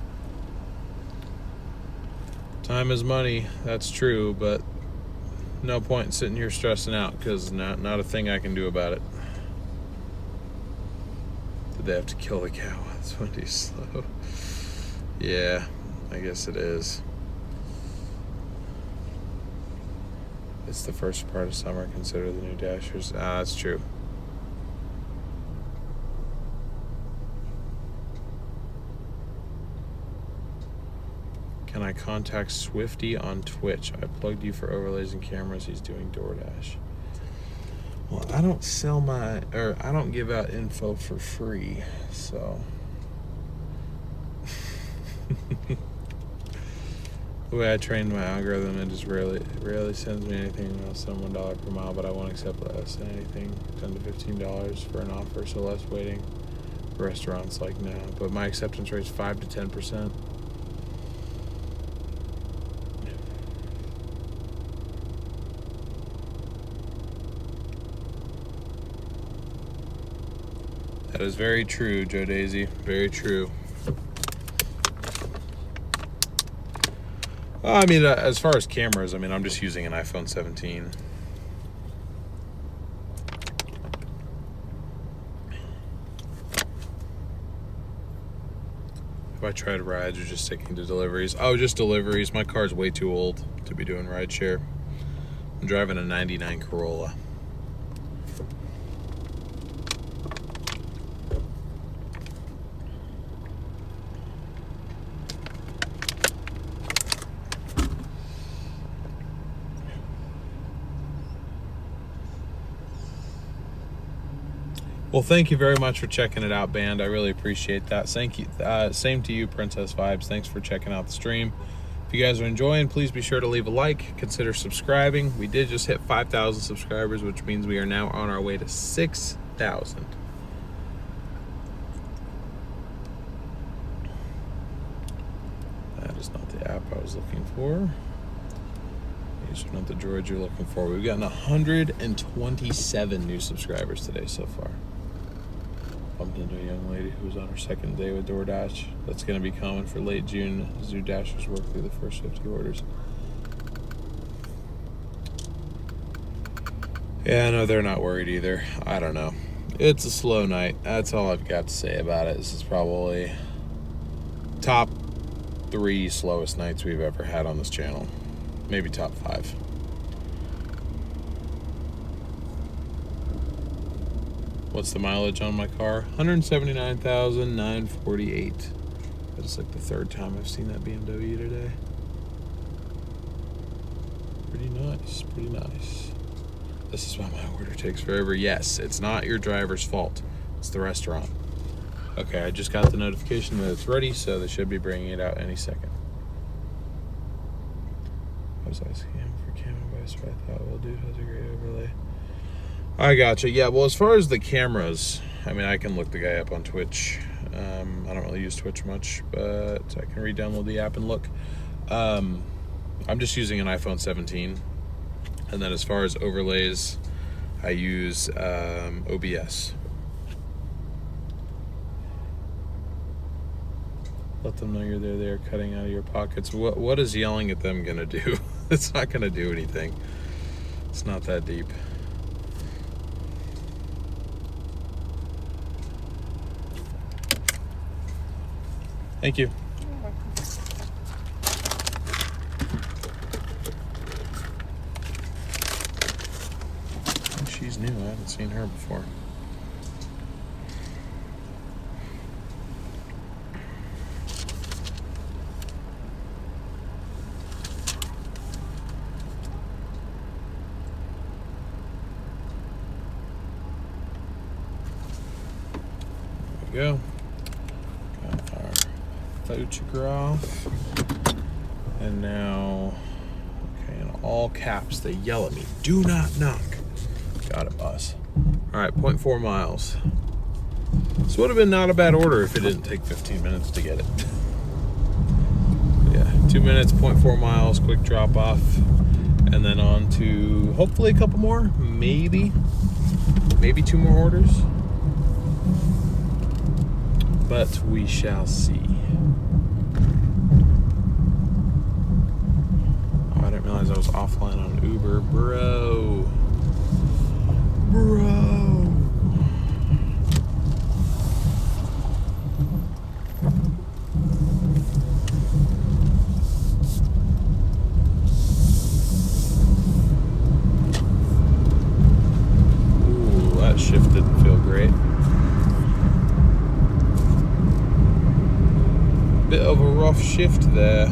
Time is money, that's true, but no point in sitting here stressing out, because not a thing I can do about it. Did they have to kill the cow? That's when he's slow. Yeah, I guess it is. It's the first part of summer. Consider the new Dashers. That's true. Can I contact Swifty on Twitch? I plugged you for overlays and cameras. He's doing Doordash. Well, I don't I don't give out info for free, so. The way I trained my algorithm, it just rarely sends me anything less than $1 per mile, but I won't accept less than anything, $10 to $15 for an offer, so less waiting for restaurants like now. But my acceptance rate is 5 to 10%. That is very true, Joe Daisy. Very true. I mean, as far as cameras, I mean, I'm just using an iPhone 17. Have I tried rides or just sticking to deliveries? Oh, just deliveries. My car's way too old to be doing rideshare. I'm driving a 99 Corolla. Well, thank you very much for checking it out, band. I really appreciate that. Thank you. Same to you, Princess Vibes. Thanks for checking out the stream. If you guys are enjoying, please be sure to leave a like. Consider subscribing. We did just hit 5,000 subscribers, which means we are now on our way to 6,000. That is not the app I was looking for. These are not the droids you're looking for. We've gotten 127 new subscribers today so far. Bumped into a young lady who was on her second day with Doordash. That's going to be common for late June as new dashers work through the first 50 orders. Yeah, no, they're not worried either. I don't know. It's a slow night. That's all I've got to say about it. This is probably top 3 slowest nights we've ever had on this channel. Maybe top 5. What's the mileage on my car? 179,948. That's like the 3rd time I've seen that BMW today. Pretty nice, pretty nice. This is why my order takes forever. Yes, it's not your driver's fault. It's the restaurant. Okay, I just got the notification that it's ready, so they should be bringing it out any second. I was asking him for camera advice, but I thought, well, dude has a great overlay. I gotcha. Yeah, well, as far as the cameras, I mean, I can look the guy up on Twitch. I don't really use Twitch much, but I can re-download the app and look. I'm just using an iPhone 17. And then as far as overlays, I use OBS. Let them know you're there. They're cutting out of your pockets. What is yelling at them going to do? It's not going to do anything. It's not that deep. Thank you. She's new. I haven't seen her before. There we go. Got our photograph. And now, okay, in all caps, they yell at me, do not knock. Got it, boss. All right, 0.4 miles. This would have been not a bad order if it didn't take 15 minutes to get it. Yeah, 2 minutes, 0.4 miles, quick drop off. And then on to hopefully a couple more, maybe 2 more orders. But we shall see. Oh, I didn't realize I was offline on Uber, bro. Ooh, that shift didn't feel great. Bit of a rough shift there.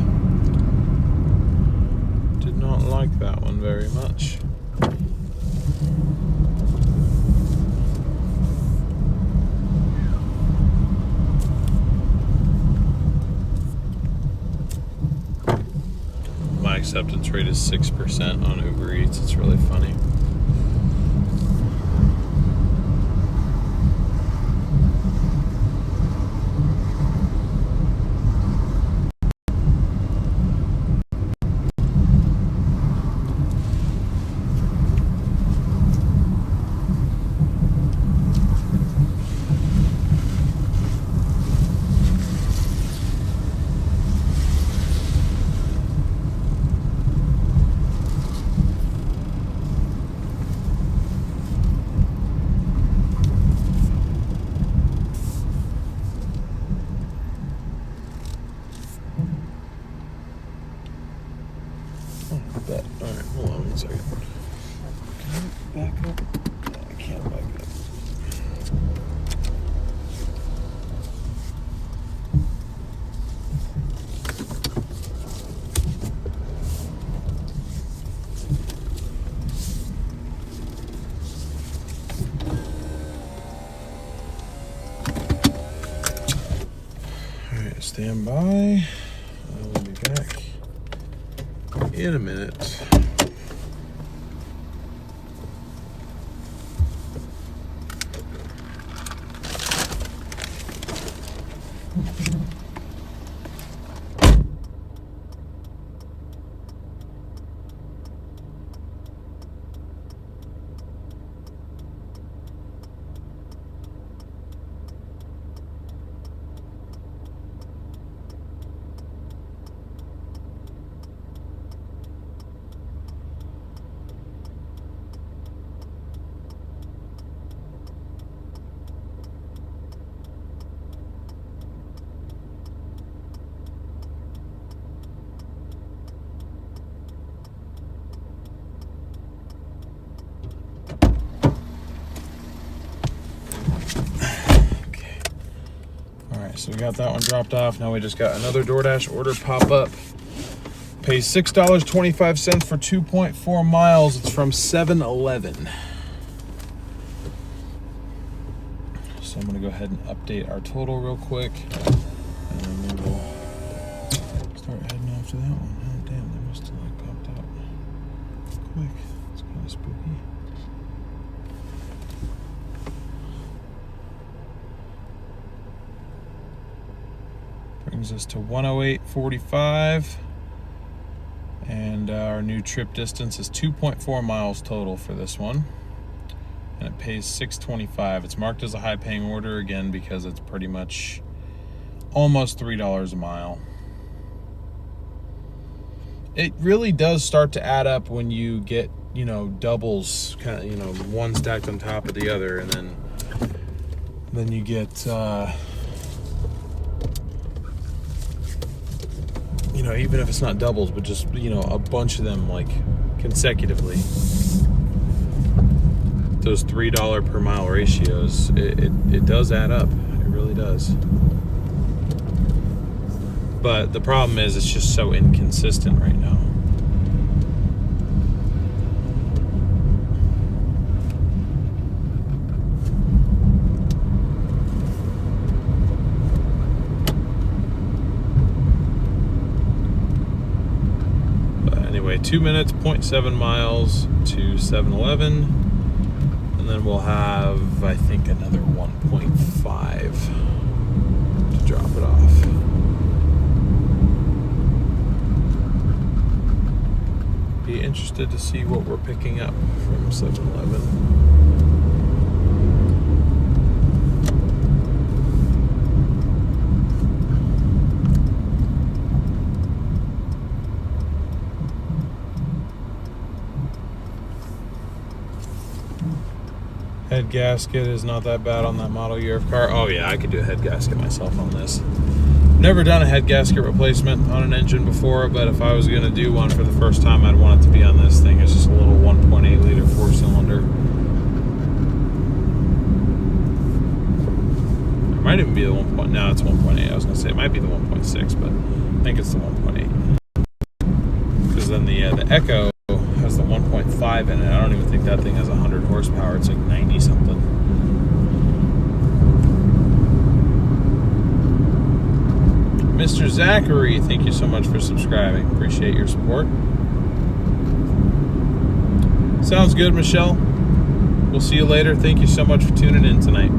Did not like that one very much. My acceptance rate is 6% on Uber Eats. It's really funny. on 1 second. Can I back up? No, I can't back up. Alright, stand by. I will be back in a minute. So we got that one dropped off. Now we just got another DoorDash order pop up. Pays $6.25 for 2.4 miles. It's from 7-Eleven. So I'm gonna go ahead and update our total real quick. And then we will start heading off to that one. Oh damn, they must have like popped out quick. It's kind of spooky. Brings us to 108.45, and our new trip distance is 2.4 miles total for this one, and it pays $6.25. It's marked as a high paying order again because it's pretty much almost $3 a mile. It really does start to add up when you get, you know, doubles, kind of, you know, one stacked on top of the other, and then you get you know, even if it's not doubles, but just, you know, a bunch of them like consecutively. Those $3 per mile ratios, it does add up. It really does. But the problem is it's just so inconsistent right now. Anyway, 2 minutes, 0.7 miles to 7-Eleven, and then we'll have, I think, another 1.5 to drop it off. Be interested to see what we're picking up from 7-Eleven. Head gasket is not that bad on that model year of car. Oh yeah, I could do a head gasket myself on this. Never done a head gasket replacement on an engine before, but if I was going to do one for the first time, I'd want it to be on this thing. It's just a little 1.8 liter 4-cylinder. It might even be the 1. No, it's 1.8. I was going to say it might be the 1.6, but I think it's the 1.8. Because then the Echo has the 1.5 in it. I don't even think that thing has 100 horsepower. It's like 90 something. Mr. Zachary, thank you so much for subscribing. Appreciate your support. Sounds good, Michelle. We'll see you later. Thank you so much for tuning in tonight.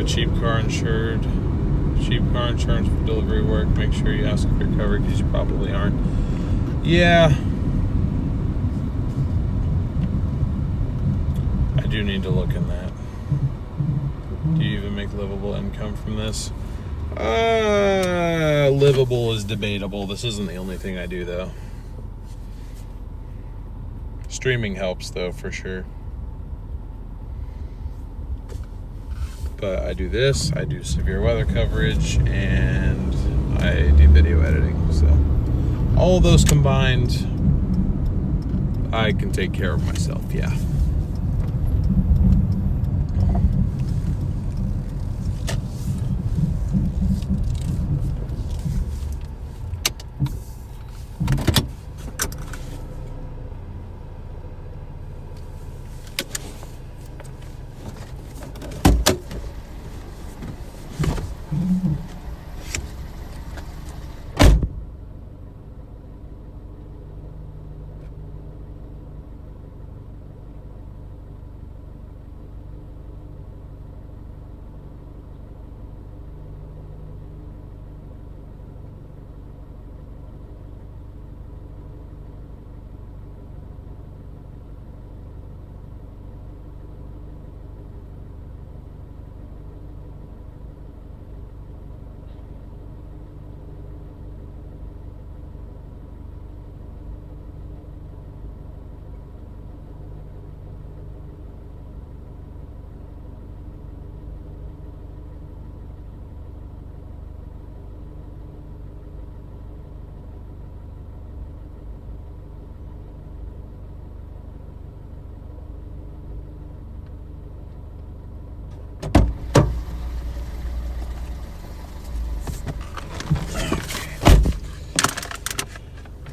Cheap car insurance for delivery work, make sure you ask if you're covered, because you probably aren't. Yeah, I do need to look in that. Do you even make livable income from this? Livable is debatable. This isn't the only thing I do though. Streaming helps though, for sure. But I do this, I do severe weather coverage, and I do video editing. So all of those combined, I can take care of myself, yeah.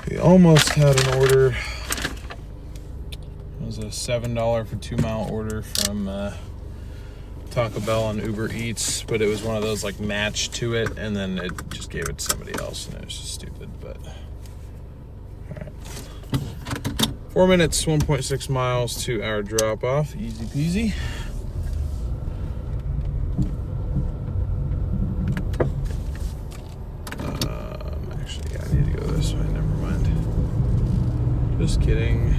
We almost had an order. It was a $7 for 2 mile order from Taco Bell on Uber Eats, but it was one of those like matched to it, and then it just gave it to somebody else, and it was just stupid. But all right, 4 minutes, 1.6 miles, 2 hour drop off, easy peasy. Actually, I need to go this way. Never mind. Just kidding.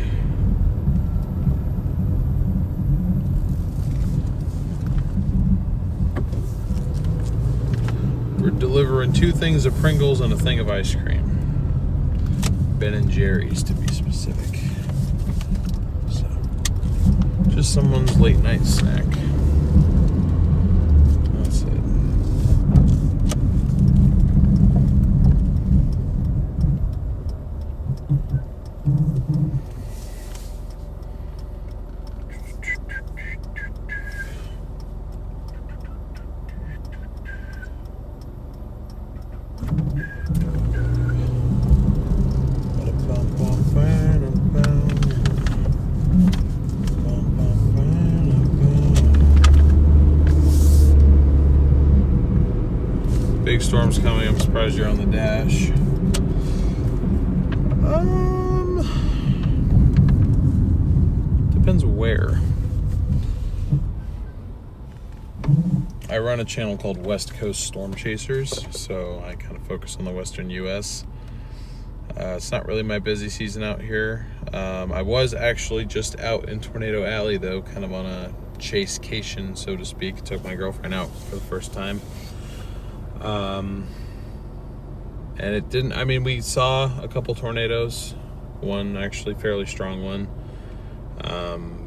We're delivering 2 things of Pringles and a thing of ice cream. Ben and Jerry's, to be specific. So, just someone's late night snack. That's it. Big storm's coming. I'm surprised you're on the dash. Depends where. I run a channel called West Coast Storm Chasers, so I kind of focus on the western US. It's not really my busy season out here. I was actually just out in Tornado Alley though, kind of on a chasecation, so to speak. Took my girlfriend out for the first time. And it didn't, I mean, we saw a couple tornadoes, one actually fairly strong one,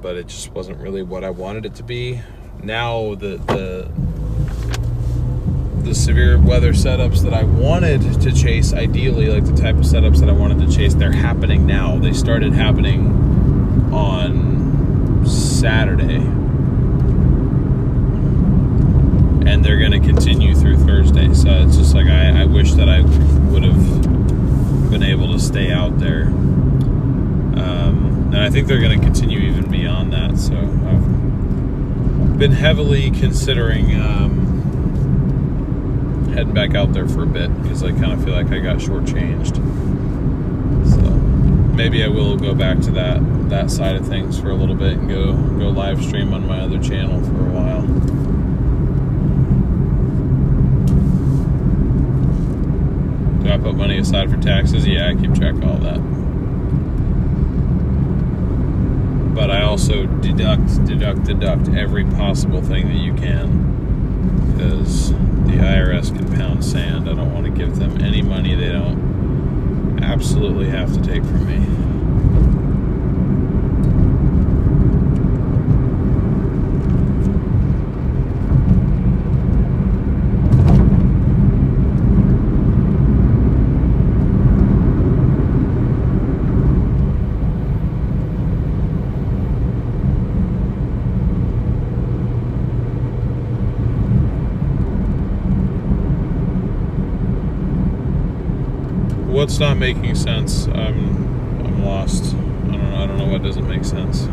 but it just wasn't really what I wanted it to be. Now the severe weather setups that I wanted to chase, ideally, like the type of setups that I wanted to chase, they're happening now. They started happening on Saturday, and they're going to continue through Thursday. So it's just like I wish that I would have been able to stay out there, and I think they're going to continue even beyond that. So I've been heavily considering heading back out there for a bit, because I kind of feel like I got shortchanged. So maybe I will go back to that side of things for a little bit and go live stream on my other channel for a while. Do I put money aside for taxes? Yeah, I keep track of all that. But I also deduct every possible thing that you can, because the IRS can pound sand. I don't want to give them any money they don't absolutely have to take from me. What's not making sense? I'm lost. I don't know what doesn't make sense.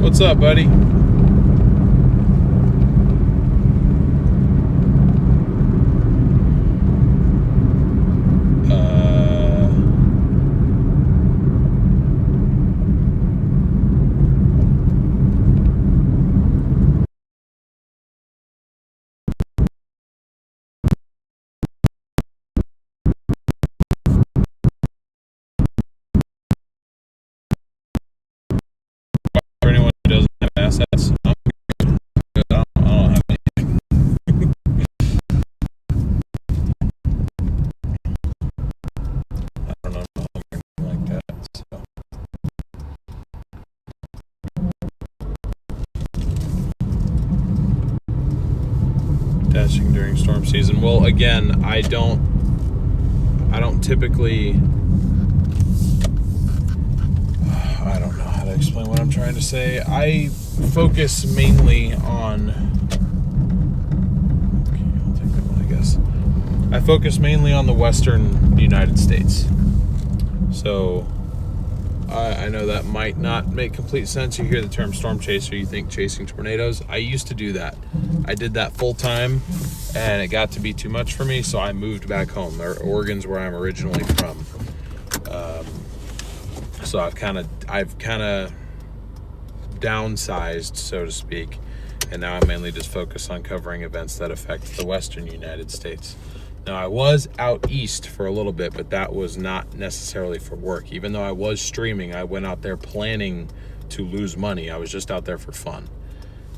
What's up, buddy? For anyone who doesn't have assets, I'm good. I don't have anything. I don't know anything like that. So. Dashing during storm season. Well, again, I don't typically. I don't know how to explain what I'm trying to say. I focus mainly on. Okay, I'll take that one, I guess. I focus mainly on the western United States. So I know that might not make complete sense. You hear the term storm chaser, you think chasing tornadoes. I used to do that. I did that full time, and it got to be too much for me, so I moved back home. Oregon's where I'm originally from. So I've kind of downsized, so to speak, and now I mainly just focus on covering events that affect the western United States. Now, I was out east for a little bit, but that was not necessarily for work. Even though I was streaming, I went out there planning to lose money. I was just out there for fun.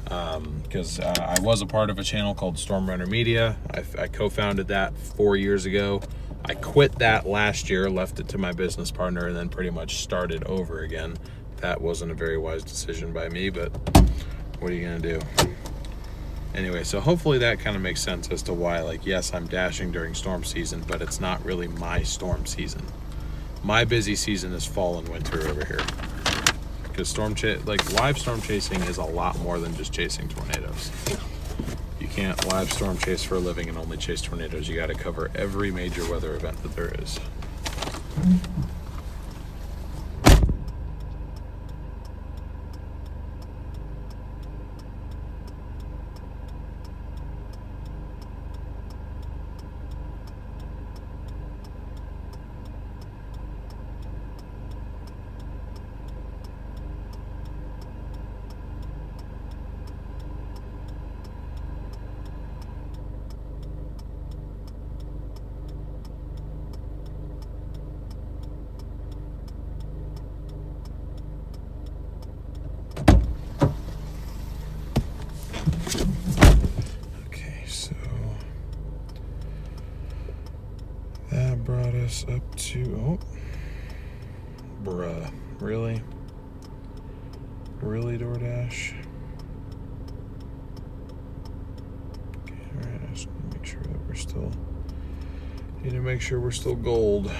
Because I was a part of a channel called Storm Runner Media. I co-founded that 4 years ago. I quit that last year, left it to my business partner, and then pretty much started over again. That wasn't a very wise decision by me, but what are you gonna do? Anyway, so hopefully that kind of makes sense as to why, like, yes, I'm dashing during storm season, but it's not really my storm season. My busy season is fall and winter over here. Because live storm chasing is a lot more than just chasing tornadoes. You can't live storm chase for a living and only chase tornadoes. You got to cover every major weather event that there is. Brought us up to, bruh, really Doordash. Okay, all right, I just need to make sure that we're still gold.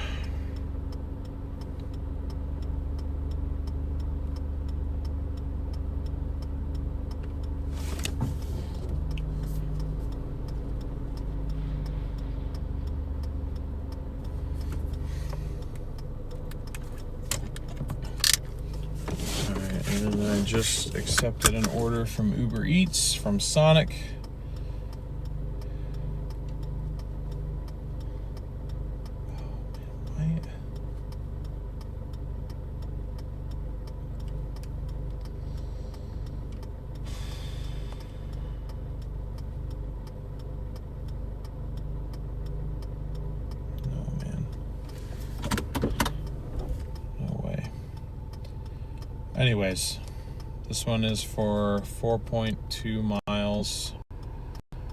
And then I just accepted an order from Uber Eats from Sonic. Oh man, anyways, this one is for 4.2 miles,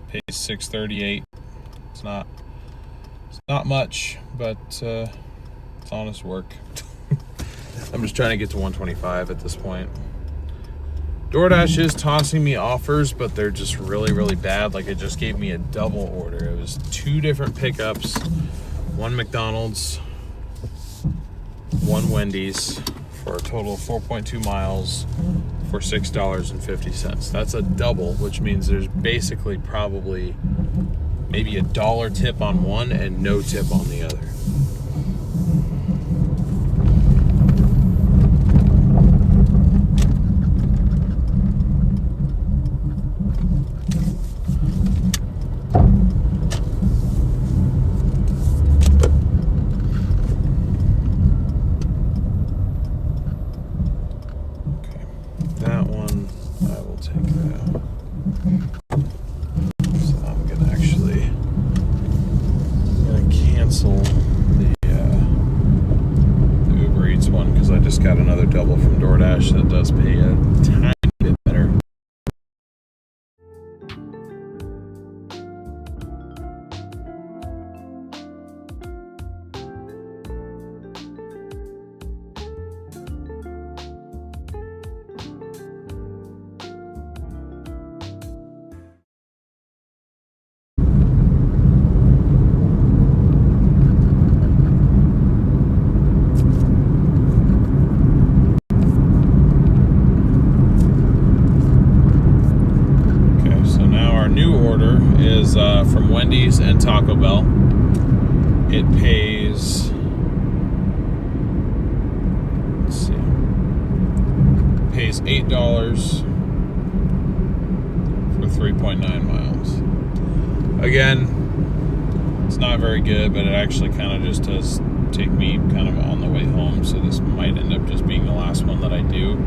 pays $6.38. It's not much, but it's honest work. I'm just trying to get to 125 at this point. DoorDash is tossing me offers, but they're just really bad. Like, it just gave me a double order. It was 2 different pickups, 1 McDonald's, 1 Wendy's, for a total of 4.2 miles for $6.50. That's a double, which means there's basically probably maybe $1 tip on one and no tip on the other. Got another double from Doordash that does pay a tiny bit better. From Wendy's and Taco Bell. It pays, let's see, pays $8 for 3.9 miles. Again, it's not very good, but it actually kind of just does take me kind of on the way home, so this might end up just being the last one that I do.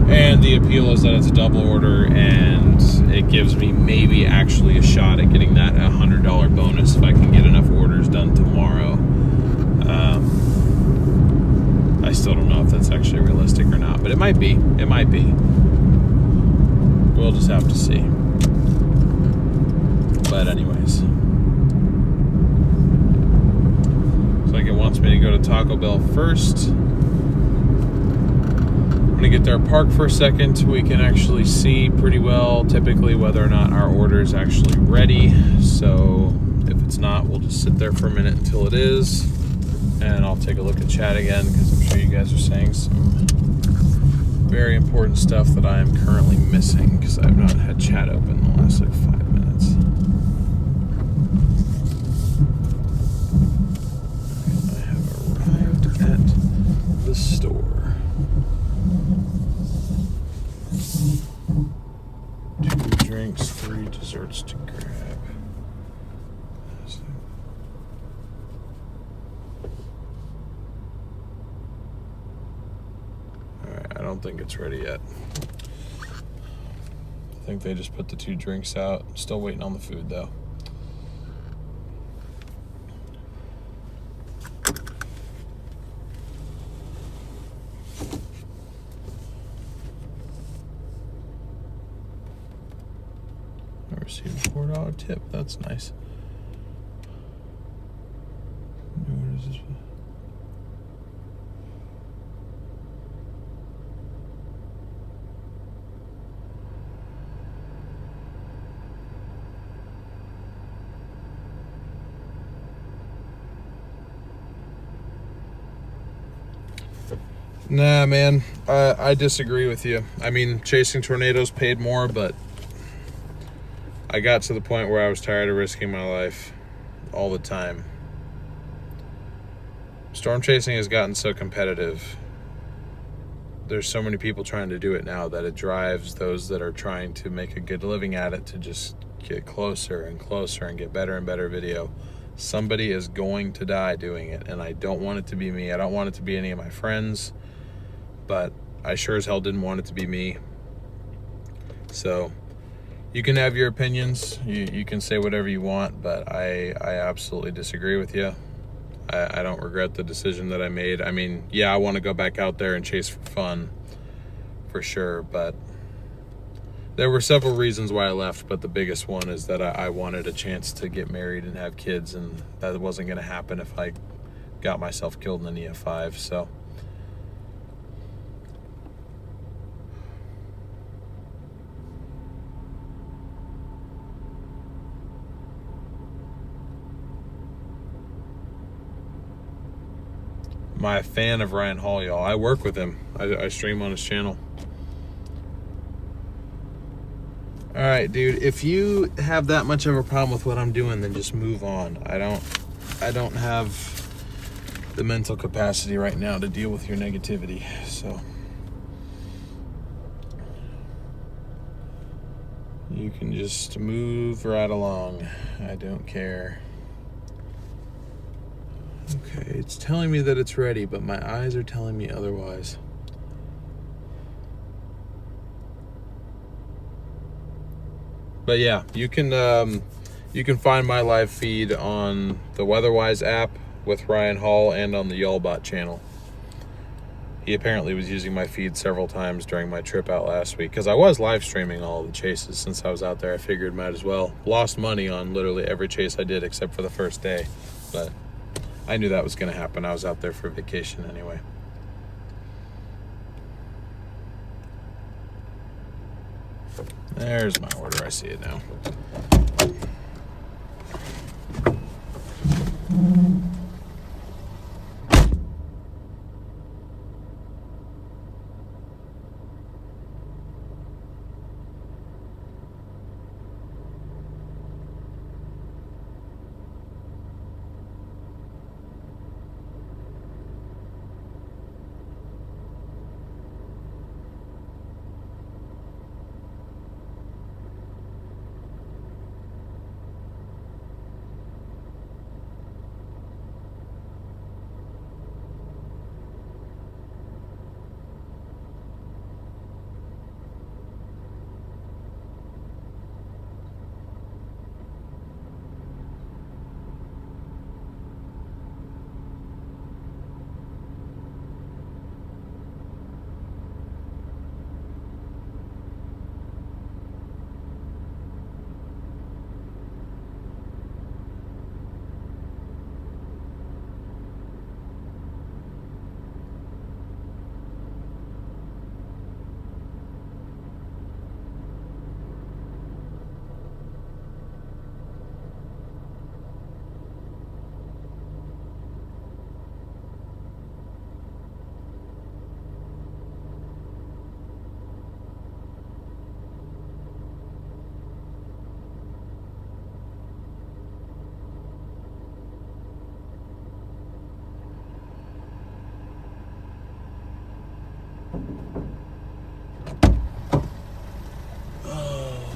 And the appeal is that it's a double order, and it gives me maybe actually a shot at getting that $100 bonus if I can get enough orders done tomorrow. I still don't know if that's actually realistic or not, but it might be. It might be. We'll just have to see. But anyways. Looks like it wants me to go to Taco Bell first. I'm gonna get there, park for a second. We can actually see pretty well typically whether or not our order is actually ready. So if it's not, we'll just sit there for a minute until it is, and I'll take a look at chat again because I'm sure you guys are saying some very important stuff that I am currently missing because I've not had chat open in the last like 5 minutes. I have arrived at the store. 2 drinks, 3 desserts to grab. Alright, I don't think it's ready yet. I think they just put the 2 drinks out. Still waiting on the food though. I received a $4 tip. That's nice. What is this? Nah, man, I disagree with you. I mean, chasing tornadoes paid more, but I got to the point where I was tired of risking my life all the time. Storm chasing has gotten so competitive. There's so many people trying to do it now that it drives those that are trying to make a good living at it to just get closer and closer and get better and better video. Somebody is going to die doing it, and I don't want it to be me. I don't want it to be any of my friends, but I sure as hell didn't want it to be me. So you can have your opinions, you can say whatever you want, but I absolutely disagree with you. I don't regret the decision that I made. I mean, yeah, I want to go back out there and chase for fun, for sure, but there were several reasons why I left, but the biggest one is that I wanted a chance to get married and have kids, and that wasn't going to happen if I got myself killed in an EF5, so. I'm a fan of Ryan Hall, y'all. I work with him. I stream on his channel. All right, dude. If you have that much of a problem with what I'm doing, then just move on. I don't have the mental capacity right now to deal with your negativity. So you can just move right along. I don't care. Okay, it's telling me that it's ready, but my eyes are telling me otherwise. But yeah, you can find my live feed on the Weatherwise app with Ryan Hall and on the Y'allbot channel. He apparently was using my feed several times during my trip out last week because I was live streaming all the chases since I was out there. I figured might as well. Lost money on literally every chase I did except for the first day, but I knew that was going to happen. I was out there for vacation anyway. There's my order. I see it now.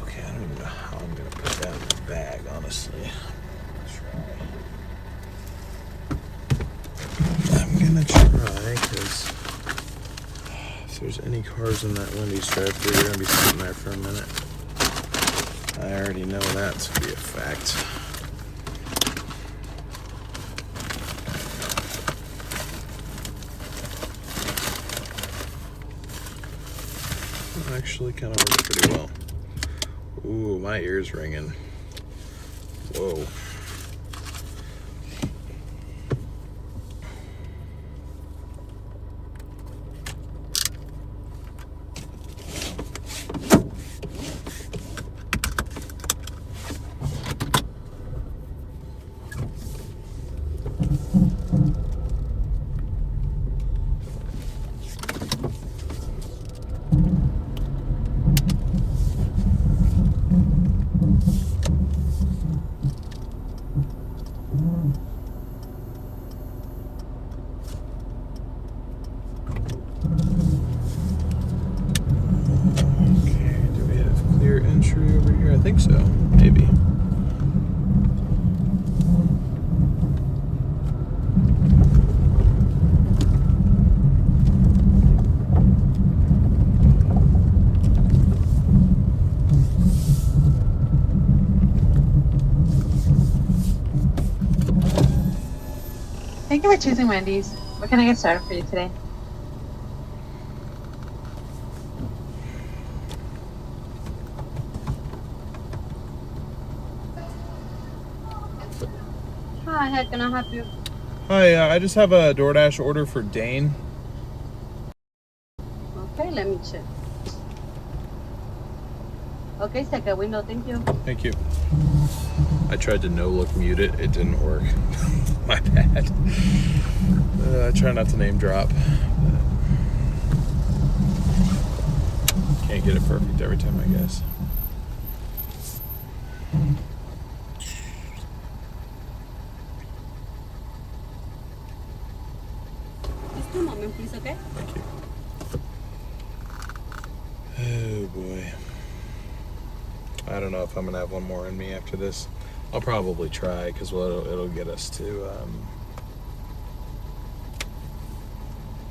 Okay, I don't even know how I'm gonna put that in the bag, honestly. I'm gonna try, because if there's any cars in that Wendy's drive-thru, you're gonna be sitting there for a minute. I already know that to be a fact. Actually kind of works pretty well. Ooh, my ear's ringing. Whoa. Over here? I think so. Maybe. Thank you for choosing Wendy's. What can I get started for you today? Hi, how can I help you? Hi, I just have a Doordash order for Dane. Okay, let me check. Okay, second window, thank you. Thank you. I tried to no-look mute it. It didn't work. My bad. I try not to name drop. Can't get it perfect every time, I guess. Just a moment, please, okay? Thank you. Oh boy. I don't know if I'm gonna have one more in me after this. I'll probably try because it'll get us to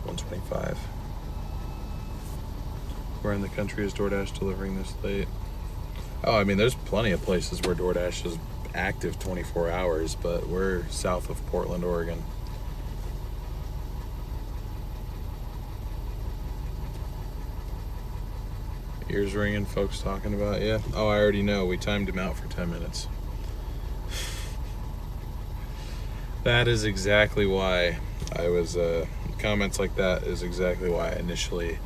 125. Where in the country is DoorDash delivering this late? Oh, I mean, there's plenty of places where DoorDash is active 24 hours, but we're south of Portland, Oregon. Ears ringing, folks talking about, yeah. Oh, I already know. We timed him out for 10 minutes. That is exactly why I was, comments like that is exactly why I initially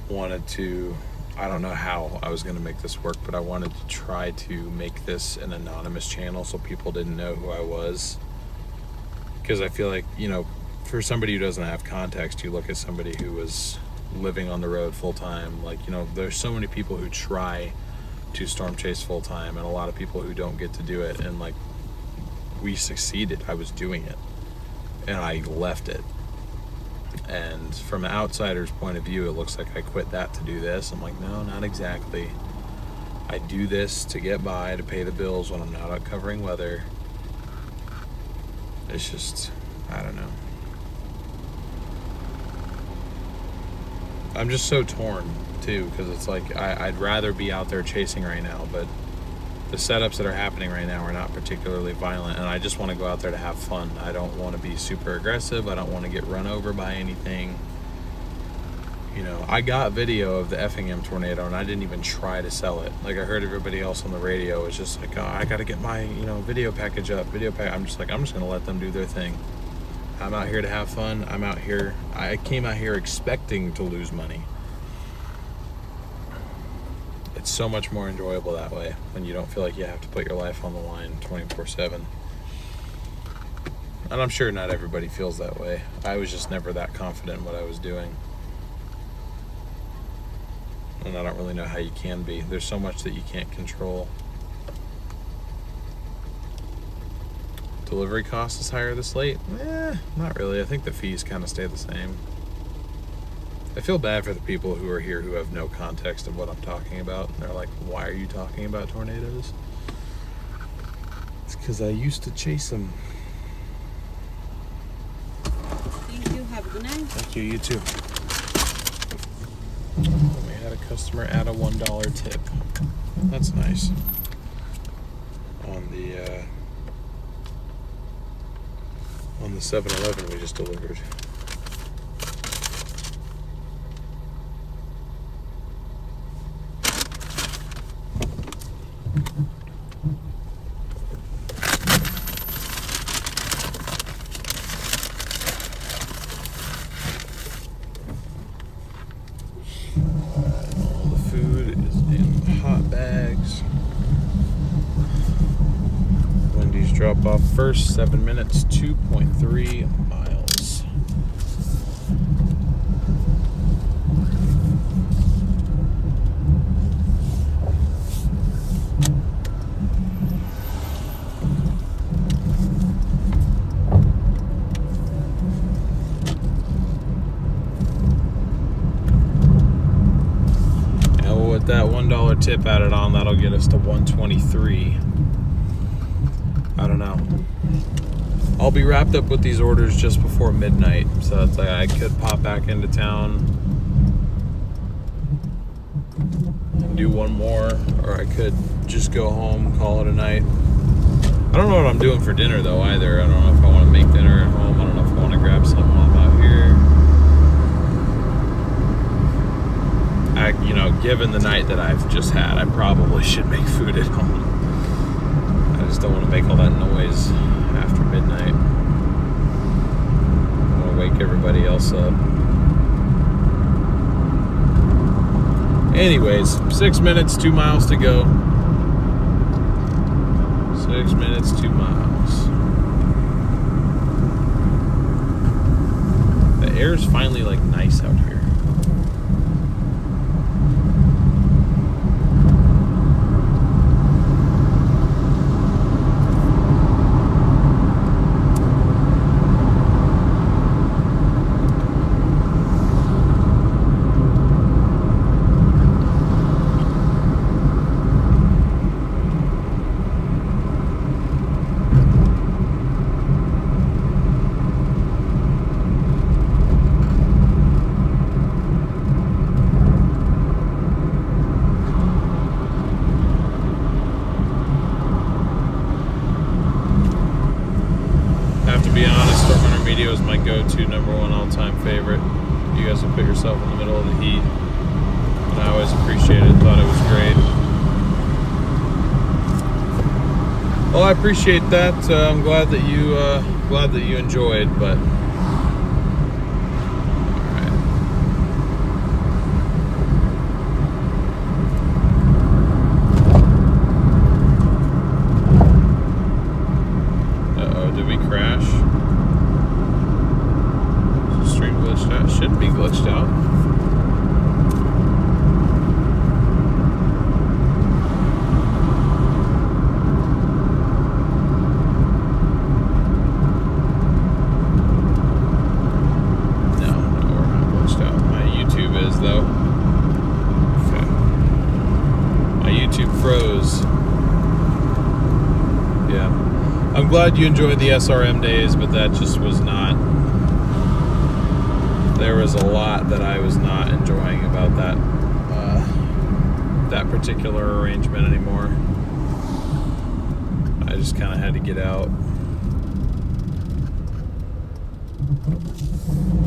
wanted to, I don't know how I was going to make this work, but I wanted to try to make this an anonymous channel so people didn't know who I was. Because I feel like, you know, for somebody who doesn't have context, you look at somebody who was living on the road full time, like, you know, there's so many people who try to storm chase full time and a lot of people who don't get to do it, and like, we succeeded. I was doing it and I left it, and from an outsider's point of view, it looks like I quit that to do this. I'm like, no, not exactly. I do this to get by, to pay the bills when I'm not out covering weather. It's just, I don't know. I'm just so torn too, because it's like I'd rather be out there chasing right now, but the setups that are happening right now are not particularly violent, and I just want to go out there to have fun. I don't want to be super aggressive. I don't want to get run over by anything. You know, I got video of the Effingham tornado and I didn't even try to sell it. Like, I heard everybody else on the radio was just like, oh, I got to get my, you know, video package up, I'm just like, I'm just going to let them do their thing. I'm out here to have fun. I came out here expecting to lose money. It's so much more enjoyable that way when you don't feel like you have to put your life on the line 24/7. And I'm sure not everybody feels that way. I was just never that confident in what I was doing. And I don't really know how you can be. There's so much that you can't control. Delivery cost is higher this late? Not really. I think the fees kind of stay the same. I feel bad for the people who are here who have no context of what I'm talking about. And they're like, why are you talking about tornadoes? It's because I used to chase them. Thank you. Have a good night. Thank you. You too. We had a customer add a $1 tip. That's nice. On the 7-Eleven we just delivered. All the food is in hot bags. Wendy's drop off first, 7 minutes, 2.3 miles. And with that $1 tip added on, that'll get us to 123. I don't know. I'll be wrapped up with these orders just before midnight, so it's like I could pop back into town and do one more, or I could just go home, call it a night. I don't know what I'm doing for dinner though either. I don't know if I want to make dinner at home. I don't know if I want to grab something while I'm out here. Given the night that I've just had, I probably should make food at home. I just don't want to make all that noise after midnight. I want to wake everybody else up. Anyways, 6 minutes, 2 miles to go. 6 minutes, 2 miles. The air's finally like nice out here. Storm Hunter Media is my go-to #1 all-time favorite. You guys have put yourself in the middle of the heat, and I always appreciated it. Thought it was great. Well, I appreciate that. I'm glad that you enjoyed, but. Did we crash? Is the stream glitched out? Shouldn't be glitched out. No, we're not glitched out. My YouTube is though. Okay. My YouTube froze. Yeah. I'm glad you enjoyed the SRM days, but that just was not. There was a lot that I was not enjoying about that particular arrangement anymore. I just kind of had to get out.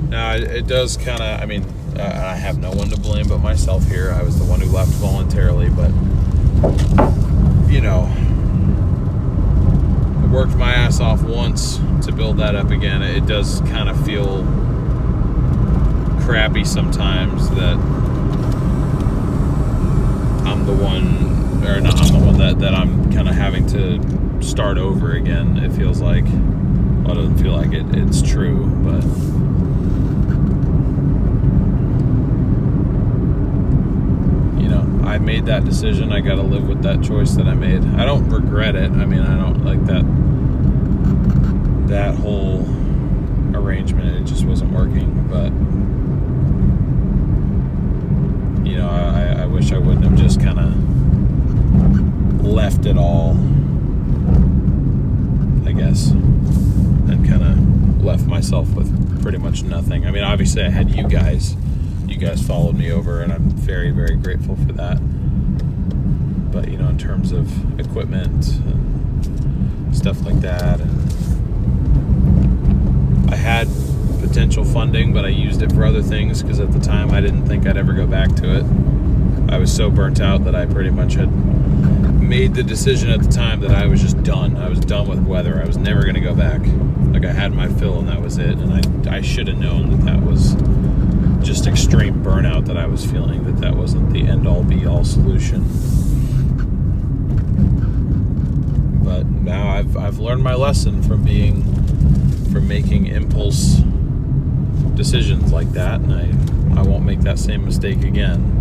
Now it does kind of. I mean, I have no one to blame but myself here. I was the one who left voluntarily, but you know. Worked my ass off once to build that up again. It does kind of feel crappy sometimes that I'm the one, or not I'm the one, that I'm kind of having to start over again. It feels like, well, it doesn't feel like it's true, but you know, I made that decision. I got to live with that choice that I made. I don't regret it. I mean, I don't like that whole arrangement. It just wasn't working. But you know, I wish I wouldn't have just kind of left it all, I guess, and kind of left myself with pretty much nothing. I mean, obviously I had you guys followed me over, and I'm very, very grateful for that. But you know, in terms of equipment and stuff like that, and I had potential funding, but I used it for other things because at the time I didn't think I'd ever go back to it. I was so burnt out that I pretty much had made the decision at the time that I was just done. I was done with weather. I was never going to go back. Like, I had my fill and that was it. And I should have known that was just extreme burnout that I was feeling, that wasn't the end-all be-all solution. But now I've learned my lesson from making impulse decisions like that, and I won't make that same mistake again.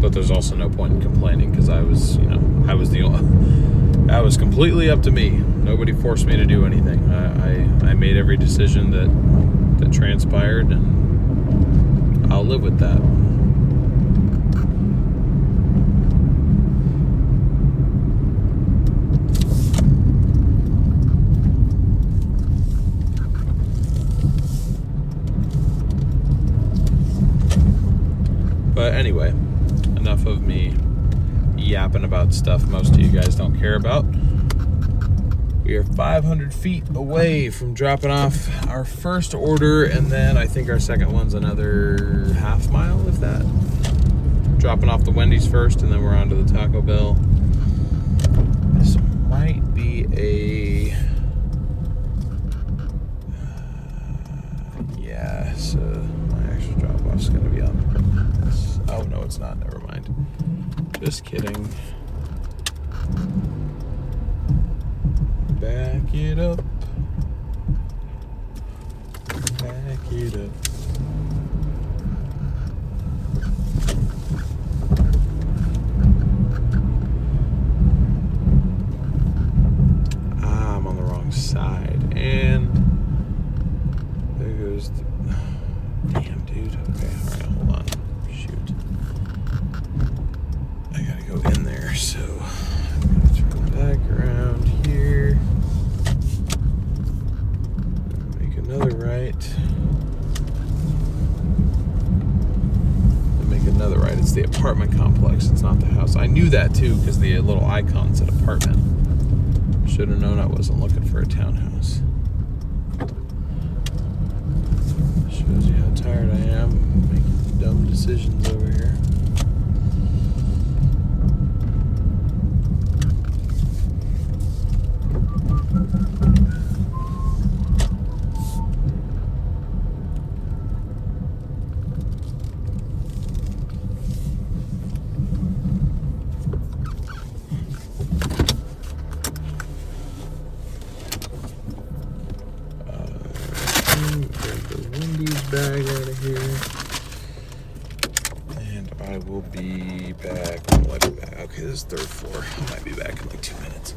But there's also no point in complaining because I was completely up to me. Nobody forced me to do anything. I made every decision that transpired, and I'll live with that. But anyway, enough of me yapping about stuff most of you guys don't care about. We are 500 feet away from dropping off our first order, and then I think our second one's another half mile, if that. Dropping off the Wendy's first, and then we're on to the Taco Bell. This might be a... yeah, so my actual drop-off's going to be on this. Oh, no, it's not. Never mind. Just kidding. Back it up. Back it up. I'm on the wrong side. And there goes the... damn, dude. Okay, alright, hold on. Shoot. I gotta go in there, so I'm gonna turn back around here. Make another right. And make another right. It's the apartment complex, it's not the house. I knew that too, because the little icon said apartment. Should have known I wasn't looking for a townhouse. tired I am making dumb decisions over here. Grab the Wendy's bag out of here. And I will be back. When will I be back? Okay, this is third floor. I might be back in like 2 minutes.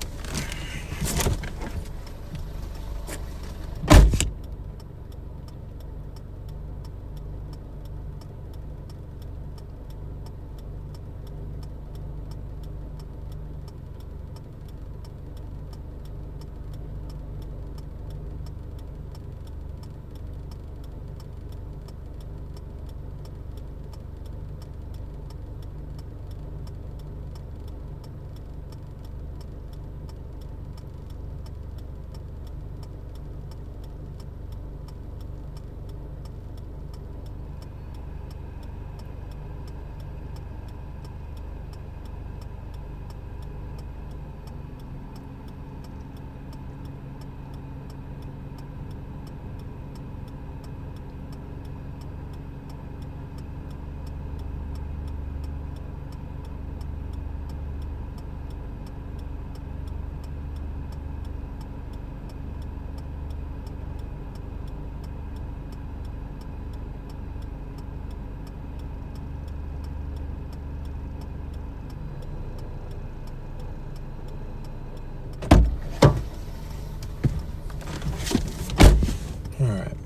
Alright.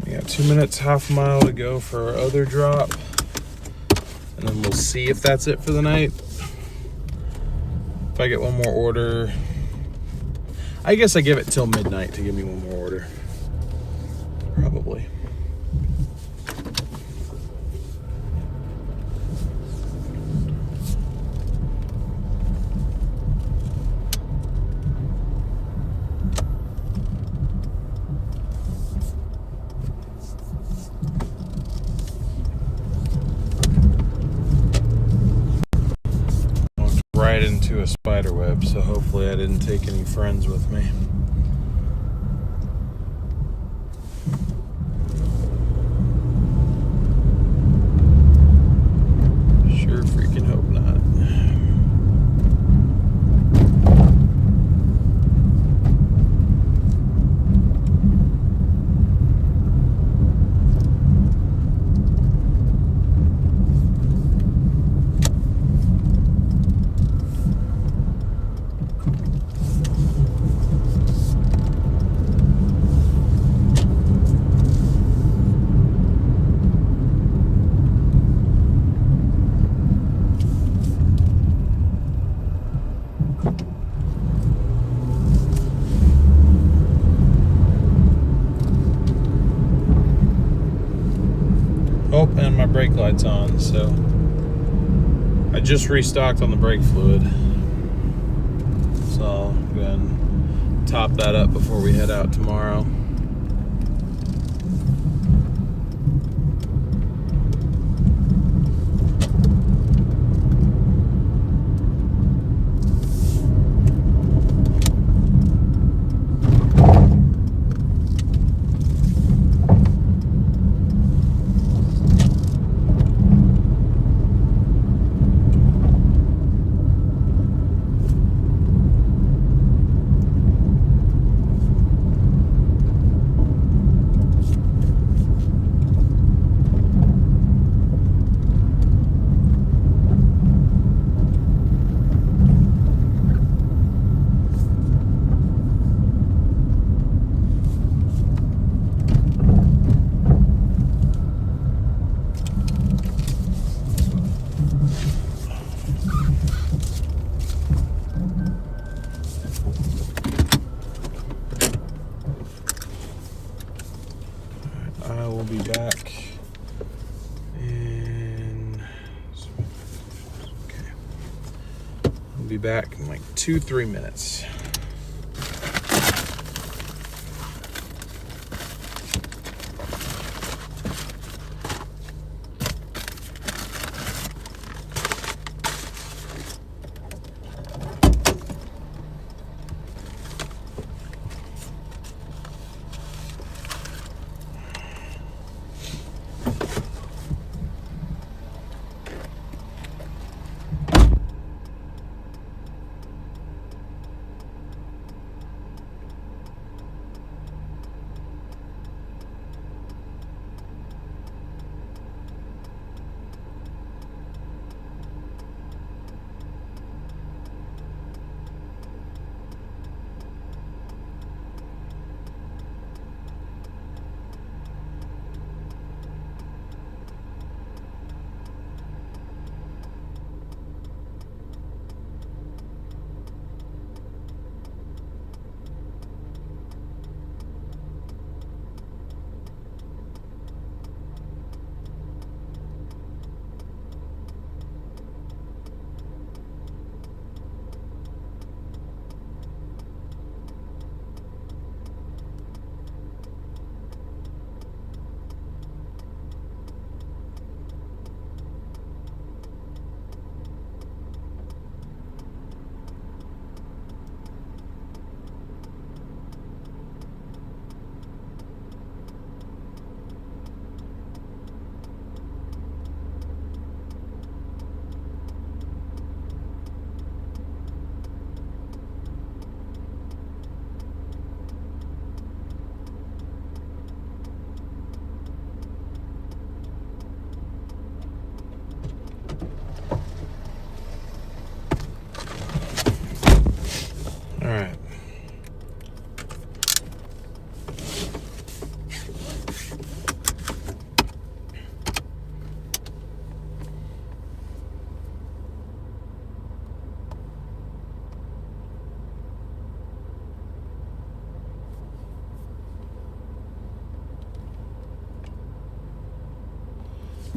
We got 2 minutes, half a mile to go for our other drop. And then we'll see if that's it for the night. If I get one more order, I guess I give it till midnight to give me one more order. Probably. Right into a spider web, so hopefully I didn't take any friends with me. Sure freaking hope not. Oh, and my brake light's on, so I just restocked on the brake fluid. So I'll go ahead and top that up before we head out tomorrow. I will be back in, okay, I'll be back in like 2-3 minutes.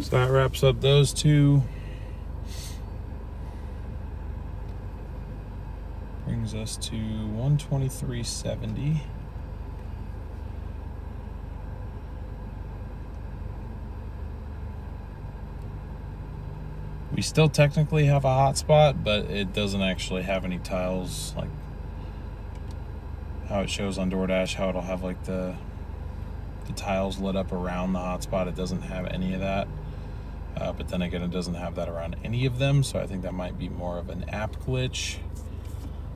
So that wraps up those two. Brings us to 123.70. We still technically have a hotspot, but it doesn't actually have any tiles like how it shows on Doordash, how it'll have like the tiles lit up around the hotspot. It doesn't have any of that. But then again, it doesn't have that around any of them, so I think that might be more of an app glitch.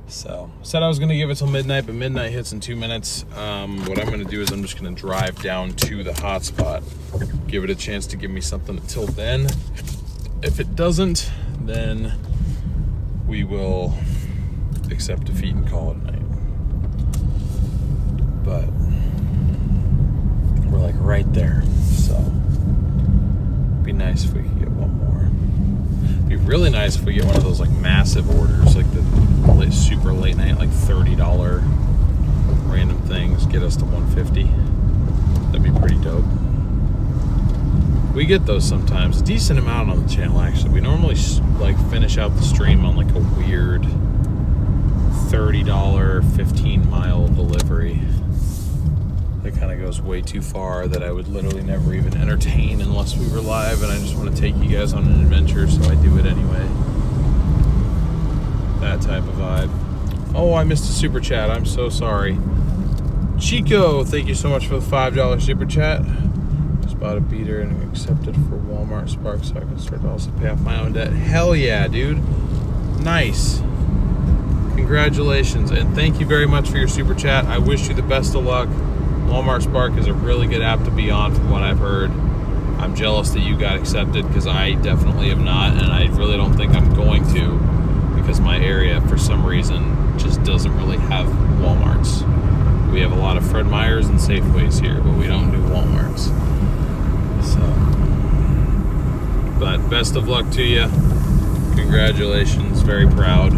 So, said I was gonna give it till midnight, but midnight hits in 2 minutes. What I'm gonna do is I'm just gonna drive down to the hotspot, give it a chance to give me something until then. If it doesn't, then we will accept defeat and call it a night. But we're like right there, so it'd be nice if we could get one more. It'd be really nice if we get one of those like massive orders, like the super late night, like $30 random things, get us to 150. That'd be pretty dope. We get those sometimes, a decent amount on the channel actually. We normally like finish out the stream on like a weird $30 15-mile delivery that kind of goes way too far, that I would literally never even entertain unless we were live, and I just want to take you guys on an adventure, so I do it anyway. That type of vibe. Oh, I missed a super chat, I'm so sorry. Chico, thank you so much for the $5 super chat. Just bought a beater and accepted for Walmart Spark so I can start to also pay off my own debt. Hell yeah, dude. Nice. Congratulations, and thank you very much for your super chat. I wish you the best of luck. Walmart Spark is a really good app to be on from what I've heard. I'm jealous that you got accepted because I definitely have not, and I really don't think I'm going to, because my area for some reason just doesn't really have Walmarts. We have a lot of Fred Meyers and Safeways here, but we don't do Walmarts. So, but best of luck to you. Congratulations, very proud.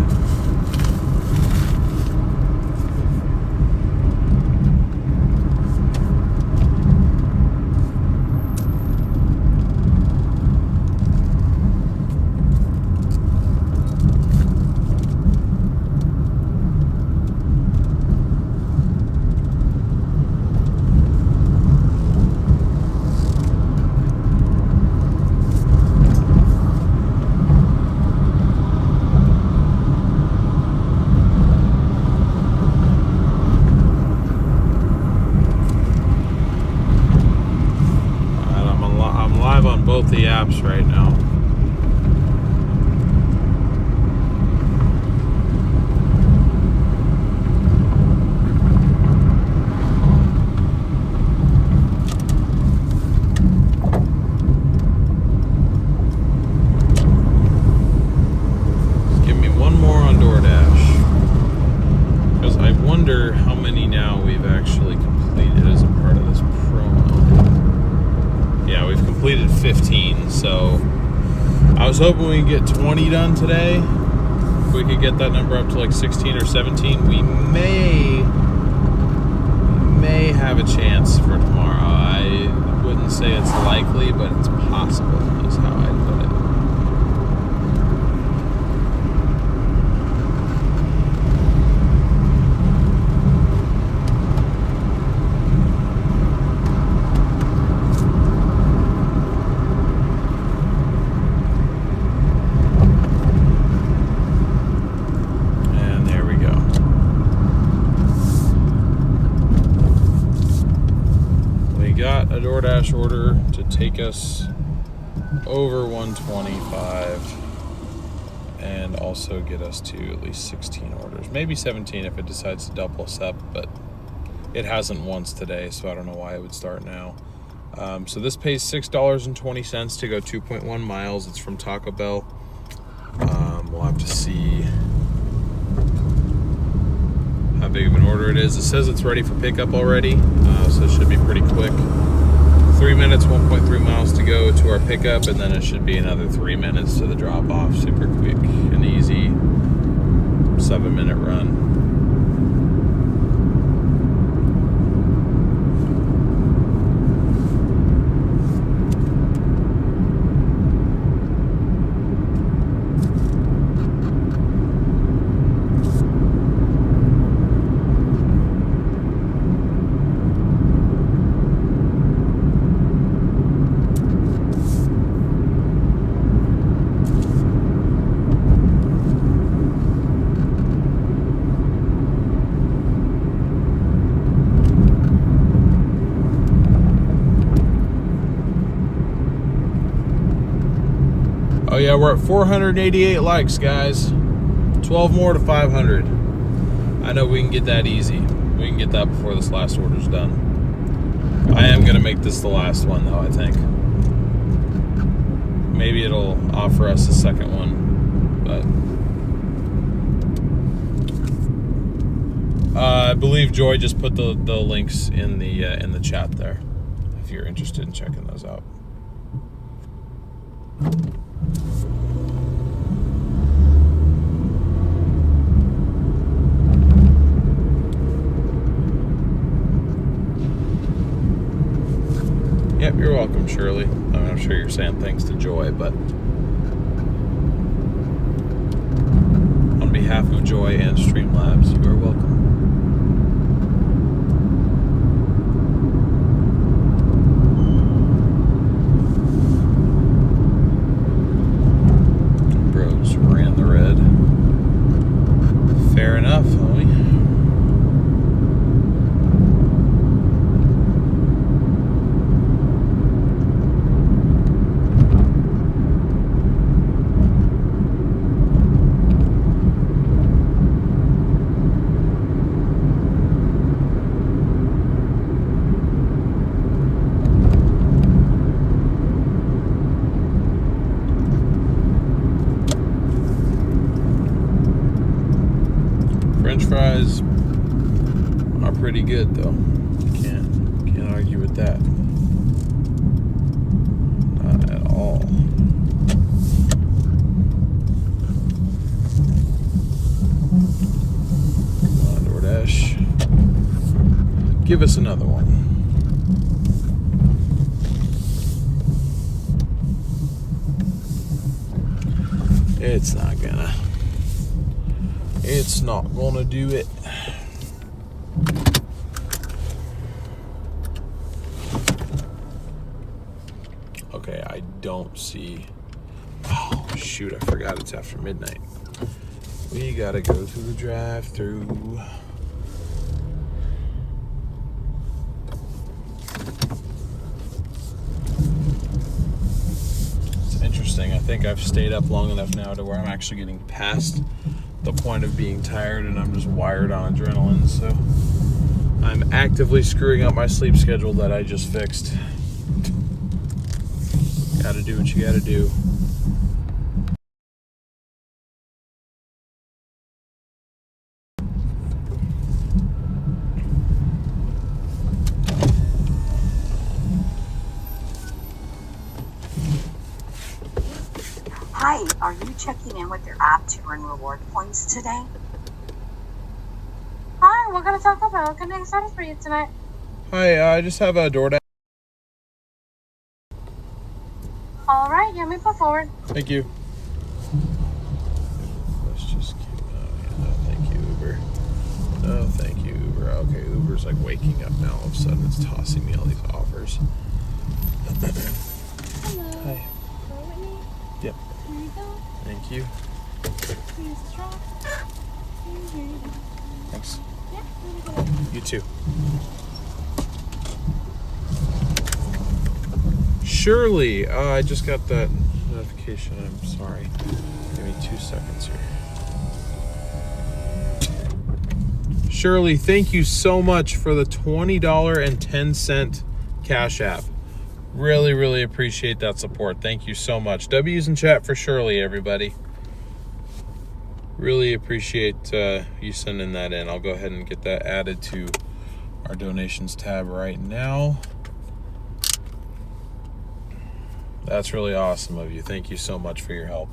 Both the apps right now. Just give me one more on Doordash, because I wonder how many now we've actually completed as a part of this promo. Yeah, we've completed 15, so I was hoping we could get 20 done today. If we could get that number up to like 16 or 17, we may have a chance for tomorrow. I wouldn't say it's likely, but it's possible, is how I'd put it. Got a Doordash order to take us over 125 and also get us to at least 16 orders, maybe 17 if it decides to double us up, but it hasn't once today, so I don't know why it would start now. So this pays $6.20 to go 2.1 miles. It's from Taco Bell. We'll have to see how big of an order it is. It says it's ready for pickup already, so it should be pretty quick. 3 minutes, 1.3 miles to go to our pickup, and then it should be another 3 minutes to the drop off. Super quick and easy 7-minute run. Oh yeah, we're at 488 likes, guys. 12 more to 500. I know we can get that easy. We can get that before this last order's done. I am gonna make this the last one though, I think. Maybe it'll offer us a second one, but I believe Joy just put the links in the chat there, if you're interested in checking those out. Yep, you're welcome, Shirley. I mean, I'm sure you're saying thanks to Joy, but on behalf of Joy and Streamlabs, you are welcome. Bros ran the red. Fair enough, homie. French fries are pretty good though. Can't argue with that. Not at all. Come on, Doordash. Give us another one. It's not gonna do it. Okay, I don't see. Oh shoot, I forgot it's after midnight. We gotta go through the drive-through. It's interesting. I think I've stayed up long enough now to where I'm actually getting past the point of being tired, and I'm just wired on adrenaline, so I'm actively screwing up my sleep schedule that I just fixed. Gotta do what you gotta do. Hi, are you checking in with your app to earn reward points today? Hi, what can I talk about? What can I get started for you tonight? Hi, I just have a Doordash. All right, yeah, me put forward. Thank you. Let's just keep. No, thank you, Uber. No, thank you, Uber. Okay, Uber's like waking up now. All of a sudden, it's tossing me all these offers. Hello. Hi. Go with me. Yep. Here you go. Thank you. Here's the straw. And here you go. Thanks. Yeah, here you go. You too. Shirley, I just got that notification. I'm sorry. Give me 2 seconds here. Shirley, thank you so much for the $20.10 Cash App. Really, really appreciate that support. Thank you so much. W's in chat for Shirley, everybody. Really appreciate you sending that in. I'll go ahead and get that added to our donations tab right now. That's really awesome of you. Thank you so much for your help.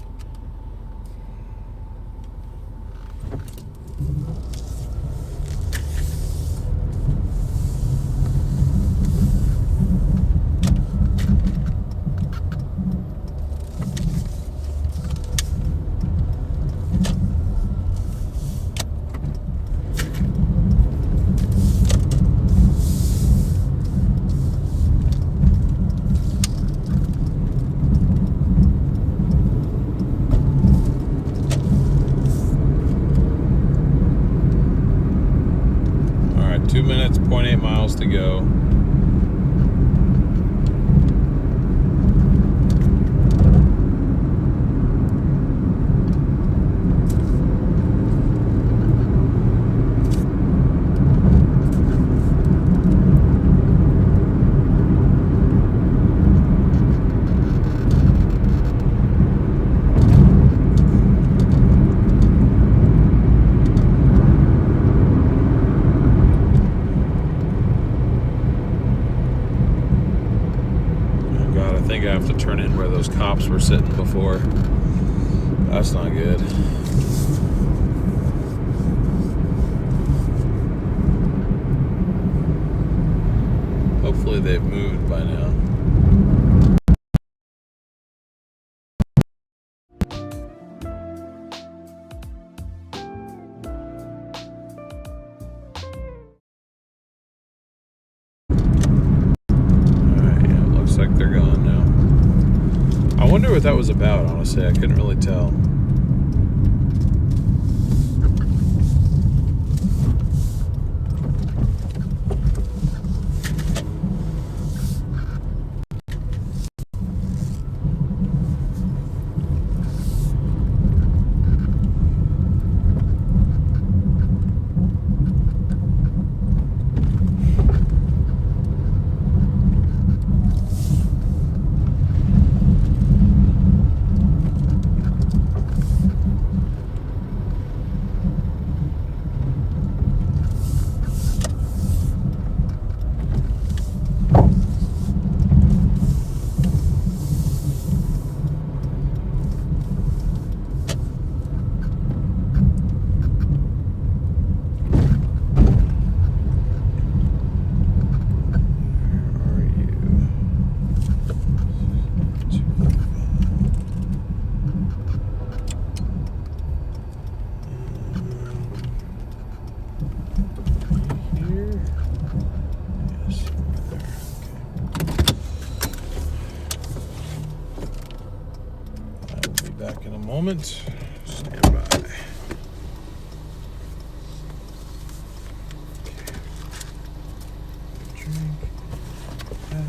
All right, 2 minutes, 0.8 miles to go. think I have to turn in where those cops were sitting before. That's not good. Hopefully they've moved by now. Alright, yeah, it looks like they're gone now. I wonder what that was about, honestly. I couldn't really tell. Back in a moment. Stand by. Drink that.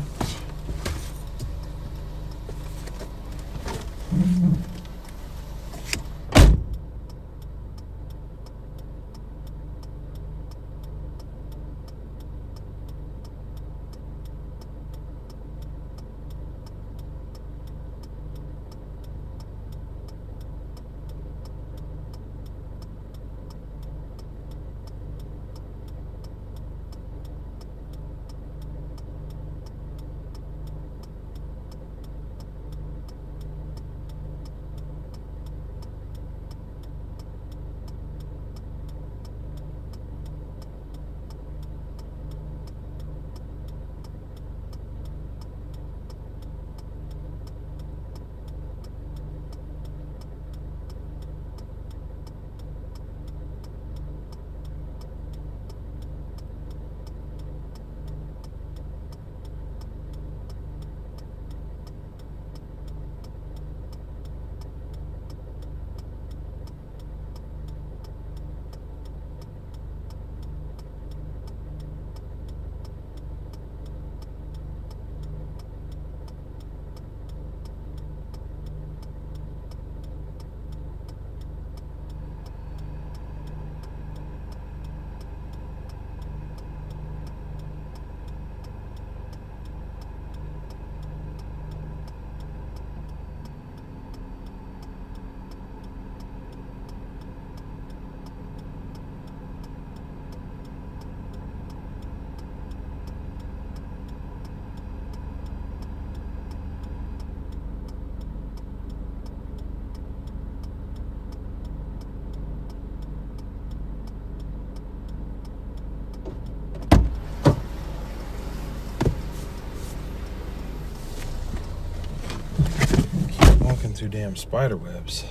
Through damn spider webs.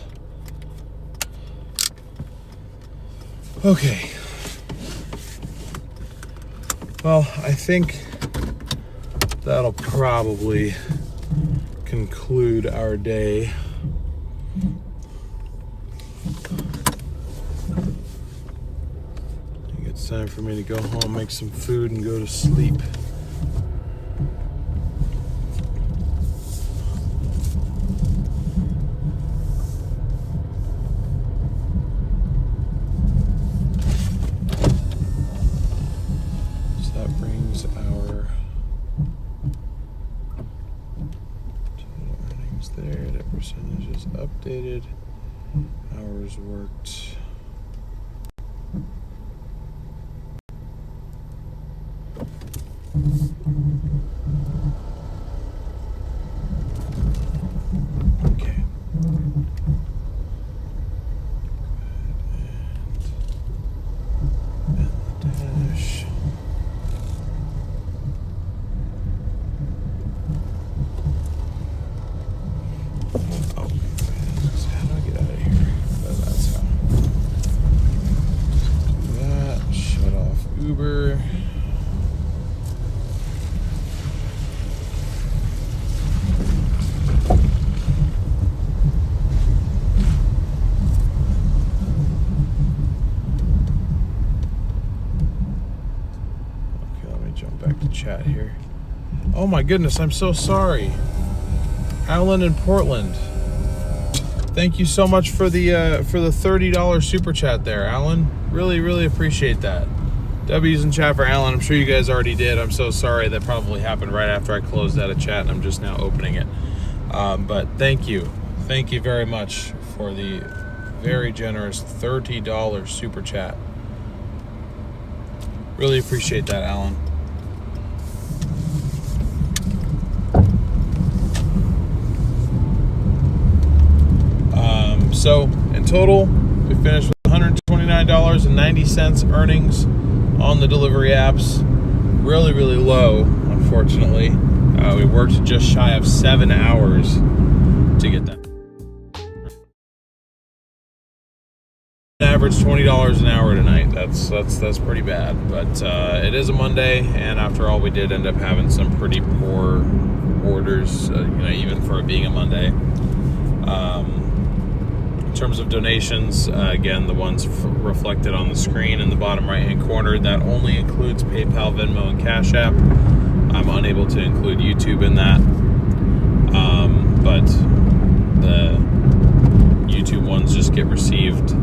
Okay. Well, I think that'll probably conclude our day. I think it's time for me to go home, make some food, and go to sleep. There, that percentage is updated. Hours worked. me jump back to chat here. Oh my goodness, I'm so sorry. Alan in Portland. Thank you so much for the $30 super chat there, Alan. Really, really appreciate that. W's in chat for Alan. I'm sure you guys already did. I'm so sorry. That probably happened right after I closed out of chat and I'm just now opening it. But thank you. Thank you very much for the very generous $30 super chat. Really appreciate that, Alan. So in total, we finished with $129.90 earnings on the delivery apps. Really, really low, unfortunately. We worked just shy of 7 hours to get that. Average $20 an hour tonight. That's pretty bad, but it is a Monday, and after all, we did end up having some pretty poor orders, even for it being a Monday. In terms of donations, again, the ones reflected on the screen in the bottom right-hand corner, that only includes PayPal, Venmo, and Cash App. I'm unable to include YouTube in that, but the YouTube ones just get received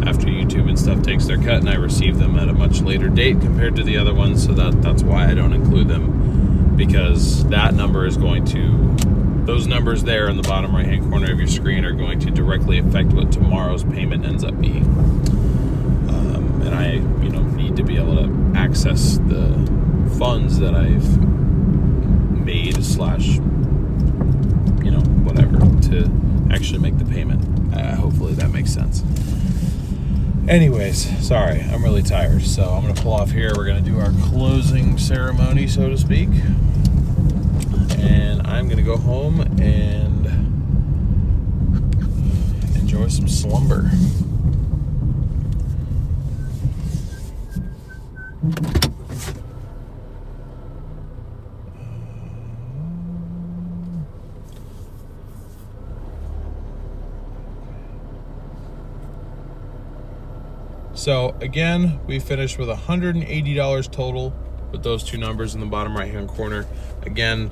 after YouTube and stuff takes their cut, and I receive them at a much later date compared to the other ones, so that's why I don't include them, because that number is going to... Those numbers there in the bottom right-hand corner of your screen are going to directly affect what tomorrow's payment ends up being. And I, need to be able to access the funds that I've made / whatever, to actually make the payment. Hopefully that makes sense. Anyways, sorry, I'm really tired, so I'm going to pull off here. We're going to do our closing ceremony, so to speak. And I'm gonna go home and enjoy some slumber. So again, we finished with $180 total with those two numbers in the bottom right hand corner. Again,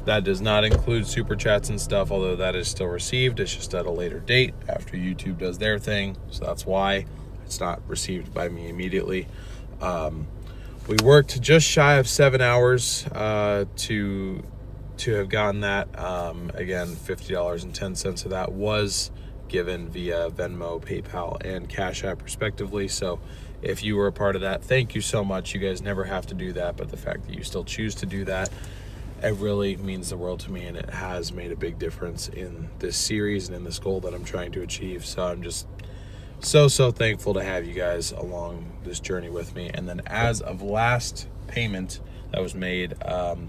that does not include super chats and stuff, although that is still received. It's just at a later date after YouTube does their thing. So that's why it's not received by me immediately. We worked just shy of 7 hours to have gotten that. Again, $50.10 of that was given via Venmo, PayPal, and Cash App respectively. So if you were a part of that, thank you so much. You guys never have to do that, but the fact that you still choose to do that, it really means the world to me, and it has made a big difference in this series and in this goal that I'm trying to achieve. So I'm just so thankful to have you guys along this journey with me. And then as of last payment that was made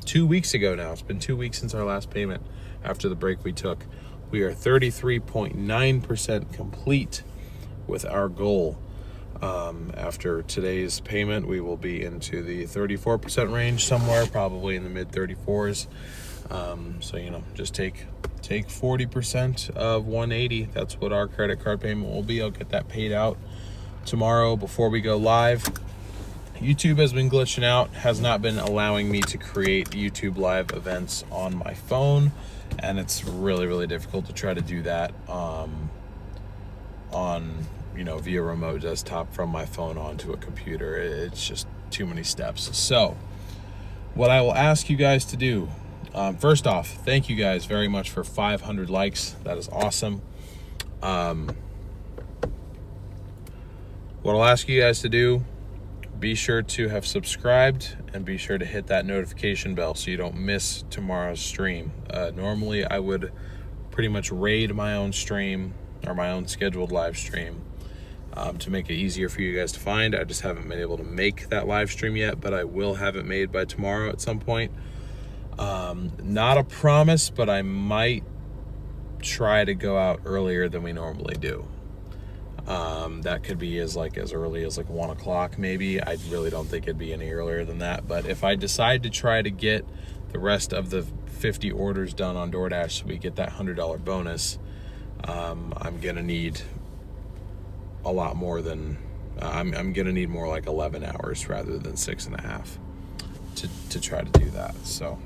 2 weeks ago now, it's been 2 weeks since our last payment after the break we took. We are 33.9% complete with our goal. After today's payment, we will be into the 34% range somewhere, probably in the mid 34s. So, just take 40% of 180. That's what our credit card payment will be. I'll get that paid out tomorrow before we go live. YouTube has been glitching out, has not been allowing me to create YouTube live events on my phone, and it's really, really difficult to try to do that on via remote desktop from my phone onto a computer. It's just too many steps. So what I will ask you guys to do, first off, thank you guys very much for 500 likes. That is awesome. What I'll ask you guys to do, be sure to have subscribed and be sure to hit that notification bell so you don't miss tomorrow's stream. Normally I would pretty much raid my own stream or my own scheduled live stream to make it easier for you guys to find. I just haven't been able to make that live stream yet, but I will have it made by tomorrow at some point. Not a promise, but I might try to go out earlier than we normally do. That could be as early as 1 o'clock maybe. I really don't think it'd be any earlier than that, but if I decide to try to get the rest of the 50 orders done on Doordash so we get that $100 bonus, I'm gonna need a lot more than I'm gonna need more like 11 hours rather than 6.5 to try to do that. So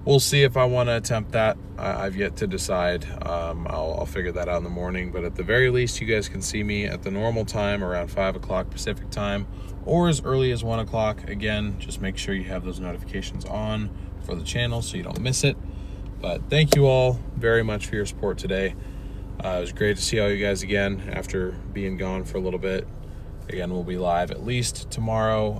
we'll see if I want to attempt that. I've yet to decide. I'll figure that out in the morning, but at the very least, you guys can see me at the normal time around 5 o'clock Pacific time, or as early as 1 o'clock. Again, just make sure you have those notifications on for the channel so you don't miss it. But thank you all very much for your support today. It was great to see all you guys again after being gone for a little bit. Again, we'll be live at least tomorrow.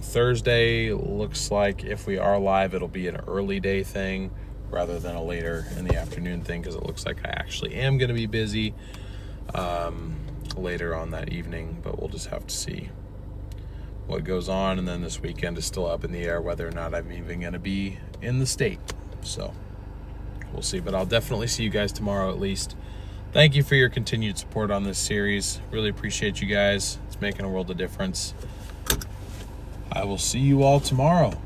Thursday looks like if we are live, it'll be an early day thing rather than a later in the afternoon thing, because it looks like I actually am going to be busy later on that evening, but we'll just have to see what goes on. And then this weekend is still up in the air whether or not I'm even going to be in the state. So we'll see, but I'll definitely see you guys tomorrow at least. Thank you for your continued support on this series. Really appreciate you guys. It's making a world of difference. I will see you all tomorrow.